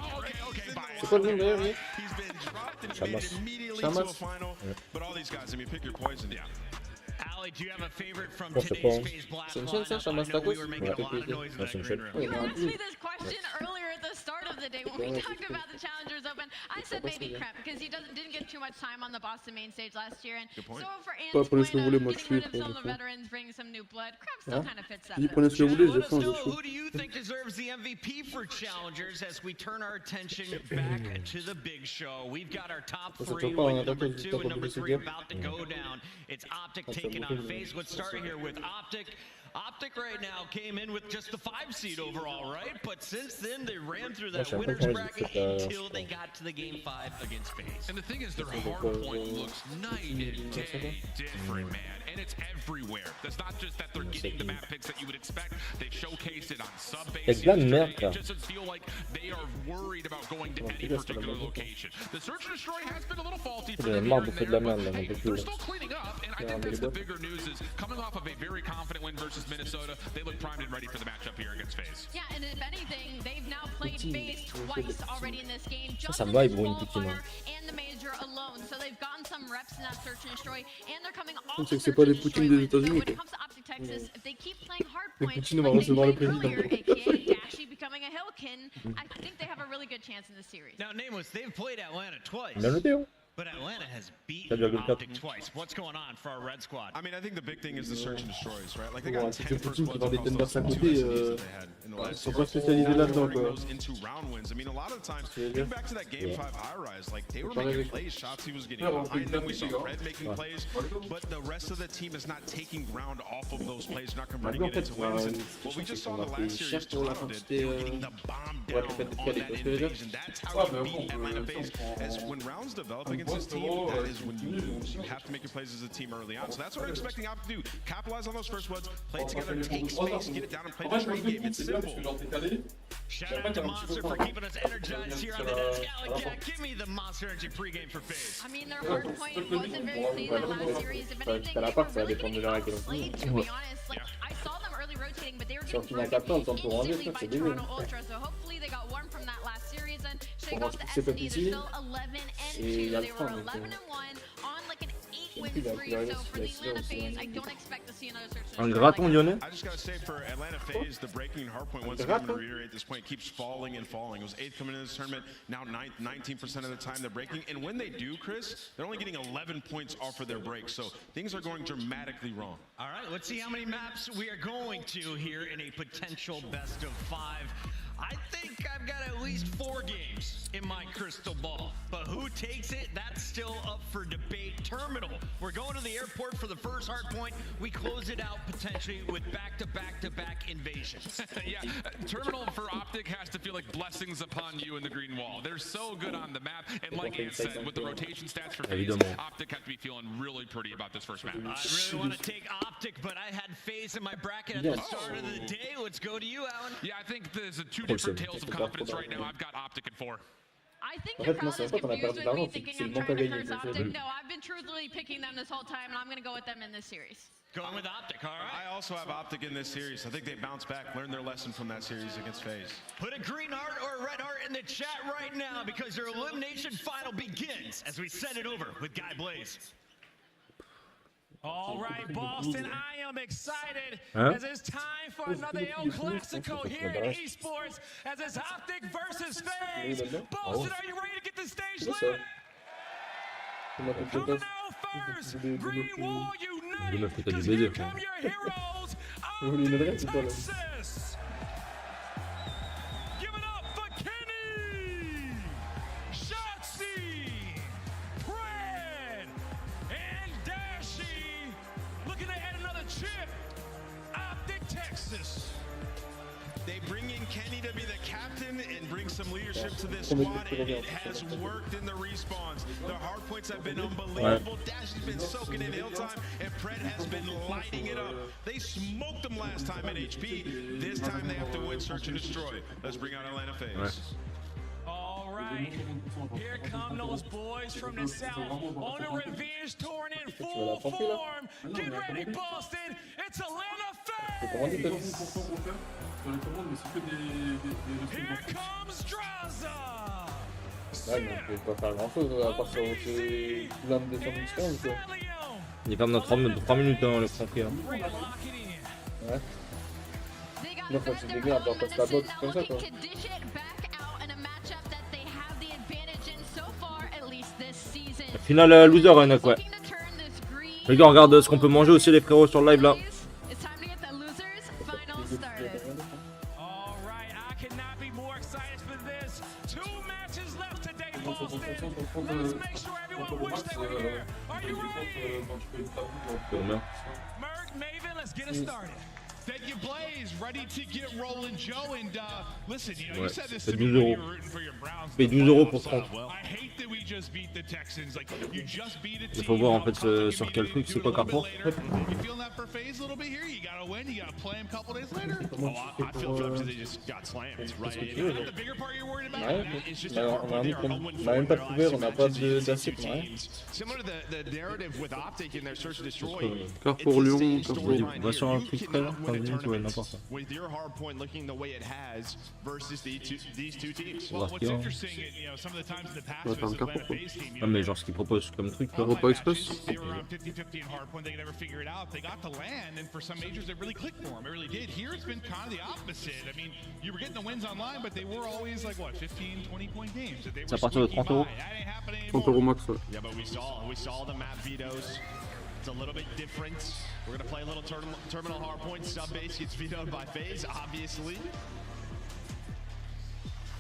okay, bye. C'est quoi le nom d'ailleurs, lui? He's been dropped and made immediately to a final. But all these guys, I mean, pick your poison. Yeah. Ali, do you have a favorite from Je sais pas. today's FaZe Black? C'est une chaîne, ça, Chamas Tacos? Ouais, c'est une chaîne. You asked me this question earlier at the start of the day when we talked about the Challengers Open. I said maybe Crep because he didn't get too much time on the Boston main stage last year. And so for Ant's point of getting rid of some of the veterans, bringing some new blood, Crep still kind of fits that. Prenez ce que vous voulez, j'ai faim, Who do you think deserves the MVP for Challengers as we turn our attention back to the big show? We've got our top 3 with number 2 and number 3 about to go down. It's Optic taking on FaZe. Let's start here with Optic. Optic right now came in with just the 5 seed overall, right? But since then, they ran through that winner's bracket until they got to the game 5 against FaZe. And the thing is, their hard point looks night and day different, man. and it's everywhere. That's not just that they're getting the map picks that you would expect. They've showcased it on sub base. C'est de la merde, It just doesn't feel like they are worried about going to any particular location. The search and destroy has been a little faulty for them here and there, but hey, they're still cleaning up, and I think that's the bigger news is coming off of a very confident win versus Minnesota, they look primed and ready for the matchup here against FaZe. Yeah, and if anything, they've now played FaZe twice already in this game, just Ça in va, the ils vont une petite qualifier and the major alone. So they've gotten some reps in that search and destroy, and they're coming off C'est of que c'est pas search les and Poutine destroy des wins. So États-Unis. when it comes to Optic Texas, if they keep playing hard Les points, Poutine vont like they recevoir le played président. earlier, aka Dashy becoming a Hillkin, I think they have a really good chance in this series. Now, Nameless, they've played Atlanta twice. Bien noté, hein. But Atlanta has beaten 4,4. Optic twice. What's going on for our red squad? I mean, I think the big thing is the search and destroys, right? Like they Bon, got c'est 10 que first Poutine qui bloods vend des across tenders à those two côté, SMEs that they had in the ils last sont year. pas spécialisés là-dedans, quoi. Those into round wins. I mean, a lot of the times, getting back to that game 5 high rise, like they were making plays. Shotzi was getting behind them. We saw Fred making plays, but the rest of the team is not taking ground off of those plays, not converting it into wins. And what we just saw in the last series, Toronto did, they were getting the bomb down on that invasion. That's how you beat Atlanta FaZe. As when rounds develop against this team, that is when you lose. You have to make your plays as a team early on. So that's what we're expecting Op to do. Capitalize on those first ones, play together, take space, get it down, and play the trade game. It's simple. Shout out to Monster for keeping us energized here on the desk. Alec, yeah, give me the Monster Energy pregame for FaZe. I mean, their hard point wasn't very clean in the last series. If anything, they were really getting outplayed, to be honest. Like, I saw them early rotating, but they were getting broken instantly by Toronto Ultra. So hopefully they got warm from that last series. And they got the SD, they're still 11-2. They were 11-1 on like an 8-win streak. So for the Atlanta FaZe, I don't expect to see another search. Un graton lyonnais. I just gotta say, for Atlanta FaZe, the breaking hardpoint, once again, I'm gonna reiterate this point, keeps falling and falling. It was 8th coming into this tournament, now 19% of the time they're breaking. And when they do, Chris, they're only getting 11 points off of their break. So things are going dramatically wrong. All right, let's see how many maps we are going to here in a potential best of 5. I think I've got at least 4 games in my crystal ball, but who takes it, that's still up for debate. Terminal, we're going to the airport for the first hard point. We close it out potentially with back-to-back-to-back invasions. Yeah, Terminal for Optic has to feel like blessings upon you in the green wall. They're so good on the map, and like Ant said, with the rotation stats for FaZe, Optic have to be feeling really pretty about this first map. I really want to take Optic, but I had FaZe in my bracket at the start of the day. Let's go to you, Alan. Yeah, I think there's 2 different tales of confidence right now. I've got Optic at 4. I think the crowd is confused with me thinking I'm trying to curse Optic. No, I've been truthfully picking them this whole time, and I'm going to go with them in this series. Going with Optic, all right. I also have Optic in this series. I think they bounced back, learned their lesson from that series against FaZe. Put a green heart or a red heart in the chat right now because your elimination final begins as we send it over with Guy Blaze. All right, Boston, I am excited as it's time for another El Clasico here in esports as it's Optic versus FaZe. Boston, are you ready to get the stage lit? Coming out first, Green Wall Unite, because here come your heroes, Optic Texas. Give it up for Kenny, Shotzi, Fred, and Dashy. Looking to add another chip, Optic Texas. They bring in Kenny to be the captain and bring some leadership to this squad, and it has worked in the respawns. The hard points have been unbelievable. Dash has been soaking in Hilltime, and Pred has been lighting it up. They smoked them last time in HP. This time they have to win Search and Destroy. Let's bring out Atlanta FaZe. All right, here come those boys from the south on a revenge tour in full form. Get ready, Boston. It's Atlanta FaZe. Here comes Draza. Ouais, mais on peut pas faire grand chose à part sur l'âme de son mission, quoi. Il ferme dans 3 minutes, hein, le franc prix. Hein. Ouais. Non, faut que tu dégages, alors passe la box comme ça, quoi. Finale loser, Renek, ouais. Les gars, on regarde ce qu'on peut manger aussi, les frérots, sur le live là. that you blaze, ready to get rolling, Joe. And listen, you know, Ouais, you said this c'est to me 12 when euros. you were rooting for your Browns. Paye 12 euros pour 30. I hate that we just beat the Texans. Like, you just beat a Il team. faut voir en fait sur quel truc, c'est quoi Carrefour. You feeling that for FaZe a little bit here? You gotta win. You gotta play him a couple days later. Comment tu fais pour... They just got slammed, right? The bigger part you're worried about? Ouais, on a même pas de couvert, on n'a pas d'assiette, ouais. Similar to the narrative with Optic in their search and destroy. Carrefour Lyon, Carrefour Lyon. On va sur un truc près là, 15 minutes, ouais, n'importe quoi. With your hard point looking the way it has versus these two teams. Well, what's interesting, you know, some of the times in the past, On va faire un Carrefour quoi. Ah mais genre ce qu'ils proposent comme truc là. Repas Express. They were around 50-50 in hardpoint. They could never figure it out. They got the land, and for some majors, it really clicked for them. It really did. Here, it's been kind of the opposite. I mean, you were getting the wins online, but they were always like what, 15, 20-point games. That they were C'est à partir de 30 euros. That ain't happening 30 euros max, ouais. Yeah, but we saw the map vetoes. It's a little bit different. We're gonna play a little terminal hardpoint. Sub base gets vetoed by FaZe, obviously.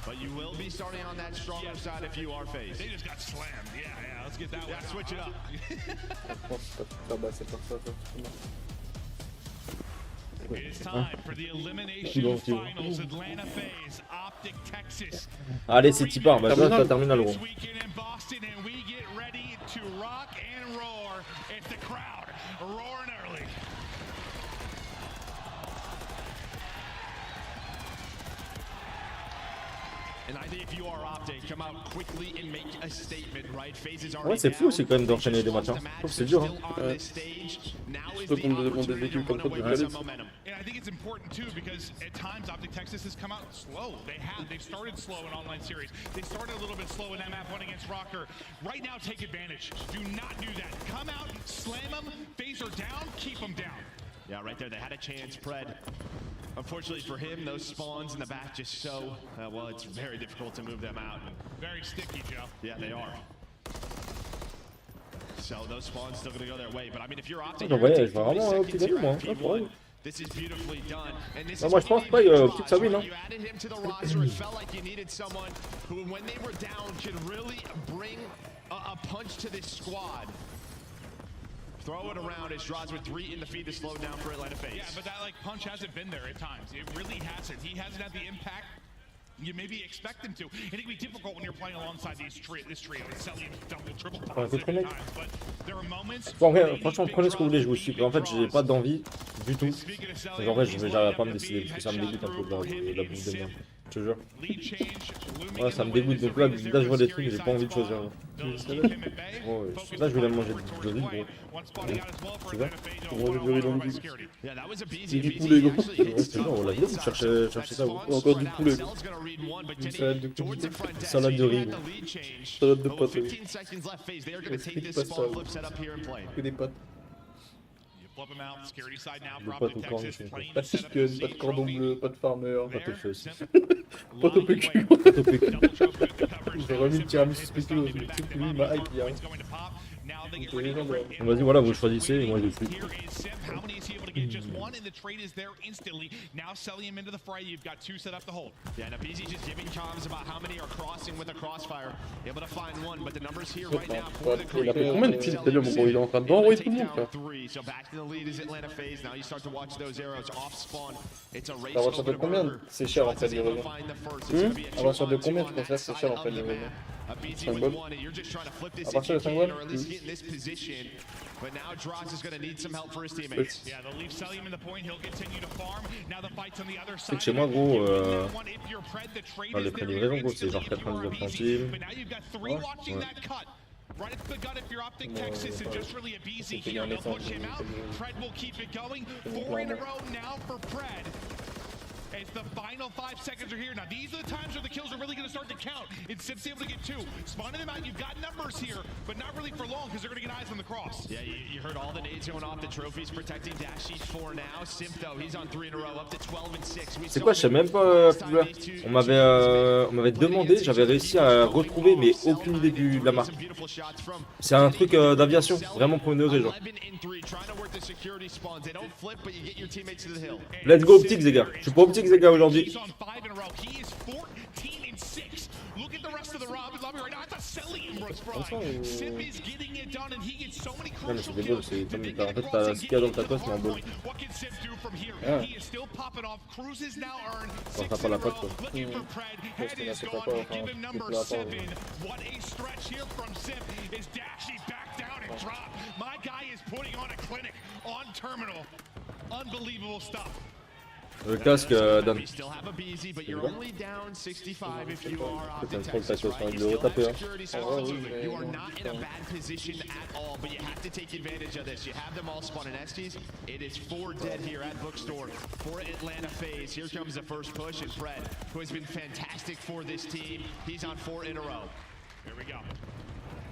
But you will be starting on that stronger side if you are FaZe. They just got slammed. Yeah, let's get that one. Yeah, switch it up. It's time for the elimination finals. Atlanta FaZe, Optic Texas. Allez c'est Tipar, bah ça c'est terminal gros. This weekend in Boston, and we get ready to rock and roar. It's the crowd roaring early. And I think if you are Optic, come out quickly and make a statement, right? FaZe is already Ouais c'est fou aussi quand même d'enchaîner des matchs. Je trouve que c'est dur. Ouais. Surtout contre des équipes comme ça de qualité. And I think it's important too because at times Optic Texas has come out slow. They've started slow in online series. They started a little bit slow in that map one against Rocker. Right now, take advantage. Do not do that. Come out, slam them. FaZe are down. Keep them down. Yeah, right there. They had a chance, Pred. Unfortunately for him, those spawns in the back just so, well, it's very difficult to move them out. Very sticky, Joe. Yeah, they are. So those spawns still going to go their way. But I mean, if you're Optic, Ouais, je vais vraiment petit gagner moi. this is beautifully done. And this Non, moi je pense pas petite ça win hein. you added him to the roster. It felt like you needed someone who, when they were down, could really bring a punch to this squad. Throw it around as Draws with 3 in the feed to slow down for Atlanta FaZe. Yeah, but that like punch hasn't been there at times. It really hasn't. He hasn't had the impact you maybe expect him to. It can be difficult when you're playing alongside this trio. It's selling double, triple positive at times, but there are moments. Bon, ouais, franchement prenez ce que vous voulez, je vous suis. En fait j'ai pas d'envie du tout. En vrai j'arrive pas à me décider parce que ça me dégoûte un peu de la bouffe de merde. Je te jure. Ouais, ça me dégoûte. Donc là je vois des trucs, j'ai pas envie de choisir. Oh, là je vais la manger de riz gros. Tu vois? On mange du riz dans le bide. C'est du poulet gros. Ouais, c'est bon, on l'a dit, cherchez ça gros. Encore du poulet gros. Une salade de qualité. Salade de riz gros. Salade de pâtes. Que des pâtes. Flip him out. Security side now Le for pote au Optic corps, Texas. Plain Pas de setup chicken, to pas de see cordon Rocky. bleu, pas de farmer. Pas de fesses. Pote au PQ. Pas de PQ. J'ai remis le tiramisu spécial dans une truc, lui il m'a hype hier. C'est légendaire. Vas-y voilà, vous choisissez et moi je suis. Here is Sim. How many is he able to get? Just one, and the trade is there instantly. Now selling him into the fray. You've got 2 set up to hold. Yeah, and Abizi just giving comms about how many are crossing with a crossfire. Able to find one, but the numbers here right now for the Il a fait combien de kills c'est-à-dire mon gros, il est en train de envoyer tout le monde frère. 3. So back to the lead is Atlanta FaZe. Now you start to watch those arrows off spawn. It's a race. À partir de combien c'est cher en fait les revenus? À partir de combien tu considères que c'est cher en fait les revenus? 5 balles. À partir de 5 balles? But now Droz is going to need some help for his teammates. Yeah, they'll leave Selim in the point. He'll continue to farm. Now the fight's on the other C'est side. que chez moi gros, les prix de livraison gros c'est genre 99 centimes. But now you've got 3 watching that cut. Right at the gut if you're Optic Texas, and just really a BZ here. They'll push him out. Pred will keep it going. 4 in a row now for Pred. As the final 5 seconds are here. Now these are the times where the kills are really going to start to count. And Sim's able to get 2. Spawning them out, you've got numbers here, but not really for long because they're going to get eyes on the cross. Yeah, you heard all the nades going off. The trophies protecting Dashy 4 now. Simp though, he's on 3 in a row, up to 12 and 6. C'est quoi, je sais même pas on m'avait demandé, j'avais réussi à retrouver mais aucune idée de la marque. C'est un truc d'aviation, vraiment pour une degré genre. Let's go optics les gars, je suis pas optics les gars aujourd'hui. Look at the rest of the lobby right now. That's a silly Imbros front. Simp is getting it done and he gets so many Non mais crucial c'est des balls, kills. c'est comme en fait t'as ce qu'il y a dans ta cosse mais en ball. What can Simp do from here? Yeah. He is still popping off. Cruz is now earned On 6 tape pas in la a patte row. quoi. Looking for Pred. Head is gone. Give him number 7. What a stretch here from Simp. Is Dashy back down and drop. My guy is putting on a clinic on terminal. Unbelievable stuff. Le casque Dan. You still have a BZ, but you're only down 65 if you are Putain, Optic je crois que t'as Texas, envie right? de You le still have retaper. security services. You are not in a bad position at all, but you have to take advantage of this. You have them all spawn in Estes. It is 4 dead here at Bookstore for Atlanta FaZe. Here comes the first push, and Fred, who has been fantastic for this team. He's on 4 in a row. Here we go.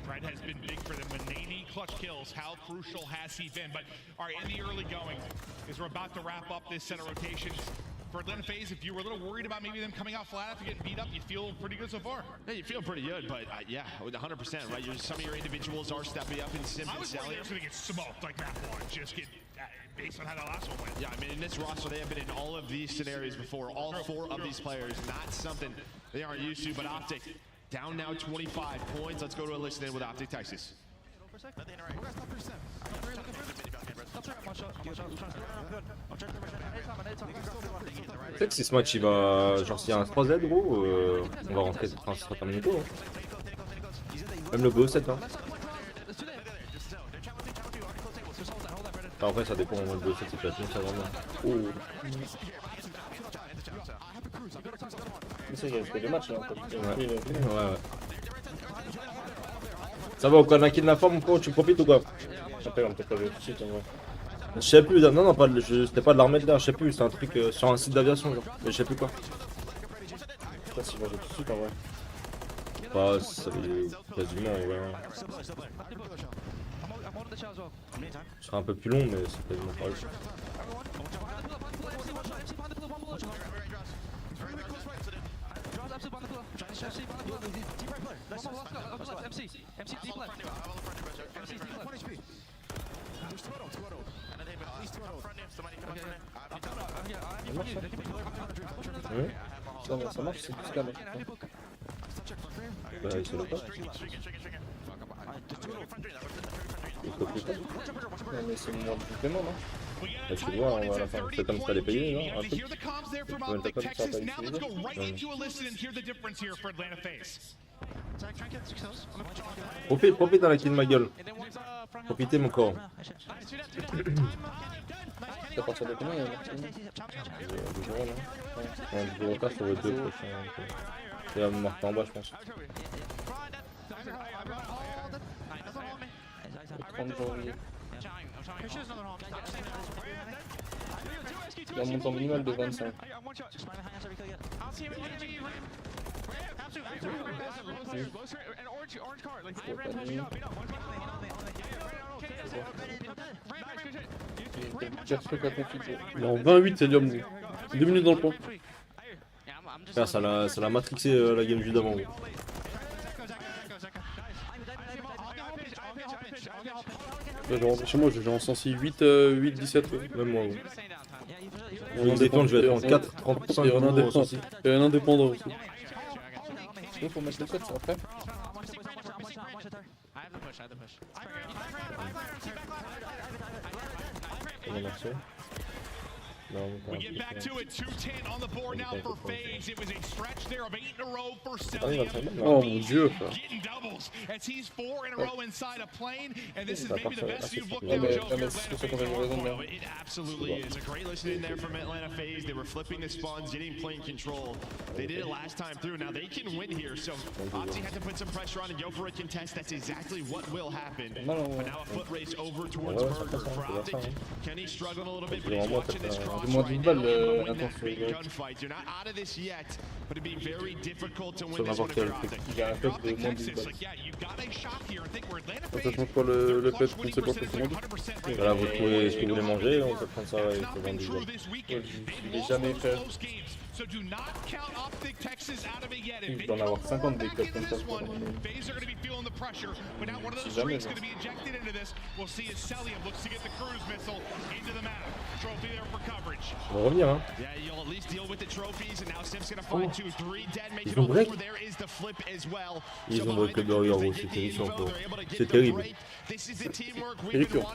Fred has been big for them with 80 clutch kills. How crucial has he been? But all right, in the early going, as we're about to wrap up this set of rotations, for Atlanta FaZe, if you were a little worried about maybe them coming out flat after getting beat up, you feel pretty good so far. Yeah, you feel pretty good, but yeah, 100%, right? Some of your individuals are stepping up in Simp I and was worried Sally. they were going to get smoked like map one, just get based on how the last one went. Yeah, I mean, in this roster, they have been in all of these scenarios before. All 4 of these players, not something they aren't used to, but Optic down now 25 points. Let's go to a listen in with Optic Texas. Tu sais que si ce match il va. Genre s'il y a un 3Z gros, on va rentrer, enfin ce sera terminé tôt. Hein. Même le BO7 hein. Enfin, après ça dépend, le BO7 c'est pas long ça vraiment. Oh. Mais ça, il reste que 2 matchs là. Ouais. Ça va, au cas d'un kill de la forme, tu profites ou quoi? Après, on peut pas le site en vrai. Je sais plus, non, c'était pas de l'armée de l'air, je sais plus, c'est un truc sur un site d'aviation, genre, mais je sais plus quoi. Je sais pas s'il va jouer tout de suite en vrai. Bah, ça fait quasiment, ouais. Ce sera un peu plus long, mais c'est quasiment pareil. Ça marche, c'est plus calme. Bah, il se le passe. Il faut plus tard. Non, mais c'est moins de complément, non? Bah, tu vois, on va la faire. C'est comme ça les payer, non? Un truc. Hear the comms there from Optic Texas. Now let's go right into a listen and hear the difference here for Atlanta FaZe. Profite dans la kill de ma gueule. Profitez mon corps. C'est à partir de combien il y a un retard sur les 2 prochains. Il va me marquer en bas, je pense. 30 janvier. Il y a un montant minimal de 25. Non, 28 c'est Liam. 2 minutes dans le point. Frère, ça l'a matrixé la game juste d'avant. Là, je rentre chez moi, je joue en 106 8-17. Même moi. On défend, je vais être en 4, 35 et un indépendant aussi. Il faut mettre le 7, c'est après. We get back to it, 2-10 on the board now for FaZe. It was a stretch there of 8 in a row for Salut. Oh mon dieu. Getting doubles as he's 4 in a row inside a plane, and this is maybe the best you've looked at. It absolutely is. A great listen in there from Atlanta FaZe. They were flipping the spawns, getting plane control. They did it last time through. Now they can win here, so Opti had to put some pressure on and go for a contest. That's exactly what will happen. But now a foot race over towards Burger for Optic. Kenny struggling a little bit, but he's watching this cross. Gunfight. You're not out of this yet, but it'd be very difficult to win this one if you're Optic. Optic Texas, like, yeah, you got a shot here. I think we're Atlanta FaZe. Ça change pas le fait qu'on sait pas ce qu'on dit. Voilà, vous trouvez ce que vous voulez manger, on peut prendre ça et se vendre du jeu. Je l'ai jamais fait. So do not count Optic Texas out of it yet. Il doit en avoir 50 des clubs comme ça. FaZe are going to be feeling the pressure, but now one of those streaks going to be injected into this. We'll see as Celium looks to get the cruise missile into the map. On va revenir, hein. Oh. Ils ont break. Ils ont break le burger, gros, c'est terrifiant, quoi. C'est terrible. Terrifiant.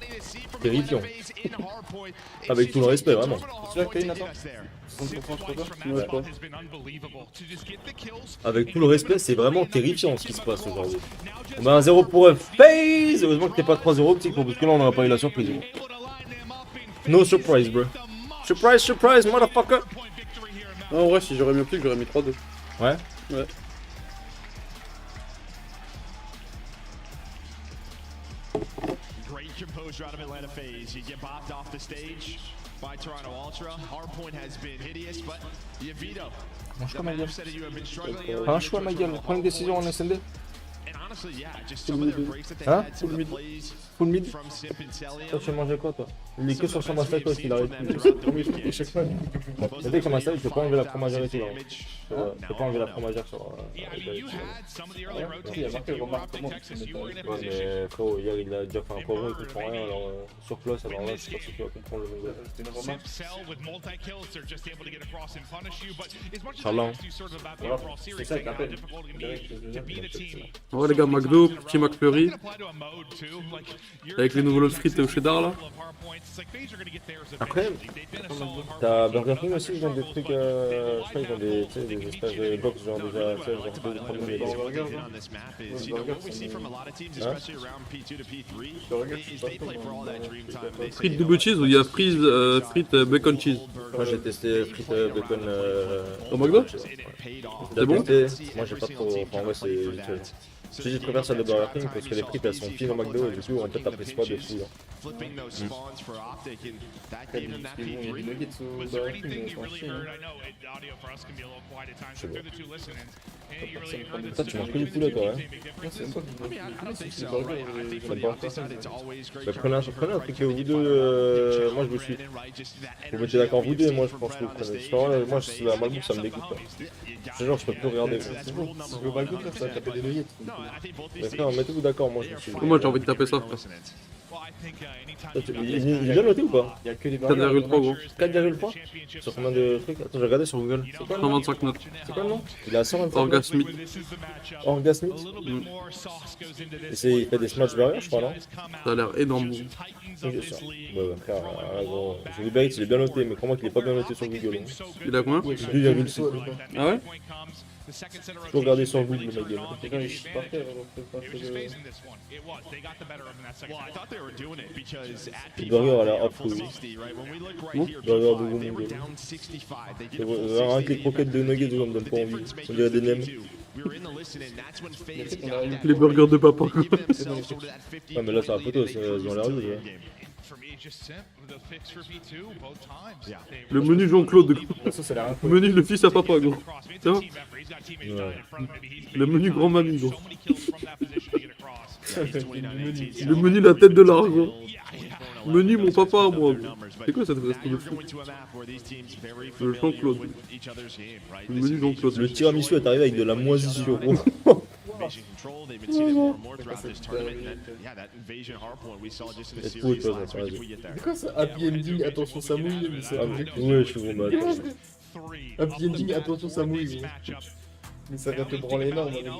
Terrifiant. Avec tout le respect, vraiment. C'est sûr que Nathan 60% je crois pas. Ouais, quoi. Avec tout le respect, c'est vraiment terrifiant ce qui se passe aujourd'hui. On a un 0 pour FaZe. Heureusement que t'es pas 3-0, petit parce que là on n'aurait pas eu la surprise. No surprise, bro. Surprise, surprise, motherfucker. Non, en vrai, si j'aurais mis au clic, j'aurais mis 3-2. Ouais. Ouais. Great composure out of Atlanta FaZe. You get bopped off the stage by Toronto Ultra. Hardpoint has been hideous, but you veto. The map said you have been struggling. Un choix, ma gueule. Prends une décision en SND. And honestly, yeah, just some of their breaks that they Hein? had, some of the plays Full mid. from Simp and Celium. Toi, tu manges quoi, toi? Il est que sur son master, toi, qu'il arrête plus. Chaque fois, le mec, sur master, il peut pas enlever la fromagère et tout, là. Il peut pas enlever la fromagère sur. Il a marqué le remarque comment tu sais Ouais, mais frérot, hier il a déjà fait un poivron, il comprend rien, alors sur place, alors là, je sais pas si tu vas comprendre le mec. C'était une remarque. Charlant. Voilà, c'est ça qu'il appelle. Ouais, les gars, McDo, petit McFlurry. Avec les nouveaux lots frites au cheddar là. Après, t'as Burger King aussi, ils ont des trucs, je crois qu'ils ont des, tu sais, des espèces de box genre déjà, tu sais, genre 2-3 minutes. On this map is, you know, what we see from a lot of teams, especially around P2 to P3, is they play for all that dream time. They say, Frites double cheese ou il y a frites bacon cheese. Moi j'ai testé frites bacon au McDo. C'est bon? Moi j'ai pas trop, enfin ouais c'est... Je préfère celle de Burger King parce que les frites elles sont fines au McDo et du coup en fait t'apprécies pas de fou là. flipping those spawns for Optic, and that gave them that Il y a des P3. nuggets au Burger King, franchement. Ça tu manges que du poulet toi, hein? C'est même pas I mean, I don't think so. burger, Right? I think c'est for the pas Optic side, it's always great. Bah, prenez un truc que vous deux, moi je me suis... Vous mettez d'accord vous deux et moi je pense que vous prenez. Parce que voilà, moi la malbouffe ça me dégoûte quoi. C'est genre je peux plus regarder. C'est bon, si je veux pas le goût, ça va taper des nuggets. Mais frère, mettez-vous d'accord, moi je me suis... Moi j'ai envie de taper ça. Il est bien noté ou pas? Il y a que les 4,3 gros. 4,3? Sur combien de trucs? Attends, j'ai regardé sur Google. 125 notes. C'est quoi le nom? Il est à 125. Orgasmique. Orgasmique. Et il fait des smash burgers, je crois, non? Ça a l'air énorme. Ok, ça. Ouais, frère, bon, je vous il est bien noté, mais crois-moi qu'il est pas bien noté sur Google. Hein. Il a combien? 2,6. Ah ouais? Je peux regarder sur Google, ma gueule. Les gens ils chient par terre, alors c'est pas fait de... Well, I thought they were doing it because at Le burger a l'air P4, affreux. 60, right? When we look right Bon, here, burger de P5, goût they were mongol. down 65. They get a full Rien que les 60. croquettes de nuggets, ça me donne pas envie. On dirait des nems. We were in the listen, and that's when FaZe got that. Les burgers de papa. They give themselves sort of that 50 Ah, mais là, c'est la photo, lead, c'est and they dans cruise la to rue, the là. end game. Le menu Jean-Claude. Ça, ça a l'air incroyable. Menu le fils à papa gros. Tu vois? Ouais. Le menu grand-mamie gros. Le Le menu la tête de l'argent. Menu mon papa à moi gros. C'est quoi cette resto de fou? Le Jean-Claude. Le menu Jean-Claude. Le tiramisu est arrivé avec de la moisissure, gros. Invasion control, they've been seeing it more and more throughout this tournament. And then, yeah, that invasion hardpoint we saw just in the C'est cool, series toi, last ça, week vas-y. if we get there. C'est quoi ça? Happy ending, attention ça mouille, mais c'est Ah, ouais, je suis gros mal. Happy ending, attention ça mouille. Mais ça vient te branler énorme avec le...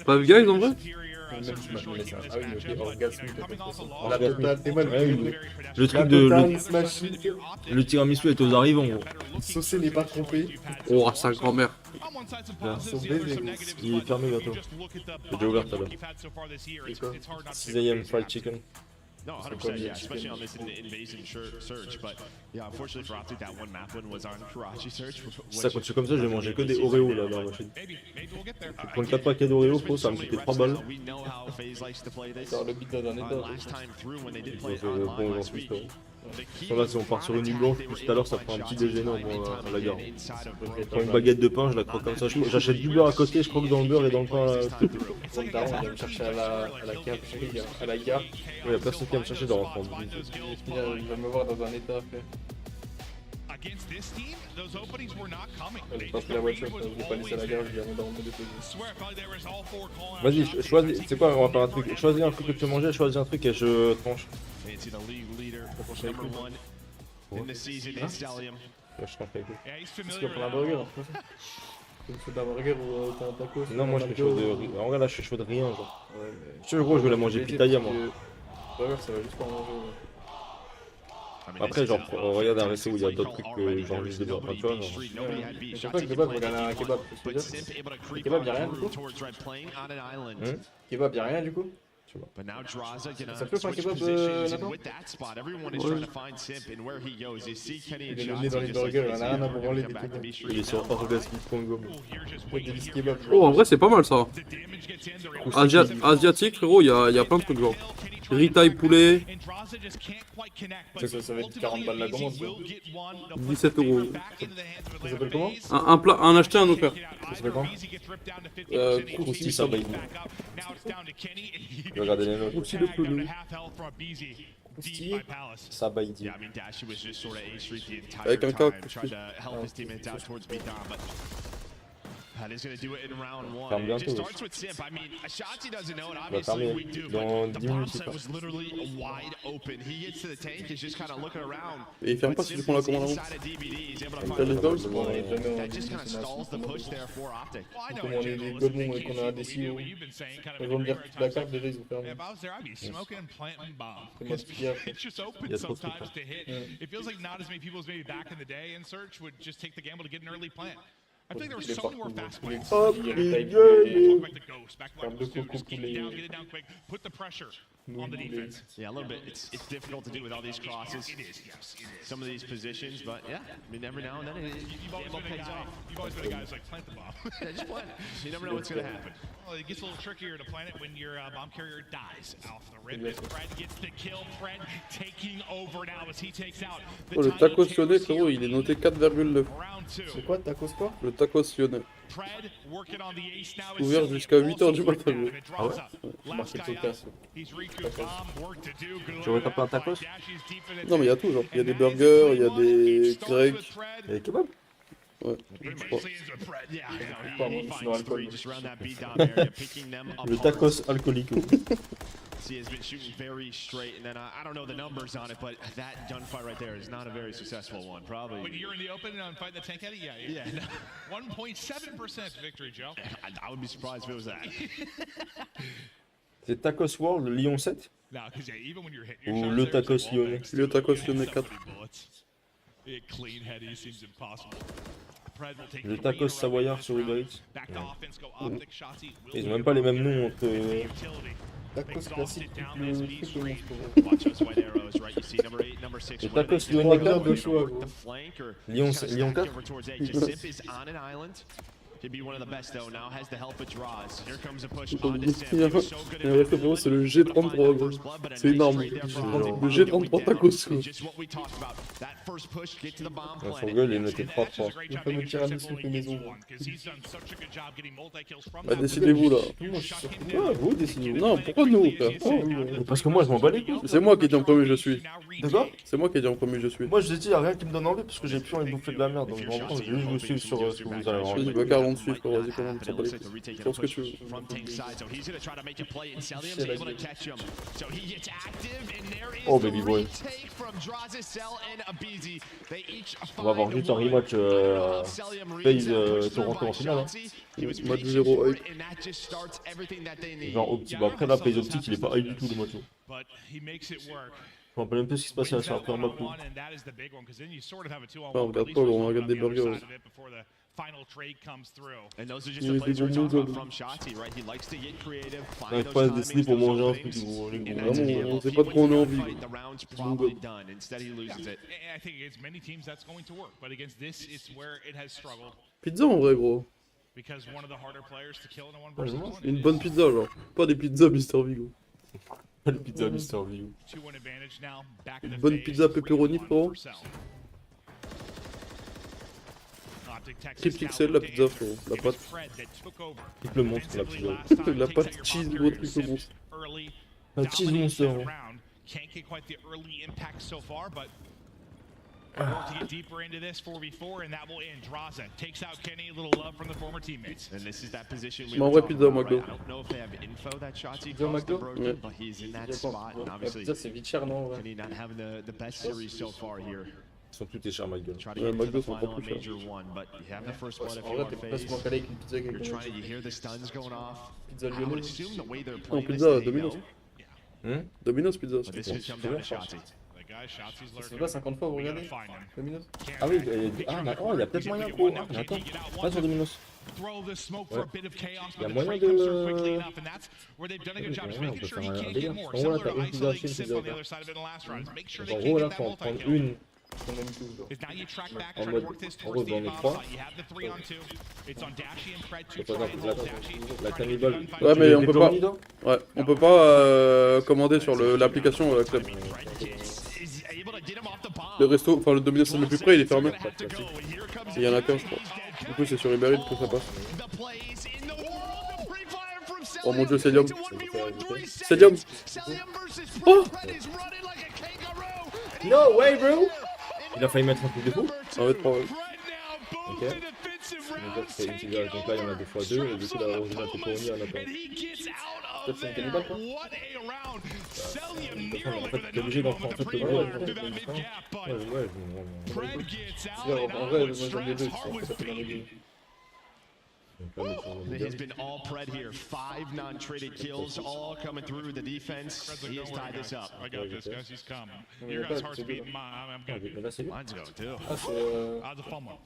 Pas vu guys en vrai? Même si maintenant mais ça... Ah oui, mais ok, orgasmique, la Orgasmique. totale, t'es mal. Ouais, oui. Le truc La de... totale, smashing. Le tiramisu est aux arrivants, gros. Saucé n'est pas trompé. Oh, sa grand-mère. Son bébé, gros. Il est fermé bientôt. J'ai déjà ouvert tout à l'heure. 6am fried chicken. No, 100%, yeah, especially on this invasion search. But yeah, unfortunately for Optic, that one map win was on Karachi search. Si ça continue comme ça, je vais manger que des Oreos là dans la machine. Je prends 4 paquets d'Oreos, faut, ça va me coûter 3 balles. We know how FaZe likes to play this. Dans le beat dans un état. Last time through when they did Je play vais online bon, last j'en week. suis là, si on part sur une nuit blanche, tout à l'heure, ça fera un petit déjeuner au moins à la gare. Je prends une baguette de pain, je la croque comme ça. J'achète du beurre à côté, je croque dans le beurre et dans le pain. Son daron, il va me chercher à la cave, à la gare. Il y a personne qui va me chercher dans l'enfant. Il va me voir dans un état, frère. Against this team, those openings were not coming. Je pense que la voiture, je l'ai pas laissé à la gare, je viens dans mon déposer. Vas-y, choisis, c'est quoi, on va faire un truc. Choisis un truc que tu veux manger, choisis un truc et je tranche. Into the league leader, number 1 in the season, it's Delium. Là, je t'en fais écoute. Est-ce qu'il va prendre un burger? Tu me fais d'un burger ou t'as un taco? Non, moi je suis chaud de. En vrai, là, je suis chaud de rien, genre. Je sais, gros, je voulais manger pitaya, moi. Burger, ça va juste pas manger. Après, genre, regarde un resto où il y a d'autres trucs que genre juste de burger, tu vois. Genre. Je sais pas que de base, regarde un kebab. Le kebab, y'a rien du coup? Kebab, y'a rien du coup? But now Draza gonna Ça peut faire un switch kebab positions là-bas? and with that spot, everyone is trying to find Simp and where he goes. You see Kenny and Il est le nez dans Shotzi les just like burgers, il en a rien à Izzy, branler come des back to be trucs. Il est sur Orgasme.com. Délice kebab. Oh, en vrai, c'est pas mal ça. Asiatique, frérot, y a plein de trucs genre. Ritaille poulet, Ça va être 40 balles la commande. 17 €. Ça s'appelle comment? Un plat, un acheté, un offert. Ça s'appelle comment? Crousty, ça baille. Je vais regarder les notes. Crousty le poulet. Crousty, ça baille. Yeah, I mean, Dashi was just sort of A-Street the entire Avec un time, cas. tried to help his teammates out towards B-Down, but that is going to do it in round 1. Ferme It bientôt. just starts with Simp. I mean, Shotzi doesn't know it, Va obviously fermer. we do, Dans but the 10 bomb minutes, il site part. was literally wide open. He gets to the tank, he's just kind of looking around. Et il ferme pas si tu prends la commande avant. Inside of DBD, he's able to T'as find les the dogs? first one. That just kind of stalls the push there for Optic. Comme on est des godons et qu'on a des CEO, ils vont me dire toute la carte déjà, ils ont fermé. If I was there, I'd be smoking and planting bombs. C'est moi qui a. It's just open sometimes to hit. It feels like not as many people as maybe back in the day in search would just take the gamble to get an early plant. I feel like there were so many more fast plants. Oh, Talk back to Ghost, back to what was doing. Just get it down quick, put the pressure on the defense. Yeah, a little bit. It's difficult to do with all these crosses. It is, yes. It is. Some of these positions, but yeah, I mean, every now and then You've always been a guy. You've always been a guy who's like plant the bomb. Yeah, just plant it. You never know what's going to happen. Well, it gets a little trickier to plant it when your bomb carrier dies off the rip. Fred gets the kill. Fred taking over now as he takes out the Oh, le tacos lyonnais, frérot, il est noté 4,9. C'est quoi tacos quoi? Le tacos lyonnais. Fred working on the ace now. Ouvert jusqu'à 8h du matin. Gros. Ah ouais? Marqué Tocas. Tu aurais tapé un tacos? Non, mais il y a tout, genre. Il y a des burgers, il y a des grecs. Il y a des kebabs? Ouais, je crois. Le tacos alcoolique. He has been shooting very straight, and then I don't know the numbers on it, but that gunfight right there is not a very successful one, probably. When you're in the open and fighting the tank Eddie, yeah. 1.7% victory, Joe. I would be surprised if it was that. C'est Tacos World, Lyon 7? No, because even when you're hit, Ou le tacos lyonnais? Le tacos lyonnais 4. Clean heady seems impossible. Le tacos savoyard sur Uber Eats. Ils ont même pas les mêmes noms entre. Tacos classique, le truc le monstre. Le tacos lyonnais 4 de choix, gros. Lyon 4. Could be one of the best though. Now has the help of draws. Here comes a push Il onto Simp. y a frérot, c'est le G33, gros. C'est énorme. Le G33 tacos, quoi. Just what we talked about. That first push, get to the bomb Son planet. gueule est noté 3-3. Le fameux tiramisu fait maison. Bah, décidez-vous là. Ouais, vous décidez. Non, pourquoi nous, frère? Parce que moi je m'en bats les couilles. C'est moi qui ai dit en premier je suis. D'accord? C'est moi qui ai dit en premier je suis. Moi je vous ai dit, y'a rien qui me donne envie parce que j'ai plus envie de bouffer de la merde. Donc vraiment, je vais juste vous suivre sur ce que vous allez Vas-y, rendre. bah, garde, on te suit, frérot. Vas-y, commande, ça va les couilles. Fais ce que tu veux. From tank side, so he's gonna try to make a play, and Celium's able to catch him. So he gets active, and there is Oh, baby boy. retake from Draza, Cell, and Abizi. They each On va avoir juste un rematch FaZe Toronto en finale. Match 0 hype. and that just starts everything that they need. Genre optique. Bah après là, FaZe optique il est pas hype du tout le match. But he makes it work. Je me rappelle même plus ce qui se passait sur la première map. And that is the big one, because then you sort of have a 2-on-1. Ah, on regarde pas, on regarde des burgers. Final trade comes through. And those are just the plays we're talking about from Shotzi, right? He likes to get creative, find J'arrive those pas à se timings, dessiner pour those manger un truc, openings, gros, les and gros. that's Vraiment, able on sait to pas win de quoi on a the envie. fight. The round's probably done. Instead, he loses it. And I think against many teams that's going to work, but against this, it's where it has struggled. Pizza en vrai, gros. Because one of the harder players to kill in a one versus one. Une bonne pizza, genre. Pas des pizzas Mister Vigo. Le pizza Mister View. 2-1 advantage now. Back Une to bonne phase, pizza pepperoni, 3-1 frérot. for Cell. Optic Texas Triple XL, la pizza, frérot. La It was pâte. Fred that took over. Triple monstre la pizza. La pâte cheese, gros, triple monstre. Early La cheese domination monster. of the round. Can't get quite the early impact so far, but work to get deeper into this 4v4, and that will end. Draza takes out Kenny, a little love from the former teammates. And this is that position Je m'envoie pizza au McDo. I don't know if they have info that Shotzi crossed the broken, but he's in that spot, and obviously c'est vite cher, non? Kenny not having the best series so far here. Ils sont tous chers, McDo. Try to get to the final on major one, but you have the first blood if you want to face. You're trying to, you hear the stuns going off. I would assume the way they're Non, playing pizza, this, they Domino's. know. Domino's pizza. But this could come down to Shotzi. C'est pas 50 fois, vous regardez Domino's. Ah oui, oh, il y a peut-être moyen pour. Attends, pas sur Domino's. Throw the smoke Ouais. for a bit of chaos, Il y a but the moyen trade comes de. through quickly enough, and that's where they've done a good job just On making peut sure faire he un can't délire. get more. En gros, là, Similar to t'as une pizza isolating aussi, Sip pizza on the ouverte. other side of it in the last round. Make sure they En can't gros, là, get that faut en prendre multi-kill. une. Is now you track back, En try to mode, work this en towards gros, the dans les bomb trois. site. You have the 3-on-2. It's on Dashy and Fred to Par try and exemple, hold Dashy. la cannibale. Ouais, mais on peut pas. Ouais, on peut pas commander sur l'application Club. Le resto, enfin le Domino's le plus près, il est fermé. Il y en a qu'un, je crois. Du coup, c'est sur Uber Eats que ça passe. Oh mon dieu, Célium. Célium. Oh! No way, bro! Il a failli mettre un coup de fou. Ça va être pas mal. Ok. Donc là, il y en a 2 fois 2, et du coup, la originale est fournie en attendant. Peut-être c'est un cannibale, quoi. En fait, t'es obligé d'en prendre. En fait, En vrai, moi j'en ai 2, ça fait dans les deux. He's been all pred here. 5 non-traded kills, all coming through the defense. He has tied this up. I got this, guys. He's coming. Your guys' heart's beating. I'm good. Mais là, c'est lui. Mine's going too. Ah, c'est. That was a fun one.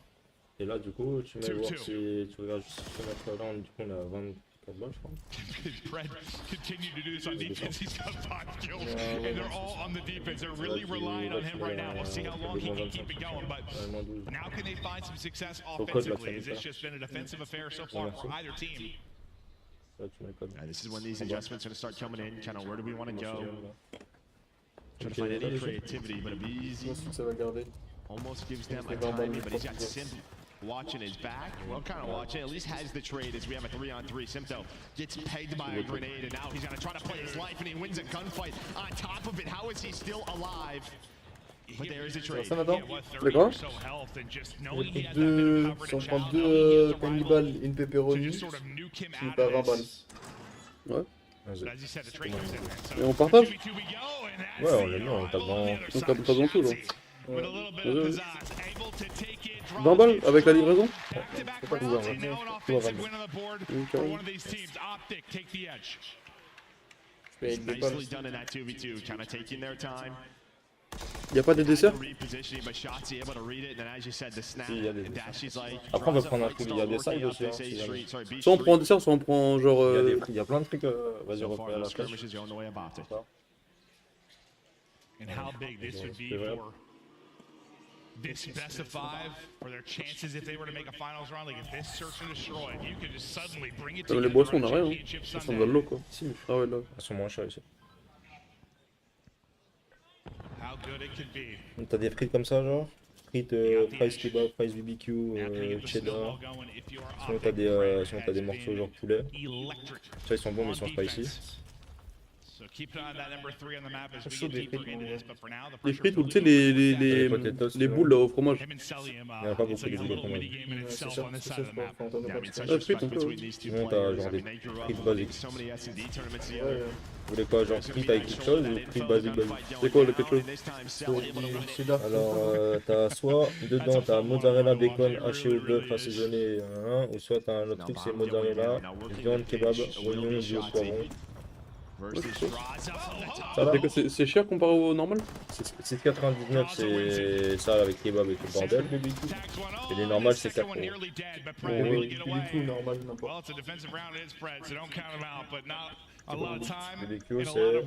Et là, du coup, tu mets voir si tu regardes juste sur notre round, du coup, on a 24 balles, je crois. Fred continued to do this on defense. He's got 5 kills, and they're all on the defense. They're really relying on him right now. We'll see how long he can keep it going, but now can they find some success offensively? Has this just been a defensive affair so far for either team? This is when these adjustments are going to start coming in. Kind of where do we want to go? Trying to find any creativity, but it'd be easy. Almost gives them a timing, but he's got Simp watching his back. Well, kind of watching. At least has the trade as we have a 3-on-3. Simp, gets pegged by a grenade, and now he's going to try to play his life, and he wins a gunfight. On top of it, how is he still alive? But there is a trade. D'accord. Si on prend 2 cannibales, une pepperoni, tu mets pas 20 balles. Ouais. Et on partage? Ouais, on l'a mis, on tape dans tout, là. 20 balles avec la livraison? C'est pas couvert, tout à 20 Nicely done in that 2v2, kind of taking their time. Y'a pas des desserts? Après, on va prendre un coup, il y a des sides aussi. Soit on prend un dessert, soit on prend genre. Il y a plein de trucs. Vas-y, refais à la flèche. And how big this would be for this best of 5 for their chances if they were to make a finals round. Like if this search and destroy, you could just suddenly bring it to les boissons, on a rien. Ça sent de l'eau, quoi. Ah ouais, là. Elles sont moins chères ici. How good it could be. T'as des frites comme ça, genre frites, fries kebab, fries BBQ, cheddar. Sinon t'as des morceaux genre poulet. Ça ils sont bons mais ils sont spicy. So keep an eye on that number 3 on the map as we get deeper into this, but for now the Les frites ou tu sais les boules là au fromage. Il n'y a pas beaucoup de boules au fromage. Frites on peut. Sinon t'as genre des frites basiques. Vous voulez quoi, genre frites avec quelque chose ou frites basiques? C'est quoi le quelque chose? Alors t'as soit dedans t'as mozzarella, bacon, haché au bœuf, assaisonné, ou soit t'as un autre truc c'est mozzarella, viande, kebab, oignon, du poivron. C'est cher comparé au normal? C'est 4,99, c'est ça avec kebab et tout le bordel. Et les normales c'est 4 €. BBQ normal, n'importe. BBQ c'est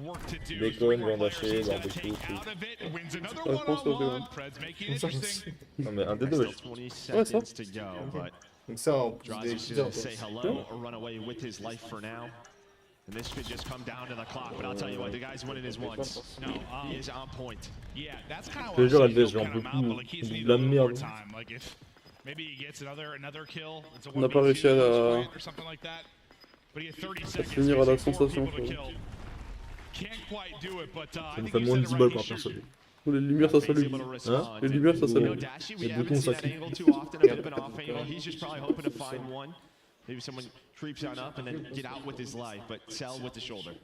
bacon, viande hachée, barbecue, tout. Je pense au Non mais un des deux. Ouais ça. Donc ça en plus des pizzas. And this could just come down to the clock, but I'll tell you what, the guy's winning his once. No, he is on point. Yeah, that's kind of what j'en peux plus de la merde. On n'a pas réussi à finir à la sensation. Ça nous fait moins de 10 balles par personne. Les lumières ça s'allume. Hein? Les lumières ça s'allume. Les boutons ça clique. Maybe someone creeps on up and then get out with his life, but sell with the shoulder.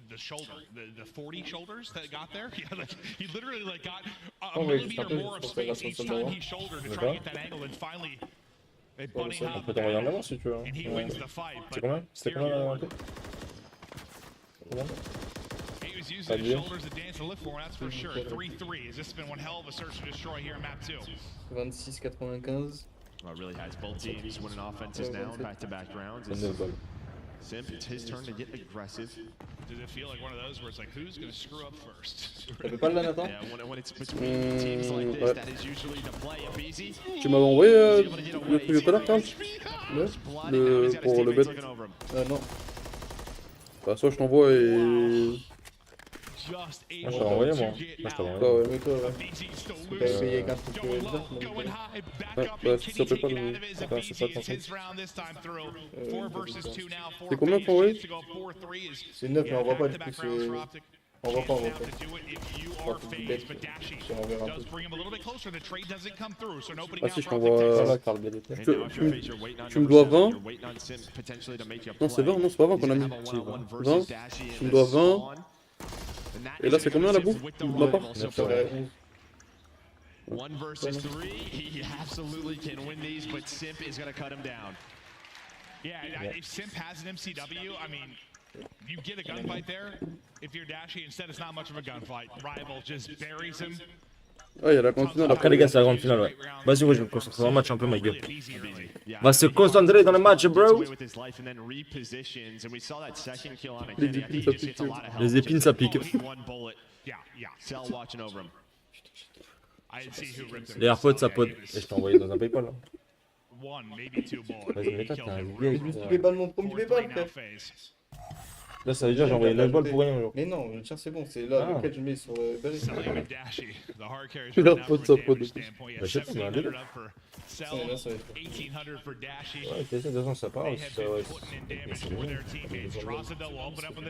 The shoulder, the 40 shoulders that got there. Yeah, like he literally like got a Oh, wait, millimeter more of space each time he shouldered to try to get that angle, and finally a bunny On hop peut t'envoyer en avant si tu veux. and he wins the fight. C'est But combien? C'était combien la he was using his shoulders to dance and lift for, that's for sure. 3-3. Has this been one hell of a search and destroy here in map 2? 26-95. Well, it really has both teams winning offenses now, back-to-back rounds. Simp, it's his turn to get aggressive. Does it feel like one of those where it's like, who's going to screw up first? T'avais pas le là, Nathan? Yeah, when it's between teams like this, that is usually the play of easy. Tu m'avais envoyé le truc de tout à l'heure, quand même? Pour le bet. Non. Bah, soit je t'envoie et. Ah, je t'avais envoyé moi. Ah, je t'avais envoyé. Ah ouais. Mais toi, ouais. T'avais payé avec un truc bizarre, tu m'avais payé. Ouais, bah, ça s'appelle pas le. Ah, c'est pas ton truc. C'est combien pour envoyer? C'est 9, mais on voit pas du coup, c'est... On voit pas, on voit pas. Je t'enverrai un peu. Ah si, je t'envoie... Tu me dois 20. Non, c'est 20, non, c'est pas 20 qu'on a mis. 20. Tu me dois 20. Et là, c'est combien la bouffe de ma part? 1 versus 3, he absolutely can win these, but Simp is going to cut him down. Yeah, if Simp has an MCW, I mean, you get a gunfight there. If you're Dashy, instead it's not much of a gunfight. Rival just buries him. Ah, il y a la grande finale. Après les gars, c'est la grande finale, ouais. Vas-y, ouais, je vais me concentrer dans le match un peu, my gueule. Va se concentrer dans le match, bro. Les épines, ça pique. Les AirPods, ça pod. Et je t'ai envoyé dans un PayPal, là. Vas-y, mais toi, t'es un vieil. Je me suis fait balle mon premier PayPal, frère. Là, ça veut dire j'ai envoyé 9 balles pour rien, genre. Mais non, le tien c'est bon, c'est là lequel je mets sur Berry. Leur pote, ça pod. Bah, je sais pas, mais un délire. Ouais, là, ça va être. Ouais, de toute façon, ça part. C'est bon.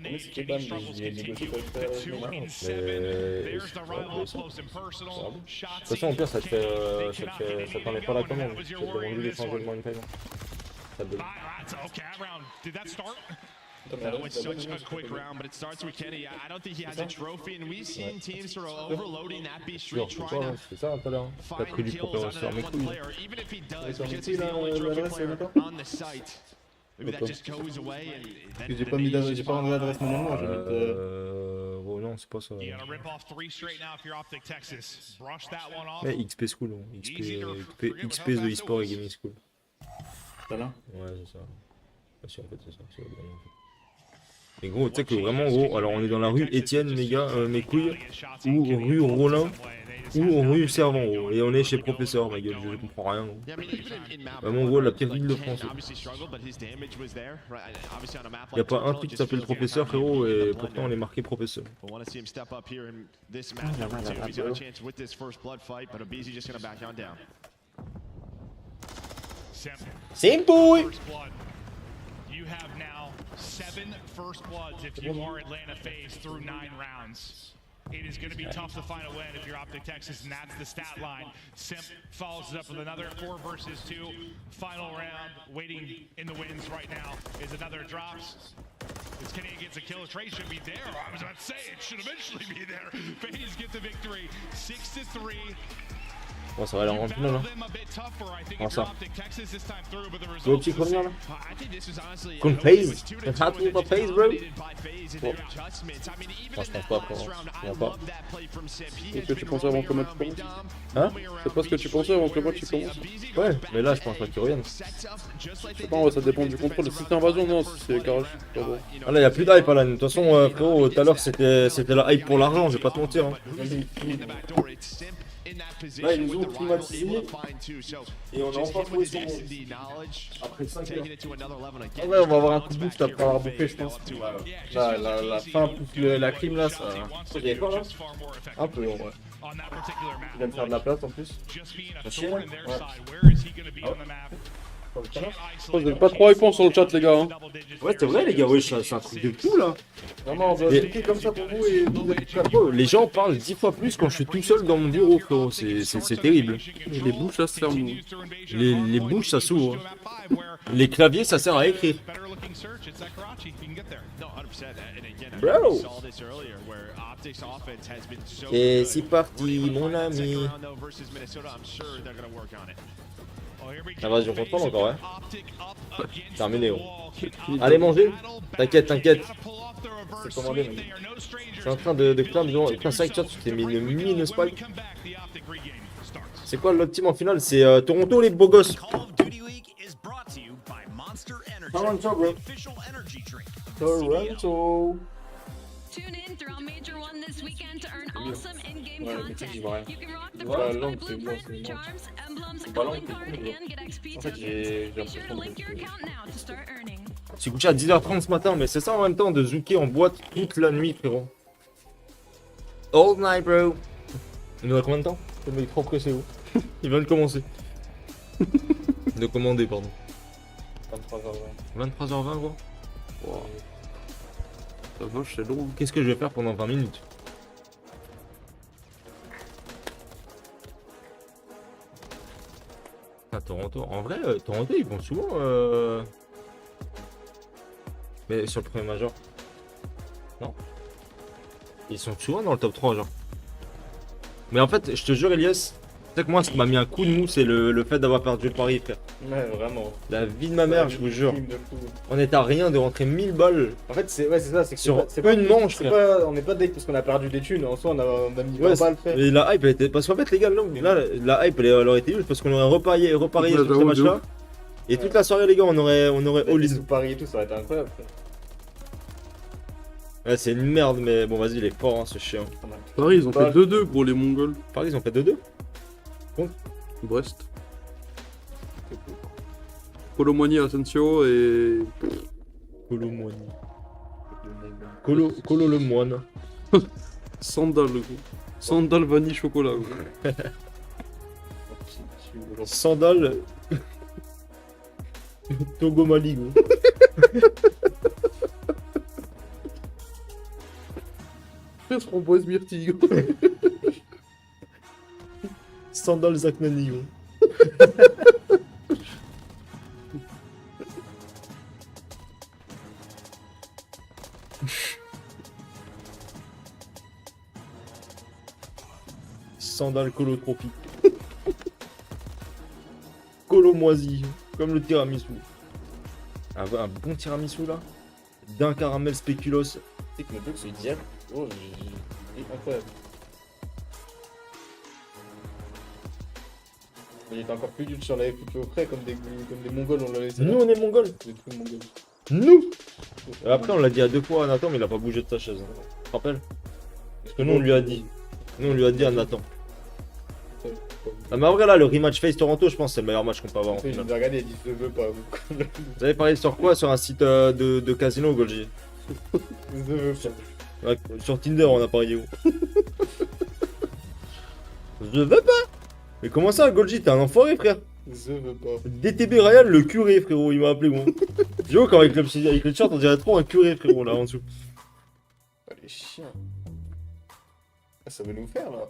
Mais c'était pas, mais j'ai négocié pour le faire. Mais. De toute façon, au pire, ça te fait. Ça t'enlève pas la commande. Ça te demande juste de changer le moyen de paiement. Ça te donne. That was such a quick round, but it starts with Kenny. I don't think he has a trophy, and we've seen teams sort of overloading that B Street, trying to find kills on another player, even if he does, because he's the only trophy player on the site. Maybe that just goes away, and then j'ai pas mis d'adresse, j'ai pas rendu l'adresse manuellement, je vais mettre... Oh non, c'est pas ça. Mais XP School, XP de eSport et Gaming School. T'as là? Ouais, c'est ça. Bah si, en fait, c'est ça. C'est bien, en fait. Et gros, tu sais que vraiment, gros, alors on est dans la rue Étienne, mes gars, mes couilles, ou rue Rollin, ou rue Servant, gros. Et on est chez Professeur, ma gueule, je comprends rien, gros. Vraiment, gros, la pire ville de France. Y'a pas un truc qui s'appelle Professeur, frérot, et pourtant on est marqué Professeur. Simple! You have now 7 first bloods if you are Atlanta FaZe through 9 rounds. It is going to be tough to find a win if you're Optic Texas, and that's the stat line. Simp follows it up with another 4 versus 2. Final round, waiting in the wins right now is another drops. As Kenny gets a kill, Trey should be there. I was about to say, it should eventually be there. FaZe get the victory, 6-3. Bon, ça va aller en grande finale, hein. Comment ça? Tu veux le petit première, là? Contre FaZe? T'as un truc pour FaZe, bro? Bon. Moi, je pense pas, frérot. Il y a pas. Qu'est-ce que tu pensais avant que le match commence? Hein? C'est pas ce que tu pensais avant que le match commence? Ouais, mais là, je pense pas qu'ils reviennent. Je sais pas, ouais, ça dépend du contrôle. Si c'est invasion, non, si c'est garage. Ah là, y'a plus d'hype, là. De toute façon, frérot, tout à l'heure, c'était la hype pour l'argent, je vais pas te mentir, hein. Là, ils nous ont climatisé et on a enfin trouvé son monde. Après 5 heures. Ah ouais, on va avoir un coup de boost après avoir bouffé, je pense. Là, la fin plus la clim là, ça. Il y avait quoi là? Un peu, ouais. Il va me faire de la place en plus. Ça chie là? Ouais. Ah ouais. Vous avez pas trop réponse sur le chat, les gars. Hein. Ouais, c'est vrai, les gars, ouais, c'est un truc de fou là. Vraiment, on va expliquer comme ça pour vous et vous êtes prêts. Bro, les gens parlent 10 fois plus quand je suis tout seul dans mon bureau, frérot. C'est terrible. Les bouches, ça se ferme. Les bouches, ça s'ouvre. Les claviers, ça sert à écrire. Bro. Et c'est parti, mon ami. Ah vas-y, on contrôle encore, hein. Terminé, gros. Allez, manger. T'inquiète, t'inquiète. C'est commandé, mec. Je suis en train de clamer. Putain, c'est vrai que tu t'es mis une mine spike. C'est quoi l'autre team en finale? C'est Toronto, les beaux gosses. Toronto, bro. Toronto. Tune in throughout Major 1 this weekend to earn awesome in-game Ouais, content. j'y vois rien. You can rock the Voilà, bronze langue, white c'est bon, blueprint, c'est bon. charms, emblems, Pas langue, calling c'est card, cool, bro. and get XP En fait, tokens. j'ai Be sure l'impression to de... link your account now to start earning. J'ai couché à 10h30 ce matin, mais c'est ça en même temps de zooker en boîte toute la nuit, frérot. All night, bro. Il nous a combien de temps? Le mec trop pressé, où? Il vient de commencer. De commander, pardon. 23h20. 23h20, gros. Wow. Ça va, c'est long. Qu'est-ce que je vais faire pendant 20 minutes? À Toronto. En vrai, Toronto, ils vont souvent. Mais sur le premier major. Non. Ils sont souvent dans le top 3, genre. Mais en fait, je te jure, Elias, tu sais que moi, ce qui m'a mis un coup de mou, c'est le fait d'avoir perdu le pari, frère. Ouais, vraiment. La vie de ma mère, je vous jure. Crime de fou. On est à rien de rentrer 1000 balles. En fait, c'est ça, c'est que Sur c'est pas une manche, c'est frère. pas, on n'est pas deck parce qu'on a perdu des thunes. En soi, on a mis Ouais, 20 balles, frère. et la hype, elle était. Parce qu'en fait, les gars, là, la hype, elle aurait été juste parce qu'on aurait reparié sur ce match-là. Et toute la soirée, les gars, on aurait all-in. Sous Paris et tout, ça aurait été incroyable, frère. Ouais, c'est une merde, mais bon, vas-y, il est fort, hein, ce chien. Paris, ils ont fait 2-2, gros, les Mongols. Paris, ils ont fait 2-2. Brest. Colomboigny, Asensio et. Colomboigny. Colo le moine. Sandal, gros. Sandal vanille chocolat, gros. Sandal. Togo Mali, gros. Frère, framboise myrtille, gros. Sandal Zaknani, gros. Sandal colo tropique. Colo moisi, comme le tiramisu. Un bon tiramisu là. D'un caramel spéculoos. Tu sais que le truc, c'est direct. Oh, incroyable. Il était encore plus dur si on l'avait foutu au frais, comme des Mongols, on l'a laissé. Nous, on est Mongols. Des trucs Mongols. Nous. Après, on l'a dit à 2 fois à Nathan, mais il a pas bougé de sa chaise. Tu te rappelles? Parce que nous, on lui a dit. Nous, on lui a dit à Nathan. Ah, mais en vrai, là, le rematch face Toronto, je pense que c'est le meilleur match qu'on peut avoir en Je finale. vais regarder, il dit je veux pas. Vous avez parlé sur quoi? Sur un site de casino, Golgi? Je veux pas. Ouais, sur Tinder, on a parié où? Je veux pas. Mais comment ça, Golgi? T'es un enfoiré, frère. Je veux pas. DTB Ryan, le curé, frérot, il m'a appelé, moi. Yo, quand avec le shirt, on dirait trop un curé, frérot, là, en dessous. Oh, les chiens. Ah, ça veut nous faire, là.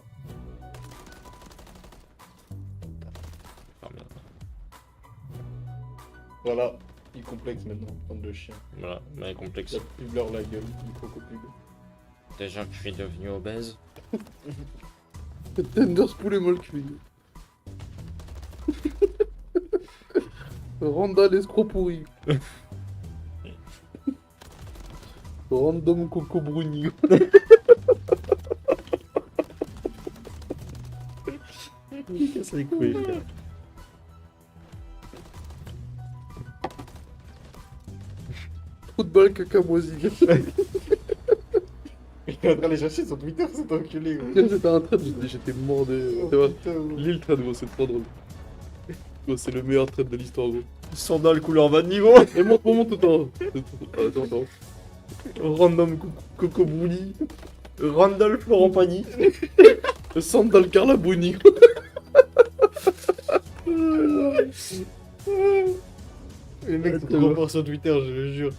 Voilà, il complexe maintenant, bande de chiens. Voilà, mais complexe. La pub leur la gueule, il faut qu'on pub. Déjà que je suis devenu obèse. Tenders poulet mal cuit. Randall escroc pourri. Random coco bruni. Qu'est-ce que c'est couilles, frère. Trop de balles caca moisi. Il est en train de les chercher sur Twitter, cet enculé. Gros. J'étais en train de... J'étais mort de... L'île trade, gros, c'est trop drôle. Gros, c'est le meilleur trade de l'histoire, gros. Sandal couleur van niveau. Et monte tout attends. Random Coco Bruni. Randall Florent Pagny. Sandal Carla Bruni. mecs sont trop forts sur Twitter, je le jure.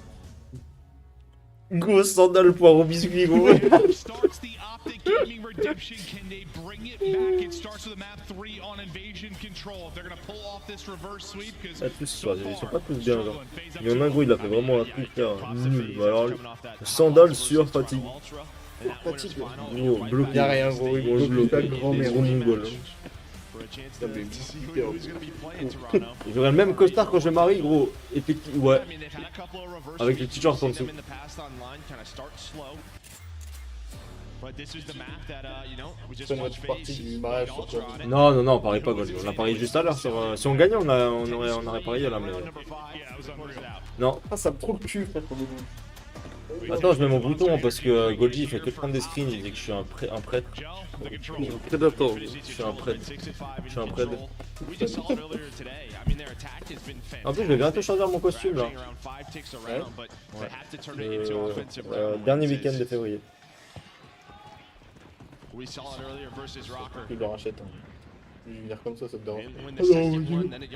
Gros sandal poireau biscuit, gros. Starts the Optic Gaming Redemption. Can they bring it back? It starts with a map 3 on invasion control. If they're gonna pull off this reverse sweep, because Ils sont pas tous bien, genre. Il y en a un gros, il a fait vraiment un truc nul. Alors, sandal sur fatigue. Fatigue. Gros, bloqué. Y'a rien, gros. Gros, bloqué. Gros mongol. J'aurais le même costard quand je me marie, gros. Effectivement, ouais. Avec le t-shirt en dessous. Non, non, non, on parie pas Gold. On a parié juste à l'heure. Si on gagnait, on aurait parié là. Mais... Non. Ah, ça me trouve le cul, frère. Attends, je mets mon bouton parce que Golgi il fait que prendre des screens, il dit que je suis un prêtre. Prédateur. Je suis un prêtre. Je suis un prêtre. En plus, je vais bientôt choisir mon costume là. Ouais. Dernier week-end de février. Il le rachète. Je vais venir comme ça te dérange.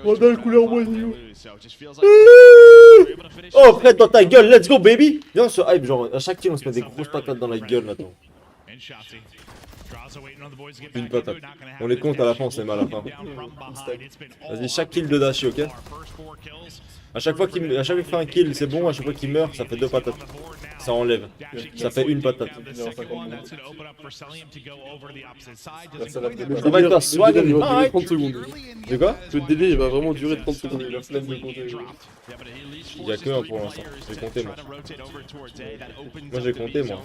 Randall couleur moisie. Oh Fred dans ta gueule, let's go baby. Viens on se hype, genre à chaque kill on se met des grosses patates dans la gueule maintenant. Une patate. On les compte à la fin, on se met à la fin. Vas-y, chaque kill de Dashi, ok. À chaque fois qu'il fait un kill, c'est bon, à chaque fois qu'il meurt, ça fait 2 patates. Ça enlève. Ça fait une patate. Ça va être un swag. Il va durer 30 secondes. De quoi? Le délai il va vraiment durer 30 secondes. Il a flemme de compter. Il y a que un pour l'instant. J'ai compté moi. Moi j'ai compté moi.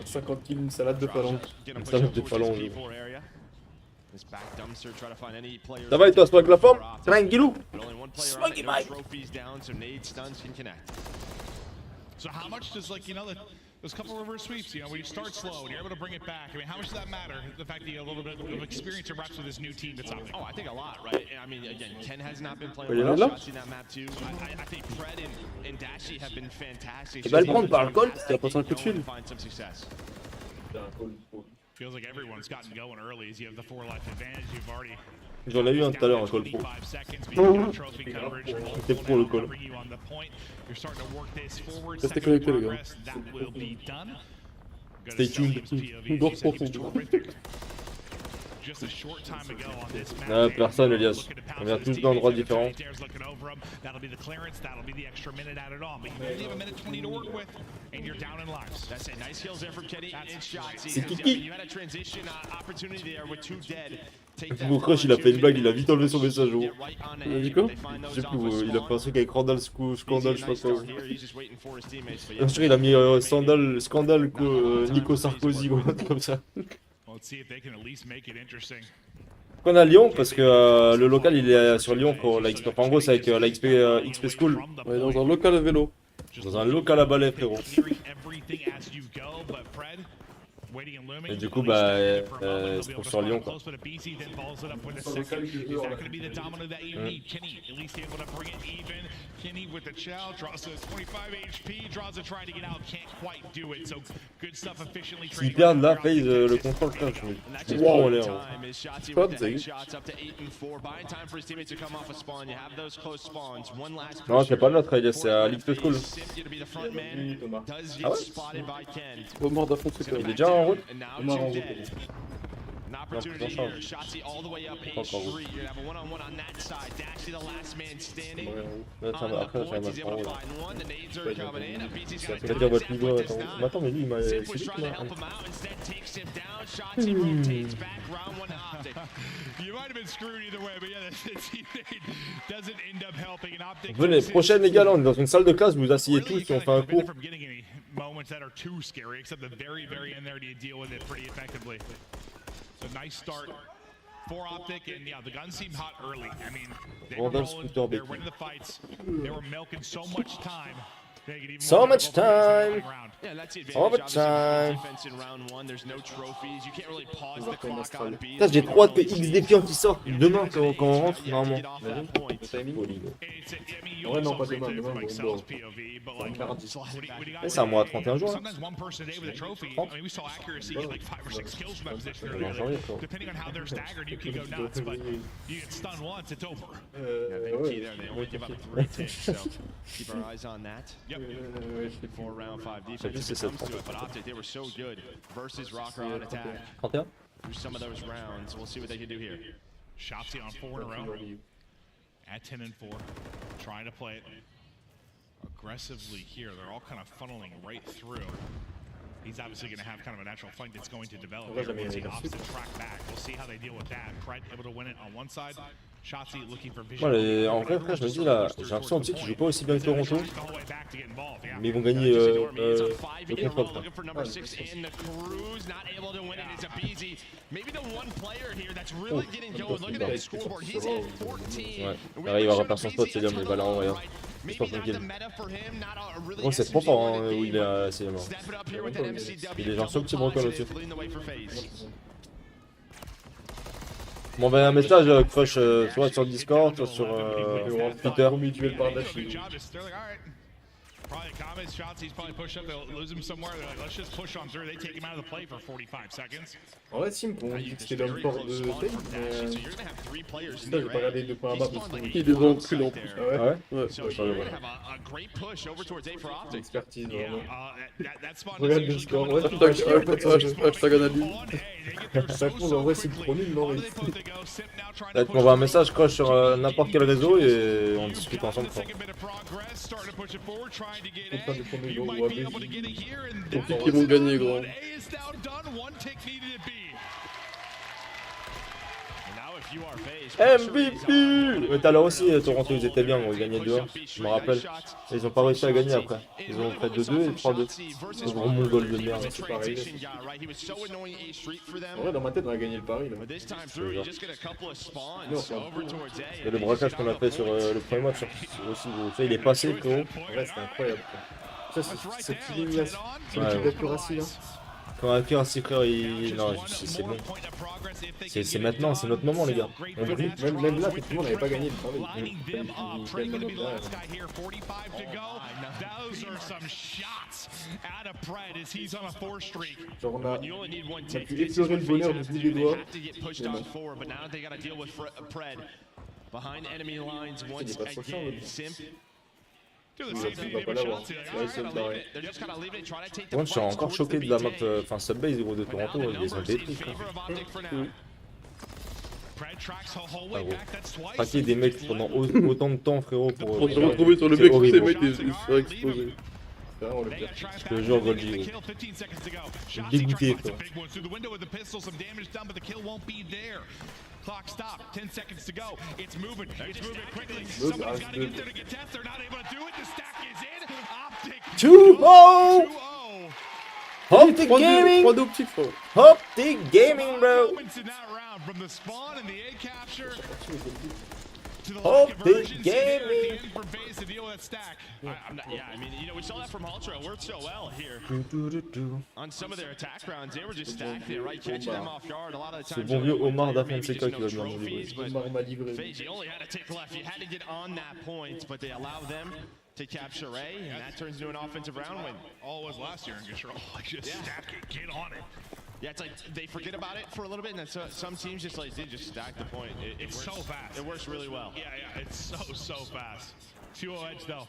50 kills, une salade de phalange. Une salade de phalange. Ça va et toi, Swag la forme? Ça va un guilou? Swaggy Mike! So how much does, like, you know, those couple reverse sweeps, you know, when you start slow and you're able to bring it back, I mean, how much does that matter? The fact that you have a little bit of experience and reps with this new team that's up. Oh, I think a lot, right? I mean, again, Ken has not been playing well. Shots in that map too. I think Fred and Dashi have been fantastic. Tu vas le prendre par le col? Tu vas passer un coup de fil. Feels like everyone's gotten going early as you have the 4-life advantage. You've already J'en ai eu un tout à l'heure, un call pro. C'était pro le call. Restez connectés les gars. Stay tuned. Dors profond. Personne Elias. On vient tous d'endroits différents. C'est Kiki. Mon crush il a fait une blague, il a vite enlevé son message. Il a dit quoi? Je sais plus, il a fait un truc avec Randall Scandal, je sais pas quoi. Bien sûr il a mis Scandal Nico Sarkozy ou un truc comme ça. On a Lyon parce que le local il est sur Lyon pour la XP. Enfin, en gros c'est avec la XP School. Ouais, dans un local à vélo. Dans un local à balai frérot. Et du coup bah c'est pour sur Lyon quoi. Kenny with the chow draws to 25 HP, draws a try to get out, can't quite do it. So good stuff efficiently. S'ils perdent là, FaZe le contrôle frère, je vais trop en l'air. Pas de zing. Non, c'est pas notre idée, c'est à l'XP School. Ah ouais? Omar d'Afon, c'est Il est déjà en route? Omar en route. An opportunity here, Shotzi all the way up H3. You're gonna have a one-on-one on that side. Dashi the last man standing. On the point, he's able to find one. The nades are coming in. BT's got to attends, mais lui il m'a... Squid's trying to help him out. Instead takes him down. Shotzi rotates back. Round one Optic. You might have been screwed either way, but yeah, the teammate doesn't end up helping. An Optic. Venez, prochaine les gars, là on est dans une salle de classe, vous vous asseyez tous et on fait un cours. Moments that are too scary, except the very end there, do you deal with it pretty effectively? So nice start for Optic, and yeah, the guns seem hot early. I mean, they were winning the fights. They were milking so much time. So much time. Yeah, that's the So advantage much obviously time. with defense in round 1. There's no trophies. You can't really pause the clock on B. Putain, j'ai 3 XD pions qui sortent demain quand on rentre, normalement. Ouais, non, pas demain, demain, bon, C'est un mois à 31 jours. Là. Sometimes one person a day with a trophy. I mean, we saw accuracy get like 5 or 6 kills from that position earlier. Depending on how they're staggered, you can go nuts, but you get stunned once, it's over. Yeah, big key there. They only give up 3 ticks, so keep our eyes on that. Yep. For round 5 defense, if it comes to it, but Optic, they were so good versus Rocker on attack. 31. Through some of those rounds, we'll see what they can do here. Shopsy on 4 in a row. At 10 and 4, trying to play it aggressively here. They're all kind of funneling right through. He's obviously going to have kind of a natural flank that's going to develop here. Once he opts to track back, we'll see how they deal with that. Pred able to win it on one side. Shotzi looking for vision. Moi, en vrai, frère, je me dis là, j'ai l'impression aussi qu'ils jouent pas aussi bien que Toronto. Mais ils vont gagner le contrôle. Ouais, il va refaire son spot, c'est l'homme, il va la renvoyer. C'est pas tranquille. Bon, c'est trop fort hein, où il est à CDL. Il est genre sur le petit broncon au-dessus. M'envoie un message, Crush, soit sur Discord, soit sur Twitter. Probably comments, shots, he's probably pushed up, they'll lose him somewhere, they're like, let's just push on through, they take him out of the play for 45 seconds. En vrai, Sim, on dit que c'était l'homme fort de Tape, mais ça, j'ai pas regardé de points bas parce qu'ils les ont plus en plus. Ah ouais? Ouais. Expertise, vraiment. Regarde le score, ouais. Hashtag analyse. Ça pose en vrai, c'est trop nul, non? Là, tu m'envoies un message, Crush, sur n'importe quel réseau et on discute ensemble. Donc ils vont gagner, gros. MVP! Mais tout à l'heure aussi, Toronto, ils étaient bien, ils gagnaient 2-1, je me rappelle. Ils ont pas réussi à gagner après. Ils ont fait 2-2 et 3-2. C'est un gros mongol de merde. C'est pareil. En vrai, dans ma tête, on a gagné le pari là. Et le braquage qu'on a fait sur le premier match, aussi, ça, il est passé, frérot. En vrai, c'était incroyable. Ça, c'est cette élimination. C'est l'équipe d'accuracy là. Quand accuracy, frère, il. Non, c'est bon. C'est maintenant, c'est notre moment, les gars. On brille. Même là, effectivement, on n'avait pas gagné le pari. Genre, on a pu effleurer le bonheur du bout des doigts. Il est pas trop chiant, il va pas l'avoir. Moi, je suis encore choqué de la map, enfin, Subbase de Toronto, ils les ont détruits. Traquer des mecs pendant autant de temps, frérot, pour se retrouver sur le mec où ces mecs ils sont explosés. Je te jure, Goldie, je suis dégoûté, frérot. Clock stop, 10 seconds to go. It's moving quickly. Somebody's got to get there to get test. They're not able to do it. The stack is in. Optic 2-0! Optic Gaming! 3-2 optique, frérot. Optic Gaming, bro! From the spawn and the A capture. Optic Gaming! To deal with that stack. Yeah, I mean, you know, we saw that from Ultra. It worked so well here. On some of their attack rounds, they were just stacked there, right? Catching them off guard. A lot of the Ce times. bon vieux Omar d'Afrique qui va venir nous livrer. Omar m'a livré. You only had to take left. You had to get on that point, but they allow them to capture A, and that turns into an offensive round win. All was last year in control. Like, just stack it, get on it. Yeah, it's like they forget about it for a little bit, and then some teams just like they just stack the point. It's so fast. It works really well. Yeah, it's so fast. 2-0 edge though.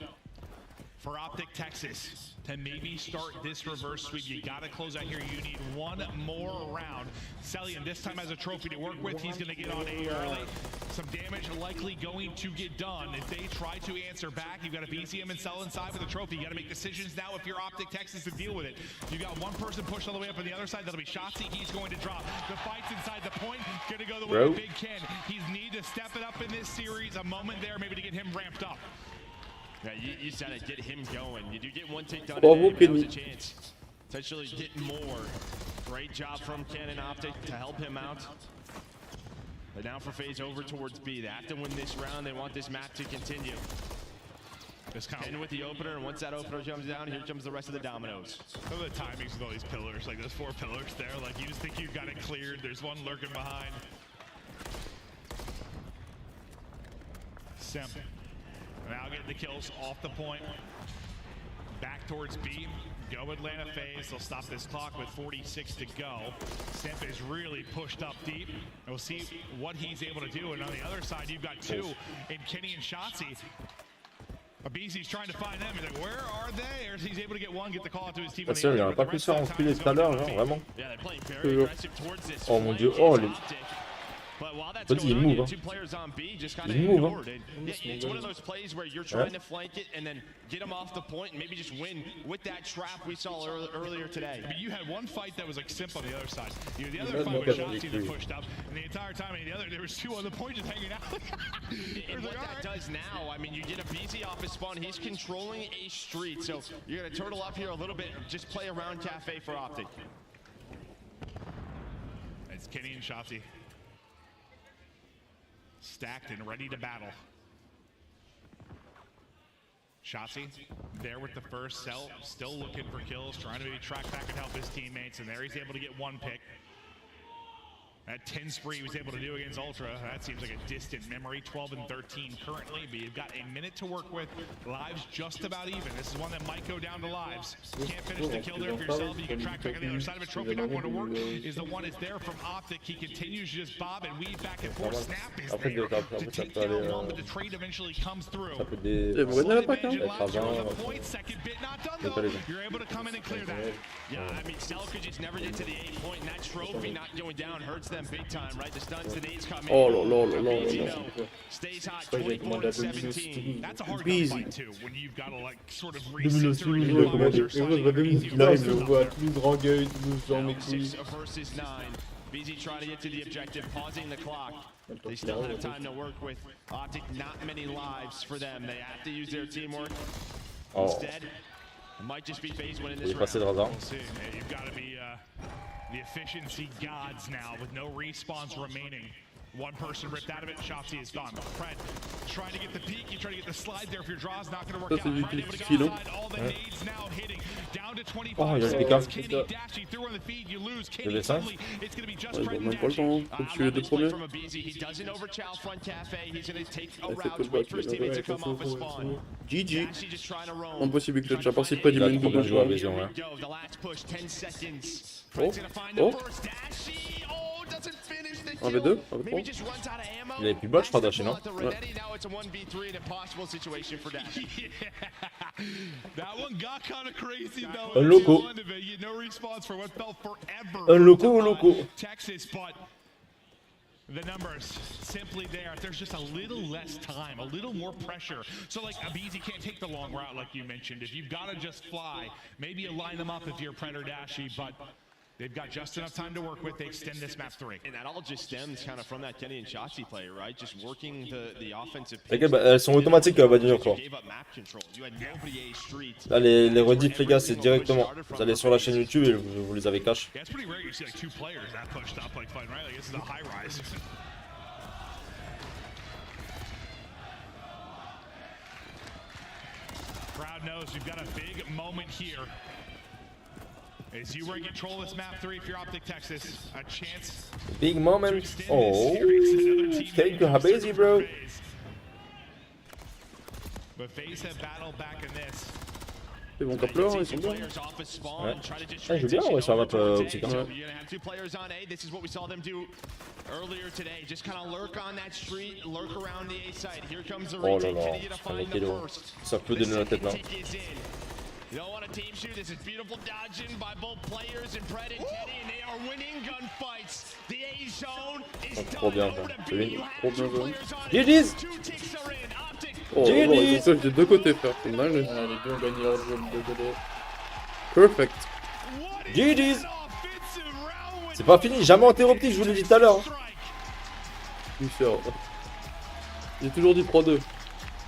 For Optic Texas to maybe start this reverse sweep, you gotta close out here. You need one more round. Celian this time has a trophy to work with. He's gonna get on A early. Some damage likely going to get done. If they try to answer back, you've got a BCM and Cell inside with a trophy. You gotta make decisions now if you're Optic Texas to deal with it. You got one person pushed all the way up on the other side. That'll be Shotzi. He's going to drop. The fight's inside the point. Gonna go the way of Big Ken. He's need to step it up in this series. A moment there maybe to get him ramped up. Yeah, you said it, get him going. You do get one takedown Bravo, today, but that was a Kenny. chance. Potentially get more. Great job from Cannon Optic to help him out. But now for phase over towards B. They have to win this round. They want this map to continue. And with the opener, and once that opener jumps down, here comes the rest of the dominoes. Some of the timings with all these pillars, like those 4 pillars there, like you just think you've got it cleared. There's one lurking behind. Simp. Now getting the kills off the point. Back towards B. Go Atlanta phase. They'll stop this clock with 46 to go. Simp is really pushed up deep. And we'll see what he's able to do. And on the other side, you've got 2 in Kenny and Shotzi. Abizi's trying to find them. He's like, where are they? Or he's able to get one, get the call out to his team. Ah, il aurait pas pu se faire enculer tout à l'heure, genre, vraiment. Oh mon dieu, oh les. But while that's Vas-y, going on, move, you have hein. 2 players on B just kind of Il move, ignored. hein. Yeah, it's one of those plays where you're trying to flank it and then get them off the point and maybe just win with that trap we saw earlier today. But you had one fight that was like simp on the other side. You know, the other fight was Shotzi that pushed up, and the entire time on the other, there was 2 on the point just hanging out. And what that does now, I mean, you get a BZ off his spawn. He's controlling a street, so you're gonna turtle up here a little bit, just play around Cafe for Optic. It's Kenny and Shotzi. Stacked and ready to battle. Shotzi there with the first cell, still looking for kills, trying to maybe track back and help his teammates, and there he's able to get 1 pick. That 10 spree he was able to do against Ultra, that seems like a distant memory. 12 and 13 currently, but you've got a minute to work with. Lives just about even. This is one that might go down to lives. Can't finish the kill there for yourself, but you can track back on the other side of it. Trophy not going to work is the one is there from Optic. He continues to just bob and weave back and forth. Snap is there to take down one, but the trade eventually comes through. Second bit not done though. You're able to come in and clear that. Yeah, I mean, Cell could just never get to the 8 point, and that trophy not going down hurts them big time, right? The stuns, the nades come in. Oh là. Stays hot, 24 to 17. That's a hard fight too, when you've got to like sort of Domination, reset il a commandé. Et moi, je vois Domination, il arrive, je le vois tout grand gueule, tout dans mes couilles. 6 versus 9. BZ trying to get to the objective, pausing the clock. They still have time to work with Optic. Not many lives for them. They have to use their teamwork. Instead, it might just be phase win in this round. We'll see. You've got to be the efficiency gods now with no respawns remaining. 1 person ripped out of it. Shotzi is gone. Fred trying to get the peek. You try to get the slide there. If your draw's not going to work out. Fred able to get inside. All the nades now hitting. Down to 25 seconds. Kenny Dashy through on the feed. You lose. Kenny suddenly. It's going to be just Fred and Dashy. From a BZ. He doesn't overchow front Cafe. He's going to take a route. Wait for his teammate to come off a spawn. GG. Dashy just trying to roam. Impossible que tu as passé près du main double. Here we go. The last push. 10 seconds. Fred's going to find the first. Dashy. Oh, doesn't finish the kill. 1v2, 1v3. Maybe just runs out of ammo. Il avait plus bas, je crois, Dashi, non? Now it's a 1v3, an impossible situation for Dashi. That one got kind of crazy though. Un loco. No response for what felt forever. Un loco. Texas, but the numbers simply there. There's just a little less time, a little more pressure. So like Abizi can't take the long route like you mentioned. If you've got to just fly, maybe you line them up if you're Predator Dashy, but they've got just enough time to work with. They extend this map 3. And that all just stems kind of from that Kenny and Shotzi play, right? Just working the offensive T'inquiète, elles sont automatiques, Vadine encore. Là, les rediffs, les gars, c'est directement. Vous allez sur la chaîne YouTube et vous les avez cash. Yeah, it's pretty rare you see like 2 players that pushed up like fighting, right? Like this is a high rise. Crowd knows we've got a big moment here. As you were in control of this map 3 if you're Optic Texas, a chance. Big moment. Oh, thank you, Habazi, bro. But FaZe have battled back in this. C'est bon cap là, ils sont bien. Ouais. Ah, je joue bien, ouais, sur la map optique. You're gonna have 2 players on A. This is what we saw them do earlier today. Just kind of lurk on that street, lurk around the A side. Here comes the retake. Can you find the first? Ça peut donner la tête là. You don't want a team shoot. This is beautiful dodging by both players in Pred and Teddy, and they are winning gunfights. The A zone is Trop bien, done. ça. Trop bien joué. GG's. 2 ticks are in. Optic. Oh, ils sont des 2 côtés, frère. C'est dingue. Les 2 ont gagné leur jeu de 2 côtés. Perfect. GG's. C'est pas fini, jamais en terre optique, je vous l'ai dit tout à l'heure. J'ai toujours dit 3-2.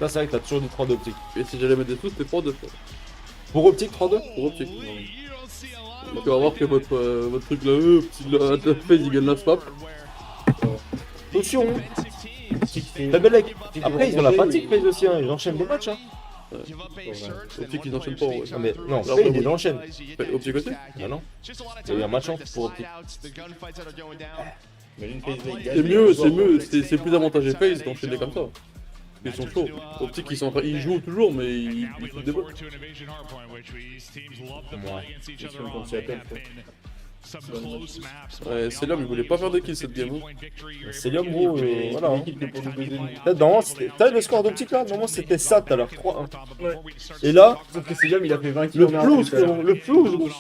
Là, c'est vrai que t'as toujours dit 3-2 optique. Et si j'allais mettre des sous, c'était 3-2. Pour optique, 3-2. Pour optique. Donc on va voir que votre truc là, petit FaZe il gagne la swap. Attention. Après, ils ont la fatigue, FaZe aussi, hein. Ils enchaînent des matchs. Hein. Optique ils n'enchaînent pas, ouais. Ah, mais non, Fade il enchaîne. Optique aussi? Ah non. Il y a eu un match pour Optique. C'est plus avantageux FaZe d'enchaîner comme ça. Ils sont chauds. Optique ils jouent toujours mais ils foutent des balles. Ouais, Celium il voulait pas faire de kills cette game. Celium gros, voilà. Là, normalement, t'as le score d'Optique là? Normalement c'était ça tout à l'heure, 3-1. Et là, sauf que Celium il a fait 20 kills. Le flouze, frérot, le flouze gros. Là,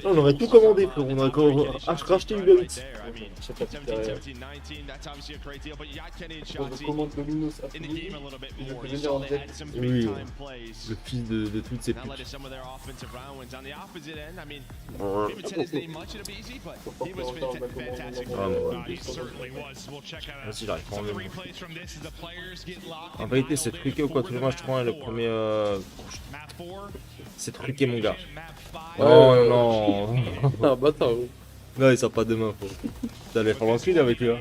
on aurait tout commandé, frérot. On aurait racheté Uber Eats. On commande Domino's à Toulouse. Il veut venir en jet. Oui, le fils de toutes ces putes. Vas-y, j'arrive pas en même. En vérité, c'est truqué ou quoi? Tous les matchs 3-1, le premier. C'est truqué, mon gars. Oh non. Ah, bâtard. Non, il sort pas demain, frérot. T'allais faire l'enculé avec lui, hein.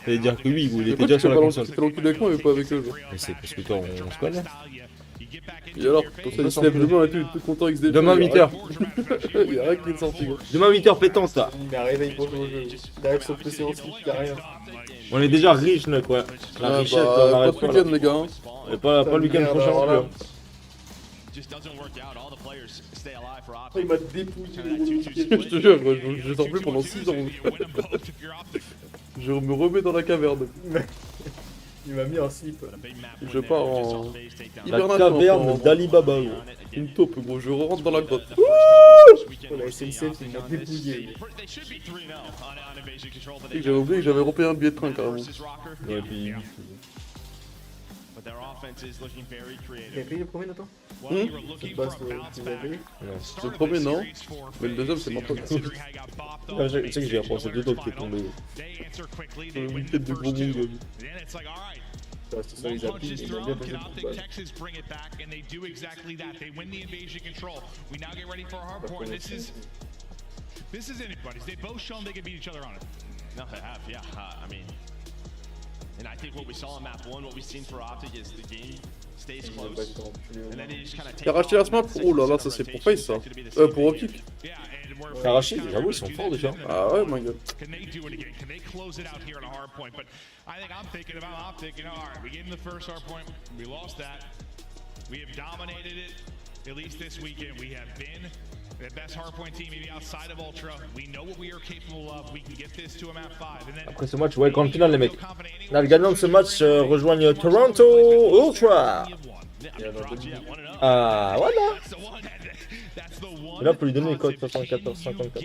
T'allais dire que oui, il était déjà sur la console. Tu fais l'enculé avec moi, mais pas avec eux. Mais c'est parce que toi, on se connaît. Et alors, pour ça, il se lève demain et tout, tout content avec des. Demain 8h. Il y a rien qui est sorti, gros. Demain 8h pétante, là. Il a réveillé pour jouer au jeu. Il arrive sur le PC aussi, il y a rien. On est déjà riche, là, quoi. La richesse, on pas arrête de week-end, les gars. Et pas le week-end prochain non plus. Il m'a dépouillé. Je te jure, je sors plus pendant 6 ans. Je me remets dans la caverne. Il m'a mis en slip. Je pars en La caverne d'Alibaba, gros. Une taupe, gros, je rentre dans la grotte. La SNCF, il m'a dépouillé. J'avais oublié que j'avais repayé un billet de train carrément. Ouais, puis. T'as payé le premier, Nathan? C'est pas ce que tu l'as payé? Le premier, non. Mais le deuxième, c'est ma pote. Tu sais que j'ai repensé deux autres qui est tombé. Une tête de gros mongol. C'est ça, les applis, ils ont bien posé le coup de balle. This is anybody's. They both shown they can beat each other on it. No, they have, yeah. I mean, and I think what we saw in map 1, what we've seen for Optic is the game stays close. And then he just kind of T'as racheté la smap? Oh là là, ça c'est pour Face ça. Pour Optic. T'as racheté? J'avoue, ils sont forts déjà. Ah ouais, my god. Can they do it again? Can they close it out here on a hard point? But I think I'm thinking about Optic. You know, all right, we gave them the first hard point. We lost that. We have dominated it. At least this weekend, we have been the best hardpoint team maybe outside of Ultra. We know what we are capable of. We can get this to a map 5. And then après ce match, ouais, grande finale, les mecs. Là, le gagnant de ce match rejoigne Toronto Ultra. Ah, voilà. Et là, on peut lui donner les codes 74-54.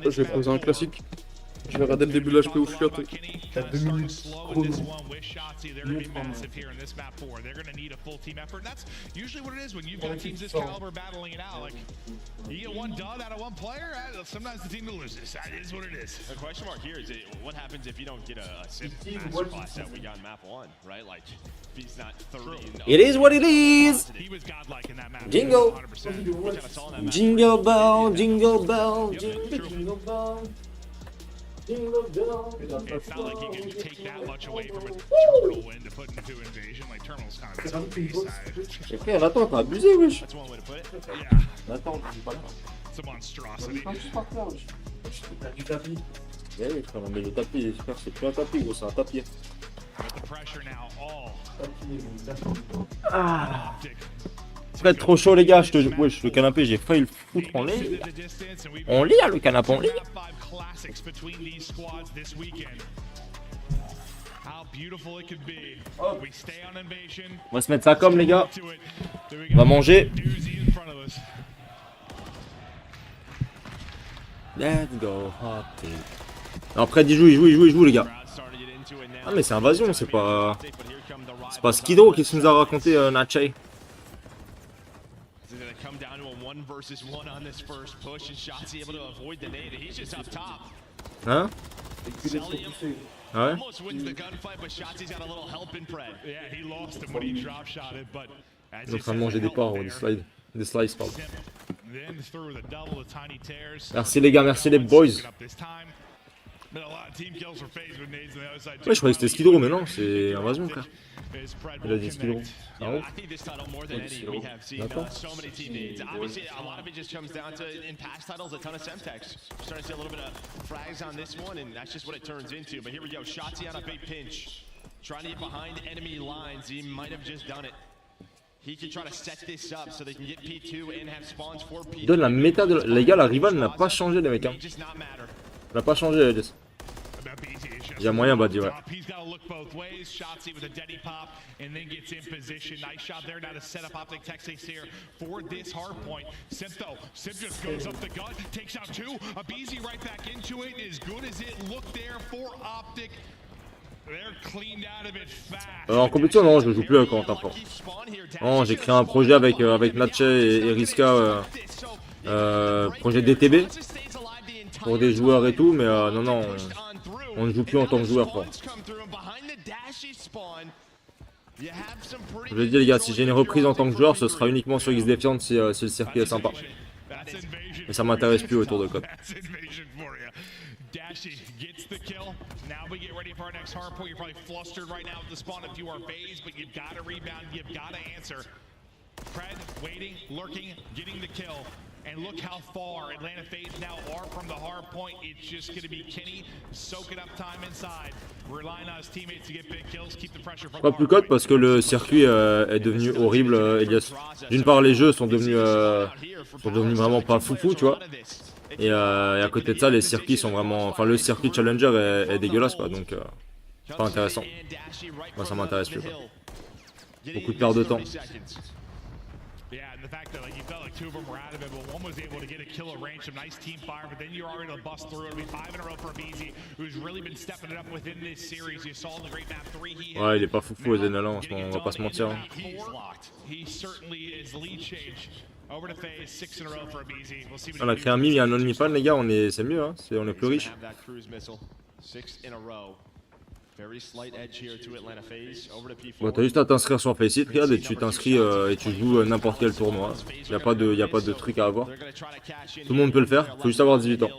Je vais poser un classique. Je vais regarder le début de l'HP où je suis. T'as 2 minutes. They're going to be massive here in this map 4. They're going to need a full team effort. That's usually what it is when you've got teams this caliber battling it out. Like, you get one done out of one player, sometimes the team will lose this. That is what it is. The question mark here is what happens if you don't get a simple masterclass that we got in map 1, right? Like, if he's not 30. It is what it is. He was godlike in that map. Jingle. 100%. Jingle bell, jingle bell, jingle bell. It's not like he can take that much away from a terminal win to put into invasion. Like terminal's kind of on the side. Frère, attends, t'as abusé, wesh. That's one way to put it. Yeah. Attends, c'est pas là. It's a monstrosity. Du tapis. Eh oui, frère, mais le tapis, frère, c'est plus un tapis, gros, c'est un tapis. With the pressure now, all. Ah. Frère, trop chaud, les gars, wesh, le canapé, j'ai failli le foutre en lit. On lit, le canapé, on lit. Between these squads this weekend. How beautiful it could be. We stay on invasion. On va se mettre ça comme, les gars. On va manger. Let's go, hot. Après, il joue, les gars. Ah, mais c'est invasion, c'est pas Skidro qui nous a raconté Natchay. Come down to a 1 versus 1 on this first push, and Shotzi able to avoid the nade. He's just up top. Hein? Ah ouais? Almost wins the gunfight, but Shotzi's got a little help in Pred. Yeah, he lost him when he drop shotted, but Il est en train de manger des parts, des slices, pardon. then through the double, the tiny tears. Merci les gars, merci les boys. Ouais, je croyais que c'était Skidrow, mais non, c'est Invasion, frère. Il a dit Skidrow. C'est un ouf. D'accord. Trying to get behind enemy lines, he might have just done it. He can try to set this up so they can get P2 and have spawns for P2. Donne la méta de les gars, la rival n'a pas changé les mecs hein. Elle n'a pas changé les gars. Il y a moyen bah dire ouais. He's got to look both ways. Shotzi with a deady pop and then gets in position. Nice shot there now to set up Optic Texas here for this hard point. Simp though, Simp just goes up the gut, takes out two. Abizi right back into it. As good as it looked there for Optic. En compétition non, je joue plus quand t'as fort. Non, j'ai créé un projet avec Natche et Riska, projet DTB pour des joueurs et tout, mais non non, on ne joue plus en tant que joueur quoi. Je l'ai dit les gars, si j'ai une reprise en tant que joueur, ce sera uniquement sur X Defiant si le circuit est sympa. Mais ça m'intéresse plus autour de code. Dashi gets the kill. Now we get ready for our next hard point. You're probably flustered right now with the spawn if you are phased, but you've got to rebound, you've got to answer. Pred waiting, lurking, getting the kill. And look how far Atlanta FaZe now are from the hard point. It's just going to be Kenny soaking up time inside, relying on his teammates to get big kills, keep the pressure from the Pas plus code parce que le circuit est devenu horrible, Elias. D'une part, les jeux sont devenus vraiment pas foufou, tu vois. Et à côté de ça, les circuits sont vraiment... Enfin, le circuit Challenger est dégueulasse, quoi. Donc, c'est pas intéressant. Moi, ça m'intéresse plus, quoi. Beaucoup de perte de temps. Yeah, and the fact that like you felt like two of them were out of it, but one was able to get a kill at range, some nice team fire, but then you're already able to bust through. It'll be 5 in a row for Abizi, who's really been stepping it up within this series. You saw in the great map 3 he Ouais, il est pas foufou, Zenalan, en ce moment, on va pas se mentir. Hein. He certainly is lead change. Over to phase, 6 in a row for Abizi. We'll see what on a créé un mime et un OnlyFans, les gars, c'est mieux, hein. On est plus riche. Bon, t'as juste à t'inscrire sur Faceit, regarde, et tu t'inscris et tu joues n'importe quel tournoi. Y a pas de truc à avoir. Tout le monde peut le faire, faut juste avoir 18 ans.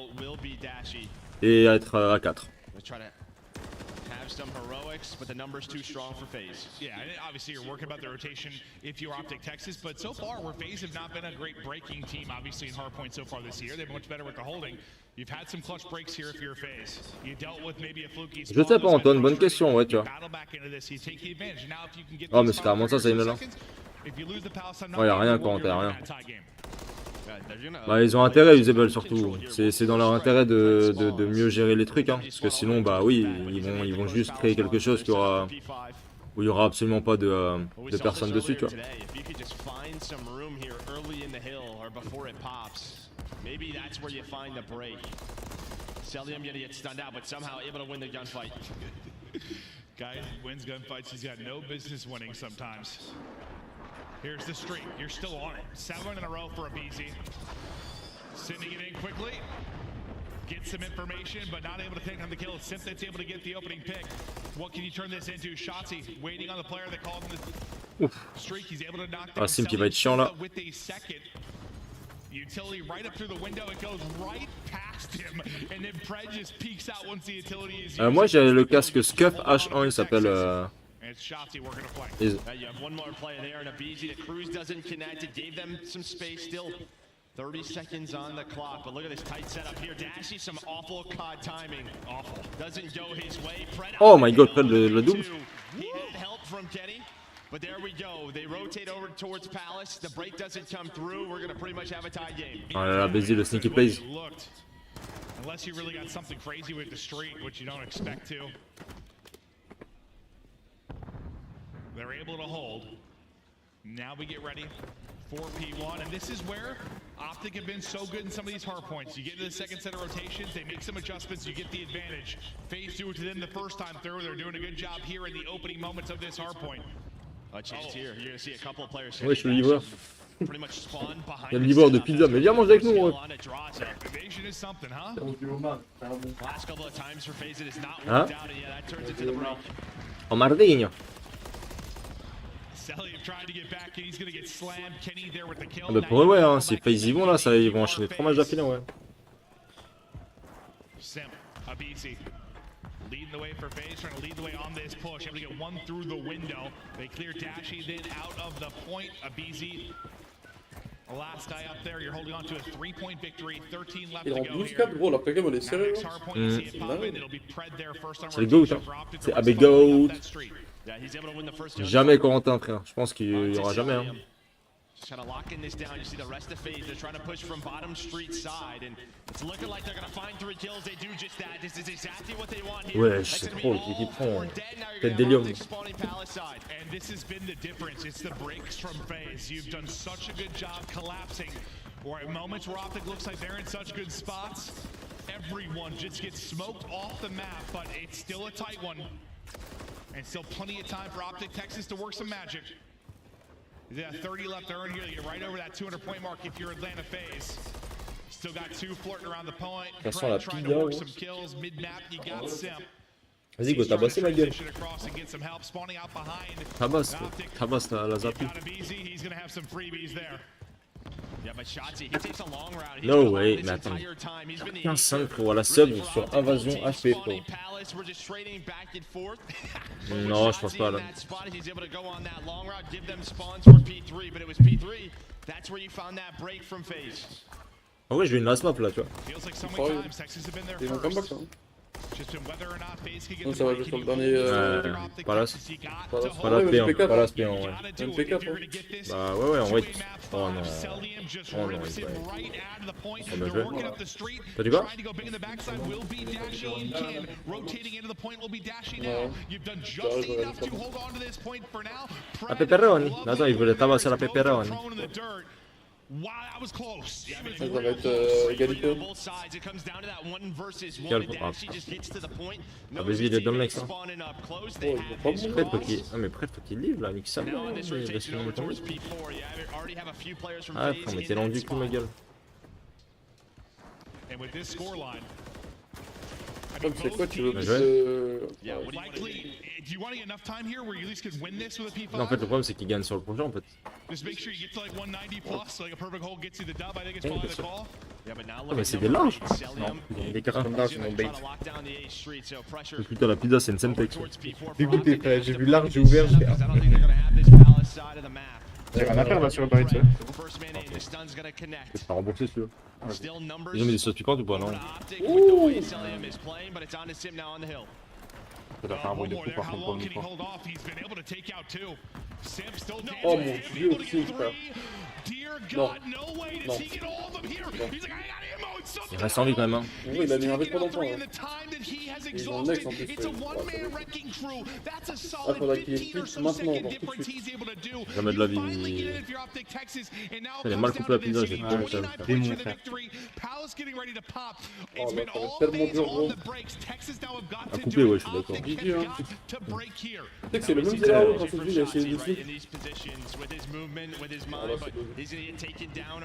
Et être à 4. Some heroics, but the number's too strong for FaZe. Yeah, and obviously you're working about the rotation if you're Optic Texas, but so far where FaZe have not been a great breaking team, obviously in hardpoint so far this year. They've been much better with the holding. You've had some clutch breaks here if you're FaZe. You dealt with maybe a fluky Je sais pas Antoine, bonne question, ouais tu vois. Oh mais c'est carrément ça, c'est une là. Ouais, y'a rien quoi, y'a rien. Bah ils ont intérêt Usable surtout, c'est dans leur intérêt de mieux gérer les trucs hein. Parce que sinon bah oui ils vont juste créer quelque chose où il y aura absolument pas de personnes dessus tu vois. Guy wins gunfights, he's got no business winning sometimes. Here's the streak. You're still on it. 7 in a row for Abizi. Sending it in quickly. Get some information, but not able to take on the kill. Simp that's able to get the opening pick. What can you turn this into? Shotzi waiting on the player that called him the streak. He's able to knock down Simp qui va être chiant là. with a second. Utility right up through the window. It goes right past him. And then Pred just peeks out once the utility is used. Moi j'ai le casque Scuf H1, il s'appelle... It's Shotzi working a play. You have one more player there, and Abizi, the cruise doesn't connect. It gave them some space still. 30 seconds on the clock, but look at this tight setup here. Dashi, some awful COD timing. Awful. Doesn't go his way. Oh my god, Pred le double. He had help from Kenny, but there we go. They rotate over towards Palace. The break doesn't come through. We're going to pretty much have a tie game. Oh là là, Bézi, le sneaky plays. Unless you really got something crazy with the streak, which you don't expect to. They're able to hold. Now we get ready for P1, and this is where Optic have been so good in some of these hard points. You get to the second set of rotations, they make some adjustments, you get the advantage. FaZe do it to them the first time through. They're doing a good job here in the opening moments of this hard point. Here. You're going to see a couple of players. Ouais, je suis le livreur. Il y a le livreur de pizza, mais viens manger avec nous. Ouais. Hein? En Mardigno. Ah bah pour eux ouais, hein, si FaZe y vont là, ils vont enchaîner 3 matchs d'affilée ouais. Abisi leading the way for FaZe, trying to lead the way on this push. Able to get one through the window. They clear Dashy, then out of the point. Abisi, the last guy up there. You're holding on to a 3-point victory. 13 left to Il est go en here. 12-4, gros, la PKM elle est sérieuse. C'est le GOAT, hein. C'est avec GOAT. Jamais Corentin, frère. Je pense qu'il y aura jamais. Hein. Just kind of locking this down. You see the rest of FaZe. They're trying to push from bottom street side, and it's looking like they're going to find 3 kills. They do just that. This is exactly what they want here. Ouais, c'est trop qui prend. Tête d'hélium. And this has been the difference. It's the breaks from FaZe. You've done such a good job collapsing. Or at moments where Optic looks like they're in such good spots, everyone just gets smoked off the map, but it's still a tight one. And still plenty of time for Optic Texas to work some magic. You got 30 left to earn here. You get right over that 200-point mark if you're Atlanta FaZe. Still got 2 flirting around the point. Trying to work some kills. Mid-map, you got Simp. Vas-y, go, tabasse ma gueule. Tabasse la zappie. He's gonna have some freebies there. Yeah, but Shotzi, he takes a long round. No way, mais attends. 15-5 pour la sub sur invasion HP pro. Non, je pense pas là. He's able to go on that long route, give them spawns for P3, but it was P3. That's where you found that break from FaZe. En vrai, je vais une last map là, tu vois. Ils vont comeback là. Non, ça va juste sur le dernier. Pas la P1, pas la P1, ouais. Même P4, hein. Bah ouais, en vrai. Oh non. Oh non, il va. On a joué. T'as dit quoi? La pepperoni. Attends, il voulait tabasser la pepperoni. Ça va être égalité. Quel programme? Ah, vas-y, il est dans le next. Hein. Oh, il est pas bon. Prêt, faut qu'il. Ah, mais prêt, faut qu'il livre là, nique ça. Ah, frère, mais t'es long du cul, ma gueule. Comme c'est quoi, tu veux Non, en fait, le problème, c'est qu'il gagne sur le projet, en fait. Ah, mais c'est des larges. Non, les 80 larges, c'est mon bait. Putain, la pizza, c'est une Semtex. Dégoûté, frère, j'ai vu large, j'ai ouvert, j'ai fait. J'ai rien à faire là sur le bait, tu vois. Je vais pas rembourser celui-là. Ils ont mis des sauces piquantes ou pas, non? Ouh! Ça doit faire un bruit de fou par contre pour une fois. Oh mon dieu, aussi, frère. Non. Non. Il reste en vie quand même. Hein. Oui, il a mis un rythme d'enfant. Hein. Ils ont le next en plus. Ah, faudrait qu'il explique maintenant, genre tout de suite. Jamais de la vie. Elle est mal coupée la pizza, j'ai trop monté. Démon, frère. Oh là, ça va être tellement dur, gros. À couper, ouais, je suis d'accord. GG, hein. Tu sais que c'est le même CDL quand celui il a essayé dessus. Ah là, c'est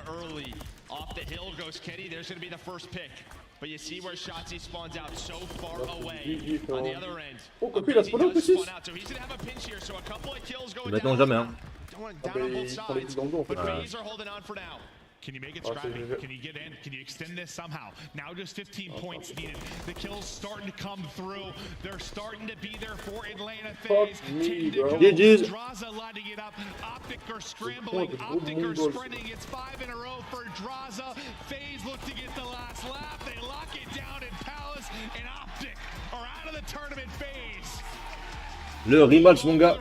early. Off the hill goes Kenny. There's going to be the first pick. But you see where Shotzi spawns out so far away on the other end. Oh, Copi, il a spawn out aussi. So he's going to have a pinch here. So a couple of kills going Maintenant, down. jamais, hein. Ah, bah, il prend les petits dans le dos, en fait. But FaZe are holding on for now. Can you make it scrappy? Can you get in? Can you extend this somehow? Now just 15 points needed. The kills starting to come through. They're starting to be there for Atlanta FaZe. GG's. Draza lighting it up. Optic are scrambling. Optic are sprinting. It's 5 in a row for Draza. FaZe look to get the last lap. They lock it down in Palace. And Optic are out of the tournament FaZe. Le rematch, mon gars.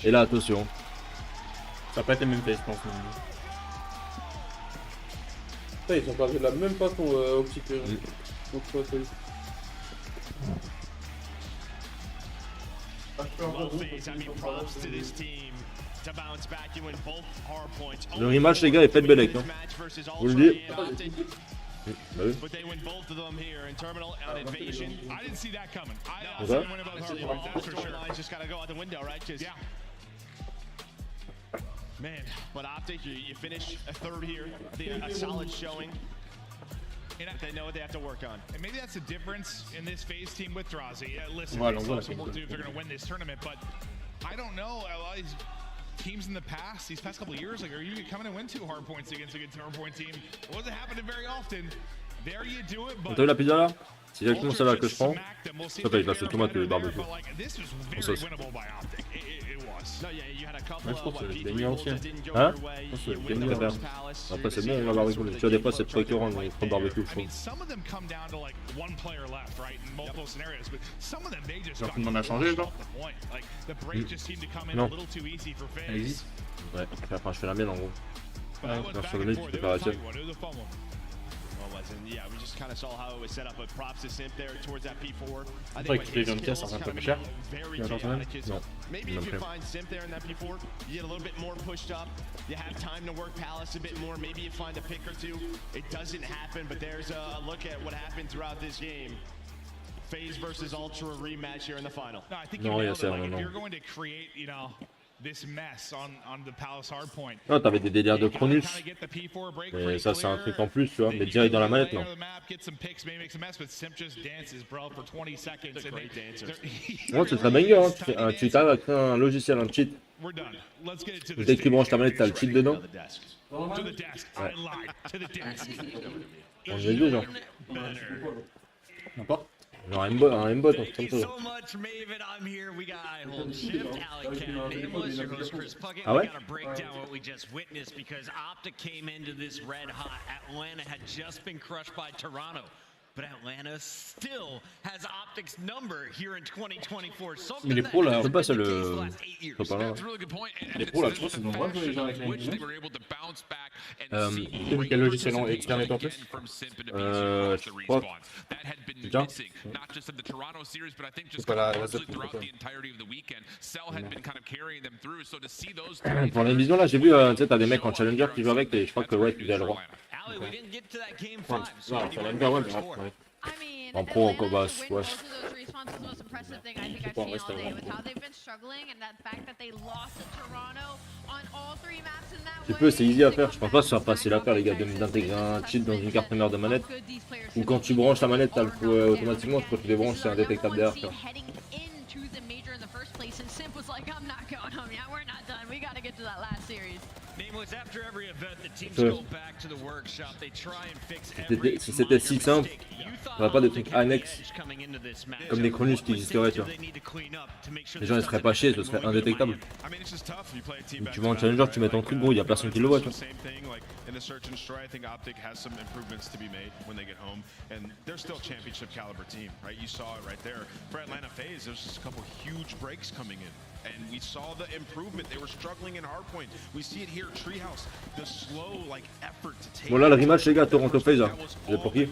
Et là, attention. Ça va pas être le même fait, je pense. Ils sont partis de la même façon au petit peu. Donc, ça y est. Le rematch, les gars, est fait de Belek. Hein. Vous le dites. Bah oui. Man, but Optic, you finish a third here, a solid showing. And they know what they have to work on. And maybe that's the difference in this FaZe team with Drazi. Listen, it's lots of work to do if they're going to win this tournament, but I don't know. A lot of these teams in the past, these past couple of years, like, are you coming to win 2 hard points against a good hard point team? It wasn't happening very often. There you do it, but... T'as vu la pizza là? C'est exactement celle-là que je prends. Ça fait, je lâche le tomate et le barbecue. En sauce. Moi je pense que c'est gagnant aussi. Hein? Je pense que c'est gagnant. Après c'est bon, on va barbecue. Tu vois, des fois c'est trop écœurant, mais trop de barbecue, je trouve. Genre tout le monde a changé, genre Non. Allez-y. Ouais, enfin je fais la mienne en gros. Genre sur le nez, tu peux faire la tienne. C'est vrai que tu les viandes casse, c'est un peu plus cher. Tu attends quand même? Non. Maybe if you find Simp there in that P4, you get a little bit more pushed up. You have time to work Palace a bit more. Maybe you find a pick or two. It doesn't happen, but there's a look at what happened throughout this game. FaZe versus Ultra rematch here in the final. No, I think Non, you il y a nailed ça, it. Like, non. if you're going to create, you know, this mess on the Palace hardpoint. Non, t'avais des délires de contenus. Et ça, c'est un truc en plus, tu vois. Mais direct dans la manette, non. Ouais, c'est très banger, hein. Tu t'arrives à créer un logiciel, un cheat. Dès que tu branches ta manette, t'as le cheat dedans. Ouais. On est deux, genre. N'importe. Genre un M-bot, un truc comme ça. Ah ouais? Mais les pros là, c'est pas ça le. C'est pas là. Les pros là, je pense qu'ils ont vraiment joué les gens avec la ligne. Quel logiciel externe est en plus? Je crois. Déjà? C'est pas la Pour la vision là, j'ai vu, tu sais, t'as des mecs en challenger qui jouent avec et je crois que ouais, tu as le droit. Non, challenger, ouais, mais ouais. En pro, encore bah, ouais. Tu peux, c'est easy à faire. Je pense pas que ce soit facile à faire, les gars, d'intégrer un cheat dans une carte mère de manette. Ou quand tu branches ta manette, t'as le coup automatiquement, quand tu les branches, c'est indétectable derrière. Tu vois. Si c'était si simple, on n'a pas de trucs annexes comme des contenus qui existeraient, tu vois. Les gens ils seraient pas chiés, ce serait indétectable. Tu vas en challenger, tu mets ton truc, gros, il y a personne qui le voit, tu vois. In the search and destroy, I think Optic has some improvements to be made when they get home, and they're still a championship caliber team, right? You saw it right there. For Atlanta FaZe, there's just a couple huge breaks coming in, and we saw the improvement. They were struggling in hardpoint. We see it here, Treehouse, the slow like effort to take. Bon là le rematch les gars, Toronto FaZe, hein. J'ai pour qui?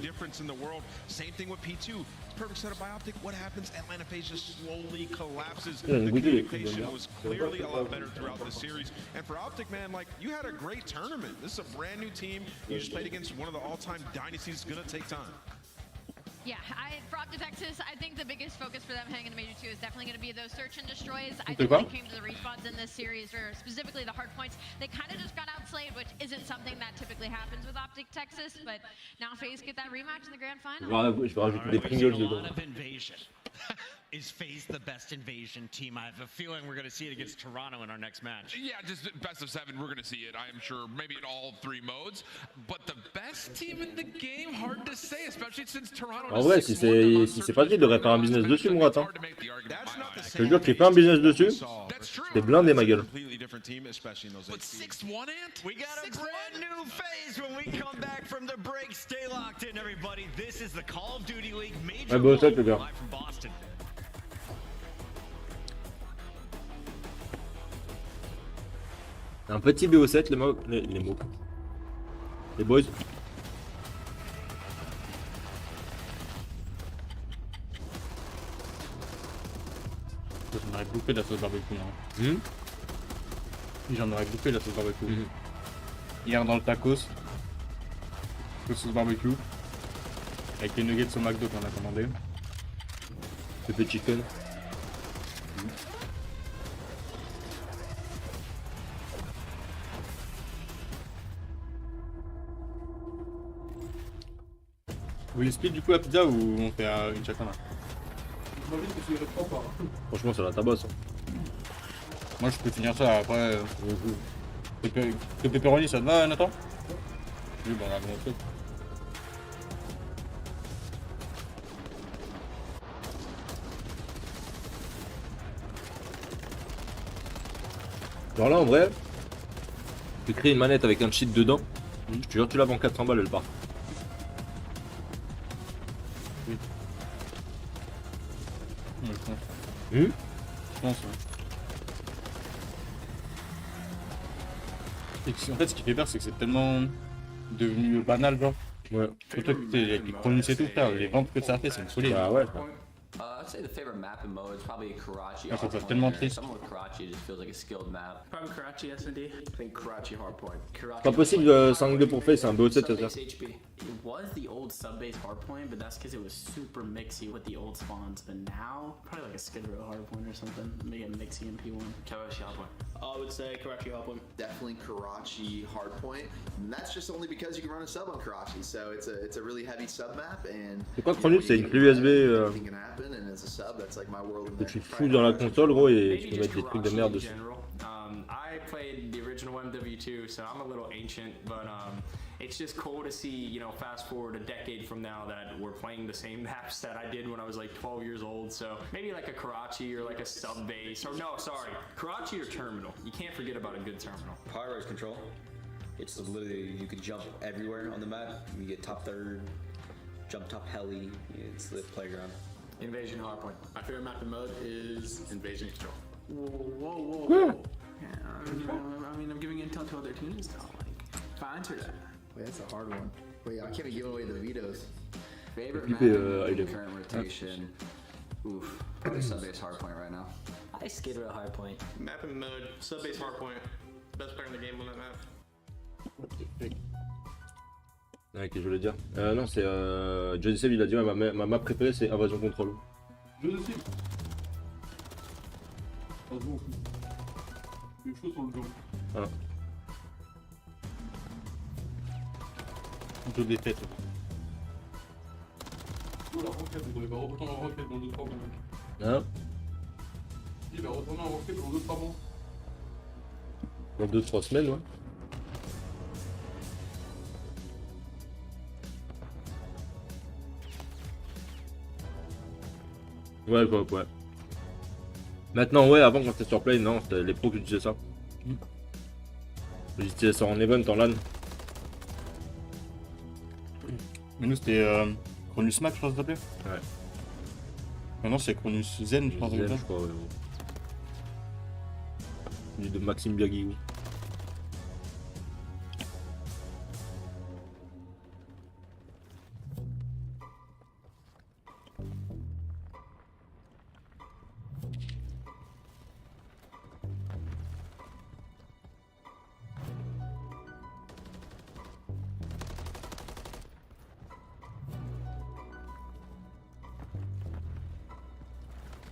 Same thing with P2. Perfect setup by Optic. What happens? Atlanta FaZe just slowly collapses. Yeah, The we did it. communication was clearly a lot better throughout the series. And for Optic, man, like you had a great tournament. This is a brand new team. You just played against one of the all-time dynasties. It's gonna take time. Yeah, for Optic Texas, I think the biggest focus for them heading into Major 2 is definitely going to be those search and destroys. I think when it came to the respawns in this series, or specifically the hard points, they kind of just got outslayed, which isn't something that typically happens with Optic Texas, but now FaZe get that rematch in the grand final. Je vais rajouter des Pringles dedans. Is FaZe the best invasion team? I have a feeling we're going to see it against Toronto in our next match. Yeah, just best of 7, we're going to see it, I am sure, maybe in all 3 modes. But the best team in the game, hard to say, especially since Toronto... En vrai, si c'est facile, il devrait faire un business dessus, mon gars. Je te jure qu'il fait un business dessus, t'es blindé, ma gueule. But 6-1 Ant? We got a brand new FaZe when we come back from the break. Stay locked in, everybody. This is the Call of Duty League Major bon, ça, le gars. live from Boston. Un petit BO7, les mots. Les boys. J'en aurais bouffé de la sauce barbecue. Hein. J'en aurais bouffé de la sauce barbecue. Hier dans le tacos, sauce barbecue, avec les nuggets au McDo qu'on a commandé. Pépé chicken. Vous voulez split du coup la pizza ou on fait une chacun là? Franchement, ça la tabasse. Moi je peux finir ça après. Le pepperoni ça te va, Nathan? Oui, bon, on a mon truc. Genre là en vrai, tu crées une manette avec un cheat dedans, je te jure tu la vends 400 balles elle part. Oui. Ouais, je pense. Hum Je pense, ouais. En fait, ce qui fait peur, c'est que c'est tellement devenu banal, genre. Ouais. Surtout que avec les contenus et tout, frère, les ventes que ça fait, c'est une folie. Bah ouais. I'd say the favorite map and mode is probably Karachi. Ah, ça fait tellement triste. Someone with Karachi just feels like a skilled map. Probably Karachi S&D. I think Karachi hardpoint. C'est pas possible 5-2 pour face, c'est un BO7 c'est ça. HP. It was the old sub-base hardpoint, but that's because it was super mixy with the old spawns. But now, probably like a Skid Row hardpoint or something. Maybe a mixy MP1. Karachi hardpoint. I would say Karachi hardpoint. Definitely Karachi hardpoint. And that's just only because you can run a sub on Karachi. So it's a really heavy sub map and. C'est quoi Contenus, c'est une clé USB Anything can happen and as a sub, that's like my world in que there. tu fous dans la console gros et tu peux mettre des trucs de merde dessus. I played the original MW2, so I'm a little ancient, but it's just cool to see, you know, fast forward a decade from now that we're playing the same maps that I did when I was like 12 years old. So maybe like a Karachi or like a sub base, or no, sorry, Karachi or terminal. You can't forget about a good terminal. Power rise control. It's literally, you can jump everywhere on the map. You get top third, jump top heli. It's the playground. Invasion hardpoint. My favorite map and mode is Invasion Control. Whoa. Yeah, I mean, I'm giving intel to other teams now. Like, if I answer that. Wait, that's a hard one. Wait, I can't be giving away the vetoes. Favorite map in current rotation. Oof, probably sub-base hardpoint right now. I Skid Row hardpoint. Map and mode, sub-base hardpoint. Best player in the game on that map. Ouais, qu'est-ce que je voulais dire non, c'est Johnny Seb, il a dit ouais, ma map préférée c'est Invasion Control. Je sais. Ça se voit. Il est chaud sur le dos. Ah. Dos des têtes. Oh la roquette, il va retourner en roquette dans 2-3 mois. Hein? Il va retourner en roquette dans 2-3 mois. Dans 2-3 semaines, ouais. Ouais. Maintenant, ouais, avant quand c'était sur Play, non, c'était les pros qui utilisaient ça. Ils utilisaient ça en event, en LAN. Mais nous c'était Cronus Max, je crois que ça s'appelait. Ouais. Maintenant c'est Cronus Zen, je pense. Zen, je crois, ouais. Du de Maxime Biagui, oui.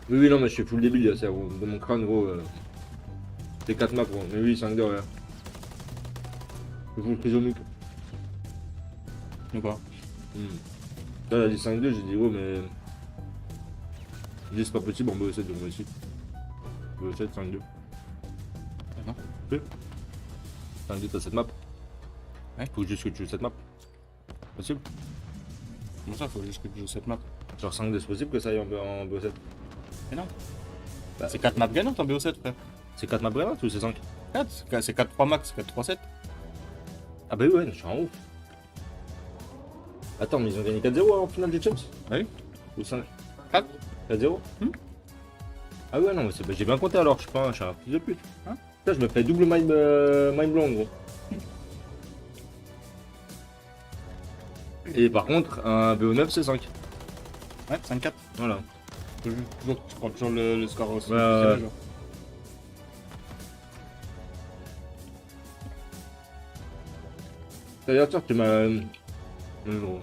Oui, non, mais je suis full débile, c'est de mon crâne, gros. C'est 4 maps, gros. Mais oui, 5 de rien. Je full prisonnier. Ou quoi? Là, elle a dit 5-2, j'ai dit, oh, mais. J'ai dit, c'est pas possible en BO7 de moi ici. BO7, 5-2. Ah non? Oui. 5-2, t'as cette map. Ouais. Faut juste que tu joues cette map. Possible? Comment ça, faut juste que tu joues cette map? Genre 5-2, c'est possible que ça aille en BO7? Mais non. Bah, c'est 4 maps gagnantes en BO7, frère. C'est 4 maps gagnantes ou c'est 5? 4, c'est 4-3 max, 4-3-7. Ah bah oui, ouais, je suis en ouf. Attends, mais ils ont gagné 4-0 en finale des Champs? Ah oui? Ou 5? 4? 4-0? Ah ouais, non, mais bah, j'ai bien compté alors, je suis un fils de pute. Hein? Là, je me fais double mind blanc, gros. Et par contre, un BO9 c'est 5. Ouais, 5-4. Voilà. Tu prends toujours le score aussi. Ouais. C'est-à-dire que tu m'as... Gros.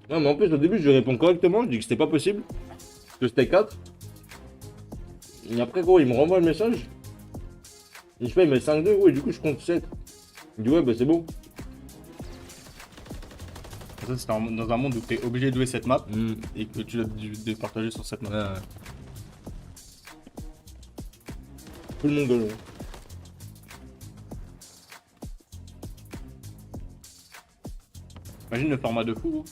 Non, mais en plus, au début, je lui réponds correctement, je dis que c'était pas possible, que c'était 4. Et après, gros, il me renvoie le message. Et je fais, il met 5-2, gros, et du coup, je compte 7. Il dit, ouais, bah c'est bon. Ça, c'est dans un monde où tu es obligé de jouer cette map et que tu dois départager sur cette map. Ouais. Tout le monde gueule. Imagine le format de fou, gros.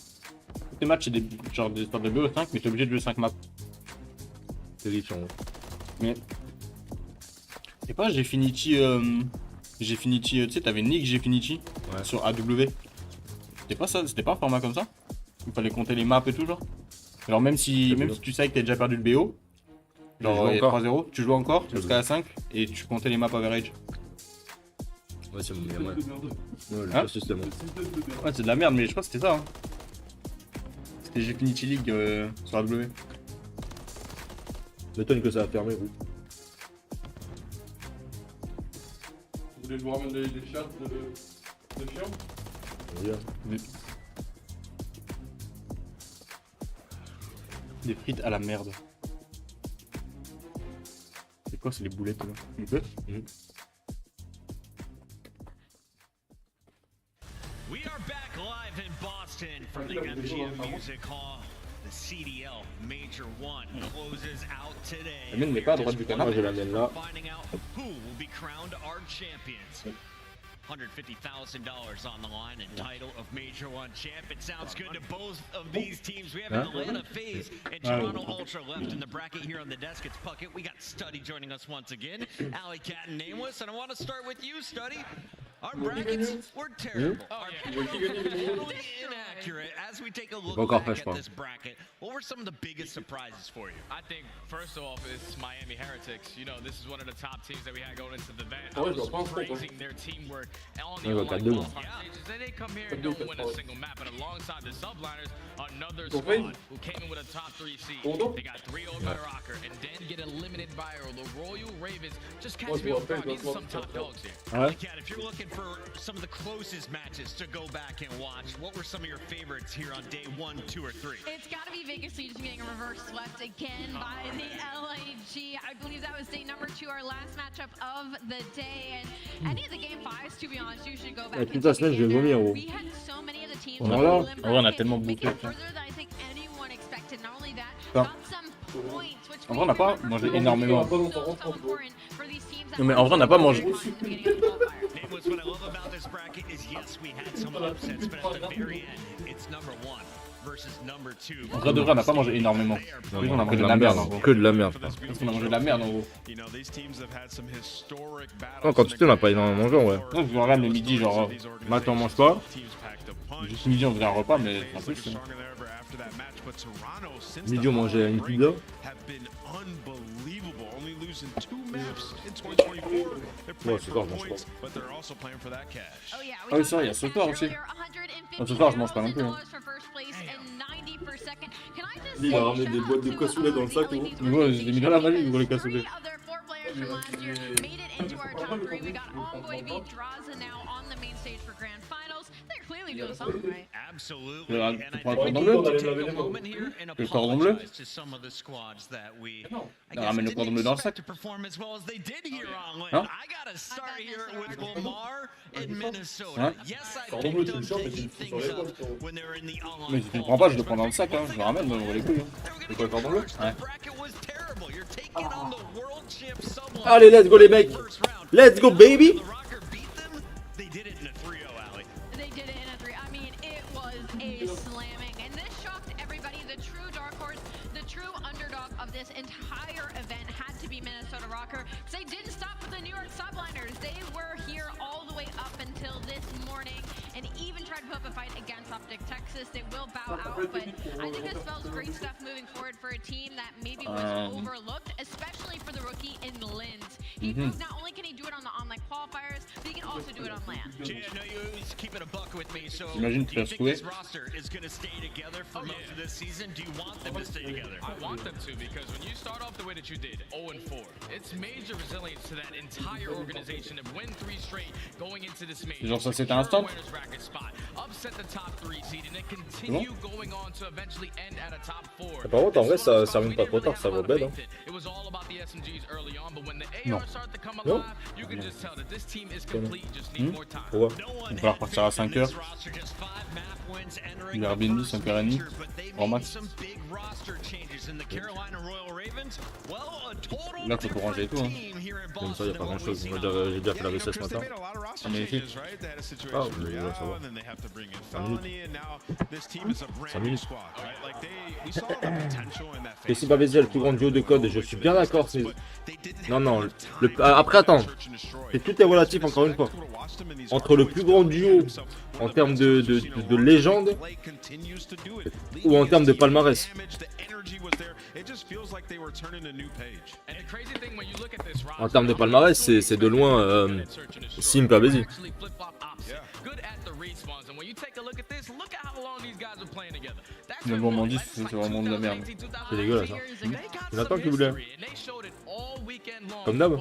Tes matchs, c'est des genre des sortes de BO5, mais t'es obligé de jouer 5 maps. C'est différent. Mais. Je sais pas, Gfinity, tu sais, t'avais Nick Gfinity sur AW. C'était pas ça, c'était pas un format comme ça? Il fallait compter les maps et tout, genre. Alors, même si tu savais que t'as déjà perdu le BO, genre 3-0, tu jouais encore jusqu'à la 5 et tu comptais les maps average. Ouais, c'est mon gamin. Ouais, Hein le système. Ouais, c'est de la merde, mais je crois que c'était ça. Hein. C'était Gfinity League sur AW. M'étonne que ça a fermé, oui. Vous voulez que je vous ramène des chats de chiens? Oui. Des frites à la merde. C'est quoi, c'est les boulettes là? Les bœufs? We are back live in Boston from the MGM Music Hall. The CDL Major 1 closes out today. La mienne n'est pas à droite du canal. Moi j'ai la mienne là. Finding out who will be crowned our champions. $150,000 on the line and title of Major 1 champ. It sounds good to both of these teams. We have Atlanta FaZe and Toronto Ultra left in the bracket here on the desk. It's Puckett. We got Studdy joining us once again. Alley Cat and Nameless. And I want to start with you, Studdy. Our brackets were terrible. Our picks were totally inaccurate. As we take a look back at this bracket, what were some of the biggest surprises for you? I think, first off, it's Miami Heretics. You know, this is one of the top teams that we had going into the event. I was praising their teamwork on the online qualifying stages. Then they come here and don't win a single map. And alongside the subliners, another squad who came in with a top 3 seed. They got 3-0 by Rocker and then get eliminated by the Royal Ravens. Just catch me off guard. These are some top dogs here. Cat, if you're looking for some of the closest matches to go back and watch, what were some of your favorites here on day 1, 2, or 3? It's got to be Vegas Legion getting reverse swept again by the LAG. I believe that was day number 2, our last matchup of the day. And any of the game 5s, to be honest, you should go back and toute la semaine, je vais vomir, gros. we had so many of the teams Voilà. On a tellement bouffé. further than I think anyone expected. Not only that, got some points, which En vrai, on n'a pas mangé énormément. so important for these teams that Non, mais en vrai, on n'a pas mangé. What I love about this bracket is, yes, we had some upsets, but at the very end, it's number 1 versus number 2. En vrai de vrai, on n'a pas mangé énormément. Oui, on a mangé de la merde en gros. Que de la merde. Parce qu'on a mangé de la merde en gros. Non, quand tu on n'a pas énormément mangé, ouais. Non, je regarde le midi, genre, matin on mange pas. Juste midi on faisait un repas, mais en plus. Midi on mangeait une pizza. Ouais, ce soir je mange pas. Ah oui, c'est vrai, il y a ce soir aussi. Ce soir je mange pas non plus. Hein. Il a ramené des boîtes de cassoulet dans le sac, gros. Mais ouais, j'ai mis dans la valise pour les cassoulet. Absolutely. Tu prends le cordon bleu? Le cordon bleu? Non, ramène le cordon bleu dans le sac. Hein? Hein? Cordon bleu, tu le chopes et tu le fous sur les potes, gros. Mais si tu le prends pas, je le prends dans le sac, hein. Je le ramène, on voit les couilles. Hein. C'est quoi le cordon bleu? Ouais. Allez, let's go les mecs. Let's go baby. They did it in a 3. I mean, it was a slamming. And this shocked everybody. The true dark horse, the true underdog of this entire event had to be Minnesota Rocker. They didn't stop with the New York Subliners. They were here all the way up until this morning and even tried to put up a fight against Optic Texas. They will bow out, but I think this spells great stuff moving forward for a team that maybe was overlooked, especially for the rookie in Linz. He proved not only can he do it on the online qualifiers, but he can also do it on land. Jay, I know you always keep it a buck with me, so Imagine do you think Pescouet. this roster is going to stay together for most of this season? Do you want them to stay together? I want them to, because when you start off the way that you did, 0-4, it's major resilience to that entire organization to win 3 straight going into this major. Genre ça c'était instant? Winners bracket spot, upset the top 3 seed, and then continue going on to eventually end at a top 4. Par contre, en vrai, ça arrive pas trop tard, ça va bête. Hein. It was all about the SMGs early on, but when the Non. AR started to come alive, you can just tell that this team is complete, just need more time. Pourquoi? Il va falloir partir à 5h. Le Airbnb 5h30. Grand max. Là faut tout ranger et tout. Hein. Comme ça, y a pas grand chose. J'ai déjà fait la vaisselle ce matin. On est ici. Ah, ça va. 5 minutes. Et si Bavésia le plus grand duo de code, je suis bien d'accord. Non, non. Après, attends. Et tout est relatif, encore une fois. Entre le plus grand duo en termes de légende ou en termes de palmarès. En termes de palmarès, c'est de loin Sim Bavésia. Le gourmandise, c'est vraiment de la merde. C'est dégueulasse. Hein. J'attends qu'il voulait. Comme d'hab.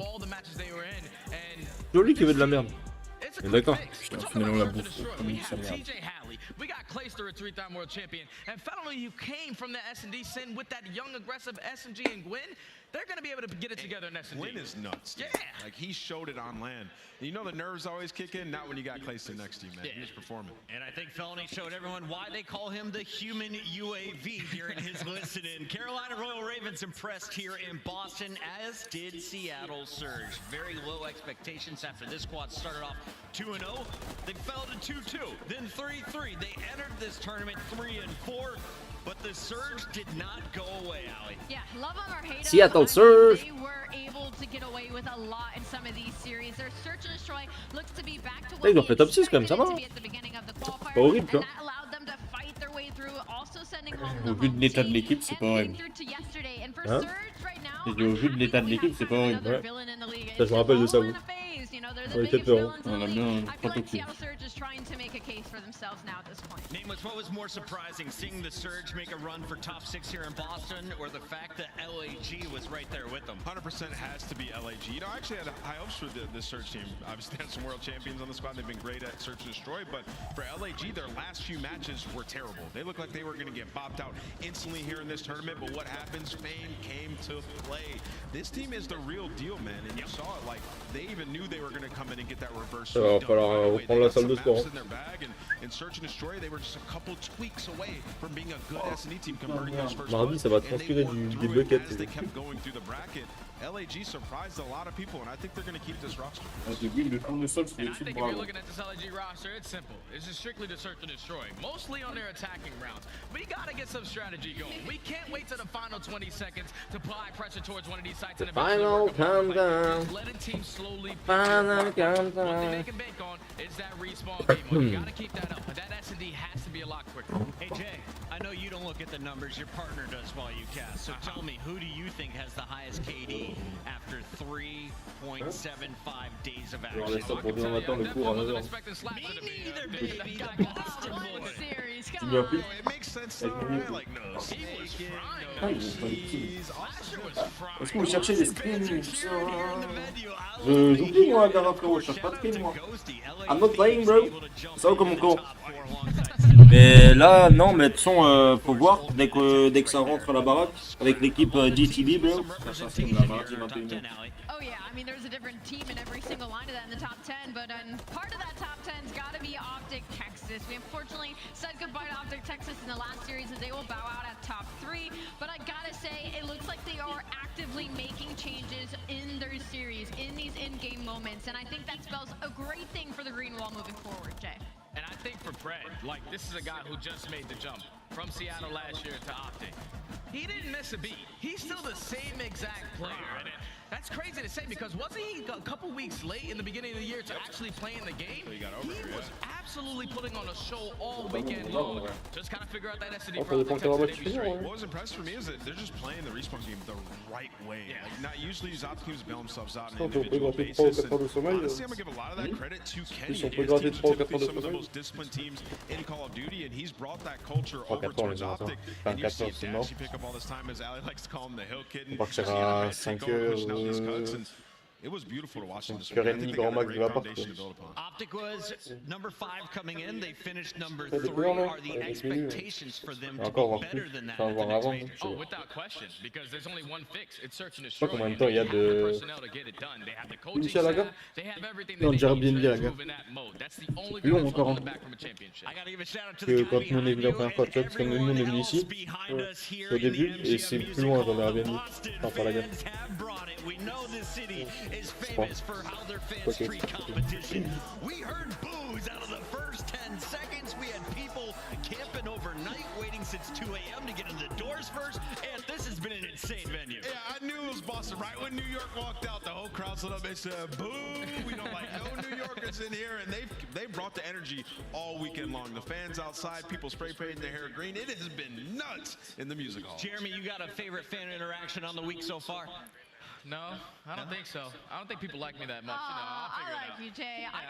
Joli qui veut de la merde. Mais d'accord. Putain, finalement la bouffe. Ça merde. We got Clayster, a 3-time world champion, and finally you came from the S&D sin with that young, aggressive SMG and Gwyn. They're going to be able to get it together in S&D. Gwyn is nuts. Dude. Yeah. Like, he showed it on land. You know the nerves always kick in? Not when you got Clayster next to you, man. Yeah. He was performing. And I think Felony showed everyone why they call him the human UAV during his listen-in. Carolina Royal Ravens impressed here in Boston, as did Seattle Surge. Very low expectations after this squad started off 2-0. They fell to 2-2, then 3-3. They entered this tournament 3-4. But the Surge did not go away, Ali. Yeah, love them or hate them. Seattle Surge. They were able to get away with a lot in some of these series. Their search and destroy looks to be back to what ils ont fait top 6 quand même, ça va. Pas horrible, tu vois. Au vu de l'état de l'équipe, c'est pas horrible. Hein? Et au vu de l'état de l'équipe, c'est pas horrible. Ouais. Ça, je me rappelle de ça, vous. On était peur. On a bien protocole. Name was, what was more surprising, seeing the Surge make a run for top 6 here in Boston, or the fact that LAG was right there with them? 100% has to be LAG. You know, I actually had high hopes for the Surge team. Obviously, they had some world champions on the squad. They've been great at search and destroy, but for LAG, their last few matches were terrible. They looked like they were going to get bopped out instantly here in this tournament, but what happens? Fame came to play. This team is the real deal, man, and you saw it. Like, they even knew they were going to come in and get that reverse. Ça va falloir reprendre la salle de sport. In search and destroy, they were just a couple tweaks away from being a good S&D team converting those first. Mardi, ça va transpirer des buckets. They kept going through the bracket. LAG surprised a lot of people, and I think they're going to keep this roster. And I think if you're looking at this LAG roster, it's simple. It's just strictly to search and destroy, mostly on their attacking rounds. We got to get some strategy going. We can't wait till the final 20 seconds to apply pressure towards one of these sites. The final countdown. Let a team slowly final countdown. One thing they can bank on is that respawn game mode. You got to keep that up, but that S&D has to be a lot quicker. Hey Jay, I know you don't look at the numbers, your partner does while you cast. So tell me, who do you think has the highest KD after 3.75 days of action? Pour demain matin, le cours à 9h. Me neither, baby. It makes sense though, right? Like, no. Est-ce que vous cherchez des screens? J'oublie moi, Gara frérot, je cherche pas de screens moi. I'm not playing bro. Ça va comme mon con. Mais là, non, mais de toute façon, faut voir dès que ça rentre à la baraque avec l'équipe DTB, bro. Ça c'est la mardi 21h. Oh yeah, I mean there's a different team in every single line of that in the top 10, but part of that top 10's got to be Optic Texas. We unfortunately said goodbye to Optic Texas in the last series as they will bow out at top 3, but I gotta say it looks like they are actively making changes in their series, in these in-game moments, and I think that spells a great thing for the Green Wall moving forward, Jay. And I think for Fred, like this is a guy who just made the jump from Seattle last year to Optic. He didn't miss a beat. He's still the same exact player. And that's crazy to say because wasn't he a couple weeks late in the beginning of the year to actually play in the game? He was absolutely putting on a show all weekend long. Just kind of figure out that S&D for Optic Texas. What was impressed for me is that they're just playing the respawn game the right way. Like, not usually these Optic teams bail themselves out on an individual basis. And honestly, I'm going to give a lot of that credit to Kenny. His teams are typically some of the most disciplined teams in Call of Duty, and he's brought that culture over towards Optic. And you see Dashi pick up all this time, as Ali likes to call him, the Hill Kid. And take over, pushing out these cuts, and it was beautiful to watch them this week. I think they got a great foundation to build upon. Optic was number 5 coming in. They finished number 3. Are the expectations for them to be better than that? Oh, without question, because there's only one fix. It's search and destroy. Combien de temps il y a de personnel to get it done. They have the coaching staff. They have everything Non, they déjà need bien to la move in that mode. That's the only plus long way encore to back from a championship. I got to give a shout out to que the quand nous on est venu la première fois, tu vois, parce que nous on est venu ici au début et c'est plus loin dans l'Airbnb. Enfin, pas la gamme. is famous for how their fans treat competition. We heard boos out of the first 10 seconds. We had people camping overnight, waiting since 2 a.m. to get in the doors first, and this has been an insane venue. Yeah, I knew it was Boston. Right when New York walked out, the whole crowd stood up and said, boo! We don't like no New Yorkers in here. And they've brought the energy all weekend long. The fans outside, people spray painting their hair green. It has been nuts in the music hall. Jeremy, you got a favorite fan interaction on the week so far? No, I don't think so. I don't think people like me that much. I'll figure I like you, Jay. I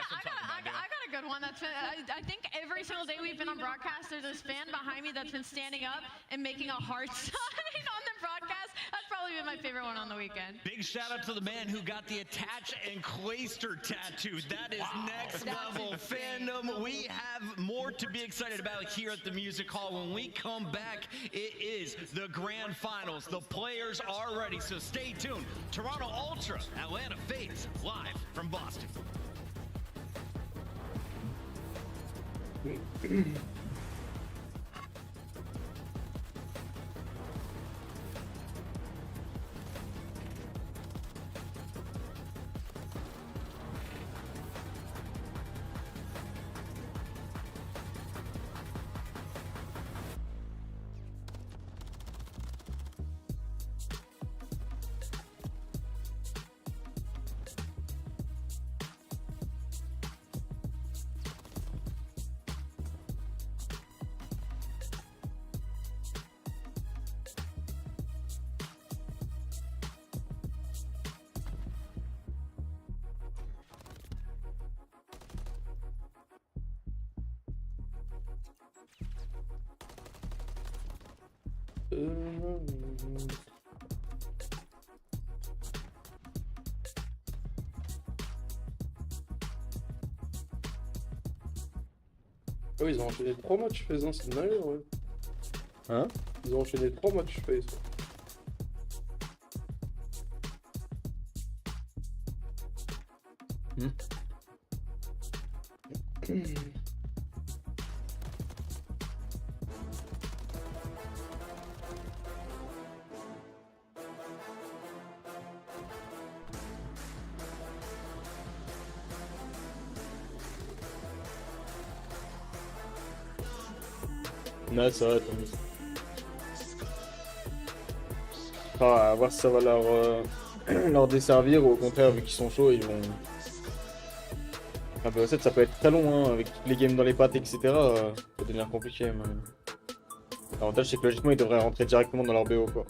got a good one. That's I think every single day we've been on broadcast, there's this fan behind me that's been standing up and making a heart sign on the broadcast. That's probably been my favorite one on the weekend. Big shout out to the man who got the attach and cloister tattoo. That is next level fandom. We have more to be excited about here at the Music Hall. When we come back, it is the grand finals. The players are ready, so stay tuned. Toronto Ultra, Atlanta FaZe, live from Boston. Ah oui, ils ont enchaîné 3 matchs FaZe, hein, c'est dingue, ouais. Hein? Ils ont enchaîné 3 matchs FaZe. Ouais, ça va, tant mieux. Ah, à voir si ça va leur desservir ou au contraire, vu qu'ils sont chauds, ils vont. Un peu 7, ça peut être très long, hein, avec toutes les games dans les pattes, etc. Ça peut devenir compliqué. Mais... l'avantage, c'est que logiquement, ils devraient rentrer directement dans leur BO, quoi.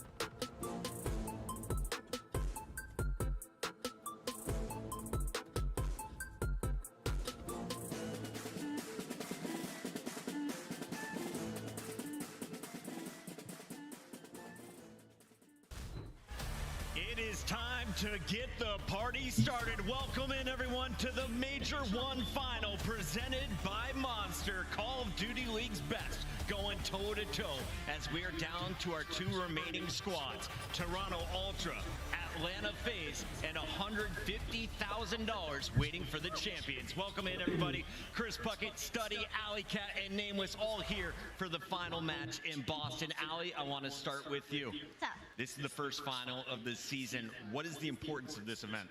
It is time to get the party started. Welcome in everyone to the Major 1 final presented by Monster, Call of Duty League's best, going toe to toe as we are down to our 2 remaining squads. Toronto Ultra, Atlanta FaZe, and $150,000 waiting for the champions. Welcome in everybody. Chris Puckett, Study, Alley Cat, and Nameless all here for the final match in Boston. Alley, I want to start with you. This is the first final of the season. What is the importance of this event?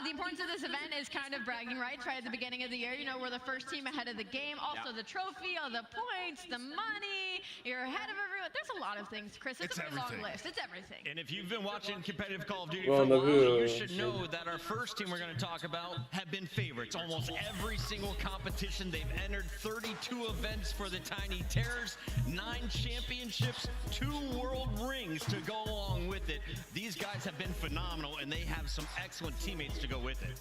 The importance of this event is kind of bragging rights right at the beginning of the year. You know, we're the first team ahead of the game. Also the trophy, all the points, the money. You're ahead of everyone. There's a lot of things, Chris. It's a long list. It's everything. And if you've been watching competitive Call of Duty for a while, you should know that our first team we're going to talk about have been favorites. Almost every single competition they've entered, 32 events for the Tiny Terrors, 9 championships, 2 world rings to go along with it. These guys have been phenomenal, and they have some excellent teammates to go with it.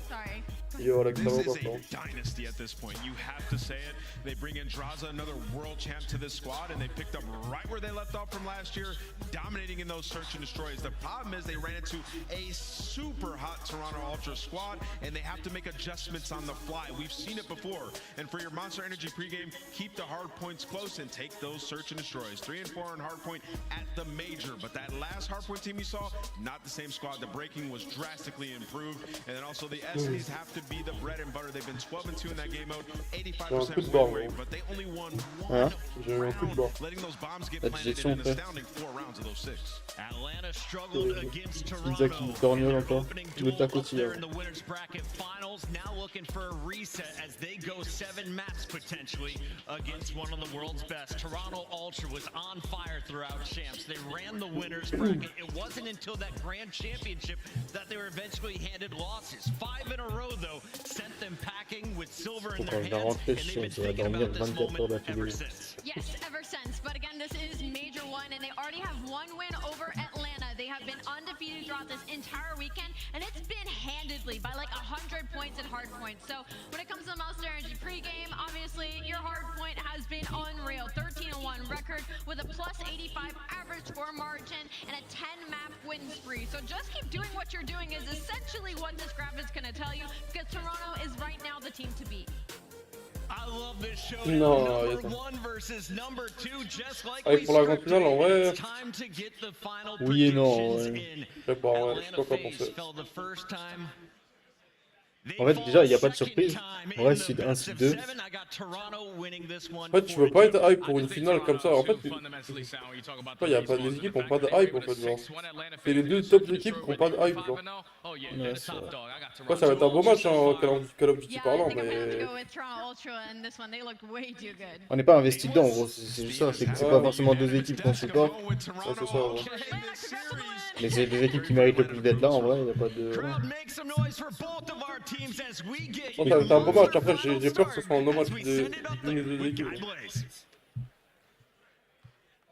Sorry. This is a dynasty at this point. You have to say it. They bring in Draza, another world champ, to this squad, and they picked up right where they left off from last year, dominating in those search and destroys. The problem is they ran into a super hot Toronto Ultra squad, and they have to make adjustments on the fly. We've seen it before. And for your Monster Energy pregame, keep the hard points close and take those search and destroys. 3 and 4 on hard point at the major, but that last hard point team you saw, not the same squad. The braking was drastically improved, and then also the necessities have to be the bread and butter. They've been 12-2 in that game mode, J'ai un coup 85% de win barre, rate, gros. but they only won Hein? one J'ai eu un coup de barre. letting those bombs get La planted digestion, in an frère. astounding 4 rounds of those 6. Atlanta struggled against Pizza qui Toronto. torgnole encore. Le taco Up there aussi. in the winners bracket finals, now looking for a reset as they go 7 maps potentially against one of the world's best. Toronto Ultra was on fire throughout champs. They ran the winners bracket. It wasn't until that grand championship that they were eventually handed losses. 5 in a row though sent them packing with silver in their hands, and they've been thinking about this moment ever since. Yes, ever since. But again, this is major one, and they already have one win over Atlanta. They have been undefeated throughout this entire weekend, and it's been handedly by like 100 points and hard points. So when it comes to the Monster Energy pregame, obviously your hard point has been unreal. 13-1 record with a plus 85 average score margin and a 10-map win spree. So just keep doing what you're doing is essentially what this graph is going to tell you, because Toronto is right now the team to beat. I love this show. Non, Number 1 versus number 2, just like Allez, we pour la grande finale, en vrai. It's time to get the final Oui et non. predictions Ouais. in. Je sais pas, ouais, je sais pas quoi Atlanta penser. fell the first time. En fait, déjà, il n'y a pas de surprise. En vrai, seed 1, seed 2. En fait, tu peux pas être hype pour une finale comme ça. En fait, il y a pas des équipes qui n'ont pas de hype en fait. Genre. C'est les deux top équipes qui n'ont pas de hype. Genre. Ouais, ça va être un beau match, hein, Call of Duty parlant, mais. On n'est pas investi dedans, en gros. C'est juste ça. C'est que c'est pas forcément deux équipes qu'on supporte. Ouais, c'est ça, ouais. Mais c'est deux équipes qui méritent le plus d'être là, en vrai. Il n'y a pas de. Bon, ça va être un beau match. Après, j'ai peur que ce soit un no match d'une des deux équipes.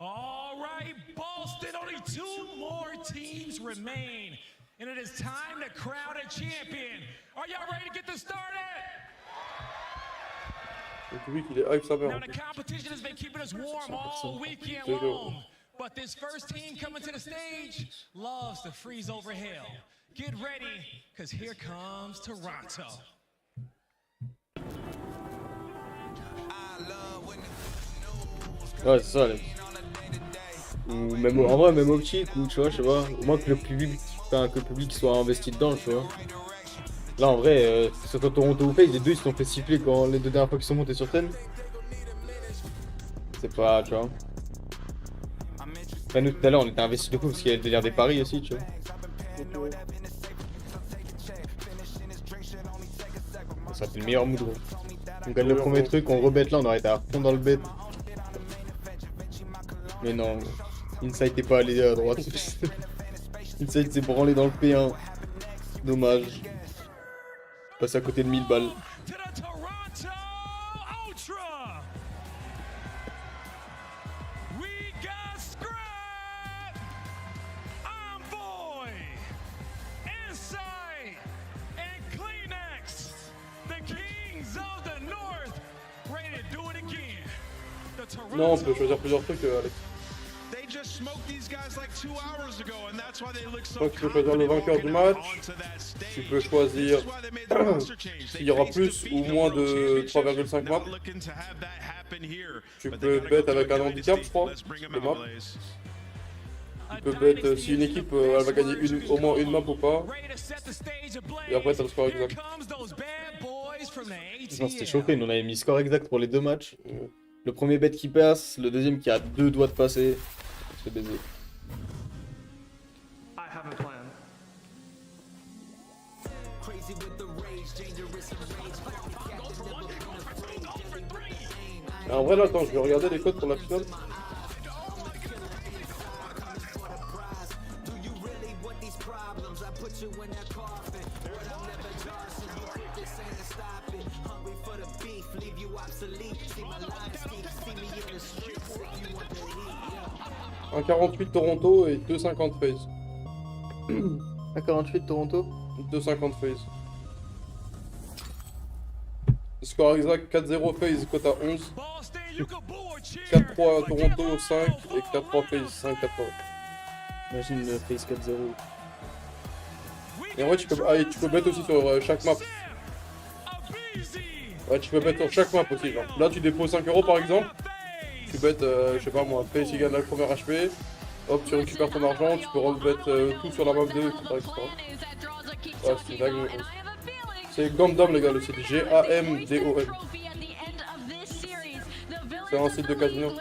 All right, Boston, only 2 more teams remain. And it is time to crown a champion. Are y'all ready to get this started? Le public, il est hype sa mère. Now, the competition has been keeping us warm all weekend long. But this first team coming to the stage loves to freeze over hell. Get ready, because here comes Toronto. Ouais, c'est ça, les. Ou même, en vrai, même optique, ou tu vois, je sais pas. Au moins que le public, enfin, que le public soit investi dedans, tu vois. Là, en vrai, que ce soit Toronto ou FaZe, les deux ils se sont fait siffler quand les deux dernières fois qu'ils sont montés sur scène. C'est pas, tu vois. Enfin, nous tout à l'heure, on était investis de coup parce qu'il y a le délire des paris aussi, tu vois. Ça fait le meilleur mood, gros. On gagne le premier truc, on rebête là, on aurait été à fond dans le bet. Mais non, Inside t'es pas allé à droite. Inside s'est branlé dans le P1. Dommage. Passe à côté de 1000 balles. Non, on peut choisir plusieurs trucs, Alex. Donc tu peux choisir le vainqueur du match, tu peux choisir s'il y aura plus ou moins de 3,5 maps. Tu peux bet avec un handicap, je crois, de maps. Tu peux bet si une équipe elle va gagner au moins une map ou pas. Et après t'as le score exact. Non, c'était chauffé, nous on avait mis score exact pour les deux matchs. Le premier bet qui passe, le deuxième qui a 2 doigts de passer. C'est baisé. En vrai là, attends, je vais regarder les codes pour la finale. Un 48 Toronto et 2,50 FaZe. 1,48 Toronto 2,50 FaZe. Score exact 4-0 FaZe, cote à 11. 4-3 Toronto 5 et 4-3 FaZe 5-4. Imagine le FaZe 4-0. Et en vrai tu peux bet aussi sur chaque map. Ouais, tu peux bet sur chaque map aussi, genre. Là tu déposes 5 € par exemple. Tu bêtes, je sais pas moi, FaZe qui gagne la première HP, hop, tu récupères ton argent, tu peux rebet tout sur la map 2, etc. Ouais, c'est dingue. C'est Gandam les gars, le site G-A-M-D-O-M. C'est un site de casino.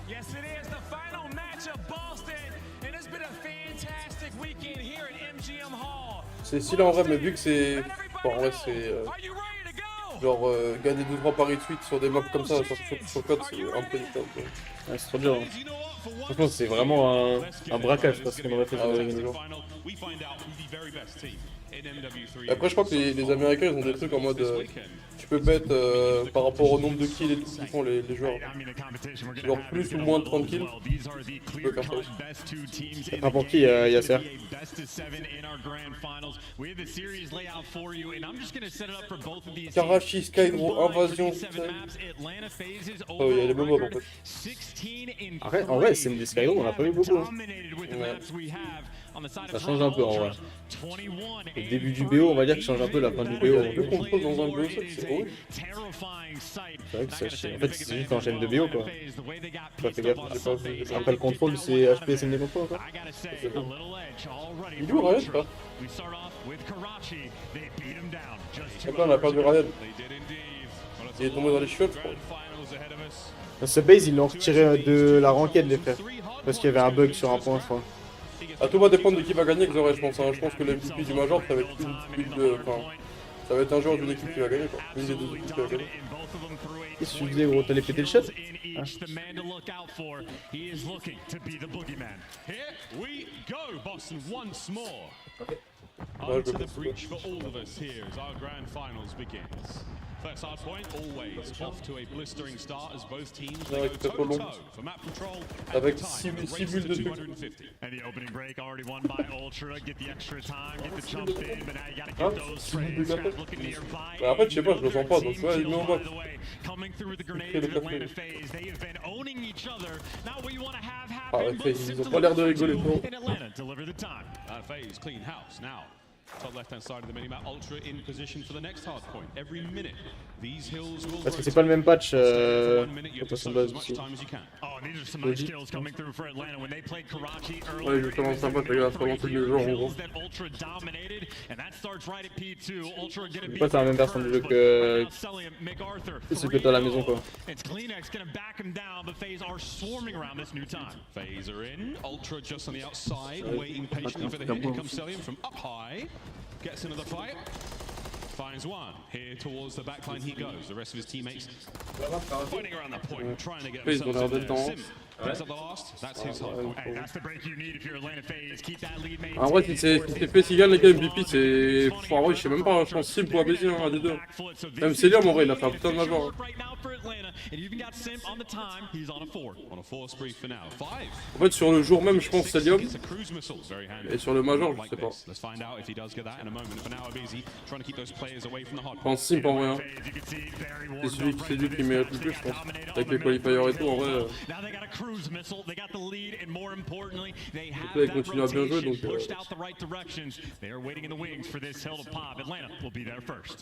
Yes, it is the final match of Boston, and it's been a fantastic weekend here at MGM Hall. C'est stylé en vrai, mais vu que c'est. Bon, en vrai, c'est. Genre, gagner 2-3 paris de suite sur des maps comme ça, sur code, c'est imprédictable. Ouais, c'est trop dur. Hein. Franchement, c'est vraiment un braquage parce qu'on aurait fait ça les jours. Après, je crois que les Américains ils ont des trucs en mode. Tu peux bet par rapport au nombre de kills et tout qu'ils font les joueurs. Genre plus ou moins de 30 kills. Tu peux faire ça aussi. Après pour qui Yasser? Karachi, Skydro, Invasion. Oh, il y a les bons mobs en fait. En vrai, c'est une des Skydro, on en a pas eu beaucoup. Hein. Ouais. Ça change un peu en vrai. Le début du BO, on va dire que change un peu la fin du BO. Le contrôle dans un BO, c'est horrible. C'est vrai que ça chie. En fait, c'est juste en chaîne de BO quoi. Pas fait gaffe. Après le contrôle, c'est HP, c'est des contrôles quoi. Il est où Ryan pas? Après, on a perdu Ryan. Il est tombé dans les chiottes, je crois. Ce base, ils l'ont retiré de la ranked, les frères. Parce qu'il y avait un bug sur un point, je crois. À tout va dépendre de qui va gagner, Xoré, je pense. Hein. Je pense que le MVP du Major, ça va être ça va être un joueur d'une équipe qui va gagner, quoi. Une des deux équipes qui va gagner. Qu'est-ce que tu disais, gros? T'allais péter le chat? Ah. Ouais, je vais First hard point, always off to a blistering start as both teams go toe-to-toe for map control. Avec 6 bulles de trucs. And the opening break already won by Ultra. Get the extra time, get the jump in, but now you gotta get those frames. Looking nearby. Bah, en fait, je sais pas, je le sens pas, donc ouais, il met au max. Coming through the grenades in Atlanta phase, they have been owning each other. Now what you want to have Ah happen, ouais, ils ont pas l'air de rigoler trop. in Atlanta, deliver the time. Phase, clean house now. Top left-hand side of the minimap, Ultra in position for the next hard point. Every minute, these hills will Parce que c'est pas le même patch rotation base ici. Oh, these are some nice kills coming through for Atlanta when they played Karachi earlier. Ouais, justement, sympa, les gars, c'est vraiment tout le genre en gros. Ultra dominated, and that starts right at P2. Ultra gonna be Pas c'est la même version du jeu que ce que t'as à la maison quoi. It's Kleenex gonna back him down, but FaZe are swarming around this new time. FaZe are in. Ultra just on the outside, waiting patiently for the hit. Here comes Celium from up high. Gets into the fight. Finds one. Here towards the backline he goes. The rest of his teammates pointing around the point, trying to get themselves in there. Sim picks up the last. That's his hard point. Hey, that's the break you need if you're Atlanta FaZe. Keep that lead maintained. En vrai, si c'est fait Sigal, les gars, MVP, c'est. En vrai, je sais même pas, je pense Sim pour ABC, hein, à des deux. Même Celium, en vrai, il a fait un putain de major. En fait, sur le jour même, je pense Celium. Et sur le major, je sais pas. Je pense Simp en vrai. Hein. C'est celui qui mérite le plus, je pense. Avec les qualifiers et tout, en vrai. Là, il continue à bien jouer, donc.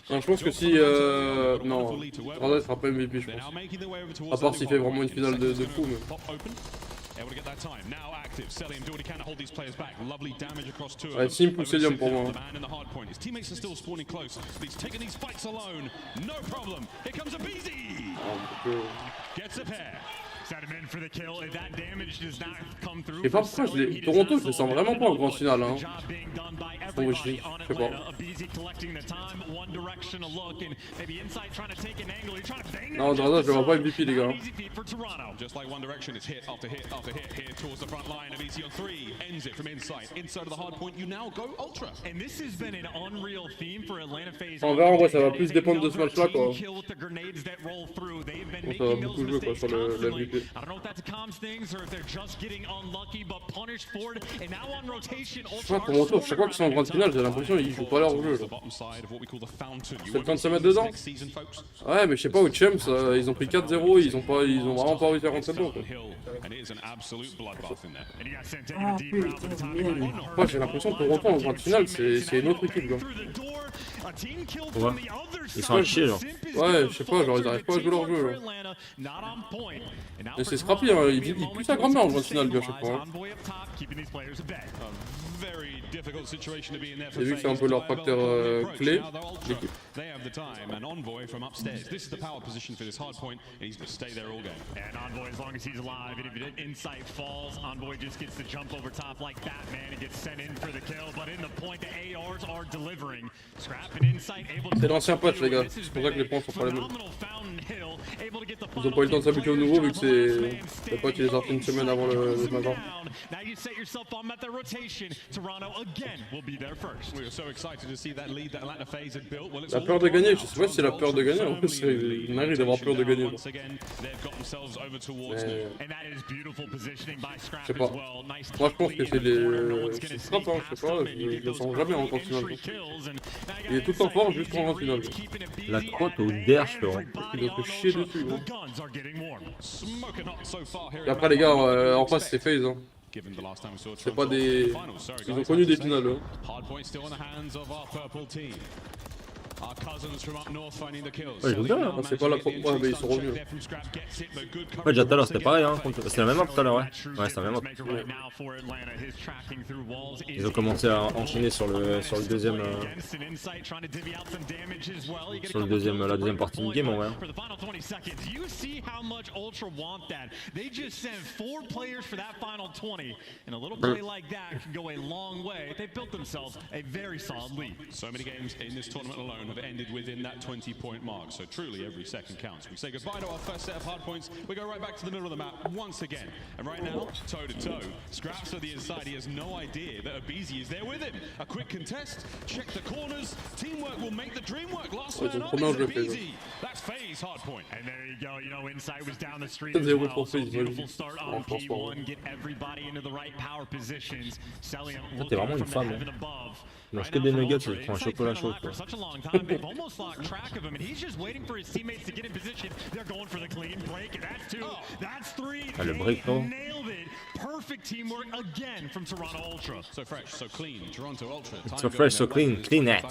Non, je pense que si. Non, Adresse sera pas MVP, je pense. À part s'il fait vraiment une finale de fou, mais. Ouais, Simp ou Celium pour moi. Et pas pourquoi Toronto, je les sens vraiment pas en grande finale. Hein. Bon, je sais pas. Non, Drada, je le vois pas MVP, les gars. On verra, en vrai, ça va plus dépendre de ce match-là, quoi. Bon, ça va beaucoup jouer, quoi, sur le MVP. I don't know if that's a comms things or if they're just getting unlucky, but punished for it. And now on rotation, Ultra. Pour moi, chaque fois qu'ils sont en grande finale, j'ai l'impression qu'ils jouent pas leur jeu. C'est le temps de se mettre dedans. Ouais, mais je sais pas, au Champs, ils ont pris 4-0, ils ont vraiment pas réussi à rentrer dedans. Moi, j'ai l'impression que Toronto en grande finale, c'est une autre équipe. Quoi. Ouais. Ils sont à chier, genre. Ouais, je sais pas, genre ils arrivent pas à jouer leur jeu. Et c'est scrappy, hein. Il pue sa grand-mère en grand final, lui, à chaque fois. J'ai vu que c'est un peu leur facteur clé, l'équipe. C'est l'ancien patch, les gars. C'est pour ça que les points sont pas les mêmes. Ils ont pas eu le temps de s'habituer au nouveau vu que c'est le patch qui les a fait une semaine avant le Major. La peur de gagner, je sais pas si c'est la peur de gagner, en plus c'est une dinguerie d'avoir peur de gagner. Je sais pas. Moi je pense que c'est les... C'est strap, hein, je sais pas, je le sens jamais en grand final. Il est tout le temps fort jusqu'en grand final. La crotte au derche, Laurent. Il doit se chier dessus, gros. Et après les gars, en face c'est FaZe, hein. C'est pas des... Ils ont connu des finales, hein. Ouais, ils jouent bien là. C'est pas la première fois, mais ils sont revenus. Ouais, déjà tout à l'heure c'était pareil, hein. C'était la même map tout à l'heure, ouais. Ouais, c'était la même map. Ils ont commencé à enchaîner sur le deuxième. Sur le deuxième, la deuxième partie du game en vrai. Have ended within that 20-point mark, so truly every second counts. We say goodbye to our first set of hard points. We go right back to the middle of the map once again. And right now, toe to toe, Scraps to the inside. He has no idea that Abizi is there with him. A quick contest, check the corners. Teamwork will make the dream work. Last man up is Abizi. That's FaZe hard point. And there you go. You know, Insight was down the street as well. So beautiful start on P1. Get everybody into the right power positions. T'es vraiment une femme, hein. Il mange que des nuggets, il prend un chocolat chaud, quoi. They've almost lost track of him, and he's just waiting for his teammates to get in position. They're going for the clean break, and that's two, that's three. Ah, le break, non? Nailed it. Perfect teamwork again from Toronto Ultra. So fresh, so clean. Toronto Ultra. So fresh, so clean. Clean it.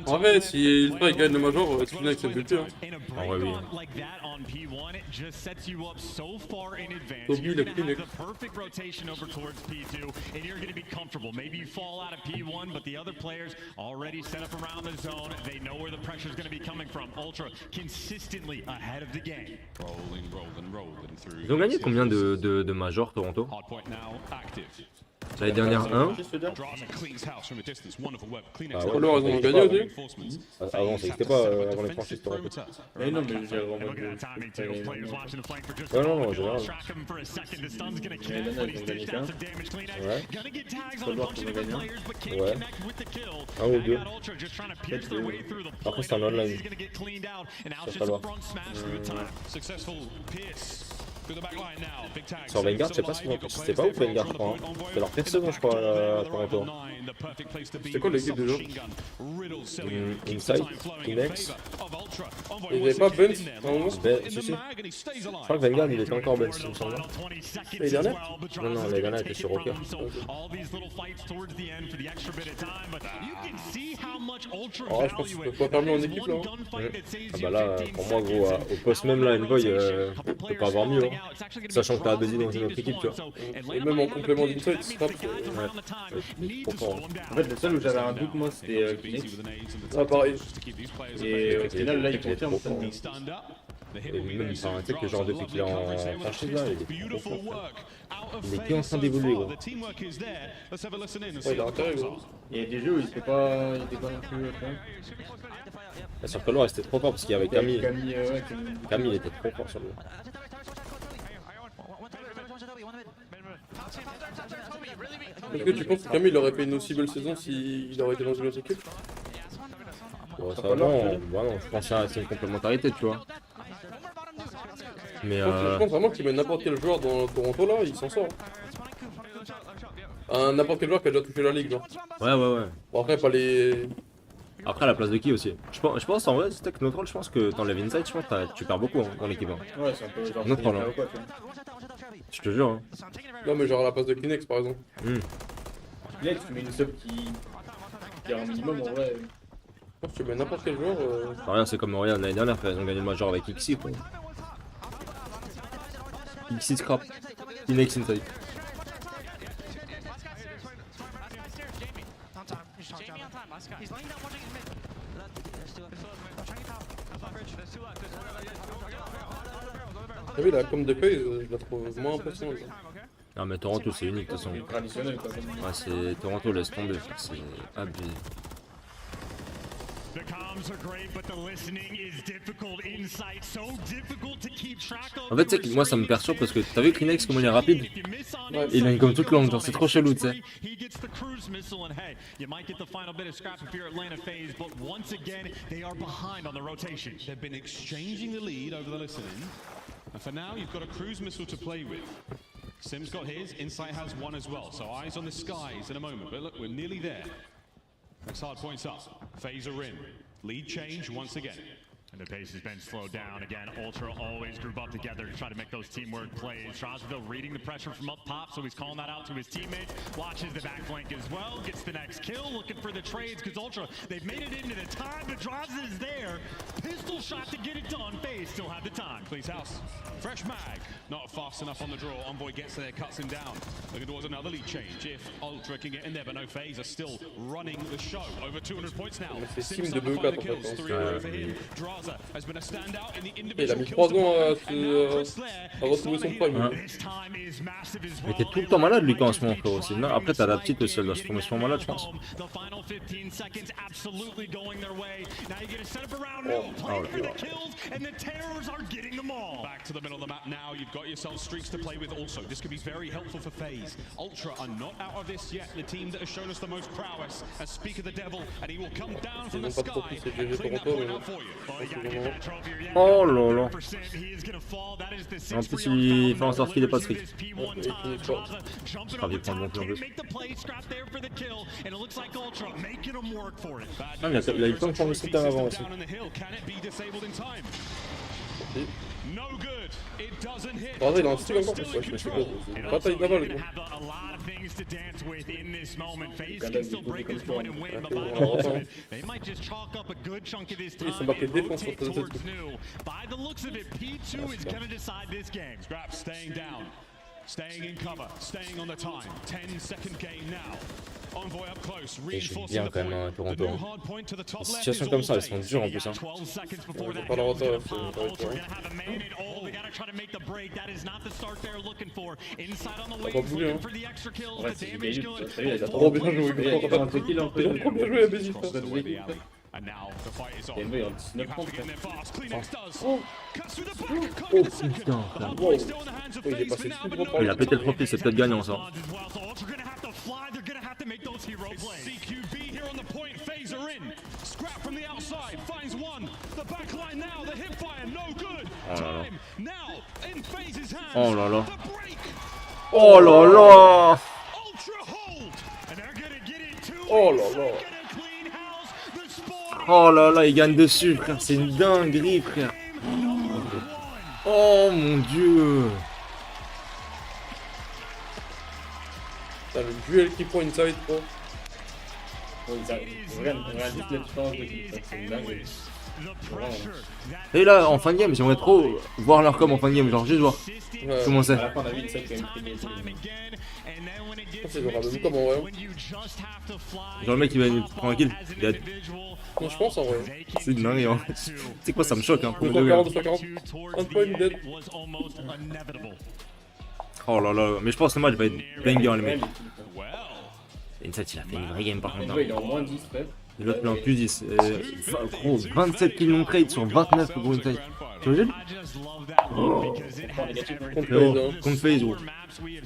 En vrai, si Ultra gagne le Major, Clean X c'est buté, hein. En vrai, oui. Toby, le Clean X. Perfect rotation over towards P2, and you're going to be comfortable. Maybe you fall out of P1, but the other players already set up around the zone. They know where the pressure is going to be coming from. Ultra consistently ahead of the game. Rolling through. Ils ont gagné combien de Major Toronto? L'année dernière 1. Ah ouais. Alors ils ont gagné aussi. Avant ça n'existait pas, avant les franchises Toronto. Mais non, mais j'ai vraiment... Ouais, non, j'ai rien. Mais là, ils ont gagné qu'un. Ouais. Faut voir qu'ils ont gagné un. Ouais. Un ou deux. Peut-être deux. Après c'est un online. Ça va falloir. Sur Vanguard, je sais pas si c'est pas ouf Vanguard, je crois. C'est leur pire saison, je crois, à Toronto. C'était quoi l'équipe déjà? Inside, Inex. Il n'y avait pas Benz à un moment? Si, si. Je crois que Vanguard il était encore Benz, il me semble. L'année dernière? Non, non, l'année dernière il était sur Rocker. Oh, je pense que tu peux pas permis en équipe là. Ah bah là, pour moi, gros, au poste même là, Envoy, on peut pas avoir mieux. Hein. Sachant que t'as Abézi dans une autre équipe, tu vois. Et même en complément d'Inside, c'est pas. En fait, le seul où j'avais un doute, moi, c'était Kinect. Ah, pareil. Et au final, là, il confirme ça. Et même, enfin, tu sais que genre depuis qu'il est en franchise là, il est que en train d'évoluer, gros. Ouais, il a intérêt, gros. Il y a des jeux où il était pas non plus. Sur Color, il était trop fort parce qu'il y avait Camille. Ouais, Camille, il était trop fort sur lui. Est-ce que tu penses que Camille aurait fait une aussi belle saison s'il aurait été dans une autre équipe? Bon, ça va, non, je pense que c'est une complémentarité, tu vois. Mais je pense vraiment qu'il met n'importe quel joueur dans Toronto là, il s'en sort. N'importe quel joueur qui a déjà touché la ligue, genre. Ouais. Bon, après, pas les. Après, à la place de qui aussi? Je pense en vrai, c'était que notre rôle, je pense que t'enlèves Inside, je pense que tu perds beaucoup hein, dans l'équipe. Hein. Ouais, c'est un peu genre. Notre rôle. Hein. Je te jure. Hein. Non, mais genre à la place de Kleenex par exemple. Kleenex, tu mets une sub dire un minimum en vrai. Si tu mets n'importe quel joueur. Regarde, c'est comme Montréal l'année dernière, ils ont gagné le major avec XI. Quoi. XI scrap. Inex inside. T'as vu la com de Pays, je la trouve moins impressionnante. Non mais Toronto c'est unique de toute façon. Traditionnel quoi. Ouais, c'est Toronto, laisse tomber, c'est abusé. The comms are great, but the listening is difficult. Insight so difficult to keep track of. En fait, tu sais que moi ça me perturbe parce que t'as vu Kleenex comment il est rapide? Ouais, il a une comme toute longue, genre c'est trop chelou, tu sais. He gets the cruise missile, and hey, you might get the final bit of scrap if you're Atlanta phase, but once again, they are behind on the rotation. They've been exchanging the lead over the listening, and for now, you've got a cruise missile to play with. Sim's got his, Insight has one as well, so eyes on the skies in a moment, but look, we're nearly there. Next hard points up, phaser in, lead change once again. And the pace has been slowed down again. Ultra always group up together to try to make those teamwork plays. Strasbourg reading the pressure from up top, so he's calling that out to his teammates. Watches the back flank as well, gets the next kill, looking for the trades, because Ultra, they've made it into the time, but Strasbourg is there. Pistol shot to get it done. FaZe still have the time. Please house, fresh mag, not fast enough on the draw. Envoy gets there, cuts him down. Looking towards another lead change. If Ultra can get in there, but no, FaZe are still running the show. Over 200 points now. Sims de BE4 en fait. Il a mis 3 ans à retrouver son prime. Il était tout le temps malade lui quand en ce moment frérot. Après t'as la petite aussi, elle doit se tomber souvent malade je pense. Oh Back to the middle of the map now. You've got yourself streaks to play with also. This could be very helpful for FaZe. Ultra are not out of this yet. The team that has shown us the most prowess. And speak of the devil, and he will come down from the sky and clean that point out for you. Oh là là. En plus il fait en sorte qu'il ait pas de streak. Ah, il prend le bon plus en plus. Ah, il a eu le temps de prendre le streak avant aussi. Oh, il a un streak encore plus, ouais, je me suis pas. C'est une bataille navale quoi. Ils sont marqués défense sur cette truc. Scrap staying down, staying in cover, staying on the time. 10-second game now. Envoy up close, reinforcing the point. The new hard point to the top left. Situations comme ça, elles sont dures en plus. Hein. On va pas leur retard, c'est pas bougé, hein. Ouais, c'est du gaillot, il a trop bien joué. Il a trop bien joué à Bézi. And now the fight is on. Il You have to get in there fast. Kleenex does. Cuts through the back. Oh putain. Il est passé Il a pété le profil, c'est peut-être gagnant ça. CQB here on the point. FaZe are in. Scrap from the outside finds one. The back line now. The hip fire no good. Time now in FaZe's hands. Oh là là. Oh là là. Oh là là. Oh là là, il gagne dessus, frère, c'est une dinguerie, frère. Oh mon dieu. T'as le duel qui prend inside, quoi. Regarde juste la différence de clip, c'est une dinguerie. Et là, en fin de game, j'aimerais trop voir leur com en fin de game, genre juste voir comment c'est. À la fin, on a vu une scène quand même privé. C'est genre même comme en vrai. Genre le mec il va prendre un kill, dead. Non, je pense en vrai. C'est une dinguerie, hein. C'est quoi, ça me choque, hein. 240, 240. Un point dead. Oh là là, mais je pense que le match va être banger, les mecs. Inside, il a fait une vraie game par contre. Il est en moins 10, frère. Et l'autre, il est en plus 10. Gros, 27 kills non trade sur 29 pour Inside. Tu imagines? Contre FaZe, gros. Il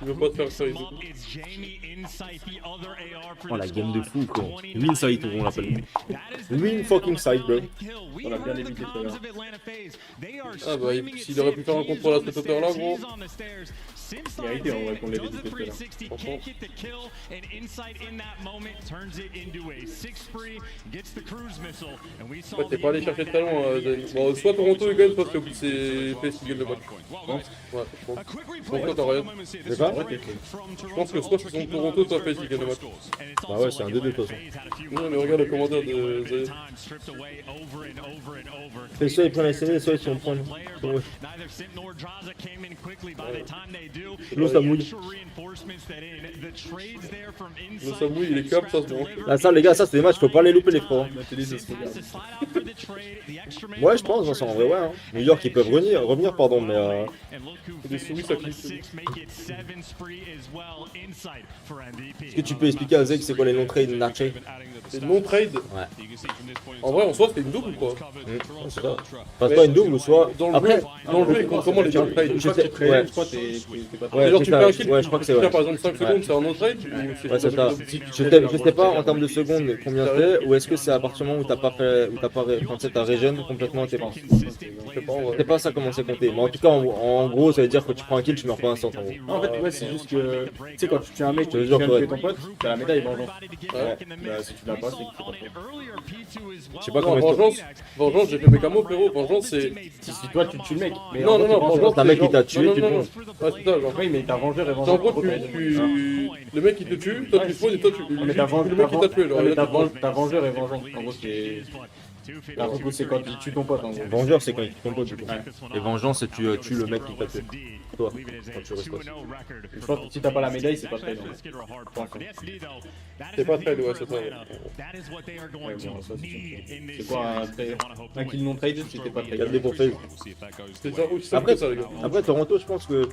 veut pas te faire ça, il Oh la game de fou quoi. Win site on l'appelle. Win fucking site bro. On a bien évité tout à l'heure. Ah bah s'il aurait pu faire un contrôle à cette hauteur là gros. Il a été en vrai qu'on l'ait évité tout à l'heure. Franchement. Bah t'es pas allé chercher très loin Bon, soit Toronto il gagne, soit c'est Face qui gagne le match. Ouais, je pense. Bon, toi t'as rien. C'est pas? Je pense que soit c'est Toronto, soit Face qui gagne le match. Bah ouais, c'est un 2-2 de toute façon. Non, mais regarde le commentaire de Zayed. C'est soit ils prennent la série, soit ils sont prendre. L'eau ça mouille. L'eau ça mouille, il est cap, ça se branche. Là, ça, les gars, ça c'est des matchs, faut pas les louper les pros. Ouais, je pense, Vincent, en vrai, ouais. Hein. New York, ils peuvent revenir pardon, mais. Des souris, ça clique. Est-ce que tu peux expliquer à Zeg c'est quoi les non-trades Narché? C'est non-trade? Ouais. En vrai, en soi, c'est une double ou quoi? C'est ça. Enfin, pas une double ou soit. Après, dans le jeu, ils comptent comment les non-trades? Je sais, ouais. je crois que t'es pas trade. Genre, tu fais un kill, je crois que c'est vrai. Par exemple, 5 secondes, c'est un non-trade? Ouais, c'est ça. Je sais pas en termes de secondes combien c'est, ou est-ce que c'est à partir du moment où t'as pas fait, quand tu sais, t'as régène complètement tes points. Je sais pas ça comment c'est compté, mais en tout cas, en gros, ça veut dire que tu prends un kill, tu meurs pas un instant en gros. En fait, ouais, c'est juste que, tu sais, quand tu tues un mec, tu viens de tuer ton pote, t'as la médaille vengeance. Ouais. Bah, si tu l'as pas, c'est que tu pas. Je sais pas comment. Vengeance, j'ai fait mes camos, frérot. Vengeance, c'est. Si toi tu tues le mec. Non, vengeance, c'est un mec qui t'a tué, tu le prends. Ouais, c'est ça, genre. Oui, mais t'as vengeur et vengeance. En gros, le mec qui te tue, toi tu spawn et toi tu. Mais t'as le mec qui t'a tué, genre. T'as vengeur et vengeance. En gros, c'est. La repousse, c'est quand tu tues ton pote en gros. Vengeur, c'est quand il tue ton pote du coup. Et vengeance, c'est tu tues le mec qui t'a tué. Toi, quand tu restes. Je pense que si t'as pas la médaille, c'est pas trade. C'est pas trade, ouais, c'est ça. Ouais, bon, ça c'est quoi un kill non trade si t'es pas trade? Regardez pour phase. C'est ça, oui, Après, ça, les gars. Après, Toronto, je pense que le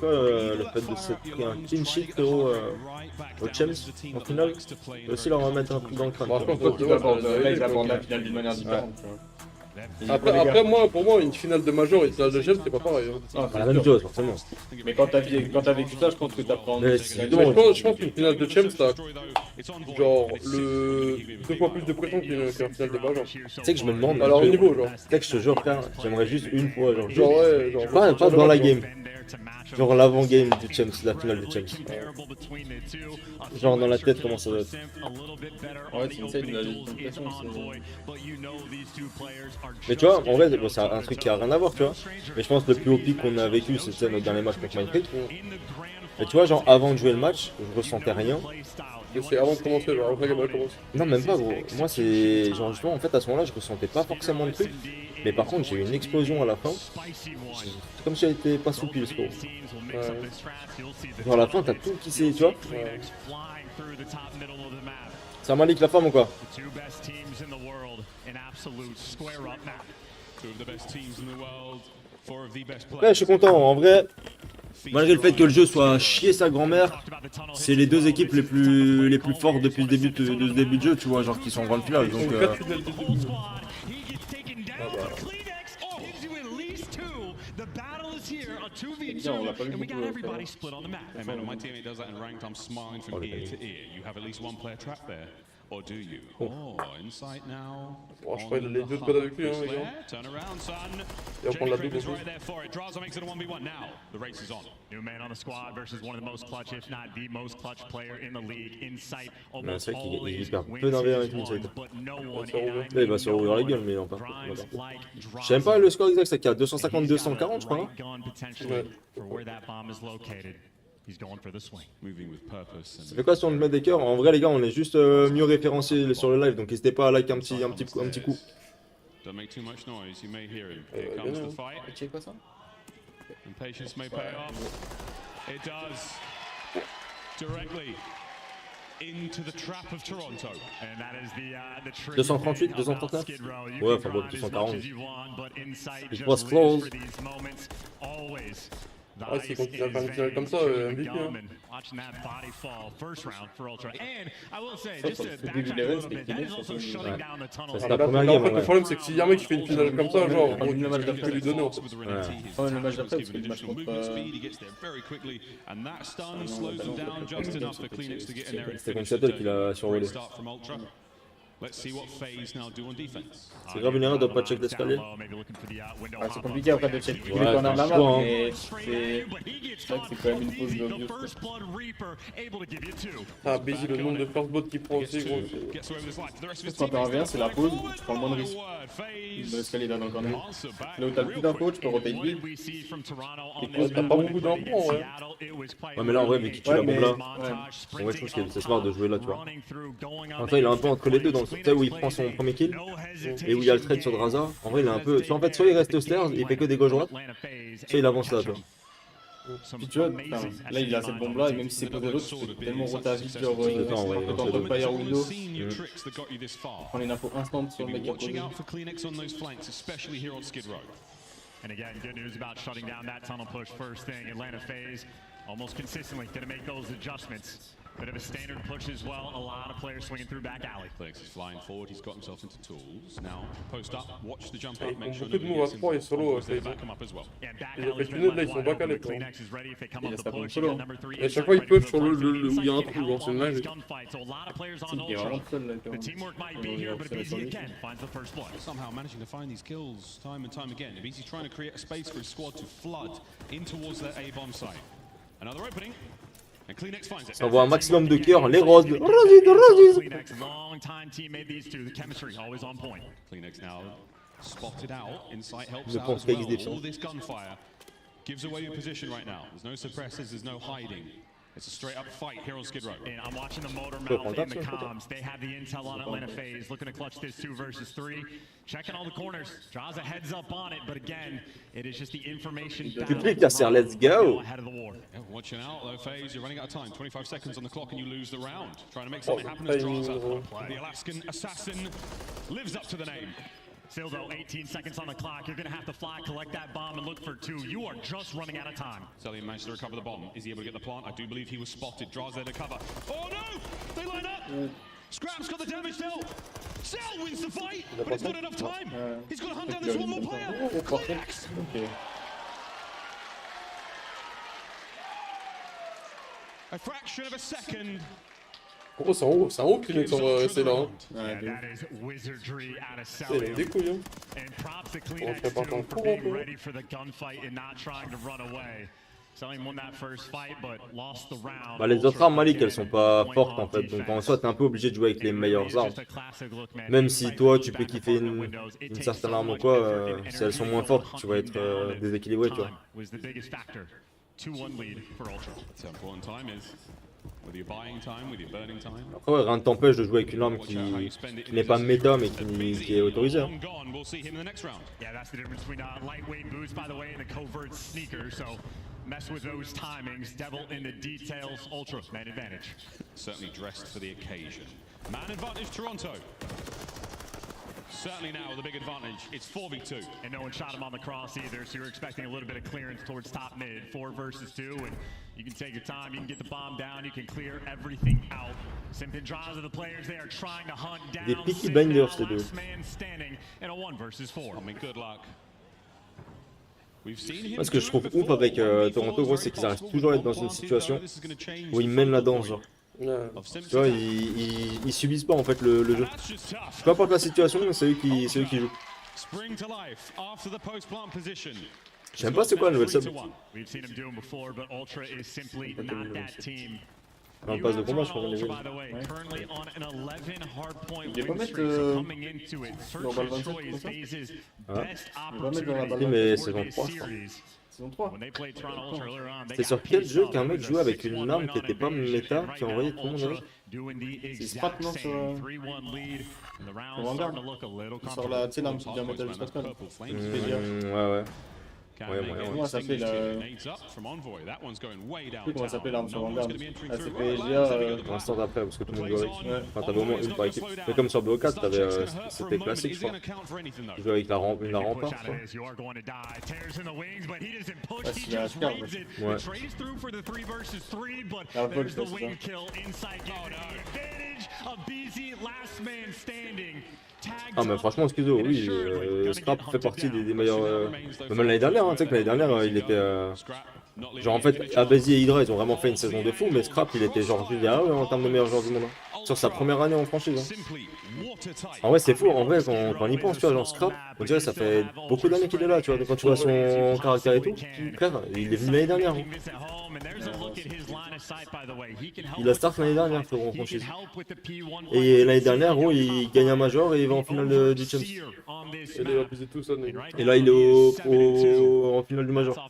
fait de s'être pris un clean sheet au Champs en finale, va aussi leur remettre un coup dans le crâne. Par contre, là, ils abordent la finale d'une manière différente. Après, moi, pour moi, une finale de Major et une finale de Gem, c'est pas pareil. C'est pas la même chose, forcément. Mais quand t'as vécu ça, je pense que t'apprends. Je pense qu'une finale de Champs, t'as genre 2 fois plus de pression qu'une finale de Major. Tu sais que je me demande. Alors, au niveau, genre. Tu sais que je te jure, frère, j'aimerais juste une fois, genre ouais, genre. Pas dans la game. Genre l'avant-game du Champs, la finale du Champs. Genre dans la tête, comment ça doit être. Ouais, c'est une scène de la pression. Mais tu vois, en vrai, bon, c'est un truc qui a rien à voir, tu vois. Mais je pense que le plus haut pic qu'on a vécu, c'était notre dernier match contre Minecraft. Mais tu vois, genre avant de jouer le match, je ressentais rien. C'est avant de commencer, genre après qu'elle commence. Non, même pas, gros. Moi, c'est genre justement, en fait, à ce moment-là, je ressentais pas forcément le truc. Mais par contre, j'ai eu une explosion à la fin. C'est comme si elle était pas soupile, ce gros. Genre à la fin, t'as tout qui s'est, tu vois. C'est un Malik la femme ou quoi? Ouais, je suis content, en vrai. Malgré le fait que le jeu soit chier sa grand-mère, c'est les deux équipes les plus fortes depuis le début de ce début de jeu, tu vois, genre qui sont en grande finale. Donc, on l'a pas vu beaucoup. Hey man, when my teammate does that in ranked, I'm smiling from ear to ear. You have at least one player trapped there. Or do you? Oh, insight now. Bon, je crois qu'il a les deux de code avec lui, hein, les gars. Turn around, son. Il va prendre la double. Right there for it. Draza makes it a 1v1 now. The race is on. New man on the squad versus one of the most clutch, if not the most clutch player in the league. Insight c'est vrai qu'il perd peu d'un avec Insight. Là, il va se rouvrir la gueule, mais non, pas. Je sais même pas le score exact, c'est qu'il y a 250-240, je crois. Ouais. Ça fait quoi si on le met des cœurs? En vrai, les gars, on est juste mieux référencés sur le live, donc n'hésitez pas à like un petit coup. Don't make too much noise, you may hear him. Here comes the fight. C'est quoi ça? And patience may pay off. It does. Directly into the trap of Toronto. And that is the 238, 239? Ouais, enfin bon, 240. It was close. Ah, c'est quand il a fait une finale comme ça, MVP. Watching that body fall, first round for Ultra. And I will say, Ça, just ça, to c'est backtrack début a level, little bit, c'était that is also shutting down the tunnel. C'est la première En game, fait, le ouais. problème, c'est que s'il y a un mec qui fait une finale comme ça, genre, le match tu peux lui donner en fait. Ouais, le match d'après, parce que le match contre. C'était contre Seattle qu'il a survolé. C'est grave une erreur de pas check l'escalier. C'est compliqué après de check tous les corners de la map, mais c'est vrai que c'est quand même une pause obvious. Ah, Bézi, le nombre de first blood qu'il prend aussi, gros. Quand t'en reviens, c'est la pause où tu prends le moins de risque. L'escalier dans le corner. Là où t'as le plus d'infos, tu peux rotate vite. T'as pas beaucoup d'infos, ouais. Ouais, mais là en vrai, vu qu'il tue la bombe là, en vrai, je trouve que c'est smart de jouer là, tu vois. En fait, il est un peu entre les deux, dans le sens où il prend son premier kill et où il y a le trade sur Draza. En vrai, il est un peu. Tu vois, en fait, soit il reste au stairs, il fait que des gauche-droite, soit il avance là, tu vois. Puis tu vois, là il a cette bombe là, et même si c'est posé à l'autre, tu peux tellement rota vite, genre dans le fire window. Prends les infos instantes sur le mec qui a posé. And again, good news about shutting down that tunnel push first thing. Atlanta FaZe almost consistently going to make those adjustments. Bit of a standard push as well. A lot of players swinging through back alley. He's flying forward. He's got himself into tools. Now, post up, watch the jump up, Ils make font sure beaucoup de moves à 3 et solo, FaZe. Ils ont fait une autre là, ils sont back à l'époque. Il laisse la bombe solo. Et à chaque fois ils peuvent sur le où il y a un trou, genre c'est une dingue. Il est vraiment seul là, The teamwork might be here, but BZ again finds the first blood. Somehow managing to find these kills time and time again. BZ's trying to create a space for his squad to flood in towards that A-bomb site. Another opening. Ça envoie un maximum de cœur, les roses. Je pense qu'X défend. Gives away your position right now. There's no suppressors, there's no hiding. It's a straight up fight here on Skid Row. And I'm watching the motor mouth in the comms. They have the intel on Atlanta FaZe, looking to clutch this 2 versus 3. Checking all the corners. Draws a heads up on it, but again, it is just the information. Public, let's go. Yeah, watching out though, FaZe. You're running out of time. 25 seconds on the clock and you lose the round. Trying to make something happen as draws up. The Alaskan assassin lives up to the name. Still though, 18 seconds on the clock. You're going to have to fly, collect that bomb, and look for 2. You are just running out of time. Selly managed to recover the bomb. Is he able to get the plant? I do believe he was spotted. Draws there to cover. Oh no! They line up! Scrap's got the damage dealt. Cell wins the fight, but it's not enough time. He's got to hunt down this one more player. Kleenex! A fraction of a second. Gros, c'est un haut Kleenex on va rester là. Hein. Il a des couilles, hein. On ferait pas tant de cours, un peu. Bah, les autres armes Malik, elles sont pas fortes en fait, donc en soi t'es un peu obligé de jouer avec les meilleures armes. Même si toi tu peux kiffer une certaine arme ou quoi, si elles sont moins fortes, tu vas être déséquilibré, tu vois. Après ouais, rien ne t'empêche de jouer avec une arme qui n'est pas méta mais qui est autorisée. Hein. Mess with those timings, devil in the details, ultra, man advantage. Certainly dressed for the occasion. Man advantage Toronto. Certainly now with a big advantage, it's 4v2. And no one shot him on the cross either, so you're expecting a little bit of clearance towards top mid. 4 versus 2, and you can take your time, you can get the bomb down, you can clear everything out. Simpin draws of the players, they are trying to hunt down. Des picky binders, ces deux. Man standing in a 1 versus 4. I mean, good luck. Moi, ce que je trouve ouf avec Toronto, gros, c'est qu'ils arrivent toujours à être dans une situation où ils mènent la danse, genre. Tu vois, ils subissent pas en fait le jeu. Peu importe la situation, c'est eux qui jouent. J'aime pas c'est quoi la nouvelle sub. Un passe de combat, je crois qu'on les vu. Il va pas mettre Global 27 comme ça. Ah. Il va mettre dans la balle. Mais saison 3, je crois. Saison 3. C'était sur quel jeu qu'un mec jouait avec une arme qui était pas méta, qui envoyait tout le monde avec? C'est Sprat, non, sur Vanguard. Sur la, tu sais, l'arme qui vient méta juste après. Ouais. Comment ça s'appelle comment ça s'appelle l'arme sur Vanguard? Ah, c'est PGA. L'instant d'après, parce que tout le monde jouait avec. Enfin, t'avais au moins une par équipe. Mais comme sur BO4, c'était classique, je crois. Tu jouais avec une rempart, je crois. Ah, c'est la carte. Ouais. La Revolt, c'est ça. Ah mais franchement excusez-moi, oui, Scrap fait partie des meilleurs, même l'année dernière, hein, tu sais que l'année dernière il était, genre en fait Abazi et Hydra ils ont vraiment fait une saison de fou, mais Scrap il était genre juste derrière en termes de meilleurs joueurs du monde. Hein. sur sa première année en franchise. En vrai, c'est fou. En vrai, quand on y pense, tu vois, genre Scrap, on dirait que ça fait beaucoup d'années qu'il est là, tu vois. Quand tu vois son caractère et tout, frère, il est venu l'année dernière. Hein. Il a start l'année dernière, frérot, en franchise. Et l'année dernière, gros, il gagne un major et il va en finale du Champs. Et là, il est en finale du major.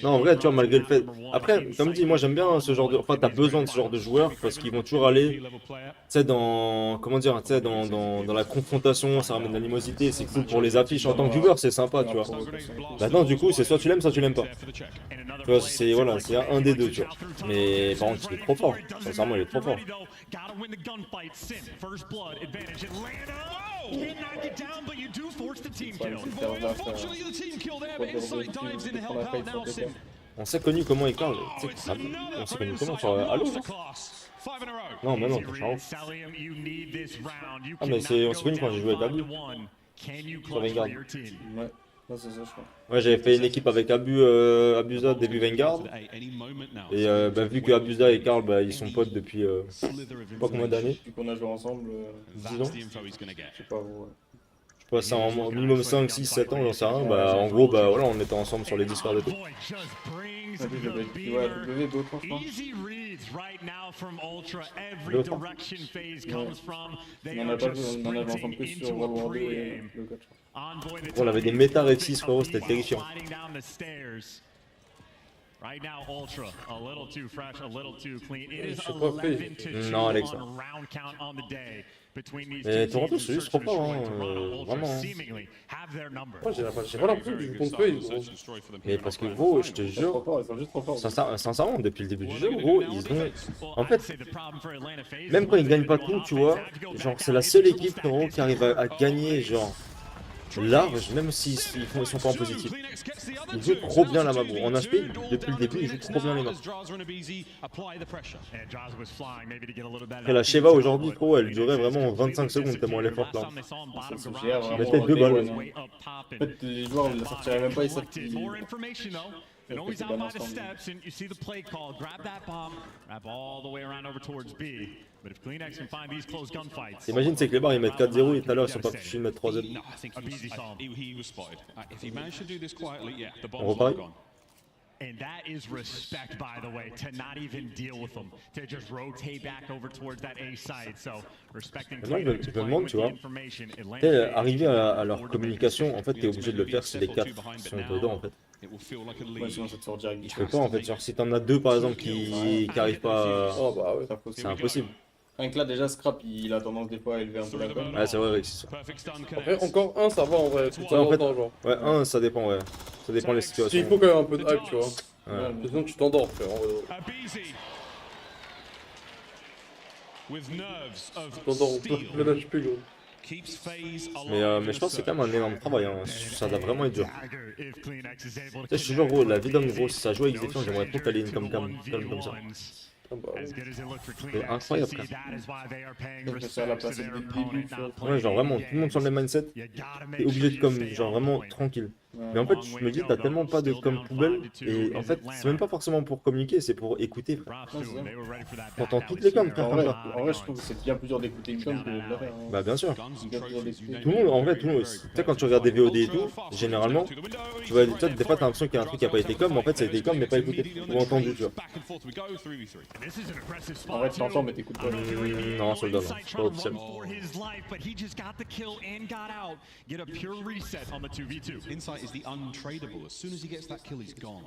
Non, en vrai, tu vois, malgré le fait. Après, comme dit, moi j'aime bien ce genre de. Enfin, t'as besoin de ce genre de joueurs parce qu'ils vont toujours aller. Tu sais, dans. Comment dire, tu sais, dans la confrontation, ça ramène de l'animosité, c'est cool pour les affiches. En tant que viewer, c'est sympa, tu vois. Maintenant, du coup, c'est soit tu l'aimes, soit tu l'aimes pas. Tu vois, c'est voilà, c'est un des deux, tu vois. Mais par contre, il est trop fort. Sincèrement, il est trop fort. On s'est connu comment il parle. On s'est connu comment sur Halo. Non, mais non, c'est Charo. Ah, mais on s'est connu quand j'ai joué avec Abu. Sur Vanguard. Ouais. Ouais, c'est ça, je crois. Ouais, j'avais fait une équipe avec Abusa début Vanguard. Et bah, vu que Abusa et Karl, bah, ils sont potes depuis pas combien d'années. Depuis qu'on a joué ensemble, 10 ans. Je sais pas où. Je passe en minimum 5, 6, 7 ans, j'en sais rien. Bah, en gros, bah, voilà, on était ensemble sur les Discord et tout. W, d'autres, je crois. L'autre. On en a pas vu, on en avait ensemble que sur World War 2 et le coach. On avait des méta F6, frérot, c'était terrifiant. Right now, Ultra, a little too fresh, a little too clean. It is 11 to 2 Non, Alex. on round count on the day between these Mais two Toronto, teams. c'est juste trop fort, hein. Vraiment. Seemingly have their number. Moi, j'ai pas l'impression que je joue contre eux, gros. Mais parce que gros, je te jure, sincèrement, depuis le début du jeu, gros, ils ont. En fait, même quand ils gagnent pas tout, tu vois, genre, c'est la seule équipe, frérot, qui arrive à gagner, genre, large, même s'ils sont pas en positif. Ils jouent trop bien la map, gros. En HP, depuis le début, ils jouent trop bien les maps. Après, la Sheva aujourd'hui, gros, elle durait vraiment 25 secondes tellement elle est forte là. Elle mettait 2 balles. En fait, les joueurs ne la sortiraient même pas, ils savent qu'ils. And always out by the steps, and you see the play call. Grab that bomb, wrap all the way around over towards B. But if CleanX can find these close gunfights. Imagine, c'est que les bars ils mettent 4-0 et tout à l'heure ils sont pas fichus de mettre 3-0. On reparie. And that is respect, by the way, to not even deal with them, to just rotate back over towards that A site. So, respecting moi, je me demande, tu vois, arriver à leur communication, en fait, t'es obligé de le faire si les 4 sont dedans, en fait. Ouais, sinon ça te sort direct. Tu peux pas, en fait, genre si t'en as 2 par exemple qui arrivent pas, oh, bah, ouais. c'est impossible. Rien que là, déjà, Scrap, il a tendance des fois à élever un peu la com. Ouais, c'est vrai, c'est ça. Après, encore un, ça va en vrai. Ouais, en fait, ouais, un, ça dépend, ouais. Ça dépend des situations. Il faut quand même un peu de hype, tu vois. Ouais. Sinon, tu t'endors, frère. Tu t'endors au plein d'HP, gros. Mais je pense que c'est quand même un énorme travail, hein. Ça doit vraiment être dur. Tu sais, je te jure, gros, la vie d'homme, gros, si ça joue avec Zeeked, j'aimerais trop qu'elle ait une comme ça. C'est incroyable, ouais, genre vraiment, tout le monde sur le même mindset. T'es obligé de comme, genre vraiment tranquille. Mais en fait, je me dis, t'as tellement pas de com poubelle. Et en fait, c'est même pas forcément pour communiquer, c'est pour écouter. T'entends toutes les coms, frère, comme ça. En vrai, je trouve que c'est bien plus dur d'écouter une com que de le faire. Bah, bien sûr. Tout le monde, en vrai, tout le monde. Tu sais, quand tu regardes des VOD et tout, généralement, tu vois, des fois, t'as l'impression qu'il y a un truc qui a pas été com, mais en fait, ça a été com, mais pas écouté. Ou entendu, tu vois. En vrai, tu l'entends, mais t'écoutes pas. Non, soldat, non. C'est pas officiel. Insight is the untradable. As soon as he gets that kill, he's gone.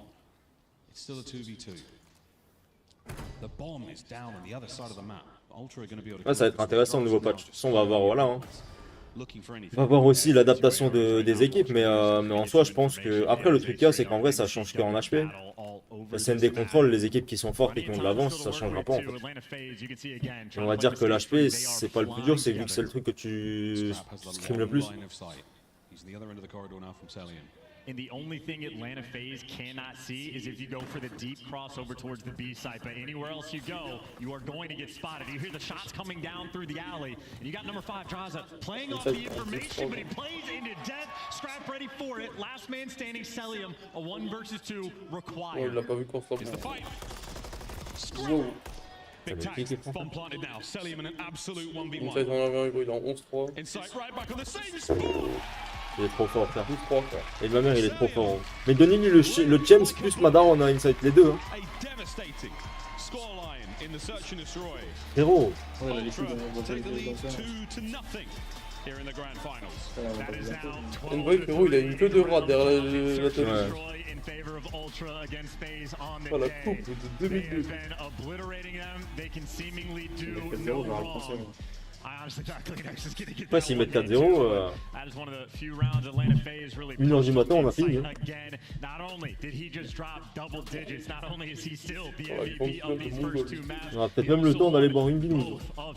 It's still a 2v2. The bomb is down on the other side of the map. Ultra are going to be able to. Ouais, ça va être intéressant le nouveau patch. On va voir, voilà. Hein. On va voir aussi l'adaptation des équipes, mais en soi, je pense que. Après, le truc qu'il y a, c'est qu'en vrai, ça change qu'en HP. La scène des contrôles, les équipes qui sont fortes et qui ont de l'avance, ça changera pas en fait. On va dire que l'HP, c'est pas le plus dur, c'est vu que c'est le truc que tu scrimes le plus. And the only thing Atlanta FaZe cannot see is if you go for the deep crossover towards the B site. But anywhere else you go, you are going to get spotted. You hear the shots coming down through the alley. And you got number 5, Draza, playing off the information, but he plays into death. Scrap ready for it. Last man standing, Celium. A 1 versus 2 required. Oh, il l'a pas vu constamment. It's the fight. Wow. tax. Bomb planted now. Selim in an absolute 1v1. Inside en avait un, il est en 11-3. Insight right back on the same spot. Il est trop fort, frère. 12-3 quoi. Et ma mère, il est trop fort. Hein. Mais donnez-lui le James plus Madar, on a Insight, les deux. Hein. A devastating scoreline in the search and destroy. Héros. Ouais, il a les coups Take the lead 2-0 here in the grand finals. That is now Envoy, frérot, il a une queue de rat derrière la tête. Oh la coupe de 2002. Je sais pas s'ils mettent 4-0. 1h du matin, on a fini. Hein. On aura peut-être même le temps d'aller boire une binouse. Ah,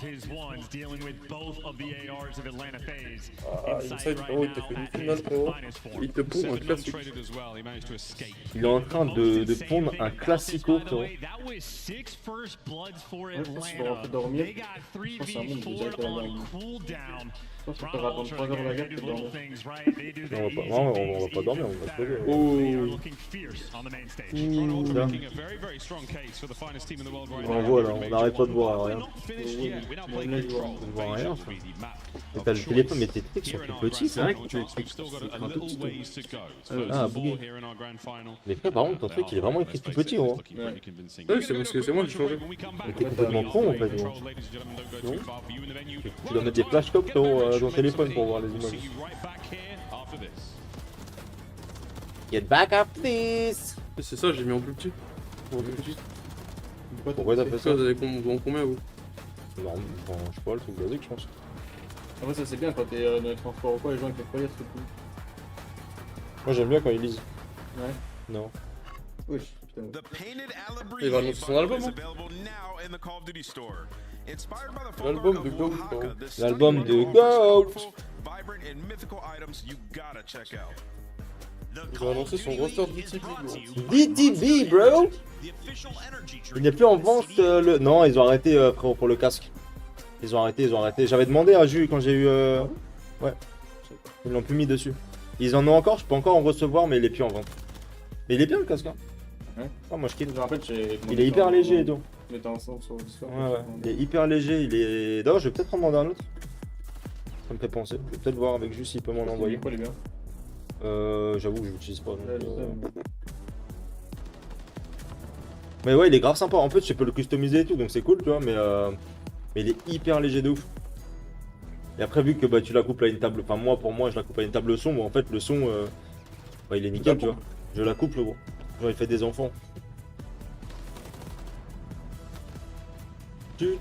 Inside, frérot, il t'a fait une finale, frérot. Il te pond un classique. Il est en train de pondre un classico, frérot. Je pense qu'il va rentrer dormir. Je pense que c'est un monde déjà qui a dormi. Je pense qu'on peut attendre 3 heures la gare pour dormir. On va pas dormir, on va se poser. On voit là, on n'arrête pas de voir rien. On voit rien. Mais t'as le téléphone, mais tes trucs sont plus petits, c'est vrai que tu un tout petit peu. Ah, bougué. Mais frère, par contre, ton truc il est vraiment écrit tout petit, gros. Ouais, c'est parce que c'est moi qui changeais. Mais t'es complètement con en fait, gros. Non. Tu dois mettre des flashcopes dans ton téléphone pour voir les images. Get back up, please! C'est ça, j'ai mis en plus petit. Pourquoi t'as fait ça? Vous avez combien vous? Non, je sais pas, le truc basique, je pense. En vrai, ça c'est bien quand t'es dans les transports ou quoi, les gens ils peuvent pas lire ce truc. Moi j'aime bien quand ils lisent. Ouais. Non. Oui, putain. Il va annoncer son album, hein? L'album de Goat. L'album de Goat. Il va annoncer son roster DTB, bro. DTB, bro! Il n'est plus en vente le... Non, ils ont arrêté, frérot, pour le casque. Ils ont arrêté. J'avais demandé à Jus quand j'ai eu... Ouais. Ils l'ont plus mis dessus. Ils en ont encore, je peux encore en recevoir, mais il est plus en vente. Mais il est bien le casque, hein. Ouais. Oh, moi je kiffe. Il est hyper léger et tout. Ouais, il est hyper léger, il est... D'ailleurs, je vais peut-être en demander un autre. Ça me fait penser. Je vais peut-être voir avec Jus s'il peut m'en envoyer. Quoi, les bien. J'avoue que je l'utilise pas. Donc, mais ouais, il est grave sympa. En fait, tu peux le customiser et tout, donc c'est cool, tu vois. Mais il est hyper léger de ouf. Et après, vu que bah, tu la coupes à une table, enfin moi pour moi, je la coupe à une table son. Bon, en fait, le son, bah, il est nickel, tu vois. Je la coupe, le gros. Genre, il fait des enfants. Vous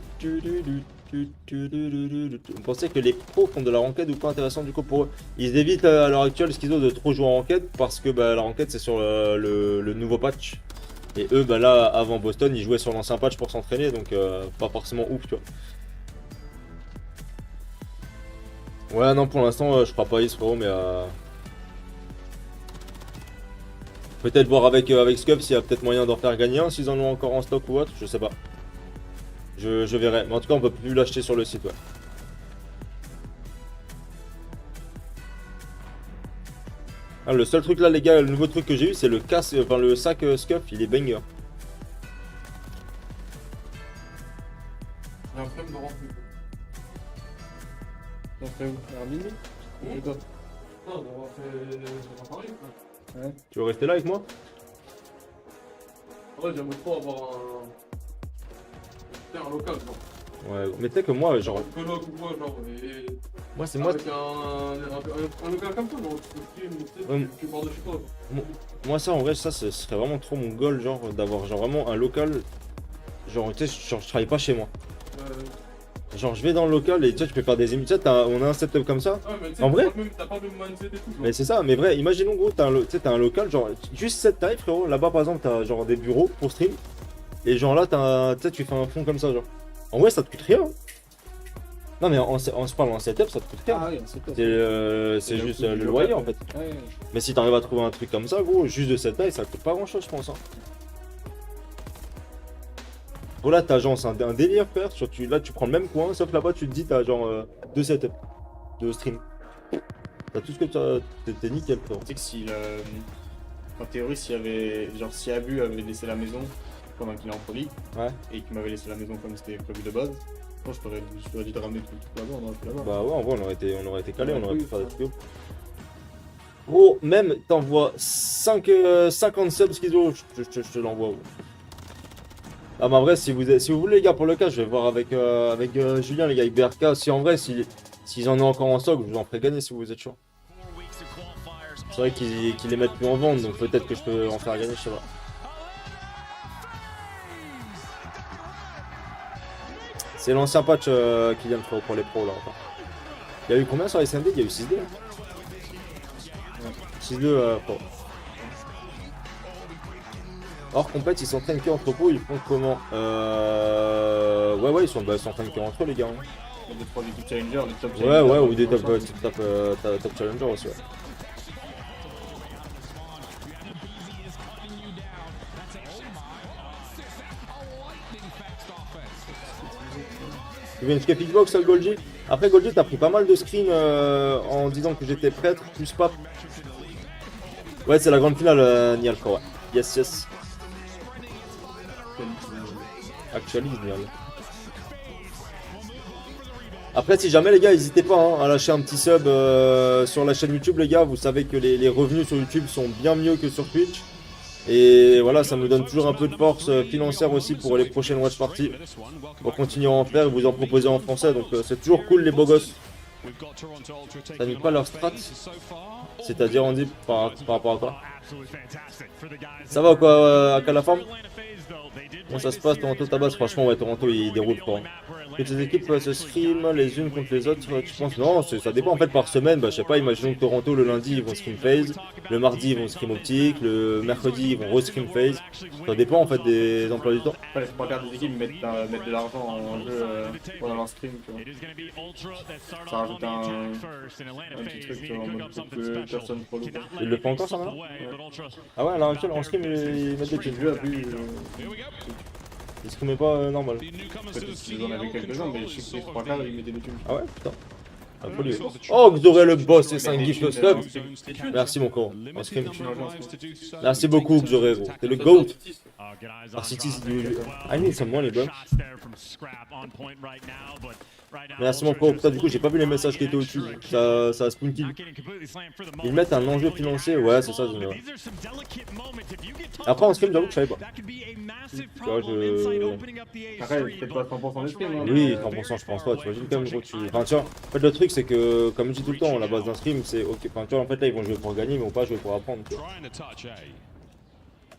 pensez que les pros font de la ranked ou pas intéressant du coup pour eux? Ils évitent à l'heure actuelle Schizo de trop jouer en ranked parce que bah, la ranked c'est sur le nouveau patch. Et eux bah là avant Boston ils jouaient sur l'ancien patch pour s'entraîner donc pas forcément ouf tu vois. Ouais non pour l'instant je ferai pas Is frérot mais peut-être voir avec Scuf s'il y a peut-être moyen d'en faire gagner un s'ils en ont encore en stock ou autre, je sais pas. Je verrai, mais en tout cas on peut plus l'acheter sur le site ouais. Ah, le seul truc là les gars, le nouveau truc que j'ai eu c'est le casque, enfin le sac Scuf, il est banger. J'ai un problème de remplir. On fait où? Un mini? Non, on va faire Paris. Ouais. Tu veux rester là avec moi? Ouais, j'aimerais trop avoir un local quoi. Ouais, mais tu sais que moi genre... Un coloc ou quoi genre et... Moi c'est moi... Avec un local comme ça genre tu pars de chez toi. Moi ça en vrai ça ce serait vraiment trop mon goal genre d'avoir genre vraiment un local. Genre tu sais je travaille pas chez moi. Genre je vais dans le local et tu sais tu peux faire des émissions, on a un setup comme ça. Ouais, en vrai t'as pas le même mindset et tout. Genre. Mais c'est ça, mais vrai, imaginons gros, t'as un local, genre juste cette taille frérot, là-bas par exemple t'as genre des bureaux pour stream. Et genre là tu fais un fond comme ça genre. En vrai ça te coûte rien. Non mais on se parle en setup ça te coûte rien. Ah oui, c'est juste le loyer en fait. Ouais. Mais si t'arrives à trouver un truc comme ça gros, juste de cette taille ça coûte pas grand chose je pense. Hein. Bon là t'as genre c'est un délire frère, là tu prends le même coin, sauf là-bas tu te dis t'as genre 2 setups de stream. T'as tout ce que t'es nickel frère. Tu sais que si en théorie s'il y avait genre si Abu avait laissé la maison, pendant qu'il est en Pro League et qu'il m'avait laissé la maison comme c'était prévu de base, je t'aurais dû te ramener tout là-bas, on aurait pu là-bas. Bah ouais, en vrai, on aurait été calé, on aurait pu faire des trucs. Gros, même t'envoies 50 subs Schizo, je te l'envoie. Ah mais en vrai, si vous voulez les gars, pour le cas, je vais voir avec Julien, les gars, avec BRK, si en vrai, s'ils en ont encore en stock, je vous en ferai gagner si vous êtes chaud. C'est vrai qu'ils les mettent plus en vente, donc peut-être que je peux en faire gagner, je sais pas. C'est l'ancien patch qui vient de faire pour les pros là. Enfin. Il y a eu combien sur les SMD? Il y a eu 6-2. 6-2 pro. Or complète, ils s'entraînent que entre pros, ils font comment? Ouais, ils s'entraînent que entre eux les gars. Hein. Il y a des 3 équipes challenger, des top challenger. Ouais, ou des top challenger aussi. Ouais. Tu veux une scuf Xbox Golgi? Après Golgi, t'as pris pas mal de screens en disant que j'étais prêtre, plus pape. Ouais, c'est la grande finale, Nial, quoi. Yes. Actualise, Nial. Après, si jamais, les gars, n'hésitez pas hein, à lâcher un petit sub sur la chaîne YouTube, les gars. Vous savez que les revenus sur YouTube sont bien mieux que sur Twitch. Et voilà, ça nous donne toujours un peu de force financière aussi pour les prochaines watch parties. On va continuer à en faire et vous en proposer en français, donc c'est toujours cool les beaux gosses. Ça n'est pas leur strat. C'est-à-dire on dit par rapport à quoi? Ça va quoi à la forme? Comment ça se passe Toronto ta base? Franchement ouais, Toronto il déroule pas. Que tes équipes se scrim les unes contre les autres, tu penses? Non, ça dépend en fait par semaine, bah, je sais pas, imaginons que Toronto le lundi ils vont scrim phase, le mardi ils vont scrim optique, le mercredi ils vont re-scrim phase, ça dépend en fait des emplois du temps. Ouais, c'est pas faire des équipes mettre de l'argent en jeu pendant leur scrim, tu vois. Ça rajoute un petit truc tu vois, en mode pour que personne ne follow. Il le fait encore ça maintenant? Ah ouais, alors en scrim ils mettent des petits jeux à plus. Il se remet pas normal. Peut-être qu'ils en avaient quelques-uns, mais je sais que les 3 quarts ils mettaient des thunes. Ah ouais, putain. Oh, vous aurez le boss et 5 gifs sub. Merci mon con. Merci beaucoup, Xoré, gros. T'es le GOAT. Arcitis, I need some money, bro. Merci mon con. Putain, du coup, j'ai pas vu les messages qui étaient au-dessus. Ça a spoon kill. Ils mettent un enjeu financier. Ouais, c'est ça. Après, en scrim, j'avoue que je savais pas. Après, peut-être pas 100% des scrims. Hein. Oui, 100%, je pense pas. Tu imagines quand même, gros. Enfin, tu vois, en fait, le truc, c'est que, comme je dis tout le temps, la base d'un scrim, c'est ok. Enfin, tu vois, en fait, là, ils vont jouer pour gagner, mais ils vont pas jouer pour apprendre. Tu vois.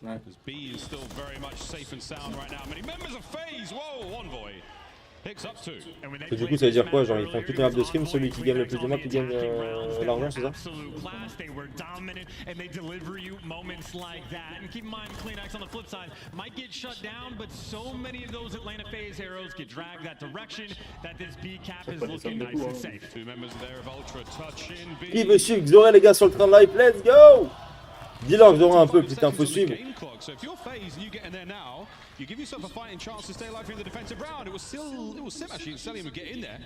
Ouais. Et du coup, ça veut dire quoi? Genre, ils font toute une map de scrim, celui qui gagne le plus de maps, il gagne l'argent, c'est ça? Qui veut suivre Xoré, les gars, sur le train de live? Let's go! Dis-leur Xoré un peu, petite info suivre. You give yourself a fighting chance to stay alive in the defensive round. It was Sim actually and Selim would get in there.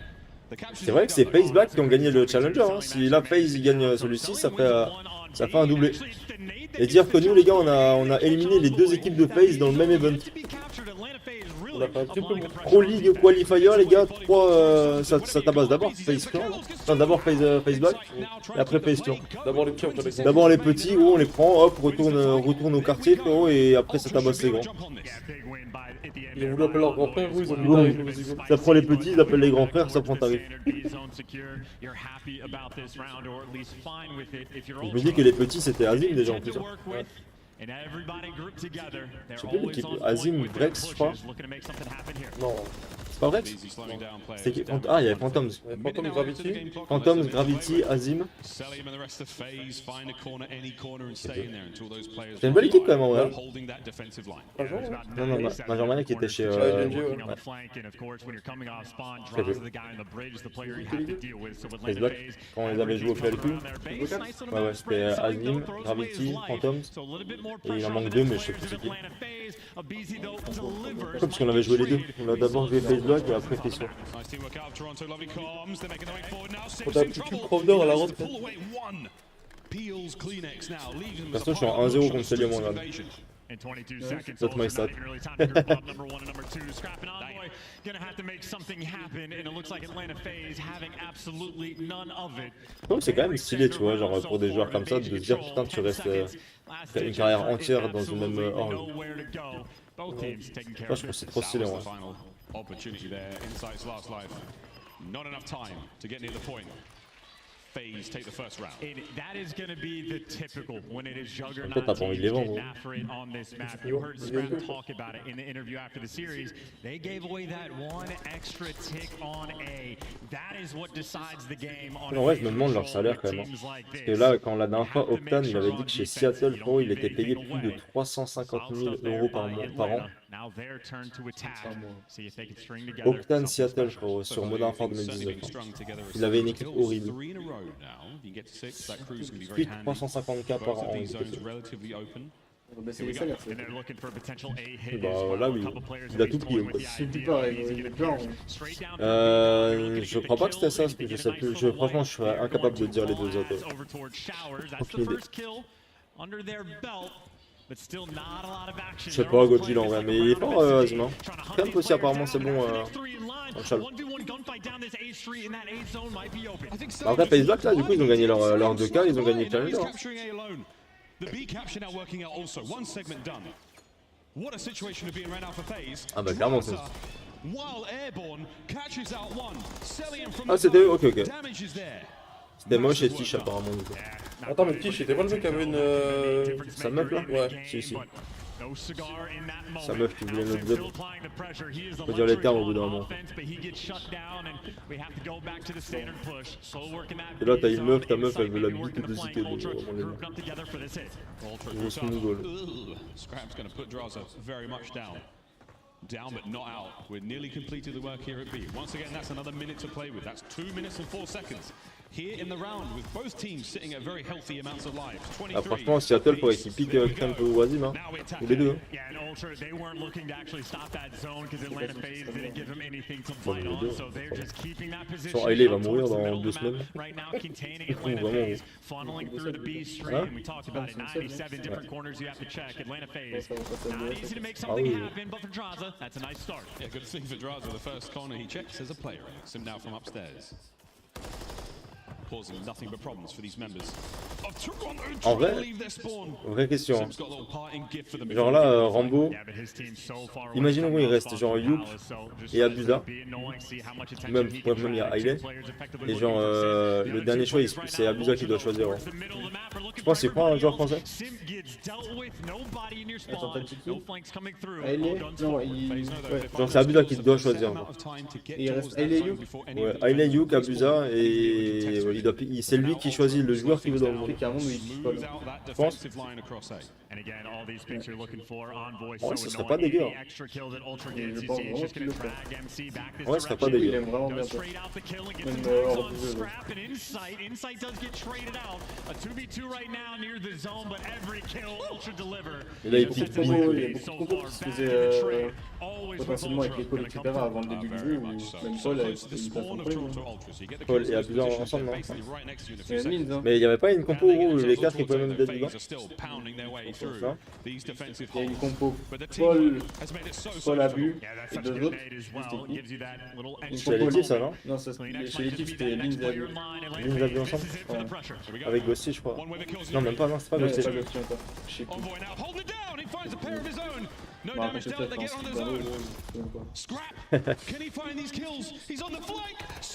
C'est vrai que c'est FaZe Black qui ont gagné le challenger. Hein. Si là FaZe il gagne celui-ci, ça fait un doublé. Et dire que nous les gars, on a éliminé les 2 équipes de FaZe dans le même event. On a fait un triple Pro League Qualifier les gars. 3 ça tabasse d'abord FaZe Clan. Enfin d'abord FaZe Black et après FaZe Clan. D'abord les petits, où on les prend, hop, retourne au quartier frérot, et après ça tabasse les grands. Ils ont voulu appeler leur grand frère, ils ont voulu ça prend les petits, ils appellent les grands frères, ça prend tarif. Je me dis que les petits c'était Azim déjà en plus. Hein. Ouais. Je sais plus l'équipe, Azim, Brex je crois. Non, c'est pas Brex. Ah, il y avait Phantoms. Phantoms, Gravity, Azim. C'est une belle équipe quand même en vrai. Non, Major qui était chez... Quand on les avait joués au PLQ. Ouais, c'était Azim, Gravity, Phantoms. Et il en manque 2, mais je sais plus c'est qui. Parce qu'on avait joué les 2. On a d'abord joué FaZe Black et après FaZe Clan. On a plus que Crowder à la rentrée. Perso, je suis en 1-0 contre Salut, mon gars. In 22 seconds, That's my also not stat. even really time to group up number 1 and number 2. Scrap and Envoy gonna have to make something happen, and it looks like Atlanta FaZe having absolutely none of it. Je trouve que c'est quand même stylé, tu vois, genre pour des joueurs comme ça, de se dire putain, tu restes une carrière entière dans une même orgue. Both teams taking care Moi, of je trouve que c'est trop stylé, ouais. Opportunity there, Insight's last life. Not enough time to get near the point. FaZe take the first round. And that is going to be the typical when it is Juggernaut Peut-être t'as pas envie de les teams vendre. getting after it on this map. You heard Scrap talk about it in the interview after the series. They gave away that one extra tick on A. That is what decides the game on En vrai, je me demande leur salaire quand même. Parce que là, quand la dernière fois, Octane, il avait dit que chez Seattle, Pro, il était payé plus de 350 000 € par an. Now their turn to attack. See if they can string together. Octane Seattle, je crois, sur Modern Warfare 2019. Il avait une équipe horrible. Plus de 350K par an. Bah là oui, il a tout pris. Je crois pas que c'était ça, parce que je sais plus. Franchement, je suis incapable de dire les deux autres. Aucune idée. Je sais pas, Godzilla en vrai, mais il est fort, Azuma. Camp aussi, apparemment, c'est bon en chal. Après, FaZe Black, là, du coup, ils ont gagné leur 2K, ils ont gagné le Challenger. Ah bah, clairement, c'est ça. Ah, c'était eux, ok. C'était moche et Tish, apparemment, du coup. Attends, mais Tish, c'était pas le mec qui avait une. Sa meuf là? Ouais. Si. Sa meuf qui voulait notre job. Faut dire les termes au bout d'un moment. Et là, t'as une meuf, ta meuf, elle veut la bite de zeeked. Grosse mougole. Scrap's going to put Draza very much down. Down but not out. We're nearly completed the work here at B. Once again, that's another minute to play with. That's 2 minutes and 4 seconds. Here in the round, with both teams sitting at very healthy amounts of lives. Ah, franchement, Seattle pourrait qu'il pique Camp ou Azim, hein. Ou les deux. Son Hailey va mourir dans 2 semaines. Vraiment. Ah oui. Yeah, good thing for Draza. The first corner he checks as a player. Sim now from upstairs. Causing nothing but problems for these members. En vrai, vraie question. Genre là, Rambo, imaginons qu'il reste genre Youk et Abusa. Même il y a Hailey. Et genre, le dernier choix, c'est Abusa qui doit choisir. Ouais. Je pense que c'est pas un joueur français. Attends, t'as dit qui? Hailey? Non, Genre, c'est Abusa qui doit choisir. Et il reste Hailey Youk? Ouais, Hailey, Youk, Abusa et c'est lui qui choisit le joueur qu'il veut dans le monde. Je pense. Ouais, ce serait pas dégueu. Hein. Ouais, ce serait pas dégueu. Il aime vraiment bien ça. Même hors du jeu. Et là, il pique il y a beaucoup de compos qui se faisaient potentiellement avec les calls, etc. avant le début du jeu. Ou même Paul, il passe en premier. Paul et Abusa ensemble, non? Hein. Mais il n'y avait pas une compo où les 4 ils pouvaient même être dedans? Il y a une compo Paul Abu et 2 autres. Chez l'équipe ça, non? Non, chez l'équipe c'était Linz et Abu. Linz et Abu ensemble? Ouais. Avec Ghosty je crois. Non même pas, non c'est pas Ghosty. C'est pas Ghosty encore. Je sais plus. Bon, après c'est peut-être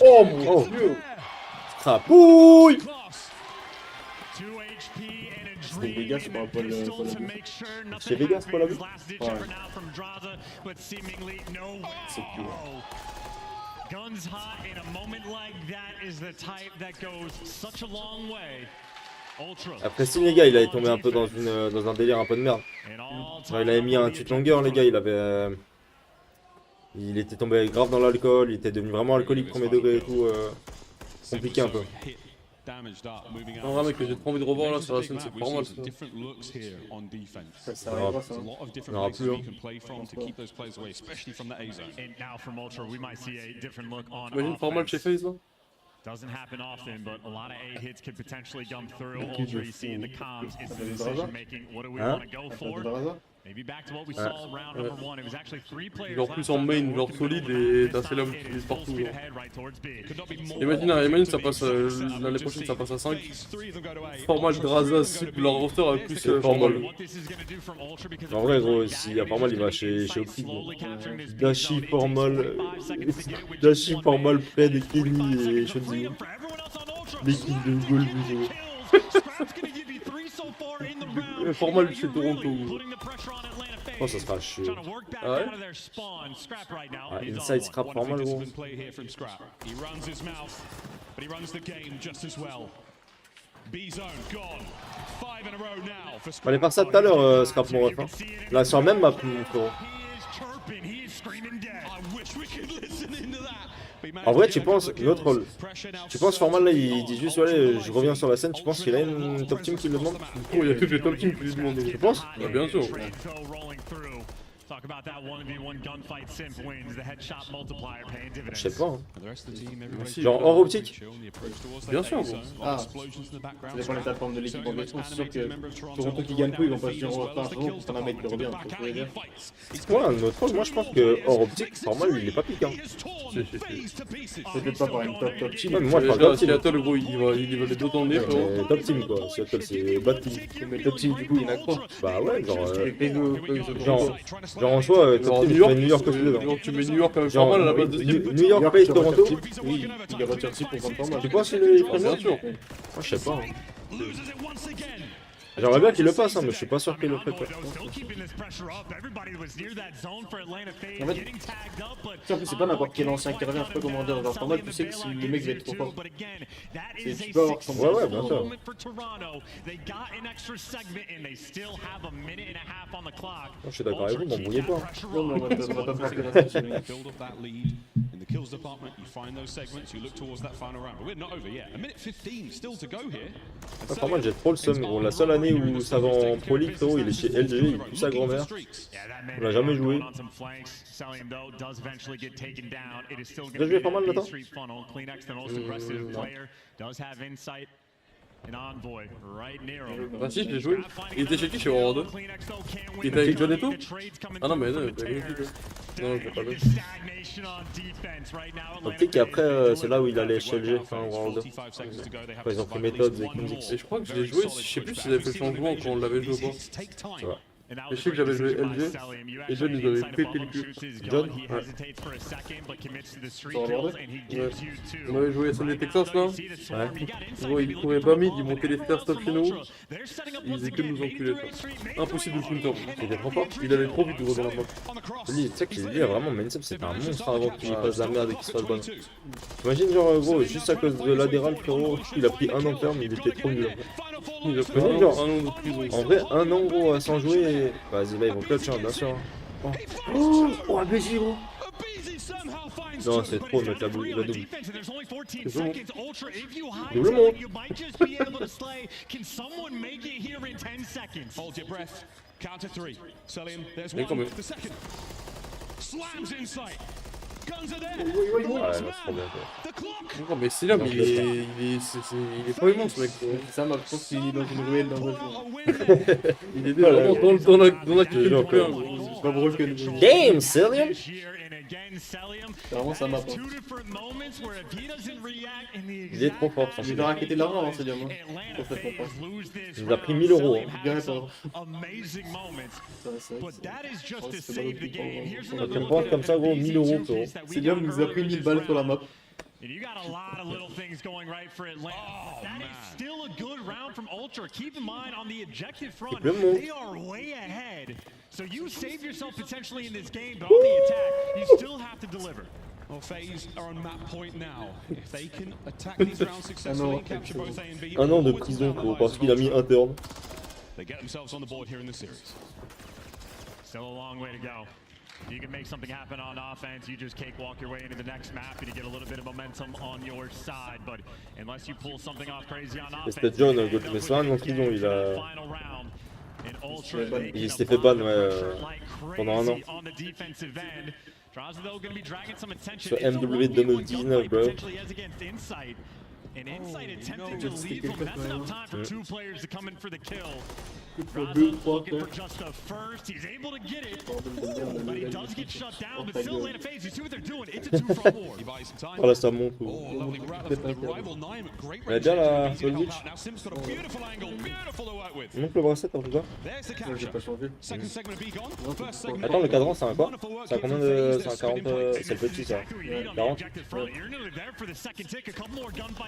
Oh mon dieu! Crapouille! C'est Vegas pour Paul Abu. C'est Vegas Paul Abu? Ouais. C'est cool. Guns hot in a moment like that is the type that goes such a long way. Après si les gars il avait tombé un peu dans un délire un peu de merde. Il avait mis un tweet longueur les gars, il était tombé grave dans l'alcool, il était devenu vraiment alcoolique premier degré et tout, compliqué un peu. Non, vraiment, que j'ai trop envie de revoir là sur la scène, c'est pas mal ça. Ça arrivera ça. On aura plus. Imagine formal chez FaZe là. Doesn't happen often, but a lot of A hits could potentially come through. Ultra, you see in the comms, is the decision making. What do we want to go for? Genre plus en main, genre solide et t'as Célum qui utilise partout. Imagine ça passe l'année prochaine ça passe à 5. Formal Grazas, leur roster avec plus Formal. En vrai gros, si à Formal il va chez Optic, Dashi, Formal, Fred, Kenny et Shonzi. L'équipe de Gold. Formal chez Toronto. Oh, ça sera chaud. Ah ouais? Inside scrap Formal gros. On va aller faire ça tout à l'heure, scrap mon ref. Hein. Là sur la même map mon frérot. En vrai, tu penses, notre rôle, tu penses Formal là il dit juste ouais, je reviens sur la scène, tu penses qu'il a une top team qui le demande? Il y a toutes les top teams qui lui demandent. Tu penses? Bah, bien sûr. Je sais pas. Hein. Genre hors optique? Bien sûr. Ah, ça dépend de la plateforme de l'équipe en défense. C'est sûr que Toronto qui gagne tout, ils vont pas se dire on va faire un tour pour faire un mec qui revient. Ouais, notre rôle, moi je pense que hors optique, Formal il est pas piquant. Peut-être pas par une top team. Ouais, mais moi je parle top team. Seattle, gros, il va les dos dans le nez, frérot. Top team quoi, Seattle c'est bad team. Mais top team du coup il y en a quoi? Bah ouais, genre en soi, top team, tu mets New York aussi dedans. Tu mets New York avec Formal à la place de New York paye Toronto. Oui, il retire 6 pour vendre Formal. Tu penses qu'il est bien sûr. Moi je sais pas. J'aimerais bien qu'il le fasse, hein, mais je suis pas sûr qu'il le ferait pas. En fait, c'est pas n'importe quel ancien qui revient, je sais pas comment dire, genre Formal, tu sais que si le mec va être trop fort. Tu peux avoir son ouais, bien sûr. Je suis d'accord avec vous, m'embrouillez pas. Non, mais on va pas faire que la kills department, you find those segments, you look towards that final round. But we're not over yet. A minute 15 still to go here. Formal, j'ai trop le seum, gros. La seule année où ça va en Pro League, frérot, il est chez LG, il pue sa grand-mère. On l'a jamais joué. J'ai joué Formal maintenant? Bah si, je l'ai joué. Il était chez qui chez World 2? Il était avec John et tout? Ah non, mais non, il était avec lui. Non, je l'ai pas vu. Optique et après, c'est là où il allait chez LG, enfin World 2. Après, ils ont pris méthode et Kunzix. Et je crois que je l'ai joué, je sais plus s'ils avaient fait le changement quand on l'avait joué ou pas. Tu vois. Et je sais que j'avais joué LG, et John nous avait pété le cul. John? Ouais. On avait joué SND Texas là. Ouais. Gros, il courait bas mid, il montait les stairs stop chez nous. Il faisait que nous enculer. Impossible de counter. Il était trop fort. Il allait trop vite gros dans la map. Tu sais qu'il lui a vraiment Mainsep, c'était un monstre avant qu'il fasse la merde et qu'il se fasse bonne. T'imagines genre gros, juste à cause de l'adéral frérot, il a pris un an ferme, il était trop nul. Il a pris genre un an de prison. En vrai, un an gros sans jouer. Vas-y là ils vont clutch hein, bien sûr. Oh, un BG gros. Non, c'est trop de mettre la double. C'est bon. Double monde. Hold your breath. Counter 3. Celium, there's Mais quand même. one. The second. Slams in sight. Guns are there. Ouais, non, c'est trop bien quoi. Non, mais c'est là, mais il est pas humain ce mec. Ça m'a, je pense qu'il est dans une ruelle dans un jour. Il est vraiment dans la kitchen du plein. C'est pas broken. Damn, Celium. C'est vraiment ça m'a pas. Il est trop fort. Il va raqueter de l'argent, hein, c'est bien. Pour cette compas. Il nous a pris 1000 €. Hein. Bien attendre. Quand tu me penses comme ça, gros, 1000 €, frérot. C'est bien, il nous a pris 1000 balles sur la map. And you got a lot of little things going right for Atlanta. That is still a good round from Ultra. Keep in mind on the objective front, they are way ahead. So you save yourself potentially in this game, but on the attack, you still have to deliver. Well, FaZe are on map point now. If they can attack these rounds successfully and capture both A and B, un an de prison, gros, parce qu'il a mis un turn. They get themselves on the board here in the series. Still a long way to go. You can make something happen on offense, you just cakewalk your way into the next map and you get a little bit of momentum on your side, but unless you pull something off crazy on offense, c'était John, mais c'est un en prison, il s'est fait ban pendant un an. Sur MW 2019, bro. An inside attempted to leave him. That's enough time for two players to come in for the kill. Deux, trois, Looking for just the first. He's able to get it. But he does get shut down. But still in a phase. You see what they're doing. It's a 2-for-4. Oh là ça monte. Elle est bien la Solvich. Monte le bracelet en tout cas. J'ai pas changé. Attends, le cadran c'est un quoi? C'est un combien de. C'est un 40. C'est le petit ça. 40.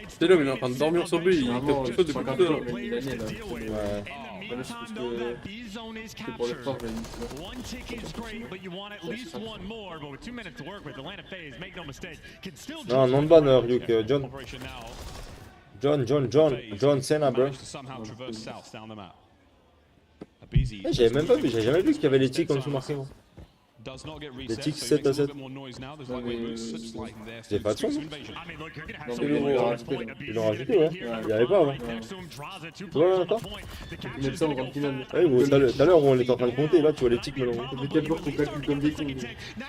C'est là, mais il est en train de dormir sur lui, il capte tout ça depuis tout à l'heure. One tick is great, but you want at least one more. But with 2 minutes to work with, Atlanta FaZe, make no mistake, can still Non, non de ban, Ryuk, John Cena, bro. J'avais même pas vu, j'avais jamais vu qu'il y avait les ticks en dessous marqués. Les tics 7 à 7. C'est pas de son. Ils l'ont rajouté, ouais. Il n'y avait pas avant. Ouais, attends. Ils mettent ça en grande finale. Ouais, tout à l'heure où on était en train de compter, là tu vois les tics maintenant. Mais quel joueur qu'on calcule comme des cons.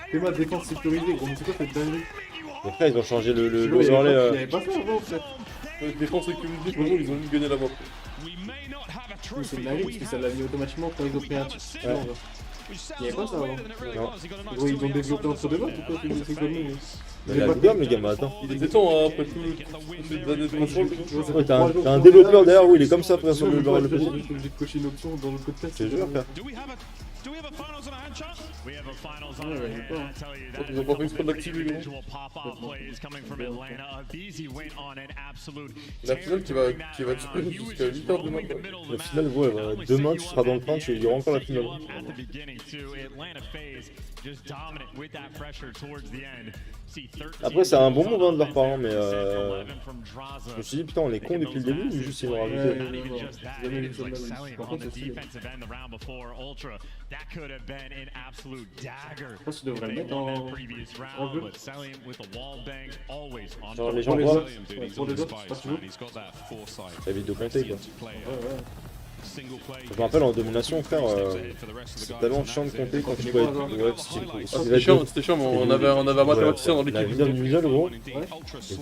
Fais ma défense sécurisée, gros, mais c'est quoi cette dinguerie? Les frères ils ont changé le Il overlay. n'y avait pas ça avant, en fait. Défense sécurisée, pour nous, ils ont gagné la mort. Oui, c'est une dinguerie parce que ça l'a mis automatiquement quand ils ont pris un tir. Il n'y avait pas ça avant. Non. Gros, ils ont développé entre deux maps ou quoi? C'est comme nous. Mais la gamme, les gars, mais attends. Il était temps après toutes ces années de contrôle. Ouais, t'as un développeur derrière, oui, il est comme ça, frère, sur le PC. J'ai obligé de cocher une option dans le code test. Je te jure, frère. Ils ont pas fait exprès de l'activer, gros. La finale qui va durer jusqu'à 8h demain. La finale, ouais, demain tu seras dans le train, il y aura encore la finale. Après, c'est un bon move de leur part, mais je me suis dit, putain, on est con depuis le début ou juste ils l'ont rajouté? Par contre, c'est je pense qu'ils devraient le mettre en jeu. Genre, les gens voient. Pour les autres, c'est pas toujours. Ça évite de compter, quoi. Je me rappelle en domination, frère, c'est tellement chiant de compter quand tu peux être. Ouais, c'était chiant, mais on avait un mathématicien dans l'équipe. La vie d'un Usual, gros. Et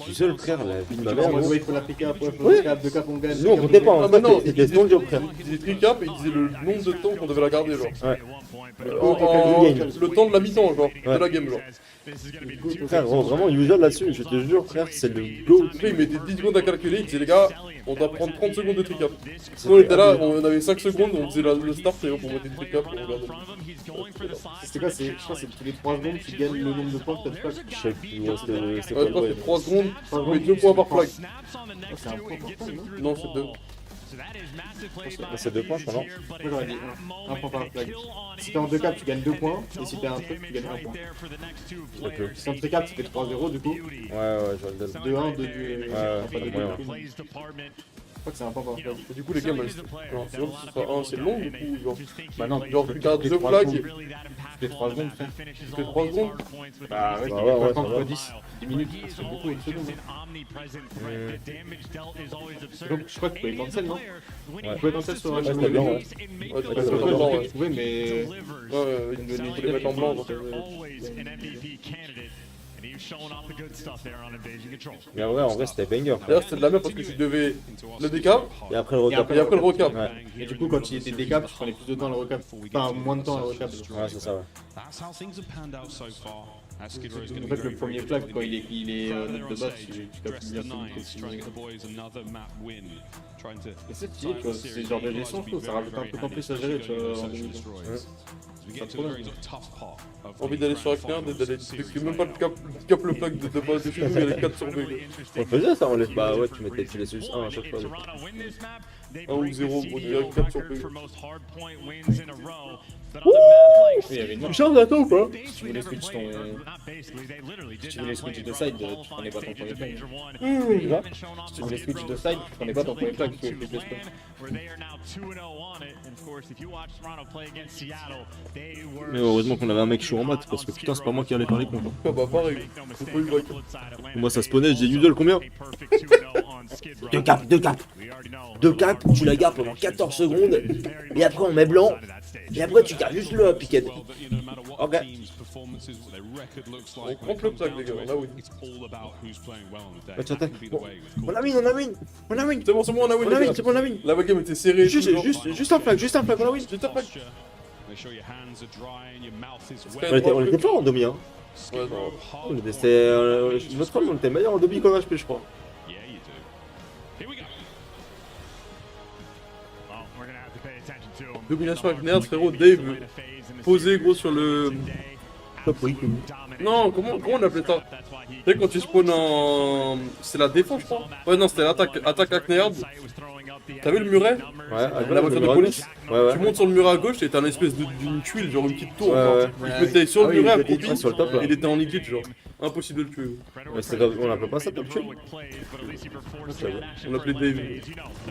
tu sais, le frère, la vie de ma mère. Il faut la pick-up, il faut le cap, 2 cap, on gagne. Nous, on comptait pas, c'était ton job, frère. Il disait tricap et il disait le nombre de temps qu'on devait la garder, genre. Ouais. Le temps de la mi-temps, genre, de la game, genre. Frère, vraiment, Usual là-dessus, je te jure, frère, c'est le go. Après, il mettait 10 secondes à calculer, il disait, les gars, on doit prendre 30 secondes de tricap. Nous, on était là, on avait 5 secondes, on faisait le start et pour mettre des tricap, on regardait. C'était quoi, je crois que c'est tous les 3 secondes, tu gagnes le nombre de points que t'as fait. Je sais plus, ouais, c'était Ouais, je crois que c'est 3 secondes, on met 2 points par flag. C'est un point par flag, non? Non, c'est 2. C'est 2 points, je crois, non? Moi j'aurais dit 1 point par flag. Si t'es en 2 caps, tu gagnes 2 points, et si t'es un truc, tu gagnes 1 point. Si t'es en 3 caps, tu fais 3-0 du coup. Ouais, je vois le 2-1, 2-2. Ouais, pas de 2. Je crois que c'est un point par flag. Et du coup, les games, c'est long, c'est long du coup, genre. Bah non, genre, tu gardes 2 flags, tu fais 3 secondes, frère. Tu fais 3 secondes? Bah ouais, ça va. 10 minutes, c'est beaucoup, une seconde. Donc, je crois que tu peux les cancel, non? Tu peux les cancel sur un jeu. Ouais, tu pouvais, mais. Ouais, il faut les mettre en blanc. Mais ouais, en vrai, c'était banger. D'ailleurs, c'était de la merde parce que tu devais le décap et après le recap. Et du coup, quand il était décap, tu prenais plus de temps à le recap. Enfin, moins de temps à le recap. Ouais, c'est ça, ouais. En fait, le premier flag, quand il est note de base, tu capes bien et c'est stylé, tu vois, c'est le genre de gestion, je trouve, ça rajoute un peu en plus à gérer, tu vois, en 2020. Pas trop bien. Envie d'aller sur Acner, même pas cap le flag de base de chez nous, il y a les 4 sur 2. On faisait ça, on laisse. Bah ouais, tu laisses juste 1 à chaque fois. 1 ou 0, on dirait 4 sur 2. Il y avait une chance à toi ou pas? Si tu voulais switch ton. Si tu voulais switch de side, tu prenais pas ton premier flag. Si tu voulais switch de side, tu prenais pas ton premier flag, tu pouvais plus Mais heureusement qu'on avait un mec chaud en maths parce que putain, c'est pas moi qui allais faire les comptes. Ah bah pareil, faut pas eu le break. Moi ça spawnait, je disais Usual combien? 2 caps, 2 caps. 2 caps. tu la gardes pendant 14 secondes, et après on met blanc, et après tu gardes juste le piquet. Ok. On compte le sac, les gars, là oui. On a win, on a win, on a win. C'est bon, on a win. On a win, c'est bon, on a win. La game était serrée. Juste un flag, on a win. Juste un flag. On était fort en demi, hein. Ouais, non. Notre fois, on était meilleur en demi qu'en HP, je crois. Domination avec Nerd, frérot. Dave posé gros sur le. Non, comment on appelait ça? Tu sais, quand tu spawn en. C'est la défense, je crois. Ouais, non, c'était l'attaque avec Nerd. T'as vu le muret? Ouais, la voiture de police. Ouais. Tu montes sur le muret à gauche et t'as une espèce d'une tuile, genre une petite tour. Ouais. Il était sur le muret à il était sur le top, là. il était en liquide, genre. Impossible de le tuer. On l'appelait pas ça, top tuile? On l'appelait Dave.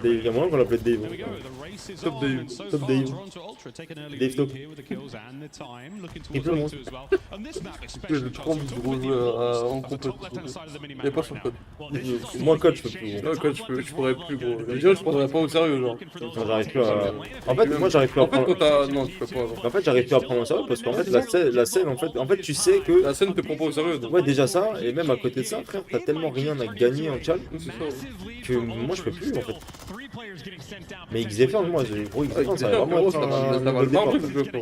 Il y a moyen qu'on l'appelait Dave. Top Dave. Top Dave. Dave top. Il pleut, J'ai trop envie de rejouer en compète. Y'a pas sur code. Moi, code, je peux plus. Ouais, code, je pourrais plus, gros. Déjà, je prendrais pas au sérieux, genre. J'arrive plus à. En fait, moi, j'arrive plus à prendre. En fait, quand t'as. Non, tu peux pas. En fait, j'arrive plus à prendre au sérieux parce qu'en fait, la scène, en fait, tu sais que. La scène te prend pas au sérieux. Ouais, déjà ça, et même à côté de ça, frère, t'as tellement rien à gagner en chal que moi, je peux plus, en fait. Mais XF1, moi, gros, XF1, ça va vraiment être un nouveau départ.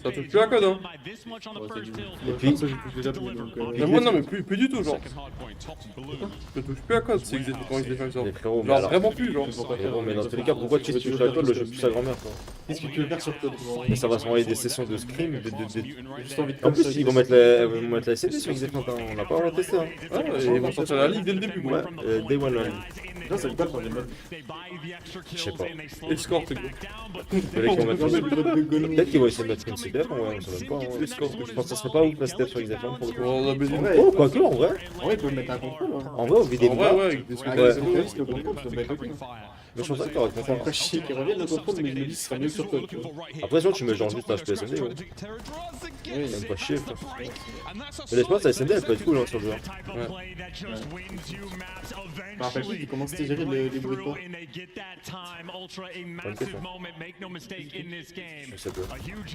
Ça touche plus à code, hein. Et puis, mais moi, non, mais plus du tout, genre. Ça touche plus à code, c'est quand XF1 sort. Genre, vraiment plus, genre. Mais dans tous les cas, pourquoi tu touches à code, le jeu plus sa grand-mère, quoi. Qu'est-ce que tu veux faire sur code? Mais ça va s'envoyer des sessions de scrim, Juste envie de en plus, ils vont mettre la CD sur XF1, on l'a pas encore testé, hein. Ouais, ils vont sortir la ligue dès le début, ouais. Day one la ligue. Non, c'est quoi pour les modes? Je sais pas. Escort, c'est quoi? Peut-être qu'ils vont essayer de mettre une CDL, ouais, on sait même pas. Je pense que ça serait pas ouf la CDL sur XF1 pour le coup. Oh, quoique, en vrai. En vrai, ils peuvent mettre un contrôle. En vrai, au vidéo. Ouais, Avec le contrôle, ça peut être ok. Mais je pense pas que t'aurais C'est pas chier qu'ils reviennent le contrôle, mais je me dis que ce serait mieux sur code. Après, sinon, tu mets genre juste HP SND, ouais. Oui, même pas chier, quoi. Mais je pense que la SND, elle peut être cool, hein, sur le jeu. Ouais. Je me rappelle plus comment c'était géré les bruits de porte. Bonne question. Je sais pas.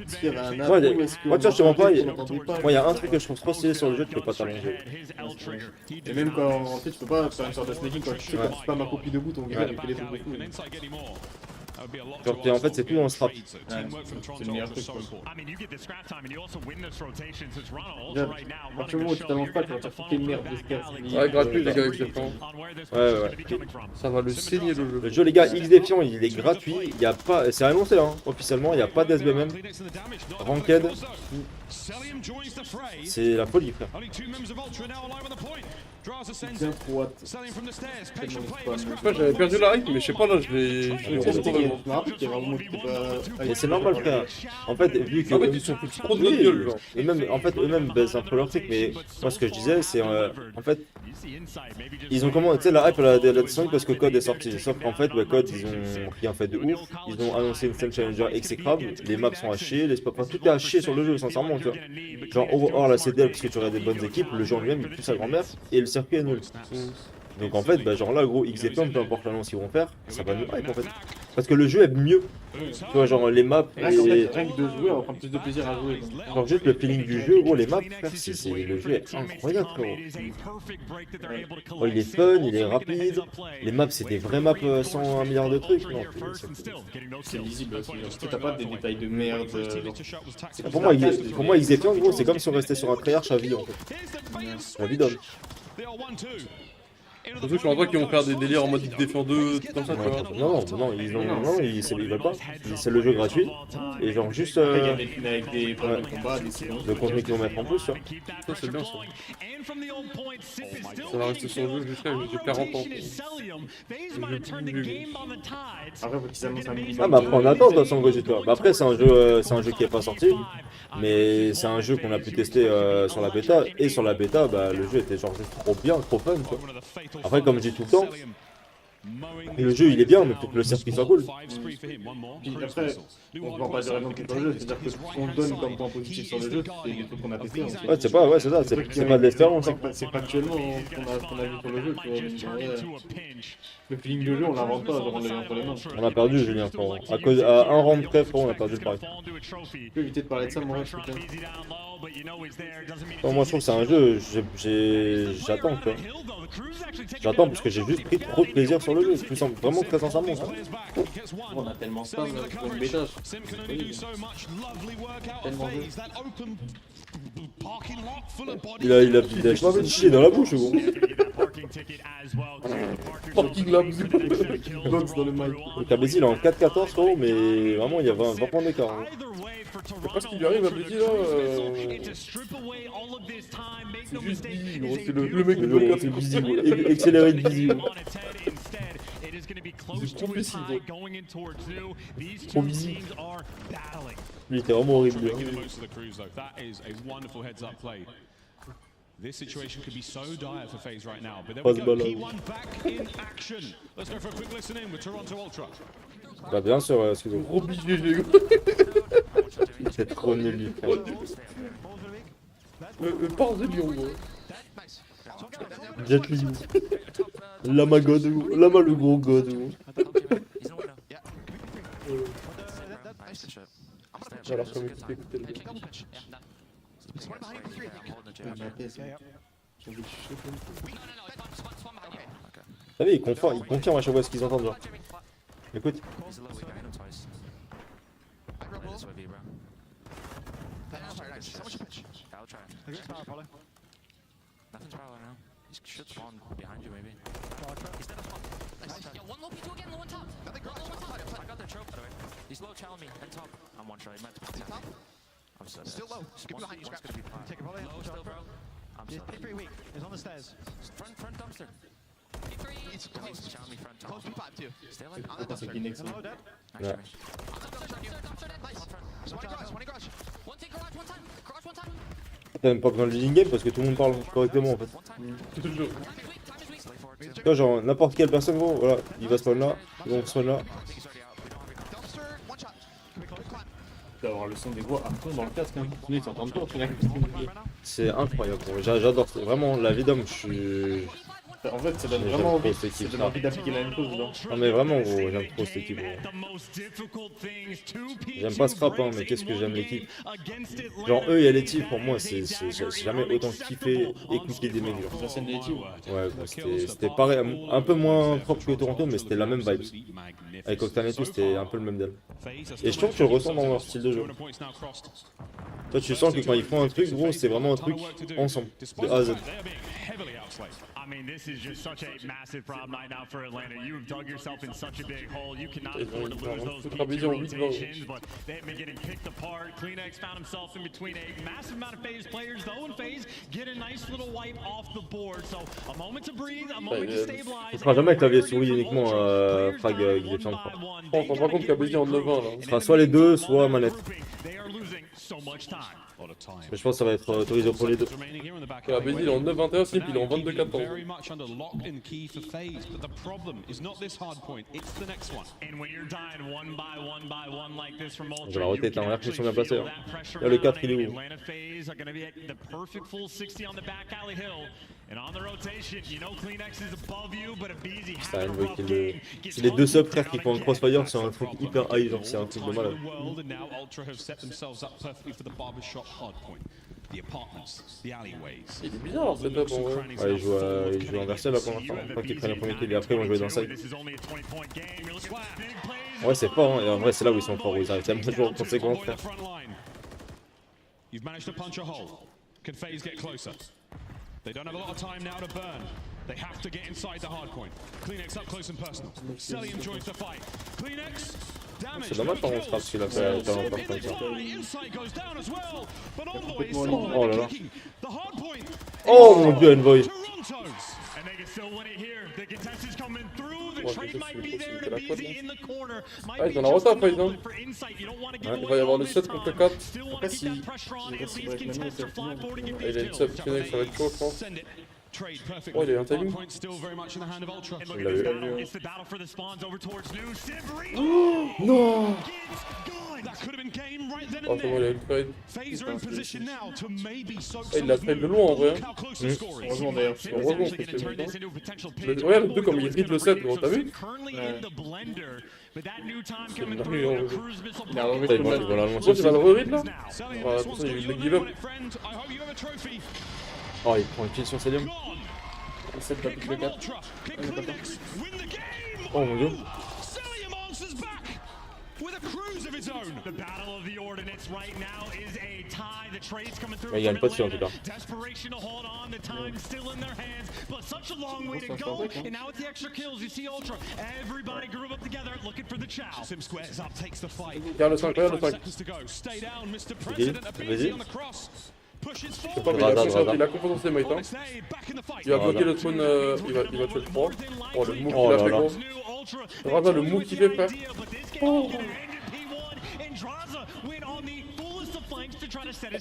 Est-ce qu'il y avait un app ou est-ce que... Moi, tu vois, je te mens pas, moi, il y a un truc que je trouve trop stylé sur le jeu, tu peux pas t'allonger. Et même quand, en fait, tu peux pas faire une sorte de snaking quand tu sais quand tu spams ma copie debout, ton gars, avec les trucs de fou. Genre, en fait, c'est tout dans le strap. Ouais, c'est le meilleur truc, quoi. À partir du moment où tu t'allonges pas, tu vas te faire une merde de ce gars. Ouais, gratuit, les gars, avec les plans. Ouais. Ça va le saigner, le jeu. Le jeu, les gars, X Défiant, il est gratuit. Il y a pas. C'est annoncé, hein, officiellement, il n'y a pas d'SBMM. Ranked. C'est la folie, frère. Bien trop hâte. J'avais perdu la hype, mais je sais pas, là, je l'ai retrouvé. Je me rappelle qu'il y avait un moment qui était pas... Et c'est normal, frère. En fait, vu que. En fait, ils sont plus trop de notre gueule, genre. Et même, en fait, eux-mêmes baissent un peu leur truc, mais moi, ce que je disais, c'est. En fait. Ils ont comment. Tu sais, la hype, elle a descendu parce que Code est sorti. Sauf qu'en fait, Code, ils ont rien fait de ouf. Ils ont annoncé une scène challenger exécrable. Les maps sont à chier, les spots. Enfin, tout est à chier sur le jeu, sincèrement, tu vois. Genre, hors la CDL, parce que tu aurais des bonnes équipes, le jeu en lui-même, il pue sa grand-mère, et le circuit est nul. Donc en fait, bah, genre là, gros, XF1, peu importe l'annonce qu'ils vont faire, ça va nous hype en fait. Parce que le jeu est mieux. Tu vois, genre les maps. Rien que de jouer, on va prendre plus de plaisir à jouer. Genre juste le feeling du jeu, gros, les maps, le jeu est incroyable, frérot. Oh, il est fun, il est rapide. Les maps, c'est des vraies maps sans un milliard de trucs. Non, c'est lisible aussi. T'as pas des détails de merde. Pour moi, XF1, gros, c'est comme si on restait sur un tryhard à vie en fait. La vie d'homme. Surtout que je pense qu'ils vont faire des délires en mode défend 2, comme ça, tu vois. Non, ils veulent pas. C'est le jeu gratuit. Et genre juste. Avec des points de combat, des silences. Le contenu qu'ils vont mettre en plus, tu vois. Ça, c'est bien ça. Ça va rester sur le jeu jusqu'à 40 ans. Après, faut qu'ils annoncent un minimum. Ah, bah après, on attend de toute façon, Gojit, toi. Bah après, c'est un jeu qui est pas sorti. Mais c'est un jeu qu'on a pu tester sur la bêta. Et sur la bêta, bah le jeu était genre juste trop bien, trop fun, quoi. Après, comme je dis tout le temps, Et le jeu il est bien, mais faut que le circuit soit cool. Puis après, on ne va pas dire vraiment que le jeu, c'est-à-dire que ce qu'on donne comme point positif sur le jeu, c'est des trucs qu'on a testé. Ouais, c'est pas, ouais, c'est ça, c'est pas de l'espérance. C'est factuellement qu'on a vu sur le jeu, tu vois. Le feeling de jeu, on l'invente pas, genre on l'a eu entre les mains. On a perdu, Julien, frérot. À un round près, frérot, on a perdu le pari. Tu peux éviter de parler de ça, moi, je trouve. Non, moi je trouve que c'est un jeu, j'attends quoi. J'attends parce que j'ai juste pris trop de plaisir sur le jeu, vraiment très sincèrement. Ça. On a tellement spam pour une bêta. Tellement jeu. Il a fait chier dans la bouche, gros. Parking là, box dans le mic. Le KBZ il est en 4-14 frérot, mais vraiment il y a 20 points d'écart. Hein. Je sais pas ce qui lui arrive à Bézi là. C'est juste Bézi, gros. C'est le mec de Gros, c'est Bézi, gros. Accéléré de Bézi, gros. C'est trop précis, gros. Trop Bézi. Lui, il était vraiment horrible. This situation could be so dire for FaZe right now, but there Pas we de go. balle. P1 back in action. Let's go for a quick listen in with Toronto Ultra. Bah bien sûr, excusez-moi. Gros BGG, gros. C'est trop nul, lui, frère. Parle de Lyon, gros. Jet Li. Lama God, gros. Lama le gros God, gros. Alors, comme écoutez le gars. Vous savez, ils confirment à chaque fois ce qu'ils entendent, genre. Écoute. Still low. Skip behind you, Scratch. Take a volley. Low still, bro. He's pretty weak. He's on the stairs. Front dumpster. He's close. Close to 5 too. Stay like on the dumpster. Hello, Dad. Ouais. T'as même pas besoin de leading game parce que tout le monde parle correctement en fait. Toujours. Tu vois, genre n'importe quelle personne, gros, voilà, il va spawn là, ils vont spawn là. Tu vas avoir le son des voix à fond dans le casque, hein. Ils s'entendent pas au final. C'est incroyable, j'adore, vraiment la vie d'homme, je suis... En fait, ça donne vraiment envie, d'appliquer la même chose dedans. Non mais vraiment gros, j'aime trop cette équipe gros. J'aime pas Scrap hein, mais qu'est-ce que j'aime l'équipe. Genre eux et LT pour moi c'est j'ai jamais autant kiffé écouter des mecs genre. La scène de LT ouais c'était pareil, un peu moins propre que Toronto mais c'était la même vibe. Avec Octane et tout c'était un peu le même deal. Et je trouve que tu le ressens dans leur style de jeu. Toi tu sens que quand ils font un truc gros c'est vraiment un truc ensemble, de A à Z. I mean, this is just such a massive problem right now for Atlanta. You have dug yourself in such a big hole. You cannot afford to lose those P2 rotations, but they've been getting picked apart. Kleenex found himself in between a massive amount of FaZe players, though, and FaZe get a nice little wipe off the board. So, a moment to breathe, a moment to stabilize. Ce sera jamais clavier souris uniquement Frag Gilson. On se rend pas compte qu'il y a Bézi en 9-1 là. Ce sera soit les deux, soit manette. They are losing so much time. Mais je pense que ça va être autorisé pour les deux. La Bézi il est en 9-21, Slip il est en 22-14. Very much under lock and key for FaZe, but the problem is not this hard point, it's the next one. And when you're dying one by one like this from Ultra, Je vais la rotate en l'air, ils sont bien placés. Hein. Là, le 4 il est où? Atlanta FaZe are going to be at the perfect full 60 on the back alley hill. And on the rotation, you know Kleenex is above you, but Abizi Putain, il veut qu'il c'est les deux sub frères qui font un crossfire sur un truc hyper high, genre c'est un truc de malade. And now Ultra have set themselves up perfectly for the barbershop hard point. The apartments, the alleyways. Il est bizarre cette setup en vrai. Ouais, ils jouent inversé là pour l'instant. Pas qu'ils prennent le premier kill et après ils vont jouer dans side. Ouais, c'est fort, hein. Et en vrai, c'est là où ils sont forts, où ils arrivent tellement toujours en conséquence. You've managed to punch a hole. Can FaZe get closer? They don't have a lot of time now to burn. They have to get inside the hard point. Kleenex up close and personal. Celium joins the fight. Kleenex, damage. C'est dommage quand on se frappe s'il a fait un temps comme ça. Oh là là. Oh mon dieu, Envoy. Ah, ils ont la rota, FaZe, hein. Il va y avoir le 7 contre 4. Après, si. Il a une sub Kleenex, ça va être chaud, je pense. Oh, il est un timing. Oh non. Oh, c'est bon, il a eu le trade. Il l'a trade de loin en vrai. Heureusement d'ailleurs. Heureusement, parce que regarde le 2 comme il ride le 7, gros, t'as vu? Il a remis Il va le re-read là? Ah, attention, il y a eu le give up. Oh, il prend une kill sur Célium. Le 7 va piquer le 4. Oh mon dieu. Il gagne pas dessus en tout cas. Regarde le 5, regarde le 5. Vas-y. C'est pas, mais il a confiance en ses mates. Hein. Il va bloquer le spawn, il va tuer le 3. Oh, le move qu'il a fait, gros. Regarde le move qu'il fait, frère. Oh,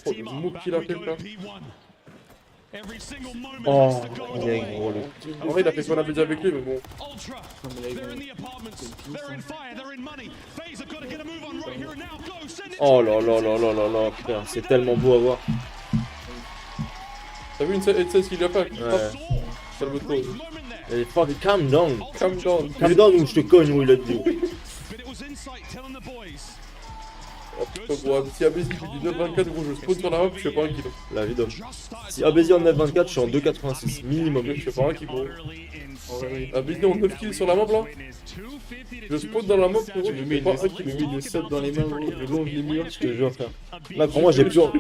le move qu'il a fait, frère. Oh, il est gros le. En vrai, il a fait ce qu'on avait dit avec lui, mais bon. Oh là là là là là là, frère, c'est tellement beau à voir. T'as vu une 16 qu'il a fait? Ouais. Calme toi. Et fuck, calm down. Calm down. Calm down ou je te cogne, où il a dit. Si Abézi fait du 9-24, gros, je spawn sur la map, je fais pas un kill. La vie d'homme. Si Abézi en 9-24, je suis en 2,86 minimum. Je fais pas un kill, gros. Abézi en 9 kills sur la map là. Je spawn dans la map, gros, je mets pas un kill. Je mets le 7 dans les mains, gros, je longe les murs. Je te jure, frère. Là, pour moi, j'ai plus envie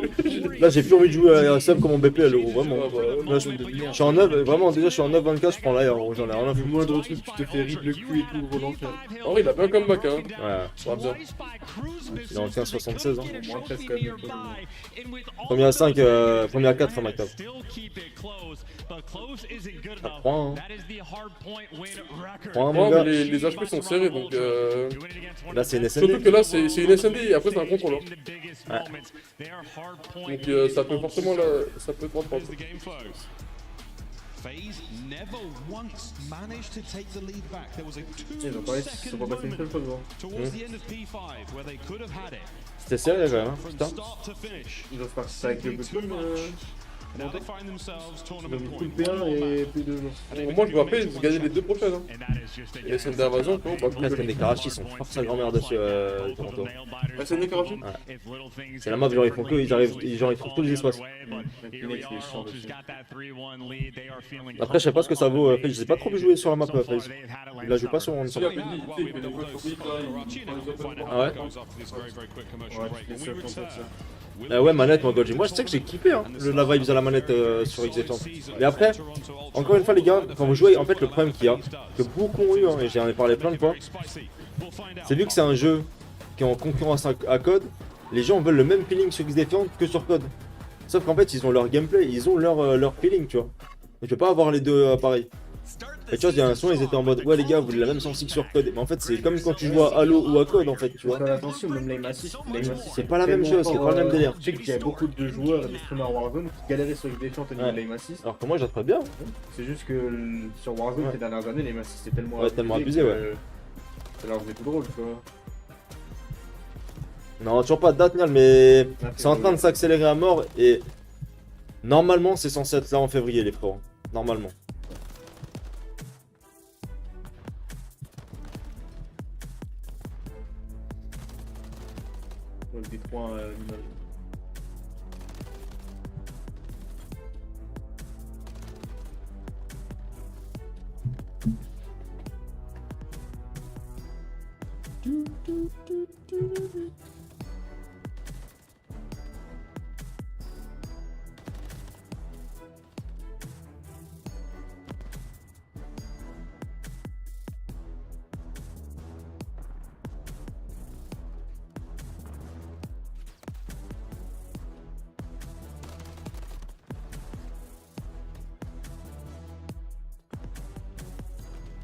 de jouer à un sub comme en BPL, gros, vraiment. Là, je suis en 9, vraiment, déjà, je suis en 9-24, je prends l'air, gros, j'en ai rien à foutre. Le moindre truc, tu te fais rip le cul et tout, gros, l'enfer. En vrai, il a bien comeback, hein. Ouais, ça va bien. Il est en 15-76, hein. Moins 13 quand même. Premier à 5, premier à 4, fin McTab. À 3, hein. 3, mon gars. Mais les HP sont serrés, donc là, c'est une SND. Surtout que là, c'est une SND et après, c'est un contrôle. Ouais. Donc ça peut forcément ça peut prendre pas. FaZe never once managed to take the lead back. There was a 2-second moment towards the end of P5 where they could have had it. C'était sérieux quand même, hein, From putain. start to finish. Ils doivent faire ça avec le bouton. Now they find themselves tournament Coup de point. P1 et P2 jours. Moi je me rappelle, ils ont gagné les 2 prochaines. Hein. Et les scènes d'invasion, bah Presque des Karachi sont force sa grand-mère dessus, Toronto. La scène des Karachi? Ouais. C'est la map, genre ils font que, ils trouvent tous les espaces. Après, je sais pas ce que ça vaut, je sais pas trop jouer sur la map, FaZe. Il la joue pas sur mon sur. Ah ouais? Ouais, manette, moi, Goji. Moi, je sais que j'ai kiffé hein, la vibe à la manette sur X30. Mais après, encore une fois, les gars, quand vous jouez, en fait, le problème qu'il y a, que beaucoup ont eu, hein, et j'en ai parlé plein de fois, c'est vu que c'est un jeu qui est en concurrence à code, les gens veulent le même feeling sur X30 que sur code. Sauf qu'en fait, ils ont leur gameplay, ils ont leur feeling, tu vois. Et tu peux pas avoir les deux pareils. Et tu vois, il y a un son, ils étaient en mode ouais les gars, vous voulez la même sensible sur code. Mais en fait, c'est comme quand tu joues à Halo ou à code en fait, tu vois. Attention, même l'aim assist, c'est pas la même chose, c'est pas le même délire. Je sais qu'il y a beaucoup de joueurs et de streamers Warzone qui galéraient sur X30 au niveau de l'aim assist. Alors que moi, j'attrape bien. C'est juste que sur Warzone, ces dernières années, l'aim assist c'est tellement abusé, ouais. Ça leur faisait tout drôle, tu vois. Non, toujours pas de date, Nial, mais c'est en train de s'accélérer à mort et normalement, c'est censé être là en février, les frérots. Normalement. Le D3 l'image.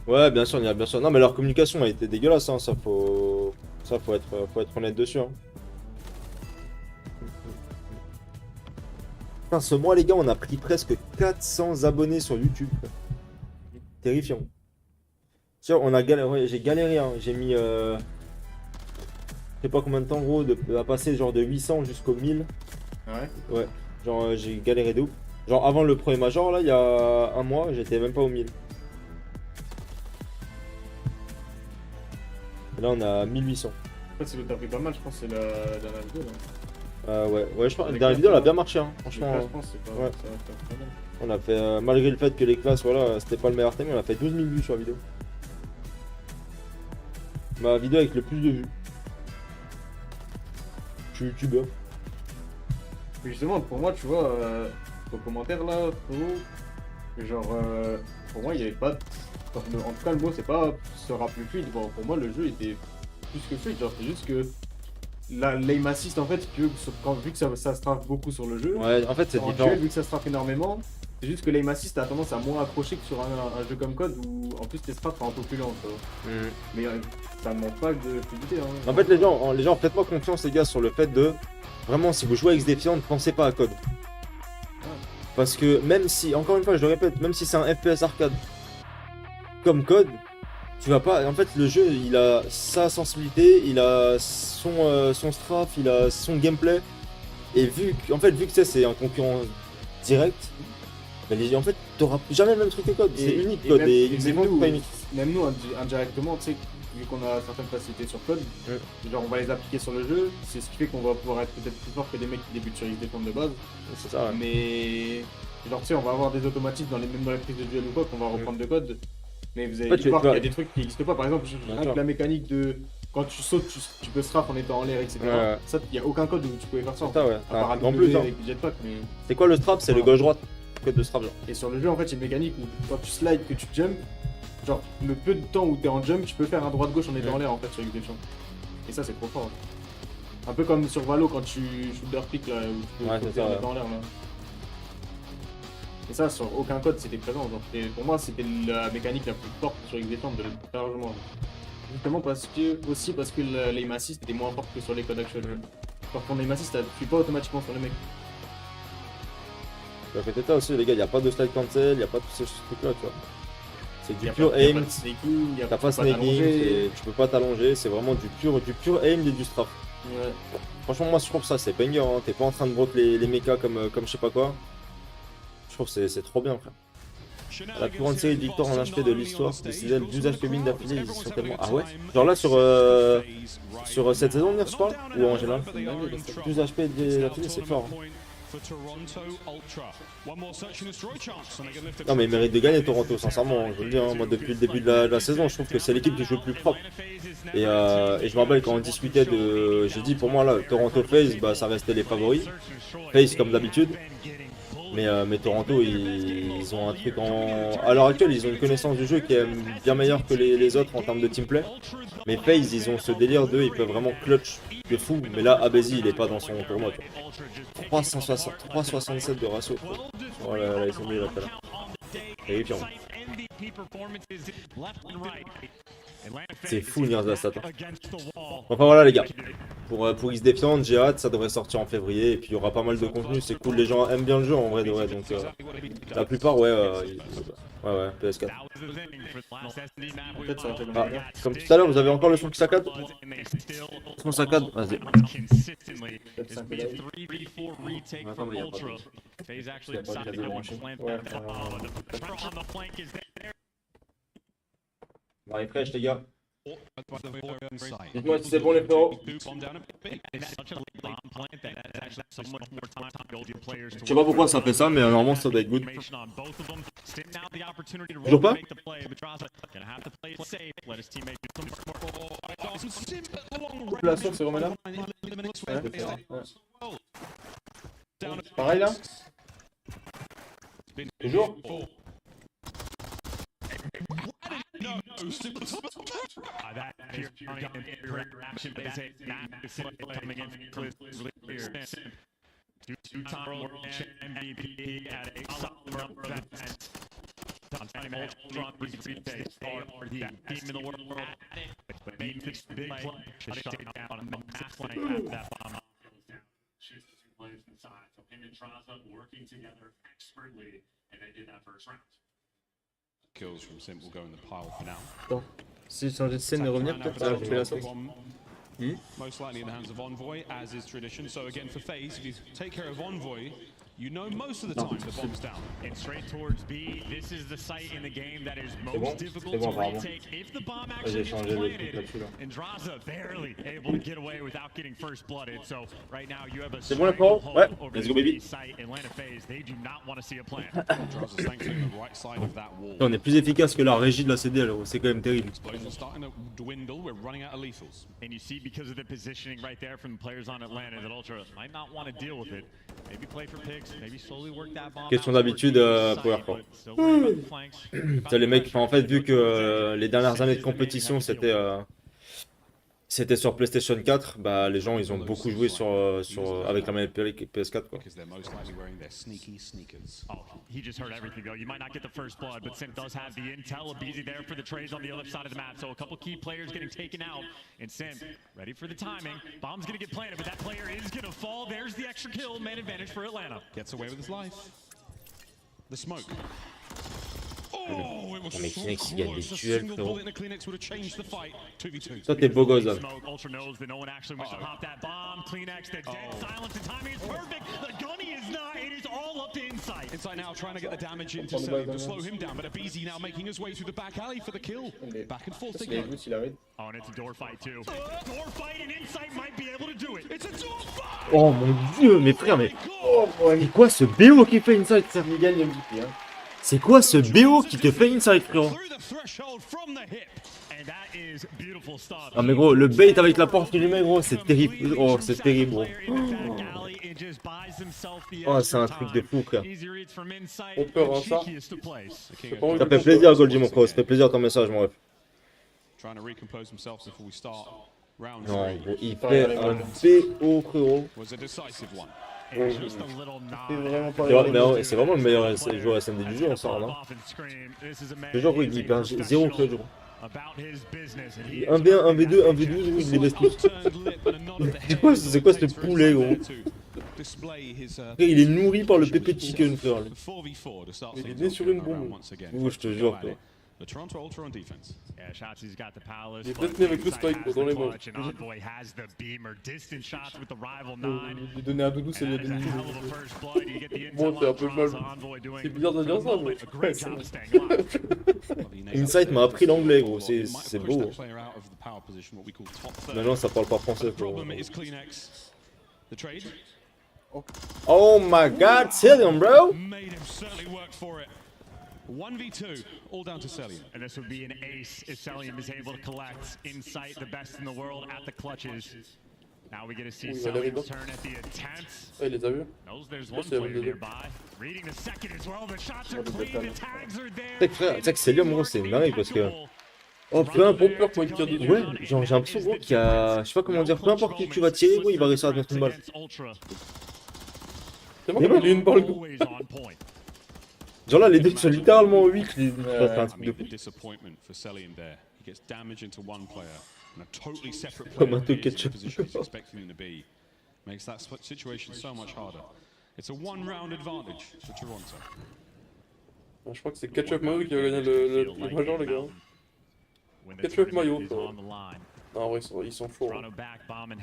Ouais, bien sûr, bien sûr. Non, mais leur communication a été dégueulasse, hein. Ça faut être honnête dessus. Hein. Putain, ce mois, les gars, on a pris presque 400 abonnés sur YouTube. Terrifiant. Tiens, on a galéré, j'ai galéré, hein. J'ai mis, je sais pas combien de temps, gros, à passer genre de 800 jusqu'au 1000. Ouais. Ouais, genre j'ai galéré de ouf. Genre avant le premier major, là, il y a un mois, j'étais même pas au 1000. Et là, on a 1800. En fait, c'est le t'as pris pas mal, je pense, c'est la dernière vidéo, là. Ouais, je pense que la dernière vidéo, elle a bien marché, hein. Franchement. Je pense que c'est pas, ouais. ça va faire pas mal. On a fait, malgré le fait que les classes, voilà, c'était pas le meilleur thème, on a fait 12 000 vues sur la vidéo. Ma vidéo avec le plus de vues. Je suis youtubeur. Mais justement, pour moi, tu vois, ton commentaire là, genre, pour moi, il n'y avait pas. En tout cas, le mot, c'est pas sera plus fluide. Bon, pour moi, le jeu était plus que fluide. Genre, c'est juste que l'aim assist, en fait, vu que ça se strafe beaucoup sur le jeu, ouais, en fait, c'est différent. Vu que ça se strafe énormément, c'est juste que l'aim assist a tendance à moins accrocher que sur un jeu comme Code où en plus les strafes sont un peu plus lents. Mais ça ne manque pas de fluidité. Hein. En fait, les gens, faites-moi confiance, les gars, sur le fait de vraiment, si vous jouez avec Défiant, ne pensez pas à Code. Parce que même si, encore une fois, je le répète, même si c'est un FPS arcade comme Code, tu vas pas. En fait, le jeu, il a sa sensibilité, il a son strafe, il a son gameplay. Et vu que c'est un concurrent direct, bah, en fait, t'auras jamais le même truc que Code. C'est unique, Code. Même nous, indirectement, tu sais, vu qu'on a certaines facilités sur Code, genre on va les appliquer sur le jeu, c'est ce qui fait qu'on va pouvoir être peut-être plus fort que des mecs qui débutent sur XDFound de base. C'est ça, ouais. Mais genre tu sais, on va avoir des automatismes même dans les prises de duel ou quoi qu'on va reprendre de Code. Mais vous allez voir qu'il y a des trucs qui n'existent pas. Par exemple, avec la mécanique de quand tu sautes, tu peux strap en étant en l'air, etc. Ouais. Ça, il n'y a aucun code où tu pouvais faire ça. Ouais. À part En plus, avec le jetpack. Mais... c'est quoi le strap? C'est le gauche-droite. Code de strap, genre. Et sur le jeu, en fait, il y a une mécanique où quand tu slides, que tu jump, genre le peu de temps où tu es en jump, tu peux faire un droite-gauche en étant en l'air en fait sur XDFound. Et ça, c'est trop fort. Un peu comme sur Valo quand tu shoot pick là, où tu peux sauter en étant en l'air là. Et ça, sur aucun code, c'était présent. Genre. Et pour moi, c'était la mécanique la plus forte sur XDFound, largement. Justement parce que l'aim assist était moins fort que sur les codes actuels. Genre ton aim assist, tu pas automatiquement sur le mec. À côté de ça aussi, les gars, il n'y a pas de slide cancel, il n'y a pas tous ces trucs-là, tu vois. C'est du pur aim, t'as pas snaking, tu peux pas t'allonger, c'est vraiment du pur aim et du strap. Ouais. Franchement, moi je trouve ça c'est banger, hein. T'es pas en train de broke les mechas comme je sais pas quoi. Je trouve que c'est trop bien, frère. La plus grande série de victoires en HP de l'histoire, des CDL 12 HP win d'affilée, ils sont tellement. Ah ouais? Genre là sur cette saison, je parle? Ou en général? 12 HP d'affilée, c'est fort. Hein. Non mais il mérite de gagner Toronto, sincèrement, je veux le dire, hein. Moi depuis le début de la saison, je trouve que c'est l'équipe qui joue le plus propre. Et je me rappelle quand on discutait de... J'ai dit pour moi là, Toronto FaZe, bah, ça restait les favoris. FaZe comme d'habitude. Mais Toronto, ils ont un truc en... À l'heure actuelle, ils ont une connaissance du jeu qui est bien meilleure que les autres en termes de teamplay. Mais FaZe, ils ont ce délire d'eux, ils peuvent vraiment clutch de fou. Mais là, Abezi, il est pas dans son tournoi. 367 de ratio. Oh là, ils sont mis là tout à l'heure. Terrifiant. C'est fou, Nirza Stat. Enfin voilà les gars. Pour X Défiant, j'ai hâte, ça devrait sortir en février. Et puis il y aura pas mal de contenu, c'est cool, les gens aiment bien le jeu en vrai de vrai. Donc la plupart, ouais, PS4. Ah, comme tout à l'heure, vous avez encore le son qui saccade? Son saccade? Vas-y. Attends, mais il y a pas de... refresh les gars. Dites-moi si c'est bon les frérots. Je sais pas pourquoi ça fait ça, mais normalement ça doit être good. Toujours pas? La source c'est Romain. Pareil là? Toujours? Two-time world MVP at a summer event. Team in the world. Made this big play. Shut down on a mass play at that bomb. Kills from Simp will go in the pile for now. Attends, si je changeais de scène et revenir, peut-être ça va la sauce. Most likely in the hands of Envoy, as is tradition. So again, for FaZe, if you take care of Envoy, you know most of the time the bomb's down. And straight towards B, this is the site in the game that is most difficult to retake if the bomb actually gets planted. And Draza barely able to get away without getting first blooded. So right now you have a stranglehold over the site. Atlanta FaZe, they do not want to see a plant. Draza's thankfully on the right side of that wall. On est plus efficace que la régie de la CDL, c'est quand même terrible. Explosions starting to dwindle, we're running out of lethals. And you see because of the positioning right there from the players on Atlanta that Ultra might not want to deal with it. Maybe play for picks, maybe slowly work that bomb. Question d'habitude, Powercore. Ça, les mecs, en fait, vu que les dernières années de compétition c'était sur PlayStation 4, bah les gens ils ont beaucoup joué avec la manette PS4 quoi. Oh, he just heard everything though. You might not get the first blood, but Simp does have the intel. Abizi there for the trades on the other side of the map. So a couple key players getting taken out. And Simp ready for the timing. Bomb's gonna get planted, but that player is gonna fall. There's the extra kill, man advantage for Atlanta. Gets away with his life. The smoke. Oh, mais Kleenex il gagne des duels frérot. Toi t'es beau gosse là. Ultra knows that no one actually wants to hop that bomb. Kleenex, the dead silence, the timing is perfect. The gunny is not, it is all up to Insight. Insight now trying to get the damage into Salut to slow him down, but Abizi now making his way through the back alley for the kill. Back and forth again. Oh, and it's a door fight too. Door fight and Insight might be able to do it. It's a door fight. Oh mon dieu, mes frères, mais c'est quoi ce BO qui fait Insight ça? Il gagne le MVP hein. C'est quoi ce BO qui te fait Insight frérot? Ah mais gros, le bait avec la porte qu'il met gros, c'est terrible. Oh, c'est terrible gros. Oh, c'est un truc de fou frère. On peut avoir ça. Ça fait plaisir Goldie mon frère, ça fait plaisir ton message mon ref. Non gros, il fait un BO frérot. C'est vraiment le meilleur joueur SMD du jeu en sort là. Le joueur il perd 0 kill je crois. 1v1, 1v2, 1v12, il les baisse tous. C'est quoi ce poulet gros? Il est nourri par le pépé chicken frère. Il est né sur une bombe. Ouh je te jure frère. The Toronto Ultra on defense. Yeah, Shotzi's got the palace. Il est peut-être né avec le spike dans les mains. Envoy has the beamer. Distant shots with the rival 9. Lui donner un doudou, c'est lui donner bon, c'est un peu mal. C'est bizarre de dire ça, mais. Insight m'a appris l'anglais, gros. C'est beau. Maintenant, ça parle pas français, frérot. Oh my god, Cillian, bro! 1v2, all down to Celium. And this would be an ace if Celium is able to collect Insight, the best in the world, at the clutches. Now we get to see Celium's turn at the attempts. Il les a vus. Knows there's one player nearby. Reading the second as well, the shots are clean, the tags are there. Tu sais que Celium, gros, c'est une dingue parce que. Oh, peu importe quand il tire dessus. Ouais, genre j'ai l'impression, gros, qu'il y a. Je sais pas comment dire, peu importe qui tu vas tirer, gros, il va réussir à te mettre une balle. C'est bon, il a une balle, gros. Genre là, les deux sont littéralement 8, c'est un truc de fou. Comme un peu ketchup. Je crois que c'est Ketchup Mayo qui va gagner le major, les gars. Ketchup Mayo, quoi. Non, en vrai, ils sont chauds.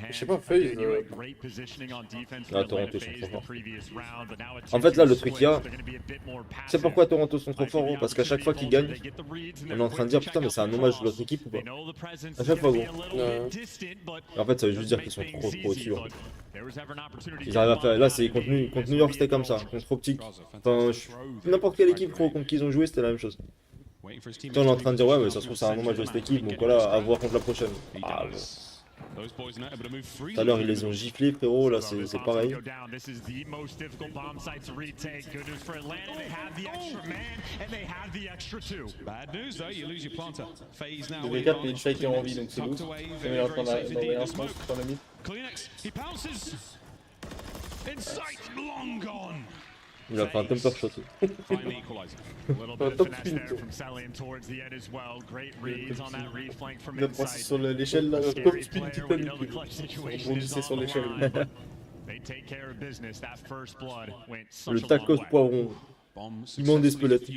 Je sais pas, FaZe. Là, Toronto sont trop forts. En fait, là, le truc qu'il y a, c'est pourquoi Toronto sont trop forts, gros, parce qu'à chaque fois qu'ils gagnent, on est en train de dire putain, mais c'est un hommage de l'autre équipe ou pas? À chaque fois, gros. Et en fait, ça veut juste dire qu'ils sont trop au-dessus. Ils arrivent à faire. Là, c'est contre New York, c'était comme ça. Contre Optic. Enfin, n'importe quelle équipe, gros, contre qui ils ont joué, c'était la même chose. On est en train de dire ouais mais ça se trouve c'est un hommage de cette équipe donc voilà à voir contre la prochaine. Ah, tout à l'heure ils les ont giflés frérot, là c'est pareil. Le V4 mais Insight est en vie donc c'est lourd. Il est en train d'envoyer un smoke sur la mid. Il a fait un temper shot. Un top spin. Il a passé sur l'échelle là, un top spin Titanic. On bondissait sur l'échelle. Le tacos poivron. Piment d'Espelette.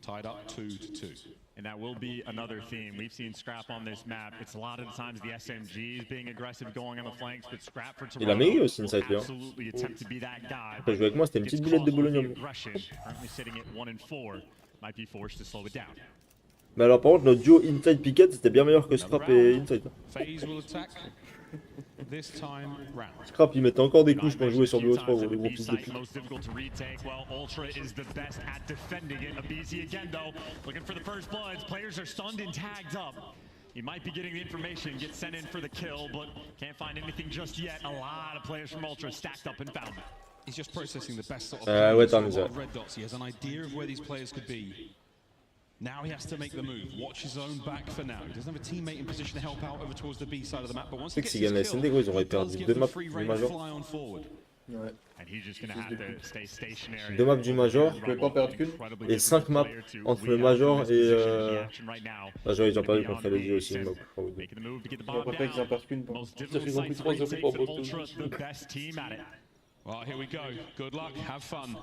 Tied up 2-2. And that will be another theme. We've seen Scrap on this map. It's a lot of the times the SMGs being aggressive going on the flanks, but Scrap for Il a mérité aussi Inside là. absolutely attempt to be that guy. Quand je jouais avec moi, c'était une petite boulette de Bolognum. Currently sitting at 1-4, might be forced to slow it down. Mais alors par contre, notre duo Inside Piquet c'était bien meilleur que Scrap et Inside. FaZe will attack this time round. Scrap il mettait encore des couches quand je jouais sur du 3 gros, des gros fils de pute. Most difficult to retake. Well, Ultra is the best at defending it. Abizi again though, looking for the first bloods. Players are stunned and tagged up. He might be getting the information, get sent in for the kill, but can't find anything just yet. A lot of players from Ultra stacked up and found it. He's just processing the best sort of ouais, t'as a raison. lot of red dots. He has an idea of where these players could be. Now he has to make the move. Watch his own back for now. He doesn't have a teammate in position to help out over towards the B side of the map, but once he gets his kill, SND, ils auraient he does perdu give deux them maps free du rein to Major. fly on forward. Ouais. And he's just gonna have to stay stationary. 2 maps du Major Je pouvais pas perdre qu'une. et 5 maps entre le Major et Ah j'aurais déjà perdu contre LG aussi une map, je crois. Je préfère qu'ils en perdent qu'une. Ça fait compris 3-0 pour Boston. Well, here we go. Good luck. Have fun.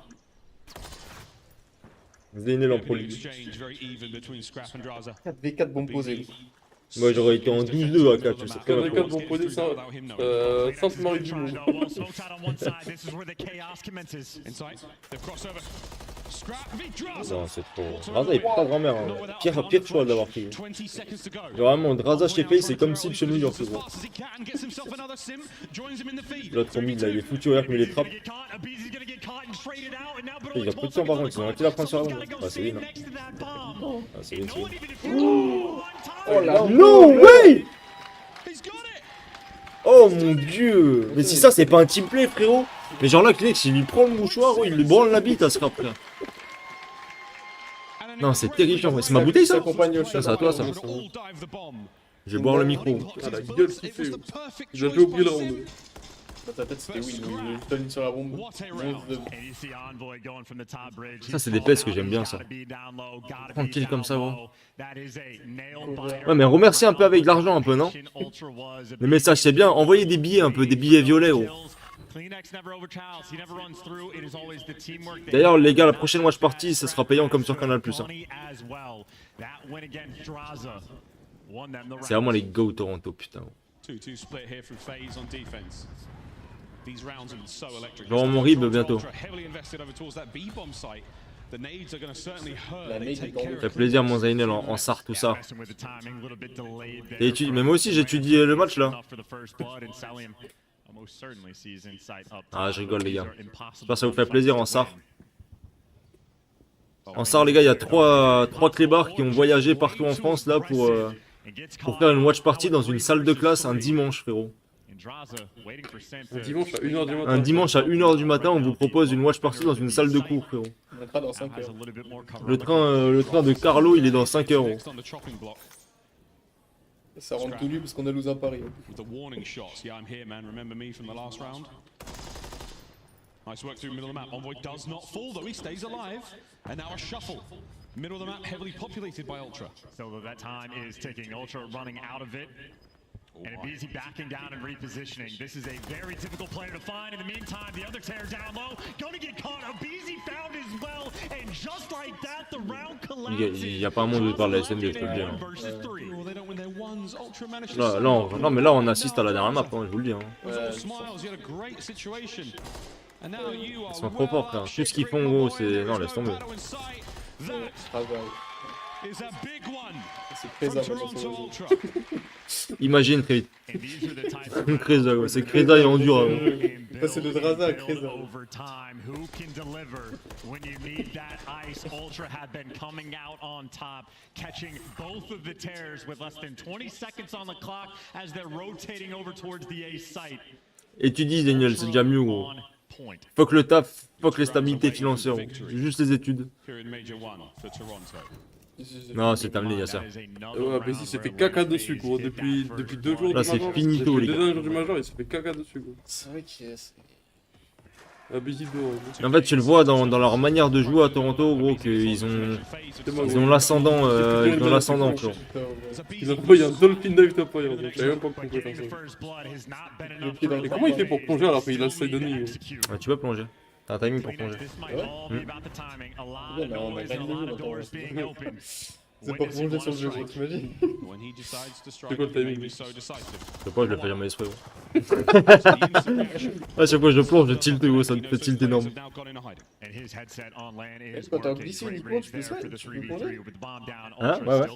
Zénel en Pro League. Exchange very even between Scrap and Draza. 4v4 bons posés. Moi j'aurais été en 12-2 à 4, je sais pas. 4v4 bons posés, simple Marie du monde. Non, c'est trop. Draza il est pas grand-mère. Hein. Pire choix d'avoir pris. Vraiment, Draza chez FaZe c'est comme si chez New York. L'autre mid là, il est foutu au air mais il est trappe. Il a peu de temps par contre, ils ont arrêté la prendre sur la bombe. Ah, c'est win. Ah, c'est win, c'est win. Oh là, no way! Oh mon dieu! Mais si ça c'est pas un team play frérot! Mais genre là, Kleenex il lui prend le mouchoir, il lui branle la bite à ce Scrap frère. Non, c'est terrifiant, c'est ma bouteille ça? C'est à toi ça. Je vais boire le micro. Ah la gueule qu'il fait. J'avais oublié le round. Dans ta tête c'était win, il donne sur la bombe. Ça c'est des PES que j'aime bien ça. Tranquille comme ça gros. Ouais mais remercie un peu avec de l'argent un peu non? Le message c'est bien, envoyez des billets un peu, des billets violets gros. D'ailleurs les gars, la prochaine watch party ça sera payant comme sur Canal+. Hein. C'est vraiment les go Toronto putain. J'aurai mon rib bientôt. Ça fait plaisir mon Zainel en SAR tout ça. Mais moi aussi j'étudie le match là. Ah je rigole les gars. J'espère que ça vous fait plaisir en SAR. En SAR les gars il y a 3 clébards qui ont voyagé partout en France là pour faire une watch party dans une salle de classe un dimanche frérot. Un dimanche à 1h du matin, on vous propose une watch party dans une salle de cours, frérot. On entra dans 5 heures. Le train de Carlo, il est dans 5 heures. Ça rentre tout nu parce qu'on a losé à Paris. Nice work through middle of the map. Envoy does not fall though, he stays alive. And now a shuffle. Middle of the map heavily populated by Ultra. So that time is ticking. Ultra running out of it. And Abizi backing down and repositioning. This is a very difficult player to find. In the meantime, the other tear down low. Gonna get caught. Abizi found as well. And just like that, the round collapses. Il y a pas un monde où par la SND, je peux le dire. Non, mais là on assiste à la dernière map, hein, je vous le dis. Hein. Ils sont trop forts, frère. Tout ce qu'ils font, gros, c'est. Non, laisse tomber. C'est Imagine très vite. Kreza, c'est Kreza et Endura. Ça c'est le Draza à Kreza. Et tu dis Daniel, c'est déjà mieux gros. Fuck le taf, fuck les stabilités financières, juste les études. Non, c'est terminé, Yasser. Ouais, mais si, s'est fait caca dessus, gros. Depuis 2 jours. Là, c'est finito, les gars. Les 2 derniers jours du Major, il s'est fait caca dessus, gros. C'est vrai qu'il En fait, tu le vois dans leur manière de jouer à Toronto, gros, qu'ils ont l'ascendant, frérot. Ils ont pris un dolphin dive top fire, donc je savais même pas qu'on pouvait faire ça. Et comment il fait pour plonger alors qu'il a le side donning? Ah, tu peux plonger. T'as un timing pour plonger. C'est pas plonger sur le jeu, gros, t'imagines? C'est quoi le timing? Je sais pas, je le fais jamais exprès, gros. À chaque fois que je plonge, je tilte, gros, ça me fait tilt énorme. Quand t'as glissé uniquement, tu peux plonger? Hein? Ouais, ouais.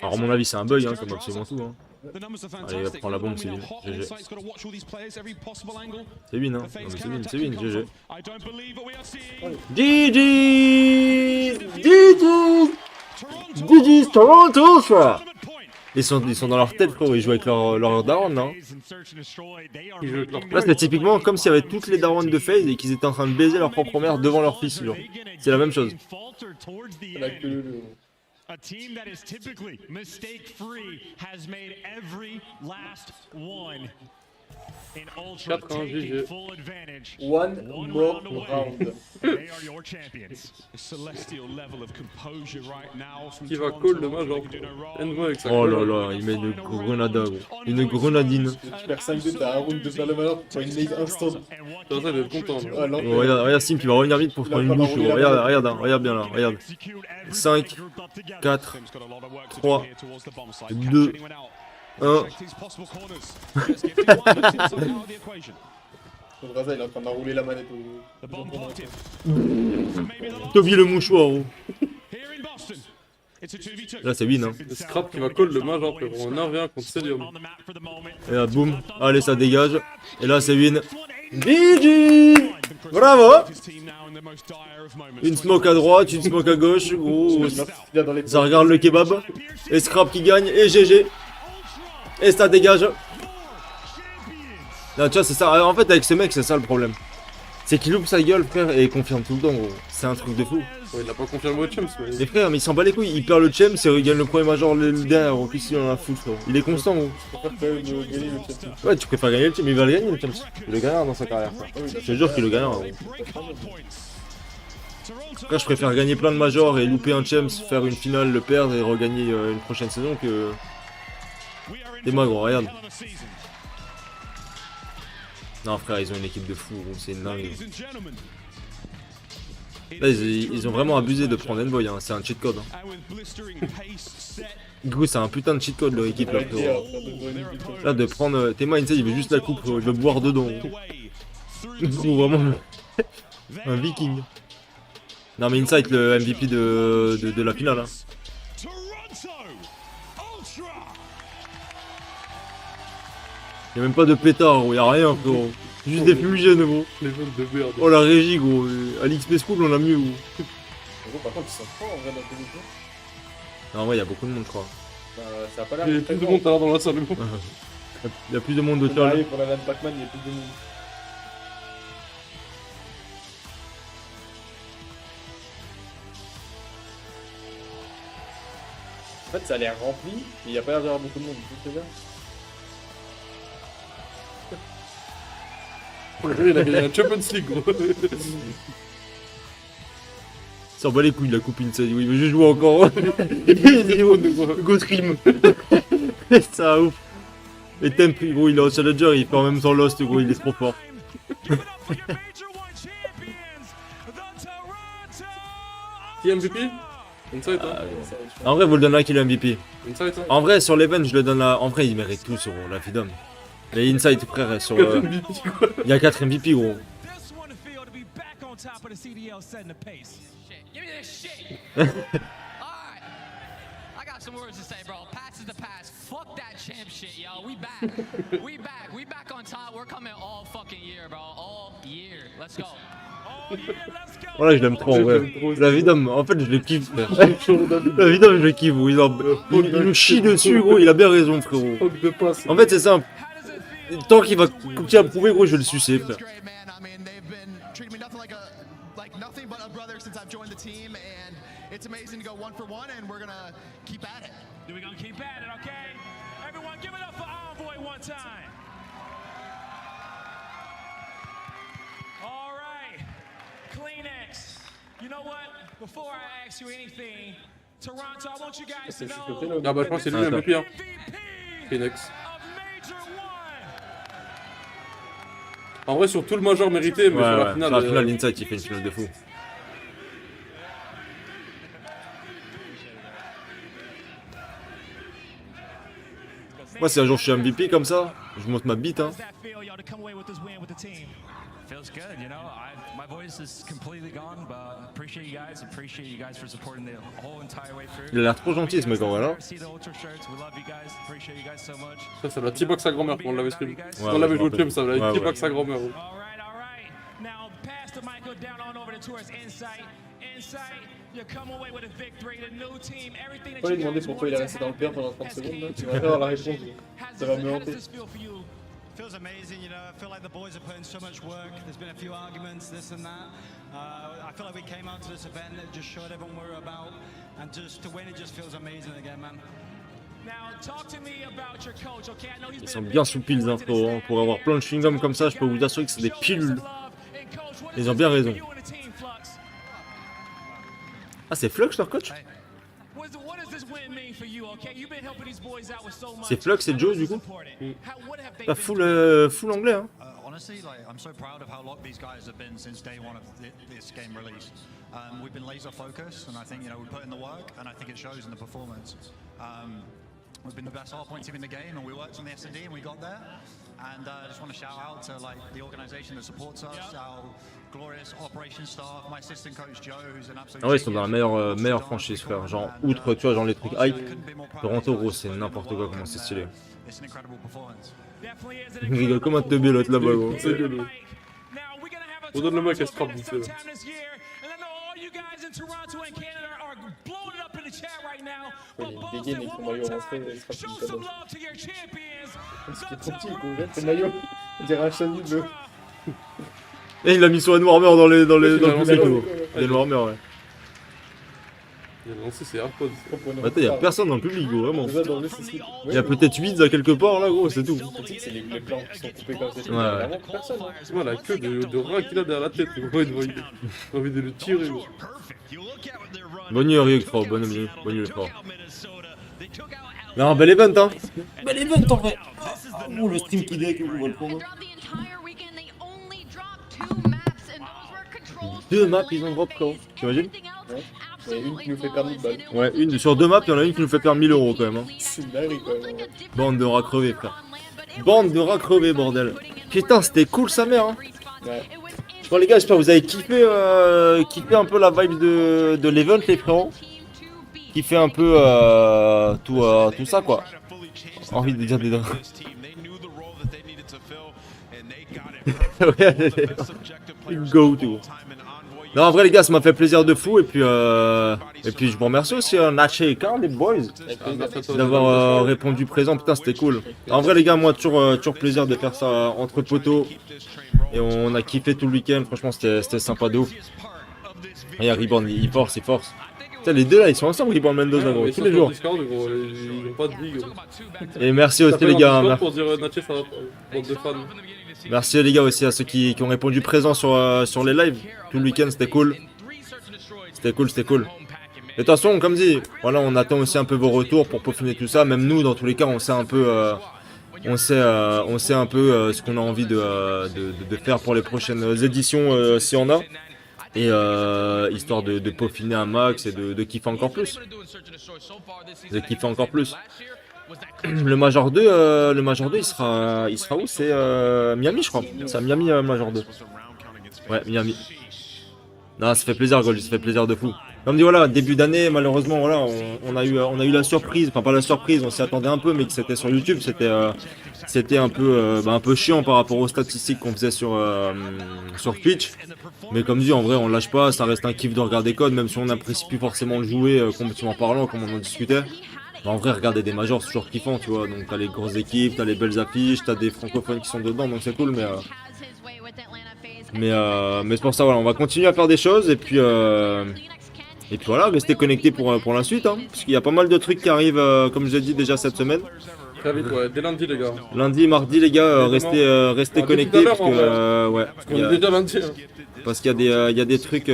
Alors, à mon avis, c'est un bug, hein, comme absolument tout. Hein. Allez, prends la bombe, c'est win. GG. C'est win, hein. Non, mais c'est win, GG. GG! GG Toronto, frère! Ils sont dans leur tête, frérot, ils jouent avec leur daron, non? Là, c'est typiquement comme s'il y avait toutes les darons de FaZe et qu'ils étaient en train de baiser leur propre mère devant leur fils, genre. C'est la même chose. A team that is typically mistake-free has made every last one. In Ultra taking full advantage. One more round. They are your champions. Celestial level of composure right now from Qui va call le major. Oh là là, il met une grenada, gros. Une grenadine. Tu perds 5-2, t'as un round de faire le major, tu prends une nade instant. T'as ça d'être content. Oh, regarde Sim qui va revenir vite pour prendre une bouche. Regarde bien là, regarde. 5, 4, 3, 2, 1. Braza, il est en train d'enrouler la manette au... T'as oublié le mouchoir, gros. Là, c'est win, hein. Le scrap qui va call le major, frérot. On a rien contre Celium. Et là, boum. Allez, ça dégage. Et là, c'est win. GG! Bravo! Une smoke à droite, une smoke à gauche. Oh, ça regarde le kebab. Et Scrap qui gagne. Et GG. Et ça dégage. Non, tu vois, c'est ça. En fait, avec ce mec, c'est ça le problème. C'est qu'il ouvre sa gueule, frère, et il confirme tout le temps, gros. C'est un truc de fou. Ouais, il a pas confirmé au champs, mais frère, mais il s'en bat les couilles. Il perd le champs et il gagne le premier major derrière. En plus, il en a foutu, frère. Il est constant, gros. Ouais, tu préfères gagner le champ, mais il va le gagner le champs. Il le gagnera dans sa carrière, frère. Je te jure qu'il le gagnera, gros. Après, je préfère gagner plein de majors et louper un champs, faire une finale, le perdre et regagner une prochaine saison que. T'es moi, gros, regarde. Non, frère, ils ont une équipe de fous, gros, c'est une dingue. Là, ils ont vraiment abusé de prendre Envoy, hein. C'est un cheat code. Hein. Du coup, c'est un putain de cheat code leur équipe là, frérot. Là, de prendre. T'es moi, il veut juste la coupe, il veut boire dedans. Gros, vraiment. Un viking. Non, mais Insight, le MVP de la finale. Hein. Y'a même pas de pétard, gros, y'a rien, frérot. Juste des fumigènes, gros. Oh la régie, gros. À l'XP School, on a mieux, gros. Par contre, ils sont forts en vrai dans le téléphone. Non, en vrai, y'a beaucoup de monde, je crois. Ça a pas l'air. Il y a plus de monde dans la salle, gros. Y'a plus de monde de Pour la LAN Pac-Man, il y a plus de monde. En fait, ça a l'air rempli, mais il n'y a pas l'air d'avoir beaucoup de monde. C'est bien. Il a gagné un Champions League, gros. Ça en bat les couilles la coupe Inside, oui, mais je joue encore. Go trim. Ça ouf. Et Temp, gros, il est en challenger, il fait en même temps Lost, gros, il est trop fort. Qui est MVP? Insight, hein. En vrai, vous le donnez à qui le MVP? Insight, hein. En vrai, sur l'event, je le donne à. En vrai, il mérite tout sur la Fidom. Les Insight, frère, sur. Il y a 4 MVP, gros. Some words to say, bro. Pass is the pass. Fuck that champ shit, yo. We back. We back. We back on top. We're coming all fucking year, bro. All year. Let's go. Voilà, je l'aime trop, en vrai. La Vidom, en fait, je le kiffe, frère. La Vidom, je le kiffe, gros. Il nous chie dessus, gros. Il a bien raison, frérot. En fait, c'est simple. Tant qu'il va continuer à prouver, gros, je vais le sucer, frère. It's amazing to go 1-for-1, and we're gonna keep at it. We're gonna keep at it, okay? Everyone, give it up for Envoy one time. You know what? Before I ask you anything, Toronto, I want you guys to know. Ah bah je pense que c'est lui le MVP hein. Phoenix. En vrai sur tout le major mérité, mais sur la finale. Sur la finale, l'Inside il fait une finale de fou. Moi si un jour je suis MVP comme ça, je monte ma bite hein. Feels good, you know. My voice is completely gone, but appreciate you guys for supporting the whole entire way through. Il a l'air trop gentil ce mec en vrai là. Ça doit T-box sa grand-mère quand on l'avait stream. Quand on l'avait joué le film, ça doit T-box sa grand-mère. Now pass the mic down on over to towards Insight. You come away with a victory, the new team, everything that Pas lui demander pourquoi il est resté dans le pire pendant 30 secondes là. Tu vas avoir la réponse. Ça va me hanter. Feels amazing, you know. I feel like the boys are putting so much work. There's been a few arguments, this and that. I feel like we came out to this event that just showed everyone what we're about, and just to win, it just feels amazing again, man. Now, talk to me about your coach. Okay, I know he's Ils sont bien sous piles infos, hein. Pour avoir plein de chewing-gum comme ça, je peux vous assurer que c'est des pilules. Ils ont bien raison. Ah, c'est Flux leur coach? C'est Flux et Joe du coup? Pas full anglais hein. Honestly, like I'm so proud of how locked these guys have been since day one of this game release. We've been laser focused, and I think we put in the work, and I think it shows in the performance. We've been the best hardpoint team in the game, and we worked on the S&D, and we got there. And I just want to shout out to the organisation that supports us, our glorious operations staff, my assistant coach Joe, who's an absolute. Ah ouais, ils sont dans la meilleure franchise frère. Genre outre tu vois genre les trucs hype. Toronto gros c'est n'importe quoi comment c'est stylé. Il rigole comme un teubé l'autre là-bas gros. C'est gueuleux. On donne le mic à Scrap vite fait. Il dégaine avec son maillot rentré, il sera plus cadeau. Ce qui est trop petit, quoi. Regarde ce maillot, on dirait un chani bleu. Et il a mis son Warmer dans le public gros. Il a le Warmer ouais. Il a lancé ses AirPods. Attends, y'a personne dans le public gros, vraiment. Il y a peut-être 8 à quelque part là gros, c'est tout. C'est les plans qui sont coupés comme ça. Ouais. Vraiment personne. Tu vois la queue de rat qu'il a derrière la tête, gros, il a envie de le tirer gros. Bonne nuit Eric, frère, bonne nuit frère. Non, bel event hein. Bel event en vrai. Oh le stream qui deck, on va le prendre. 2 maps ils ont drop frérot, t'imagines? Ouais, une qui nous fait perdre 1000 balles. Ouais, sur 2 maps, il y en a une qui nous fait perdre 1000 € quand même. Hein. C'est une dinguerie quand même. Bande de rats crevés, frère. Bande de rats crevés, bordel. Putain, c'était cool sa mère. Hein. Ouais. Bon, les gars, j'espère que vous avez kiffé un peu la vibe de l'event, les frérots. Kiffé un peu tout ça, quoi. Envie de dire des draps. Go, tout. Non, en vrai les gars, ça m'a fait plaisir de fou et puis je vous remercie aussi Nache et Carl, les boys, d'avoir répondu présent. Putain, c'était cool. En vrai les gars, moi toujours plaisir de faire ça entre potos et on a kiffé tout le week-end. Franchement, c'était sympa de ouf. Et Reborn, il force. Putain, les deux là, ils sont ensemble, Reborn Mendoza, gros, tous les jours. Et merci aussi les gars. Merci les gars aussi à ceux qui ont répondu présent sur les lives. Tout le week-end c'était cool. C'était cool. Et de toute façon, comme dit, voilà, on attend aussi un peu vos retours pour peaufiner tout ça. Même nous, dans tous les cas, on sait un peu, ce qu'on a envie de faire pour les prochaines éditions, s'il y en a. Et histoire de peaufiner un max et de kiffer encore plus. Le Major 2, il sera où? C'est Miami, je crois. C'est à Miami, Major 2. Ouais, Miami. Non, ça fait plaisir, Gold, ça fait plaisir de fou. Comme dit, voilà, début d'année, malheureusement, voilà, on a eu la surprise, enfin pas la surprise, on s'y attendait un peu, mais que c'était sur YouTube, c'était un peu chiant par rapport aux statistiques qu'on faisait sur Twitch. Mais comme dit, en vrai, on lâche pas, ça reste un kiff de regarder code, même si on n'apprécie plus forcément le jouer, complètement parlant, comme on en discutait. En vrai, regarder des majors, c'est toujours kiffant, tu vois. Donc, t'as les grosses équipes, t'as les belles affiches, t'as des francophones qui sont dedans, donc c'est cool. Mais c'est pour ça, voilà, on va continuer à faire des choses et puis voilà, rester connecté pour la suite, hein, parce qu'il y a pas mal de trucs qui arrivent, comme je l'ai dit déjà cette semaine. Très vite, ouais, dès lundi, les gars. Lundi, mardi, les gars, restez connectés parce que parce qu'on est déjà lundi. Hein. Parce qu'il y a des trucs.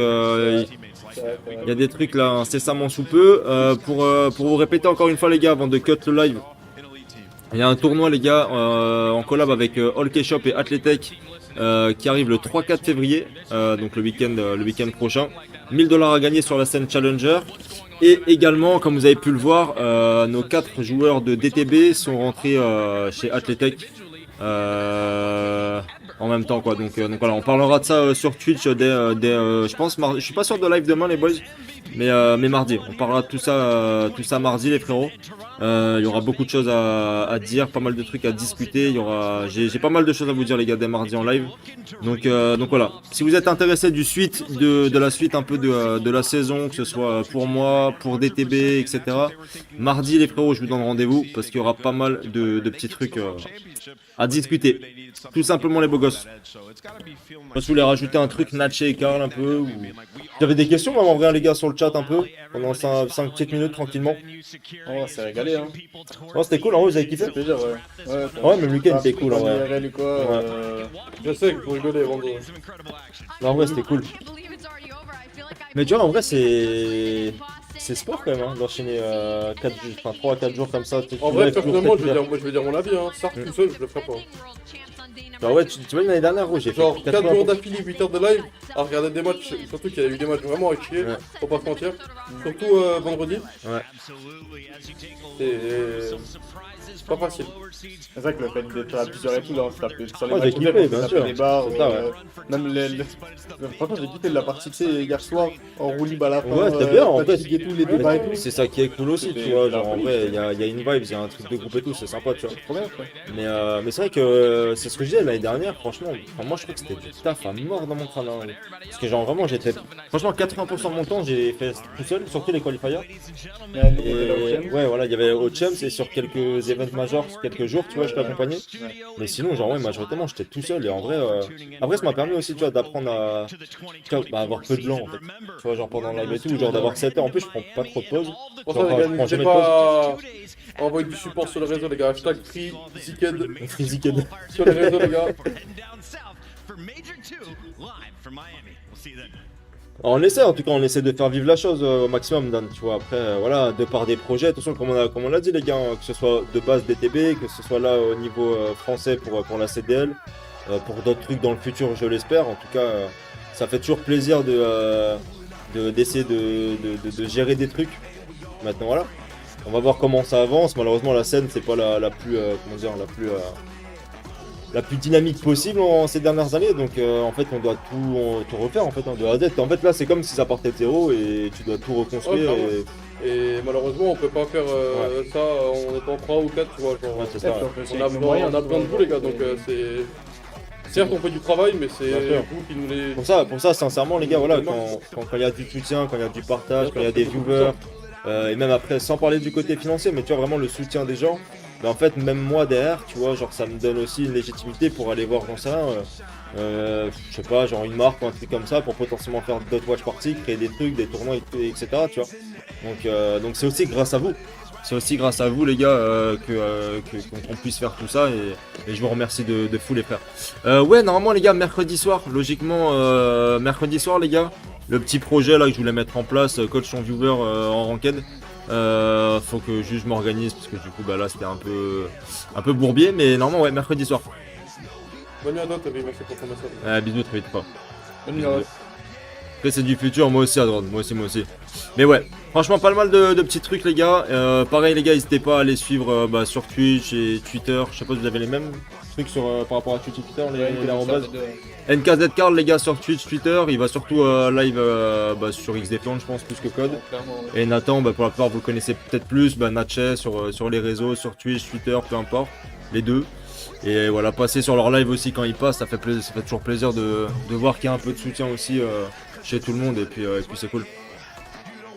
Il y a des trucs là incessamment sous peu. Pour vous répéter encore une fois les gars, avant de cut le live, il y a un tournoi les gars en collab avec All Shop et Atletec qui arrive le 3-4 février, donc le week-end prochain. 1000 $ à gagner sur la scène Challenger. Et également, comme vous avez pu le voir, nos 4 joueurs de DTB sont rentrés chez Atletec en même temps quoi. Donc voilà, on parlera de ça sur Twitch dès je pense je suis pas sûr de live demain les boys, mais mardi. On parlera de tout ça mardi les frérots. Il y aura beaucoup de choses à dire, pas mal de trucs à discuter. J'ai pas mal de choses à vous dire les gars dès mardi en live. Donc voilà. Si vous êtes intéressé de la suite un peu de la saison, que ce soit pour moi, pour DTB, etc. Mardi les frérots, je vous donne rendez-vous parce qu'il y aura pas mal de petits trucs à discuter. Tout simplement les beaux gosses. Je voulais rajouter un truc, Natché et Karl un peu. Ou... J'avais des questions en vrai les gars sur le chat un peu. Pendant 5 petites minutes tranquillement. Oh, c'est régalé hein. Oh, c'était cool en vrai, vous avez kiffé. Ouais, même Lucas il était cool en vrai. Je sais que pour rigoler avant de... En vrai c'était cool. Mais tu vois en vrai c'est sport quand même hein, d'enchaîner 3 à 4 jours comme ça. En vrai personnellement je vais dire mon avis hein. Ça tout seul je le ferai pas. Bah ouais, tu vois l'année dernière j'ai fait genre 4 jours d'affilée, 8 heures de live à regarder des matchs, surtout qu'il y a eu des matchs vraiment à chier, faut pas se mentir. Surtout vendredi. Ouais. C'est pas facile. C'est vrai que le fait d'être à plusieurs et tout, là, on se tape sur les j'ai matchs, kiffé, bien sûr. les bars, C'est ça, même franchement j'ai kiffé la partie, tu sais, hier soir, en roue libre à la fin. Ouais, c'était bien, en fait. Et tout, les débats et tout. C'est ça qui est cool aussi, tu vois. Genre, en vrai, il y a une vibe, il y a un truc de groupe et tout, c'est sympa, tu vois. Trop bien, quoi. Mais c'est vrai que c'est ce que je disais l'année dernière, franchement. Moi, je trouve que c'était du taf à mort dans mon crâne. Hein. Parce que, genre, vraiment, franchement, 80% de mon temps, j'ai fait tout seul, surtout les qualifiers. Ouais, voilà, il y avait au Champs et sur quelques events majors, quelques jours, tu vois, je t'ai accompagné. Mais sinon, genre, ouais, majoritairement, j'étais tout seul. Et en vrai, après, ça m'a permis aussi, tu vois, d'apprendre à avoir peu de blanc, en fait. Tu vois, genre pendant le live et tout, genre d'avoir 7 heures. En plus, je prends pas trop de pause. Pour ça, les gars, n'hésitez pas à envoyer du support sur les réseaux, les gars. Hashtag zeeked. Sur les réseaux, les gars. On essaie, en tout cas, on essaie de faire vivre la chose au maximum, Dan, tu vois. Après, voilà, de par des projets, attention, comme on l'a dit, les gars, que ce soit de base DTB, que ce soit là au niveau français pour la CDL, pour d'autres trucs dans le futur, je l'espère. En tout cas, ça fait toujours plaisir d'essayer de gérer des trucs. Maintenant, voilà, on va voir comment ça avance. Malheureusement, la scène, c'est pas la plus, la plus dynamique possible en ces dernières années, donc en fait on doit tout refaire en fait de A à Z. En fait là c'est comme si ça partait de zéro et tu dois tout reconstruire. Et malheureusement on peut pas faire ça en étant 3 ou 4, tu vois, genre, c'est ça. on a besoin de vous les gars, donc c'est... Certes on fait du travail mais c'est vous qui nous les... Pour ça sincèrement les gars, voilà, quand il y a du soutien, quand il y a du partage, quand il y a des viewers, et même après sans parler du côté financier, mais tu vois vraiment le soutien des gens. Mais en fait, même moi derrière, tu vois, genre ça me donne aussi une légitimité pour aller voir, j'en sais rien, je sais pas, genre une marque ou un truc comme ça pour potentiellement faire d'autres watch parties, créer des trucs, des tournois, etc. Tu vois. Donc c'est aussi grâce à vous. C'est aussi grâce à vous les gars qu'on puisse faire tout ça et je vous remercie de fou les frères. Ouais, normalement les gars, mercredi soir, logiquement, mercredi soir les gars, le petit projet là que je voulais mettre en place, coach en viewer en ranked. Faut que juste je m'organise parce que du coup bah là c'était un peu bourbier, mais normalement ouais, mercredi soir. Bonne nuit à toi, merci pour ton message. Bisous, très vite pas. Bonne nuit. Après c'est du futur, moi aussi à droite, moi aussi. Mais ouais, franchement pas mal de petits trucs les gars. Pareil les gars, n'hésitez pas à les suivre sur Twitch et Twitter. Je sais pas si vous avez les mêmes trucs par rapport à Twitch et Twitter, les arrobas. NKZ Carl les gars sur Twitch, Twitter, il va surtout live sur XDFland je pense plus que Code. Et Nathan, pour la plupart vous le connaissez peut-être plus, Natchez sur les réseaux, sur Twitch, Twitter, peu importe, les deux. Et voilà, passer sur leur live aussi quand ils passent, ça fait toujours plaisir de voir qu'il y a un peu de soutien aussi chez tout le monde et puis c'est cool.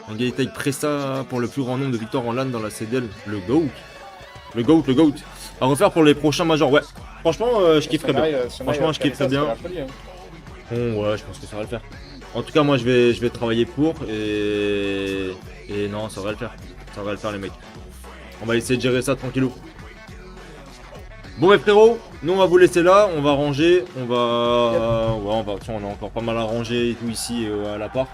Un gars take Presta pour le plus grand nombre de victoires en LAN dans la CDL, le GOAT. À refaire pour les prochains majors, ouais. Franchement, je kifferais bien. Franchement, je kifferais bien. Ouais, je pense que ça va le faire. En tout cas, moi, je vais travailler pour et non, ça va le faire. Ça va le faire, les mecs. On va essayer de gérer ça tranquillou. Bon, mes frérots, nous, on va vous laisser là. On va ranger. On a encore pas mal à ranger et tout ici à l'appart.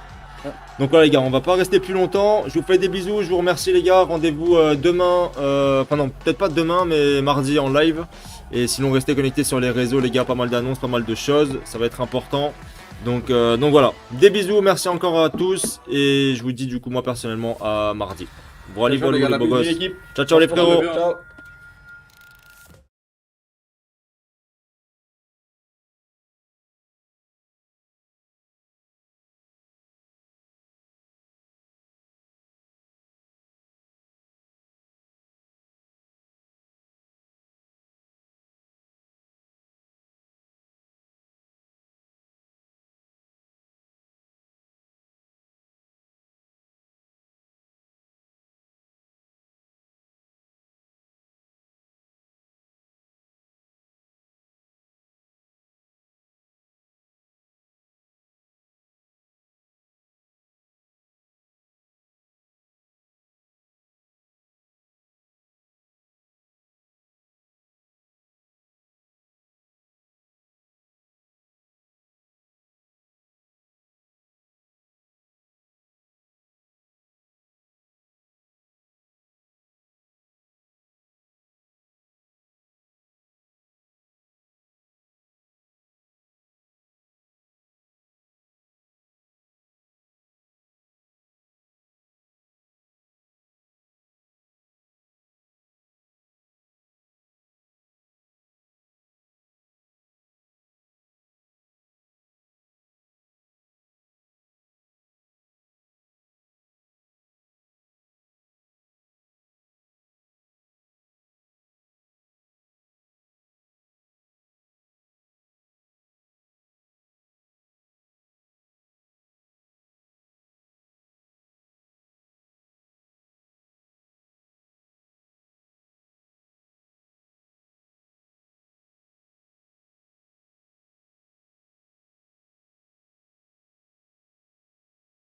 Donc voilà les gars, on va pas rester plus longtemps. Je vous fais des bisous, je vous remercie les gars. Rendez-vous demain, enfin non, peut-être pas demain, mais mardi en live. Et sinon restez connectés sur les réseaux les gars, pas mal d'annonces, pas mal de choses. Ça va être important. Donc voilà, des bisous, merci encore à tous. Et je vous dis du coup moi personnellement à mardi. Bon allez, voilà les beaux gosses. Ciao ciao les frérots. Ciao.